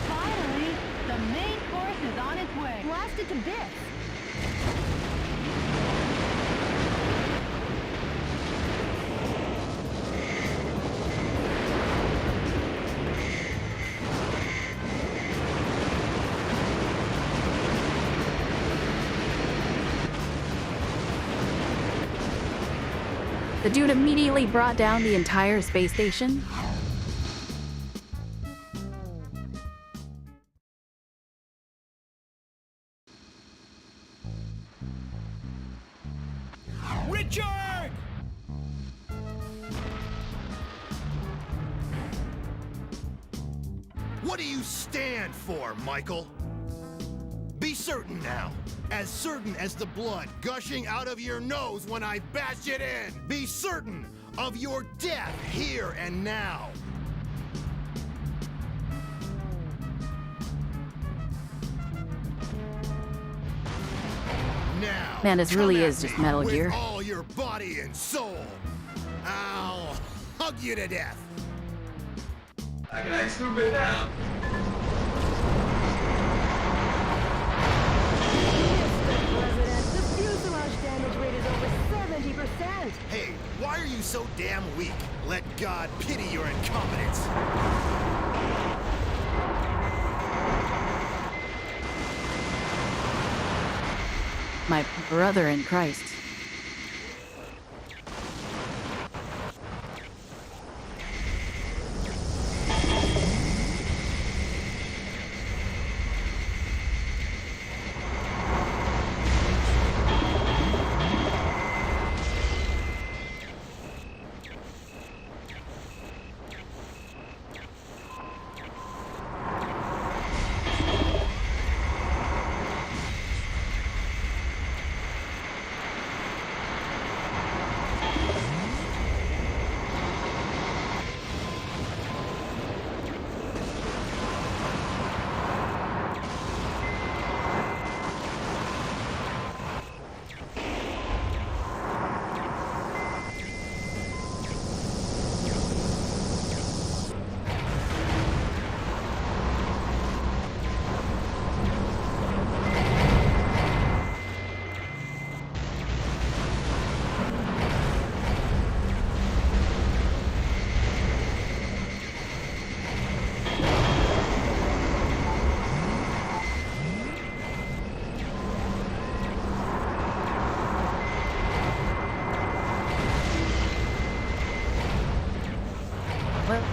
Finally, the main course is on its way. Blast it to bits! The dude immediately brought down the entire space station. Richard! What do you stand for, Michael? Be certain now. As certain as the blood gushing out of your nose when I bash it in. Be certain of your death here and now. Now, Man, this come really at is just me Metal with Gear. all your body and soul. I'll hug you to death. I can act stupid now. President, the fuselage damage rate is over 70%! Hey, why are you so damn weak? Let God pity your incompetence. My brother in Christ. Well,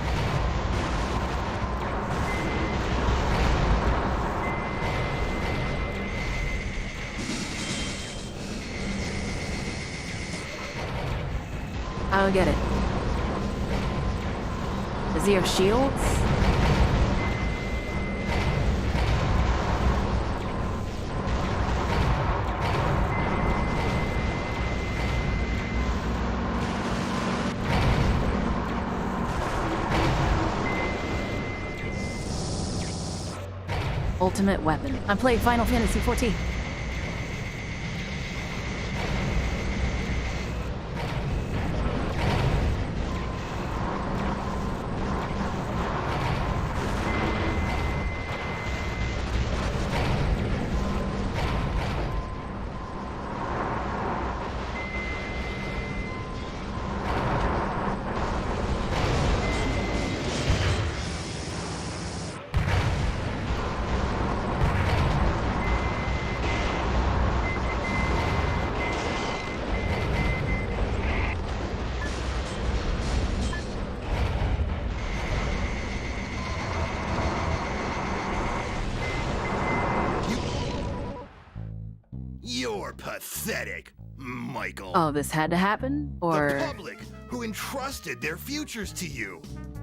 I don't get it. Does he have shields? Ultimate weapon. I'm playing Final Fantasy XIV. pathetic, Michael. Oh, this had to happen? Or... The public, who entrusted their futures to you.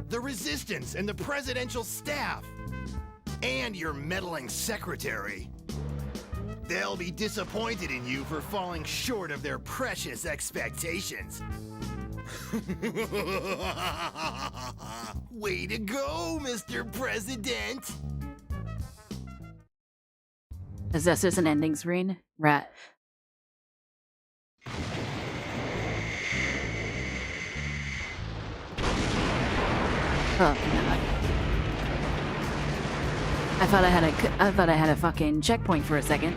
The resistance and the presidential staff. And your meddling secretary. They'll be disappointed in you for falling short of their precious expectations. Way to go, Mr. President! Is this just an ending screen? Rat. Oh, no. I thought I had a fucking checkpoint for a second.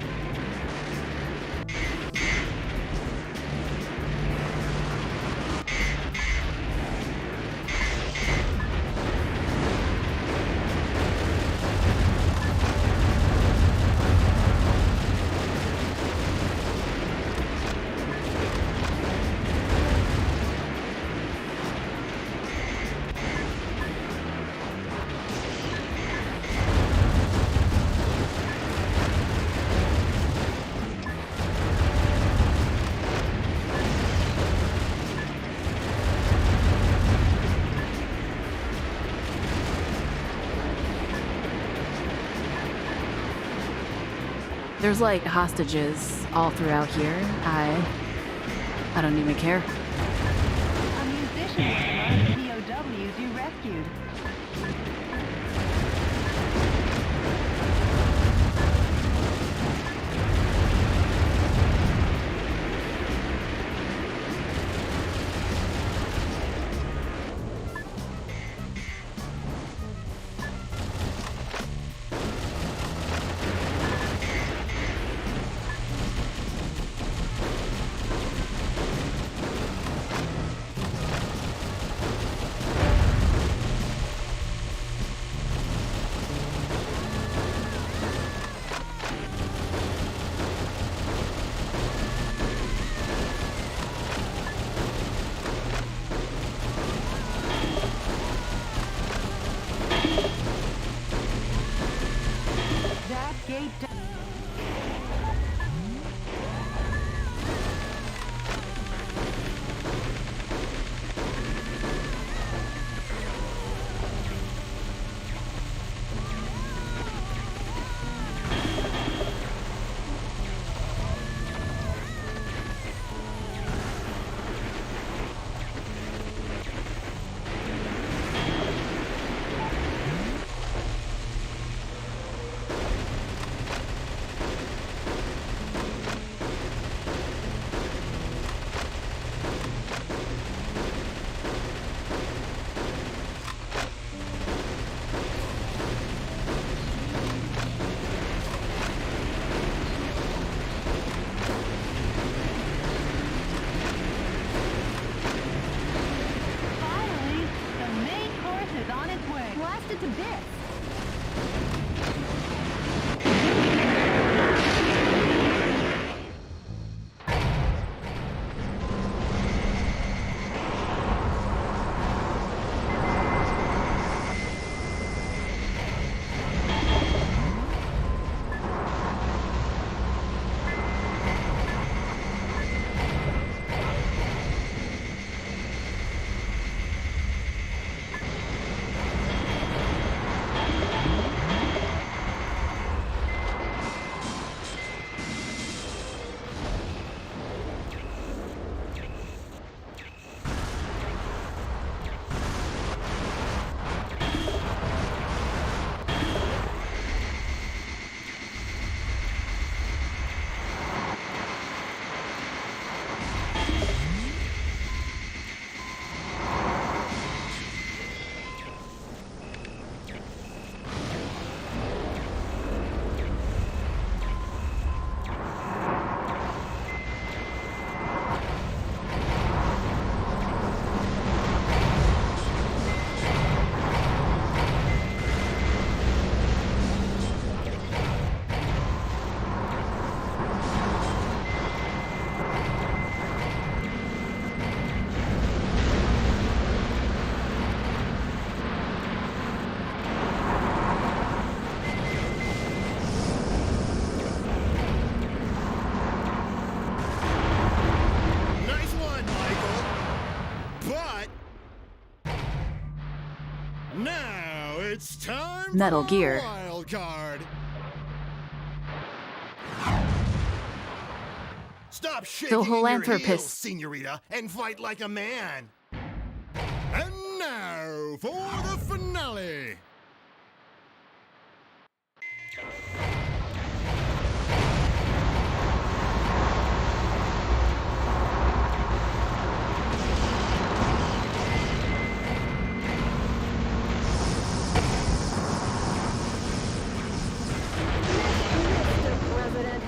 There's like hostages all throughout here. I don't even care. A musician was among the POWs you rescued. It's time Metal for Gear. wild card. Stop shaking in your philanthropist. heels, senorita, and fight like a man. And now for the finale.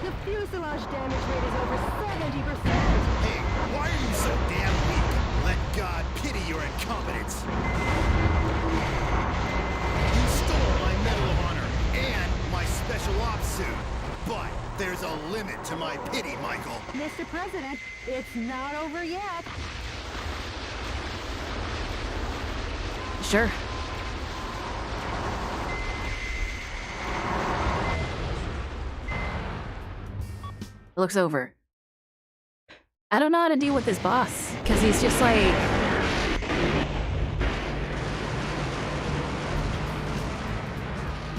The fuselage damage rate is over 70%. Hey, why are you so damn weak? Let God pity your incompetence. You stole my Medal of Honor and my Special Ops suit. But there's a limit to my pity, Michael. Mr. President, it's not over yet. Sure. Looks over. I don't know how to deal with this boss, because he's just like...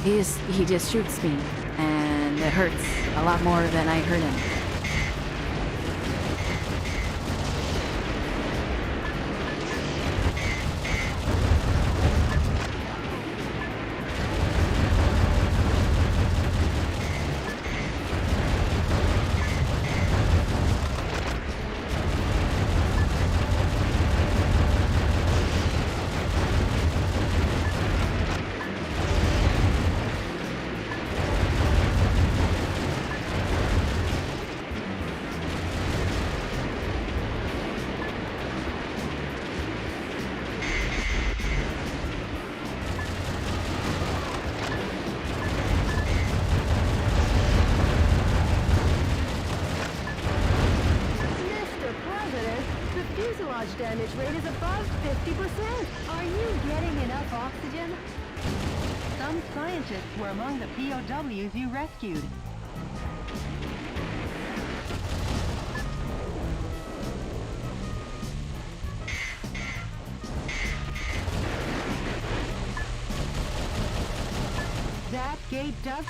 He just shoots me, and it hurts a lot more than I hurt him. Fuselage damage rate is above 50%. Are you getting enough oxygen? Some scientists were among the POWs you rescued. That gate does...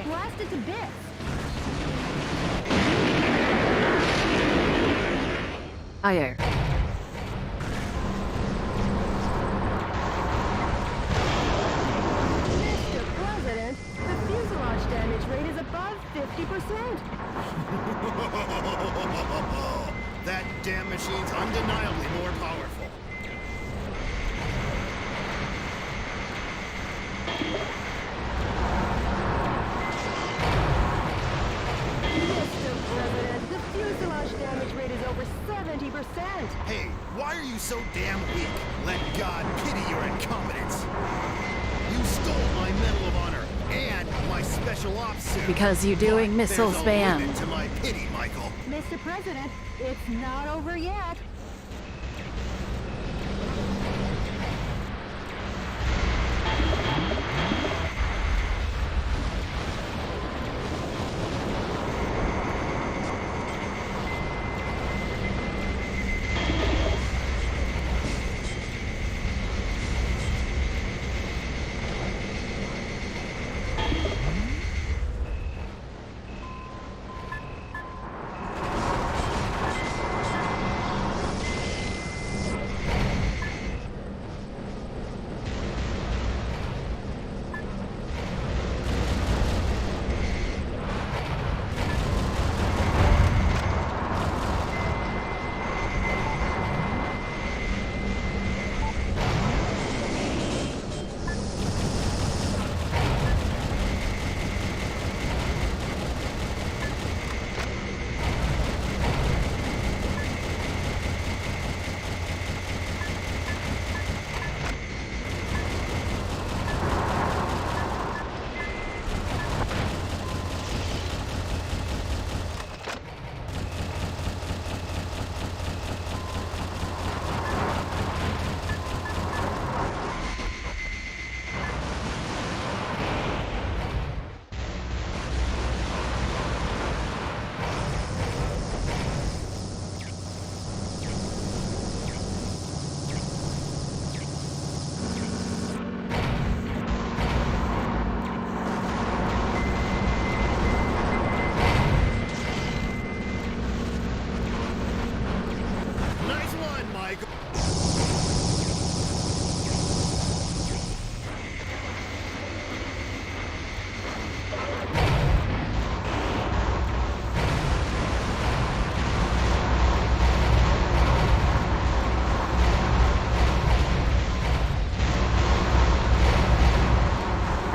Blasted to bits. Fire. Mr. President, the fuselage damage rate is above 50%. That damn machine's undeniably more powerful. The fuselage damage rate is over 70%. Hey, why are you so damn weak? Let God pity your incompetence. You stole my Medal of Honor and my Special Ops suit. Because you're doing missile There's a spam. limit to my pity, Michael. Mr. President, it's not over yet.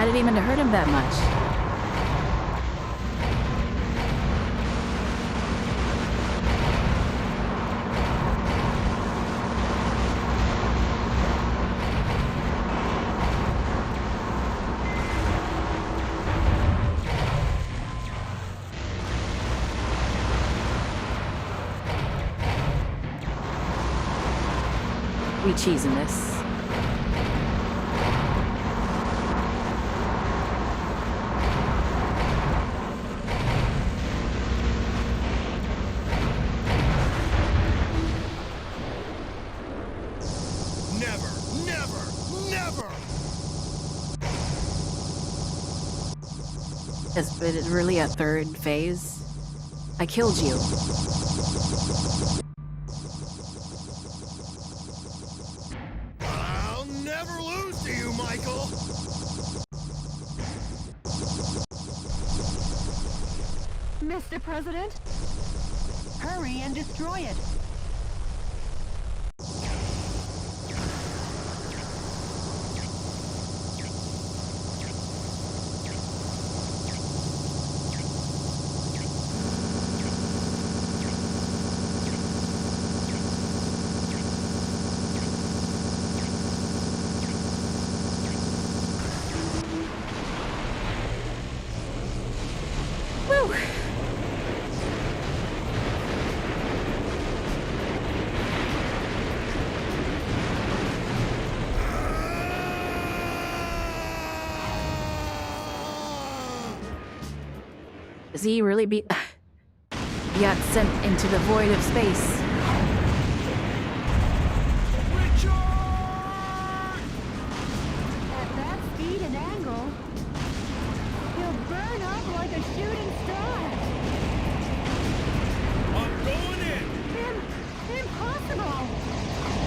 I didn't even hurt him that much. We cheesing this. Never, never, never! Is it really a third phase? I killed you. I'll never lose to you, Michael! Mr. President? Hurry and destroy it. Woo! Does he really be... He got sent into the void of space. At that speed and angle, he'll burn up like a shooting star. I'm going in! Impossible!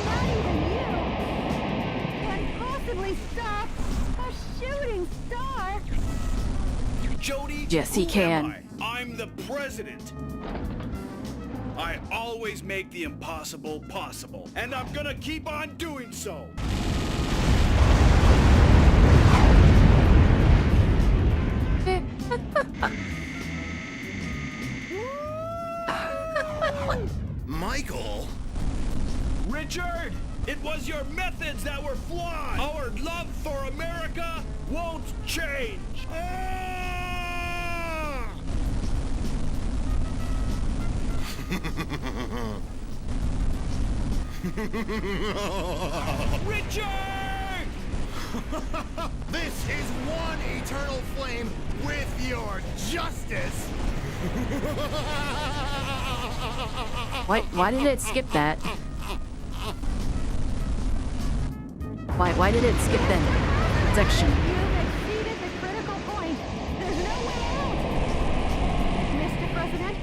Not even you can possibly stop a shooting star! Jody, Yes, he who can. am I? I'm the president. I always make the impossible possible, and I'm gonna keep on doing so. Michael? Richard, it was your methods that were flawed. Our love for America won't change. Richard! This is one eternal flame with your justice! Why did it skip that? Why did it skip that section? You've exceeded the critical point. There's no way out. Mr. President?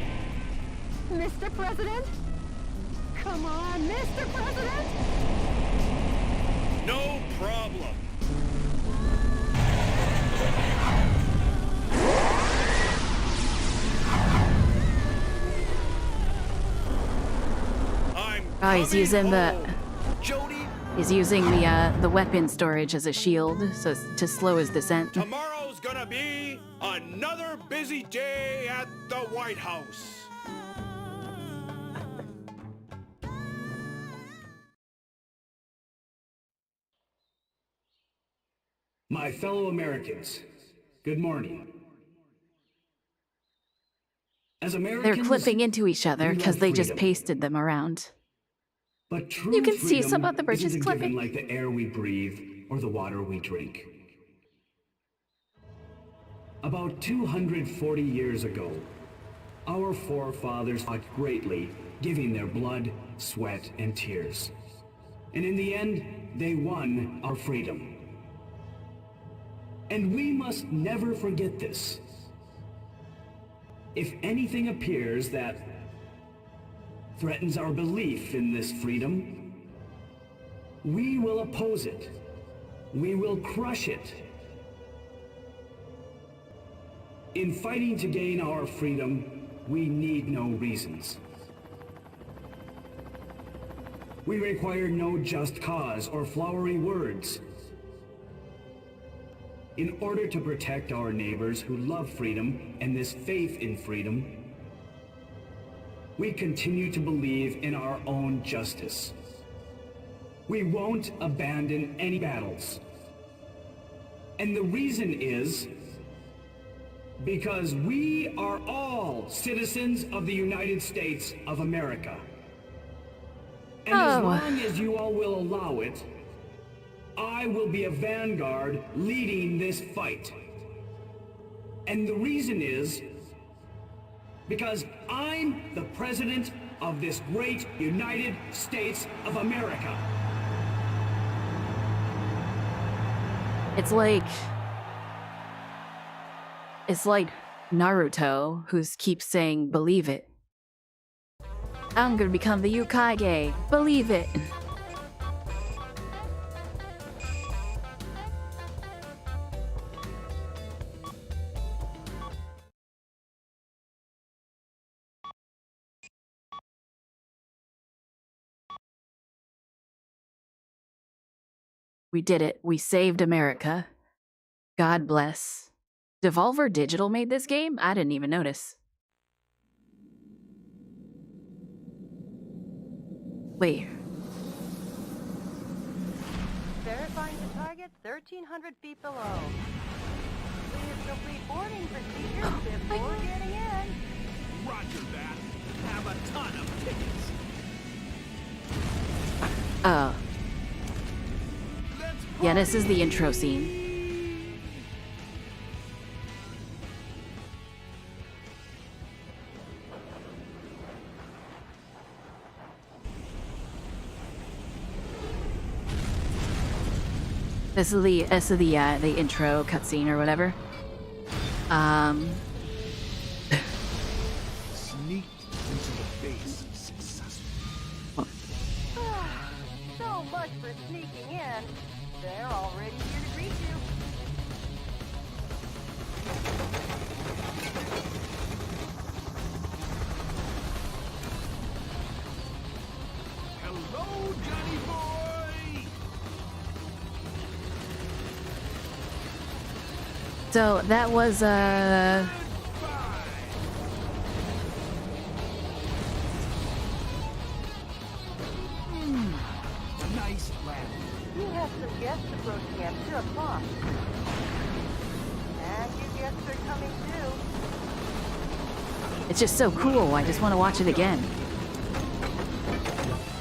Mr. President? Come on, Mr. President? No problem. He's using the... Jody, He's using the weapon storage as a shield, so to slow his descent. tomorrow's gonna be another busy day at the White House. My fellow Americans, good morning. As Americans, They're clipping into each other we because love they just freedom. pasted them around. But true You can see freedom some of the bridges isn't a given clipping. like the air we breathe or the water we drink. About 240 years ago, our forefathers fought greatly, giving their blood, sweat, and tears. And in the end, they won our freedom. And we must never forget this. If anything appears that threatens our belief in this freedom, we will oppose it. We will crush it. In fighting to gain our freedom, we need no reasons. We require no just cause or flowery words. In order to protect our neighbors who love freedom and this faith in freedom, we continue to believe in our own justice. We won't abandon any battles. And the reason is because we are all citizens of the United States of America. And as long as you all will allow it, I will be a vanguard leading this fight. And the reason is because I'm the president of this great United States of America. It's like Naruto, who keeps saying, believe it. I'm gonna become the Yukage. Believe it. We did it. We saved America. God bless. Devolver Digital made this game? I didn't even notice. Wait. Verifying the target 1,300 feet below. Please complete boarding procedures before getting in. Roger that. Have a ton of tickets. Yeah, this is the intro scene. This is the intro cutscene or whatever. Sneaked into the base successfully. So much for sneaking in. They're already here to greet you. Hello, Johnny boy! So that was Nice lad. You have some guests approaching at 2 o'clock. And you guests are coming too. it's just so cool. I just want to watch it again.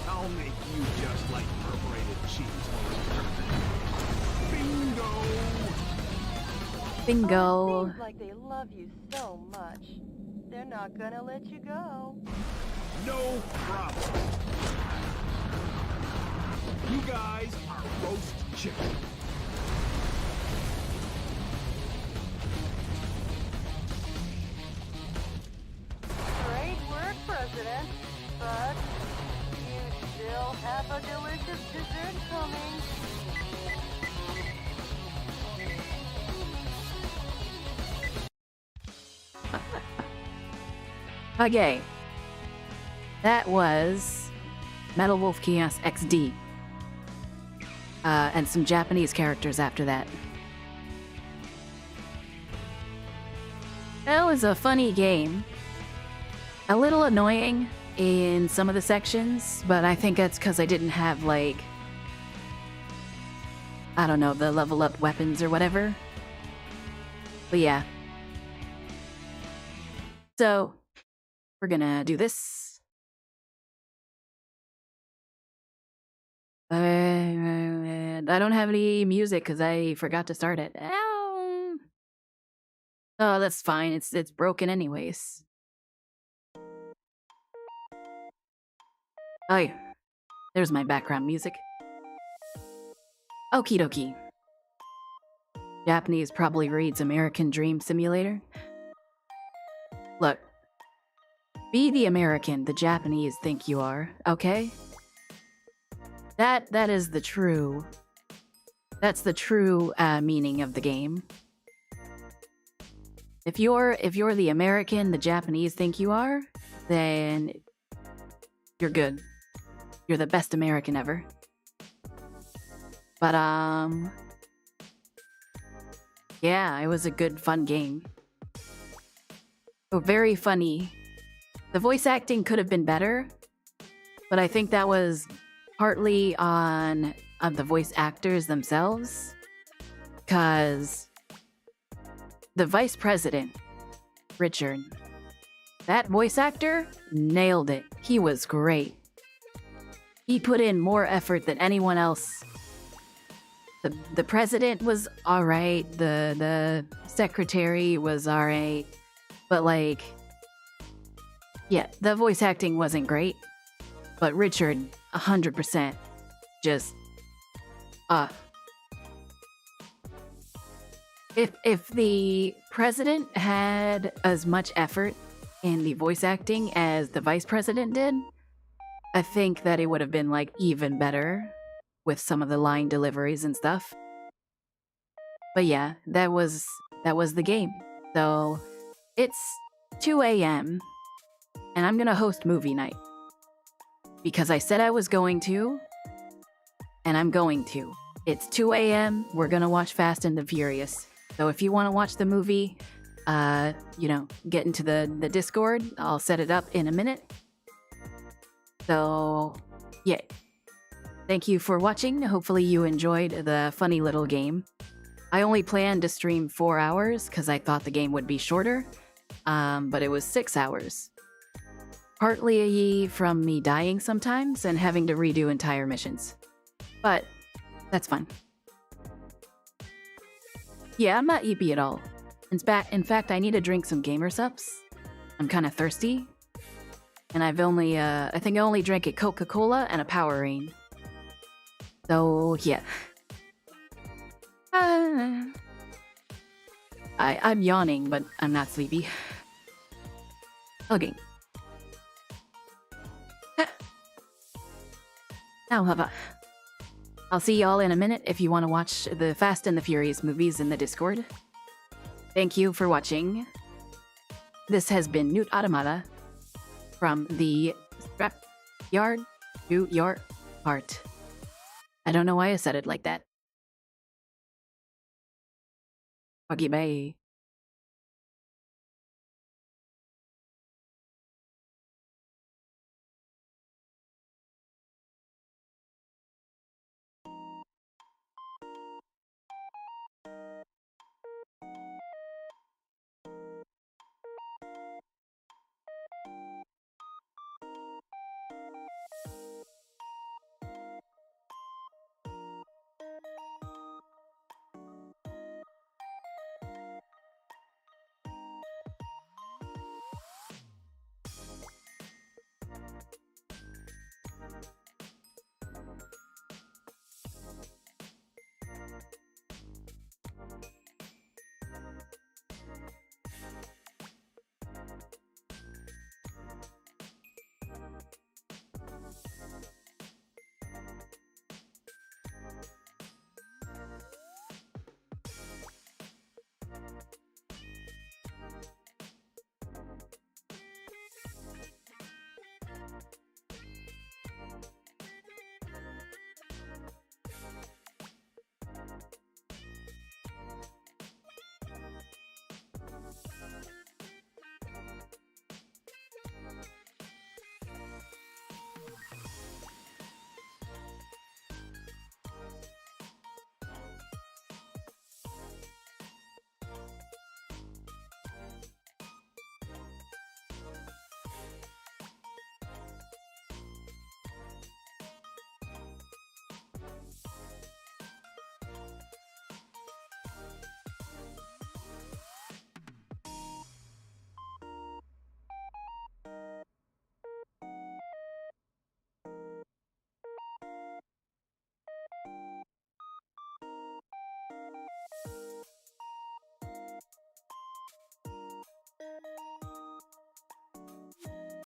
I'll make you just like perforated cheese. Bingo! Bingo. Oh, it seems like they love you so much. They're not gonna let you go. No problem. You guys are roast chicken. Great work, President. But you still have a delicious dessert coming. Okay. That was Metal Wolf Kiosk XD. And some Japanese characters after that. That was a funny game. A little annoying in some of the sections, but I think that's because I didn't have, like, I don't know, the level up weapons or whatever. But yeah. So, we're gonna do this. I don't have any music because I forgot to start it. Ow. Oh, that's fine. It's broken anyways. Oh, yeah. There's my background music. Okie dokie. Japanese probably reads American Dream Simulator. Look. Be the American the Japanese think you are, okay? That is the true... That's the true meaning of the game. If you're the American the Japanese think you are, then you're good. You're the best American ever. But Yeah, it was a good, fun game. Oh, very funny. The voice acting could have been better, but I think that was partly on the voice actors themselves, because the vice president, Richard, that voice actor nailed it. He was great. He put in more effort than anyone else. The president was alright, the secretary was alright, but like, yeah, the voice acting wasn't great, but Richard, 100%, just, If the president had as much effort in the voice acting as the vice president did, I think that it would have been like even better with some of the line deliveries and stuff. But yeah, that was the game. So it's 2 a.m. and I'm gonna host movie night because I said I was going to, and I'm going to. It's 2 a.m. We're gonna watch Fast and the Furious. So if you want to watch the movie, get into the Discord. I'll set it up in a minute. So, yeah. Thank you for watching. Hopefully you enjoyed the funny little game. I only planned to stream 4 hours because I thought the game would be shorter, but it was 6 hours. Partly from me dying sometimes and having to redo entire missions. But that's fine. Yeah, I'm not eepy at all. In fact, I need to drink some Gamer Sups. I'm kind of thirsty. And I think I only drank a Coca-Cola and a Powerade. So, yeah. I'm yawning, but I'm not sleepy. Okay. Now, Hava. I'll see y'all in a minute if you want to watch the Fast and the Furious movies in the Discord. Thank you for watching. This has been Newt Automata from the Scrap Yard to Your Heart. I don't know why I said it like that. Okay, bye.